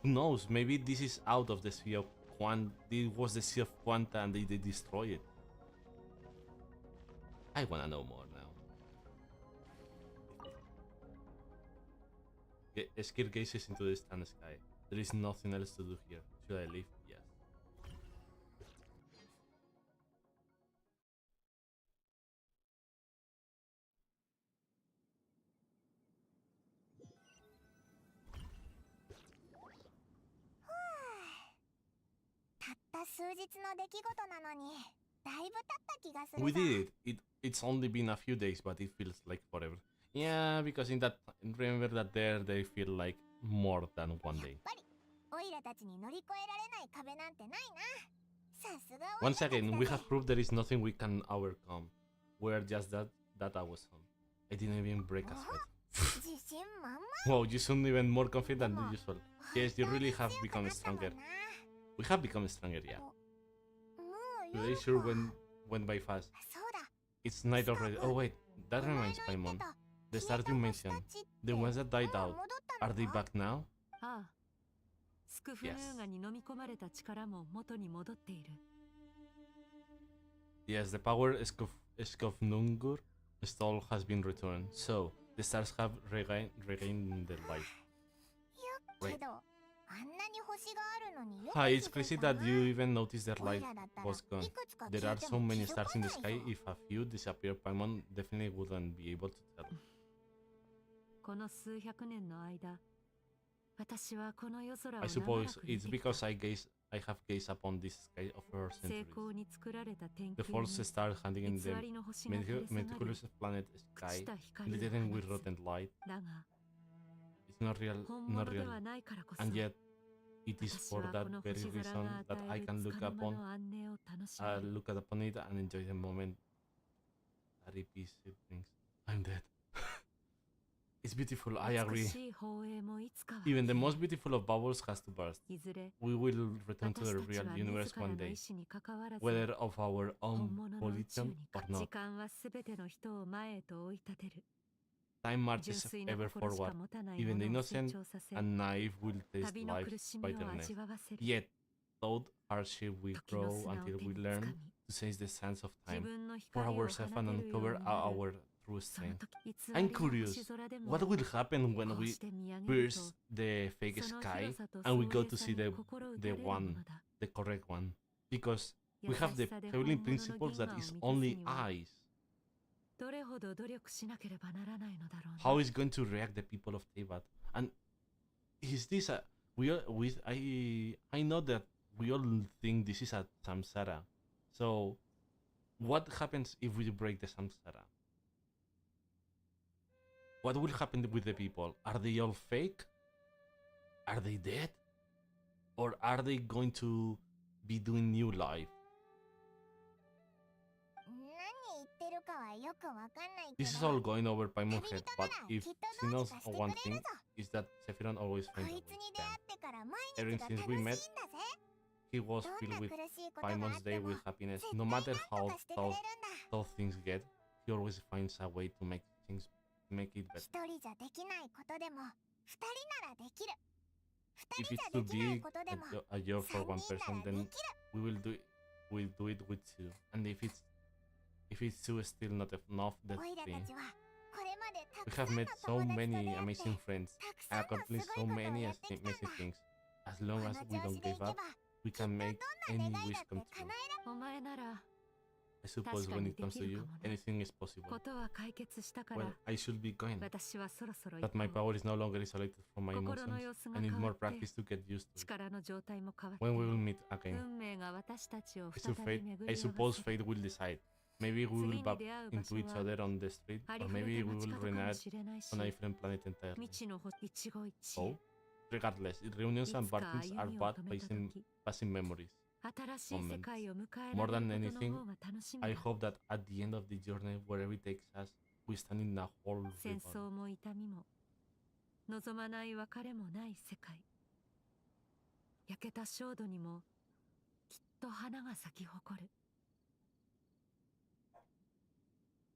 Who knows? Maybe this is out of the Sea of Quanta. It was the Sea of Quanta and they destroy it. I wanna know more now. Skirk gazes into the distant sky. There is nothing else to do here. Should I leave? Yes. We did it. It's only been a few days, but it feels like forever. Yeah, because in that, remember that there they feel like more than one day. Once again, we have proved there is nothing we can overcome. We're just that awesome. I didn't even break a sweat. Wow, you sound even more confident than usual. Yes, you really have become stronger. We have become stronger, yeah. Today sure went by fast. It's night already. Oh wait, that reminds Paimon. The stars you mentioned, the ones that died out, are they back now? ああスクフヌーガに飲み込まれた力も元に戻っている。 Yes, the power Skofnungur stall has been returned, so the stars have regained their life. Wait. Hi, it's crazy that you even noticed their light was gone. There are so many stars in the sky, if a few disappear, Paimon definitely wouldn't be able to tell. この数百年の間、私はこの夜空を I 長ら suppose く見 it's てきた。 because I have gazed upon this sky for 成 centuries. 功に作られた天 The 球 false に star handing in 偽 the りの星が垂れ下がり meticulous planet 朽 sky, ちた光を glittering 放 with つ。 rotten light. だが It's not real, 本 not 物で real. はないからこそ And yet, it is 私 for は that この very 星空 reason が that 与 I える can つ look かの間 upon, の安寧を楽しめる。 look upon it and enjoy the moment that it brings. I'm dead. It's beautiful, I 美 agree. しい放映もいつかは Even the most beautiful of bubbles has to burst. いずれ We will return to 私 the たち real は universe 自ら one の day, 意志にかかわらず whether of our 本 own 物の宇宙 volition に or 時 not. 間はすべての人を前へと追い立てる。 Time 純 marches 粋な ever 心しか forward. 持たない Even the ものを成 innocent 長させ、 and naive will taste 旅の life's 苦しみを bitterness. 味わわせる。 Yet, through hardship we 時の grow 砂を until 手 we につ learn かみ、 to sense the sands of 自 time 分の for 光を ourselves 放 and てるよう uncover になる。 our true その strength. 時、偽 I'm りの curious, 星空でも what will happen when こう we して見上げると、 pierce the fake その sky 広さと and we 壮 go 麗 to さ see に心打た the れるも one, のだ。 the correct one? Because 優 we し have the さで heavenly 本物の principles 銀 that 河を is 満たす only には eyes. どれほど努力しなければならないのだろうな。 How is going to react the people of Teyvat? And is this a I know that we all think this is a samsara. So what happens if we break the samsara? What will happen with the people? Are they all fake? Are they dead? Or are they going to be doing new life? 何言ってるるかはよくわかんないけ This is ど all going over Paimon's 旅 head, 人 but なら if きっと she どう knows にかしてく one れ thing, るぞ is that Sephiroth always こ finds い a つ way に to 出会 them. ってから毎 Ever 日が楽 since し we いん met, だぜ he was どん filled な with 苦しいことがあ Paimon's って day も with 絶 happiness. 対 No 何 matter と how かしてくれるん tough だ things get, he always finds a way to make it better. 一人じゃできないことでも二人ならできる If 二 it's 人 too じゃできない big ことでも a job for 三 one 人な person, らで then きる we'll do it with two. And if it's two still not enough, that's オイラ three. たちはこれまでた We くさ have んの met so 友達と many 出会って amazing friends たく and さんのすご accomplished い so ことを many やってきたん amazing だ things. As こ long の as 調 we 子 don't でい give けば up, we きっと can どん make な any 願い wish だって come 叶 true. えら お前なら I suppose when it comes to you, anything is possible. ことは解決したから Well, I should be going. 私はそろそろ That my 行こう power is no longer isolated from my 心の emotions. 様子が I need 変わ more って practice to get used to it. 力の状態も変わって When we will meet again, 運命が私たちを I 再 suppose び fate, 巡 I り合わ suppose せ fate will decide. Maybe we will bump into each other on the street, あり or ふれ maybe た we 街 will 角かも reunite しれないし on a different planet entirely. 未知の一期一 Oh, regardless, reunions and いつか partings 歩 are みを but 止めた時 passing memories. 新しい世界を迎え More られ than ること anything, の方が楽しみ I だ hope that at the end of the journey, wherever it takes us, we stand in a whole 戦 ribbon. 争も痛みも望まない別れもない世界焼けた焦土にもきっと花が咲き誇る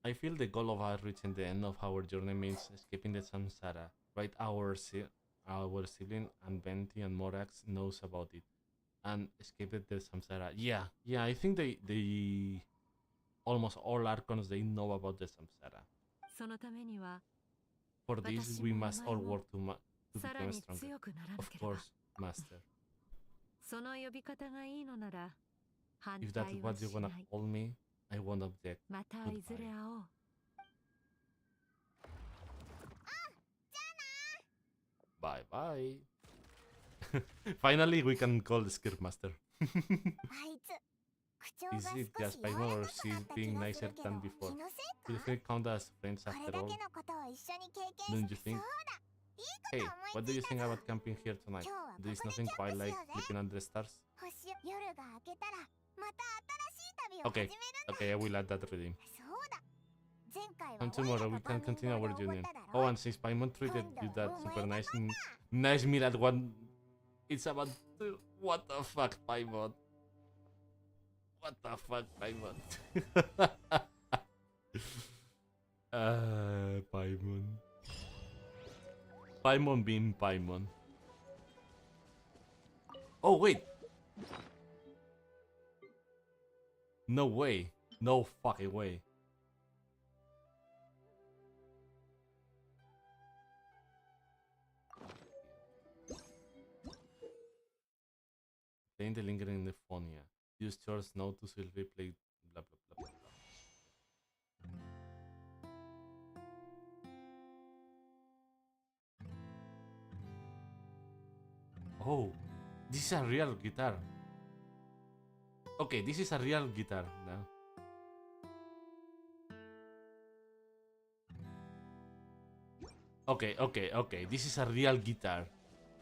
I feel the goal of our reaching the end of our journey means escaping the samsara. Right, our sibling and Venti and Morax knows about it and escaped the samsara. Yeah, I think they almost all Archons they know about the samsara. そのためには For this, we must all work to さら become に stronger. 強くならな Of ければ course, Master. その呼び方がいいのなら反 If 対 that's は what し you な wanna い call me, I won't object. またいずれ会おう Bye bye. Finally, we can call the skirk master. あいつ口調が Is 少 it し just 柔 Paimon ら or かく she's なった気 being がす nicer るけど than 気 before? のせい Will か they count as friends これ after だ all? けのことを一緒に経 Don't 験 you して think? そうだいいこ Hey, と what 思 do い you つい think たぞ about camping here tonight? 今日はこ There is こで nothing キャン quite プし like ようぜ sleeping under the stars. 星夜が明けたらまた新しい旅を始 Okay, めるんだ okay, I will add that redeem. そうだ前回は And オイラ tomorrow と we バ can ミン continue 号 our でおごっ journey. ただ Oh, ろ and since Paimon treated 今度 you は that お super 前の nice 番だ nice meal at one, it's about to... What the fuck, Paimon? What the fuck, Paimon? Paimon. Paimon being Paimon. Oh, wait. No way. No fucking way. Playing the lingering Nephonia. Use Charles now to self replay blah blah blah blah. Oh, this is a real guitar. Okay, this is a real guitar now. Okay. This is a real guitar.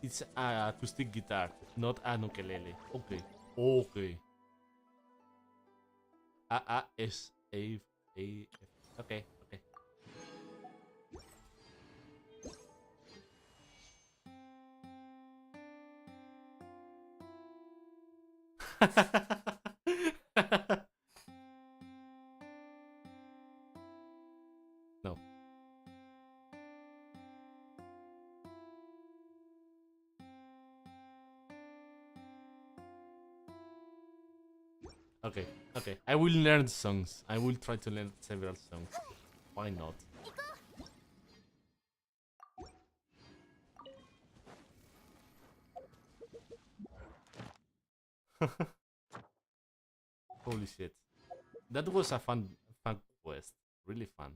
It's an acoustic guitar, not an ukulele. Okay. A-S-A-A-F. Okay. No. Okay. I will learn songs. I will try to learn several songs. Why not? Holy shit. That was a fun quest. Really fun.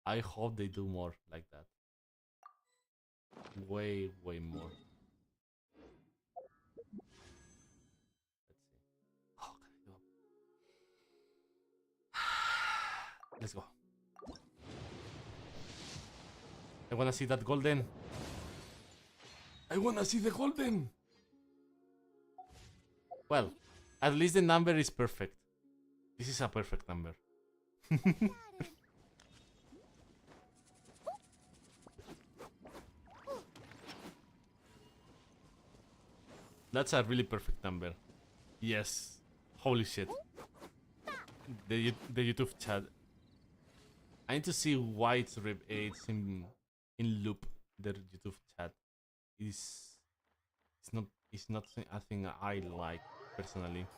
I hope they do more like that. Way more. Let's go. I wanna see that golden. I wanna see the golden. Well, at least the number is perfect. This is a perfect number. That's a really perfect number. Yes. Holy shit. The YouTube chat. I need to see why it's in loop. The YouTube chat is it's not a thing I like personally.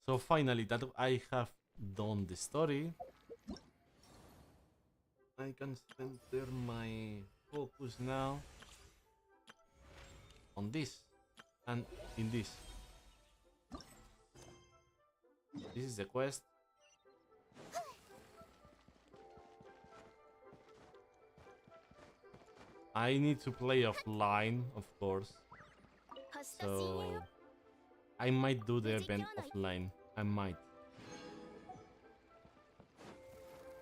So finally, that I have done the story, I can center my focus now on this and in this. This is the quest. I need to play offline, of course. So I might do the event offline. I might.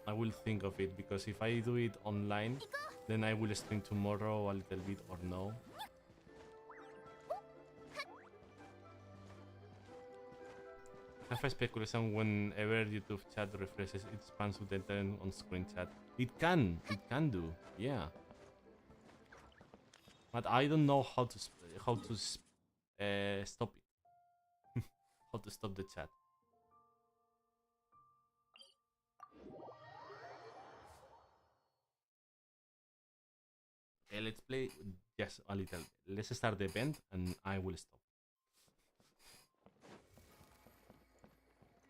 I will think of it, because if I do it online, then I will stream tomorrow a little bit or no. I have a speculation whenever YouTube chat refreshes, it spans to the turn on screen chat. It can do, yeah. But I don't know how to stop it. How to stop the chat. Okay, let's play just a little. Let's start the event and I will stop.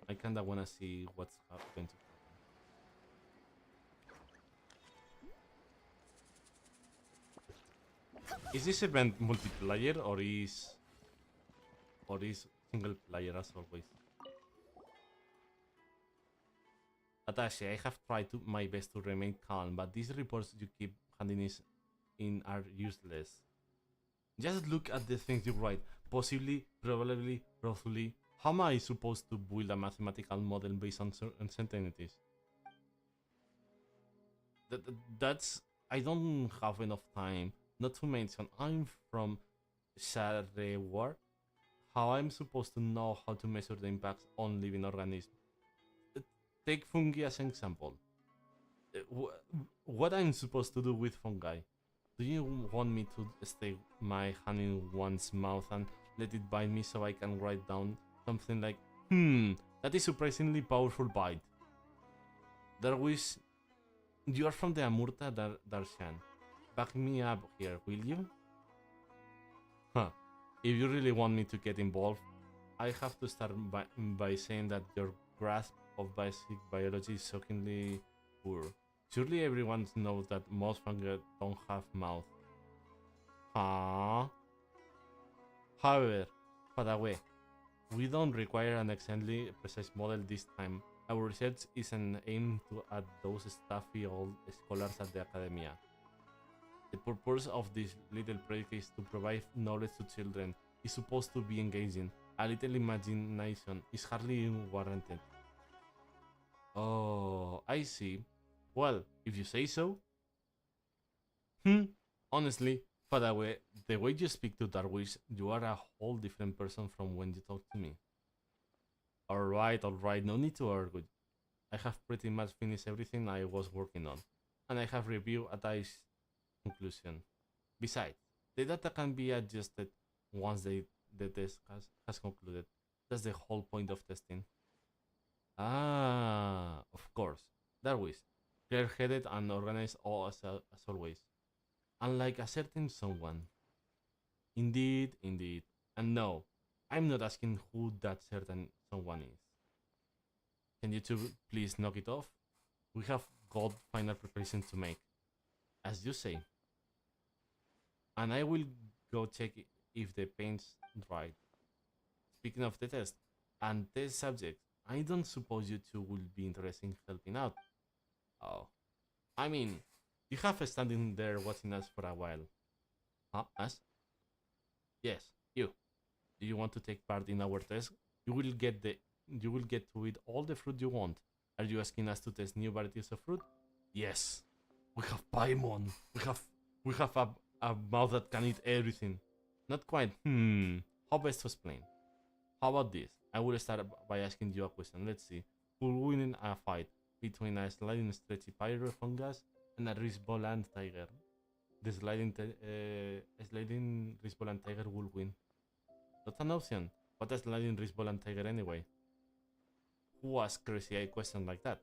I kinda wanna see what's going to happen. Is this event multiplayer or is single player as always? Atashi, I have tried my best to remain calm, but these reports you keep handing in are useless. Just look at the things you write. Possibly, probably, roughly. How am I supposed to build a mathematical model based on uncertainties? That's... I don't have enough time. Not to mention, I'm from Sharewar. How I'm supposed to know how to measure the impacts on living organisms? Take fungi as an example. What I'm supposed to do with fungi? Do you want me to stick my hand in one's mouth and let it bite me so I can write down something like, that is surprisingly powerful bite. Darwish, you are from the Amurta Darshan. Back me up here, will you? Huh. If you really want me to get involved, I have to start by saying that your grasp of basic biology is shockingly poor. Surely everyone knows that most fungi don't have mouth. However, by the way, we don't require an extremely precise model this time. Our research isn't aimed at those stuffy old scholars at the academia. The purpose of this little project is to provide knowledge to children. It's supposed to be engaging. A little imagination is hardly warranted. Oh, I see. Well, if you say so. Honestly, by the way you speak to Darwish, you are a whole different person from when you talk to me. Alright, no need to argue. I have pretty much finished everything I was working on, and I have reviewed Atai's conclusion. Besides, the data can be adjusted once the test has concluded. That's the whole point of testing. Of course. Darwish, clear-headed and organized as always. Unlike a certain someone. Indeed. And no, I'm not asking who that certain someone is. Can you two please knock it off? We have got final preparation to make. As you say. And I will go check if the paint's dried. Speaking of the test and test subjects, I don't suppose you two will be interested in helping out. Oh. I mean, you have standing there watching us for a while. Huh? Us? Yes, you. Do you want to take part in our test? You will get to eat all the fruit you want. Are you asking us to test new varieties of fruit? Yes. We have Paimon. We have a mouth that can eat everything. Not quite. How best to explain? How about this? I will start by asking you a question. Let's see. Who will win in a fight between a sliding stretchy pyro fungus and a Risboland tiger? The sliding Risboland tiger will win. Not an option. What a sliding Risboland tiger anyway? Who asks crazy eye questions like that?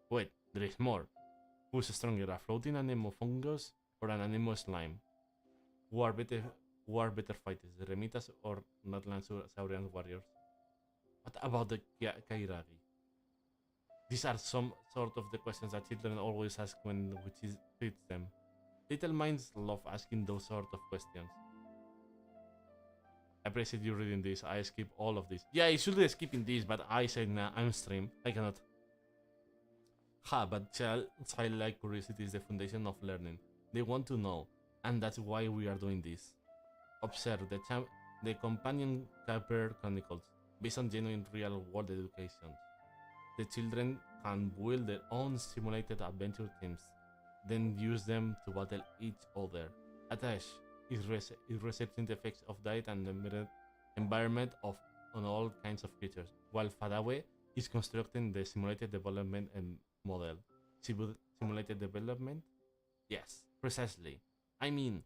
Wait, there is more. Who's stronger, a floating anemo fungus or an anemo slime? Who are better fighters, the Remitas or Natlan Saurian warriors? What about the Kairagi? These are some sort of the questions that children always ask when which fits them. Little minds love asking those sort of questions. I appreciate you reading this. I skip all of this. Yeah, I should be skipping this, but I said nah, I'm stream. I cannot. Ha, but childlike curiosity is the foundation of learning. They want to know, and that's why we are doing this. Observe the companion Caper Chronicles, based on genuine real-world education. The children can build their own simulated adventure teams, then use them to battle each other. Attach is recepting the effects of diet and the environment on all kinds of creatures, while Fadawe is constructing the simulated development model. Simulated development? Yes, precisely. I mean,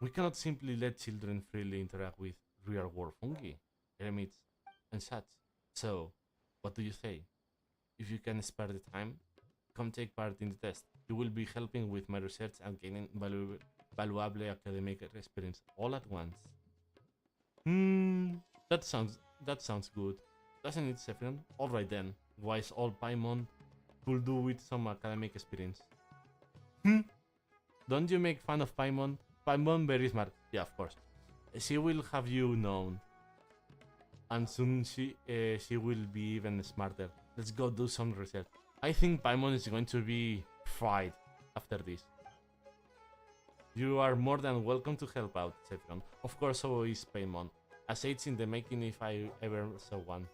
we cannot simply let children freely interact with real-world fungi, eremites, and such. So, what do you say? If you can spare the time, come take part in the test. You will be helping with my research and gaining valuable academic experience all at once. That sounds good. Doesn't it, Sephiron? Alright then. Wise old Paimon could do with some academic experience. Don't you make fun of Paimon? Paimon very smart. Yeah, of course. She will have you known. And soon she will be even smarter. Let's go do some research. I think Paimon is going to be fried after this. You are more than welcome to help out, Sephiron. Of course, so is Paimon. As it's in the making if I ever saw one.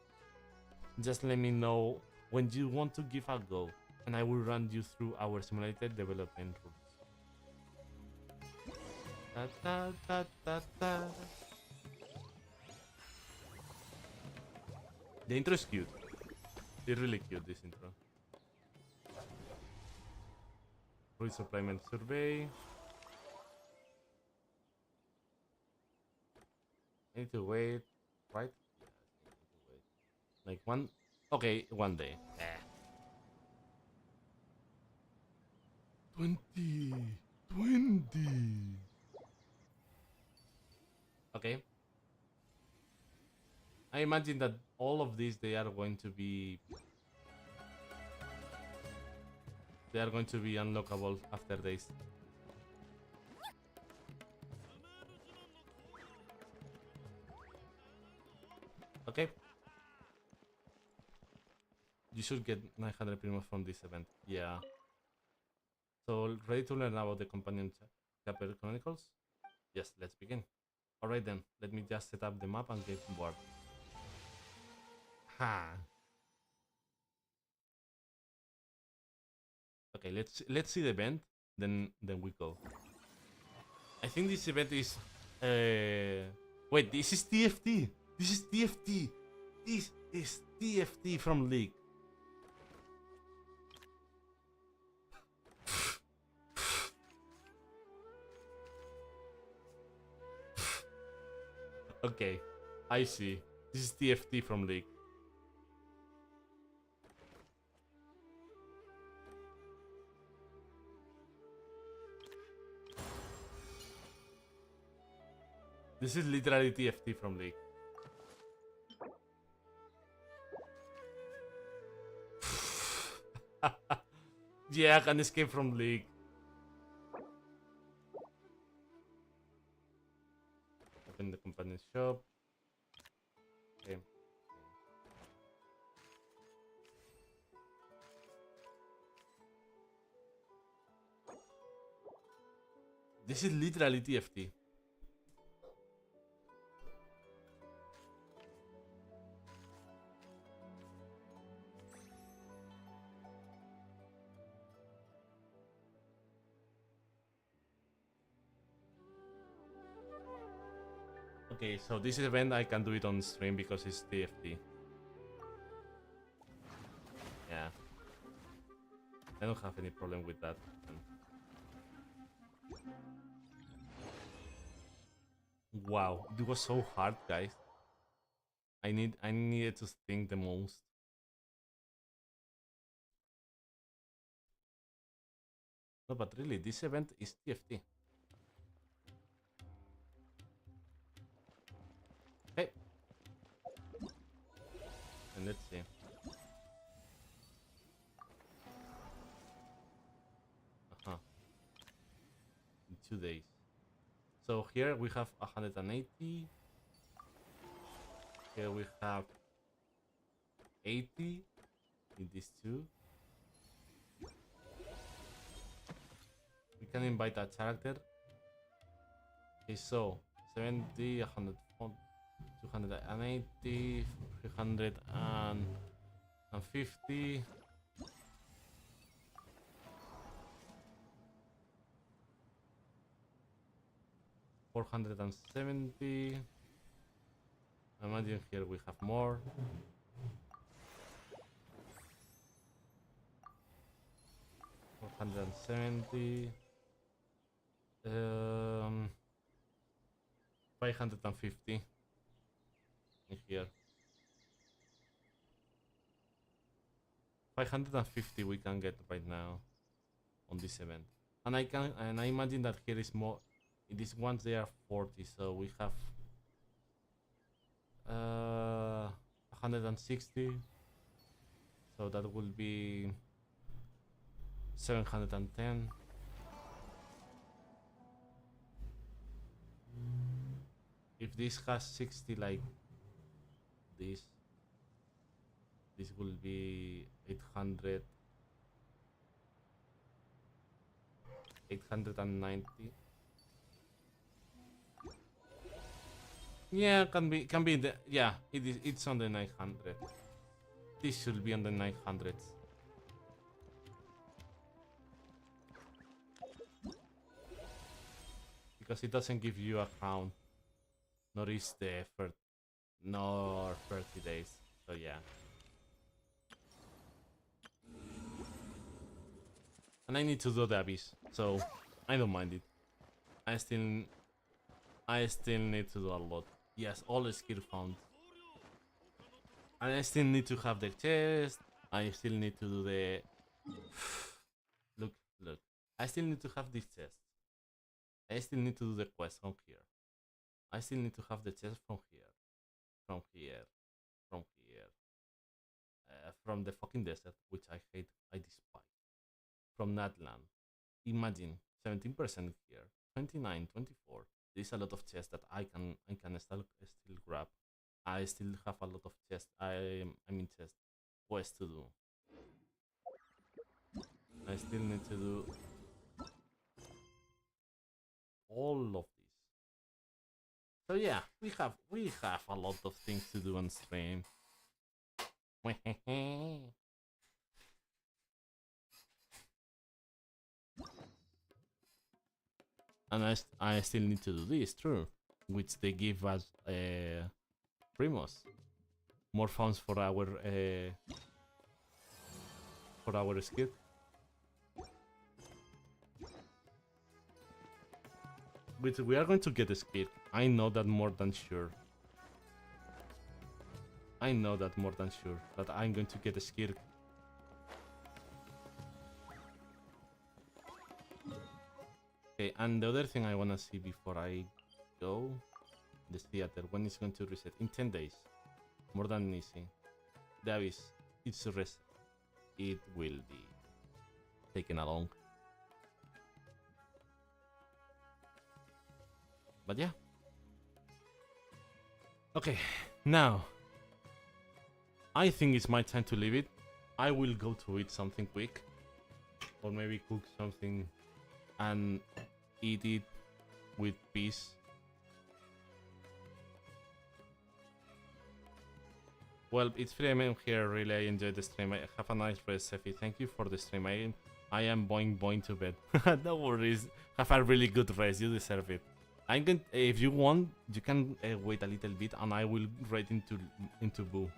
Just let me know when you want to give a go, and I will run you through our simulated development rules. Da, da, da, da, da. The intro is cute. It's really cute, this intro. Resupplement survey. I need to wait, right? Yes, I need to wait. Like one... Okay, one day. 20. Okay. I imagine that all of these, they are going to be unlockable after this. Okay. You should get 900 primos from this event. Yeah. So, ready to learn about the companion chapter chronicles? Yes, let's begin. Alright then, let me just set up the map and get board. Ha. Okay, let's see the event, then we go. I think this event is wait, this is TFT. This is TFT. This is TFT from League. Okay, I see. This is TFT from League. This is literally TFT from League. Yeah, I can escape from League. Open the company shop. Okay. This is literally TFT. Okay, so this event I can do it on stream because it's TFT. Yeah. I don't have any problem with that. Wow, it was so hard, guys. I needed to think the most. No, but really, this event is TFT. Okay. And let's see. In 2 days. So here we have 180. Here we have 80 in these two. We can invite a character. Okay, so 70, 100, 280, 350. 470. Imagine here we have more. $470. 550 in here. 550 we can get right now on this event, and I imagine that here is more. In these ones they are 40, so we have 160. So that will be 710. If this has 60 like this will be 800, 890. Yeah, can be the, yeah, it's on the 900. This should be on the 900s. Because it doesn't give you a crown, nor is the effort, nor 30 days. So yeah. And I need to do the abyss, so I don't mind it. I still need to do a lot. Yes, all the skill found. And I still need to have the chest. I still need to do the... Look. I still need to have this chest. I still need to do the quest from here. I still need to have the chest from here. From here. From the fucking desert, which I hate, I despise. From that land. Imagine, 17% here. 29, 24. There's a lot of chests that I can still grab. I still have a lot of chests. I mean chest quests to do. I still need to do all of this. So yeah, we have a lot of things to do on stream. And I still need to do this, true, which they give us primos, more funds for our skirk. Which we are going to get a skirk. I know that more than sure. I know that more than sure that I'm going to get a skirk. Okay, and the other thing I wanna see before I go, this theater, when it's going to reset? In 10 days. More than easy. Davis, it's a reset. It will be taken along. But yeah. Okay, now I think it's my time to leave it. I will go to eat something quick, or maybe cook something and eat it with peace. Well, it's 3 AM here. Really, I enjoyed the stream. Have a nice rest, Sefi. Thank you for the stream. I am going to bed. No worries. Have a really good rest. You deserve it. I'm going. If you want, you can wait a little bit, and I will write into Boo.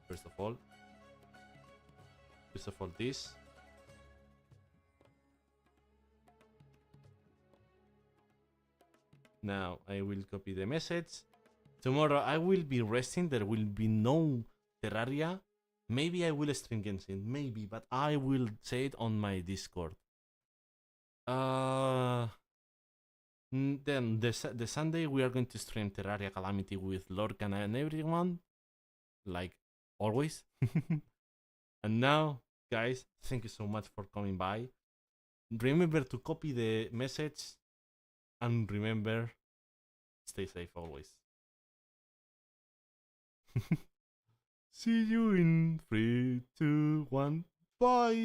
First of all, this. Now I will copy the message. Tomorrow I will be resting. There will be no Terraria. Maybe I will stream Genshin. Maybe, but I will say it on my Discord. Then the Sunday we are going to stream Terraria Calamity with Lorcan and everyone, like always. And now, guys, thank you so much for coming by. Remember to copy the message, and remember, stay safe always. See you in 3, 2, 1. Bye.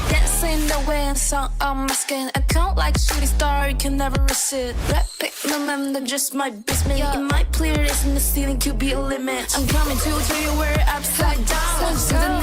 Dancing the way and song on my skin. I count like shooting star, you can never resist. Rap pick my man, that just my basement. You might clear this in the ceiling, could be a limit. I'm coming to you where upside down.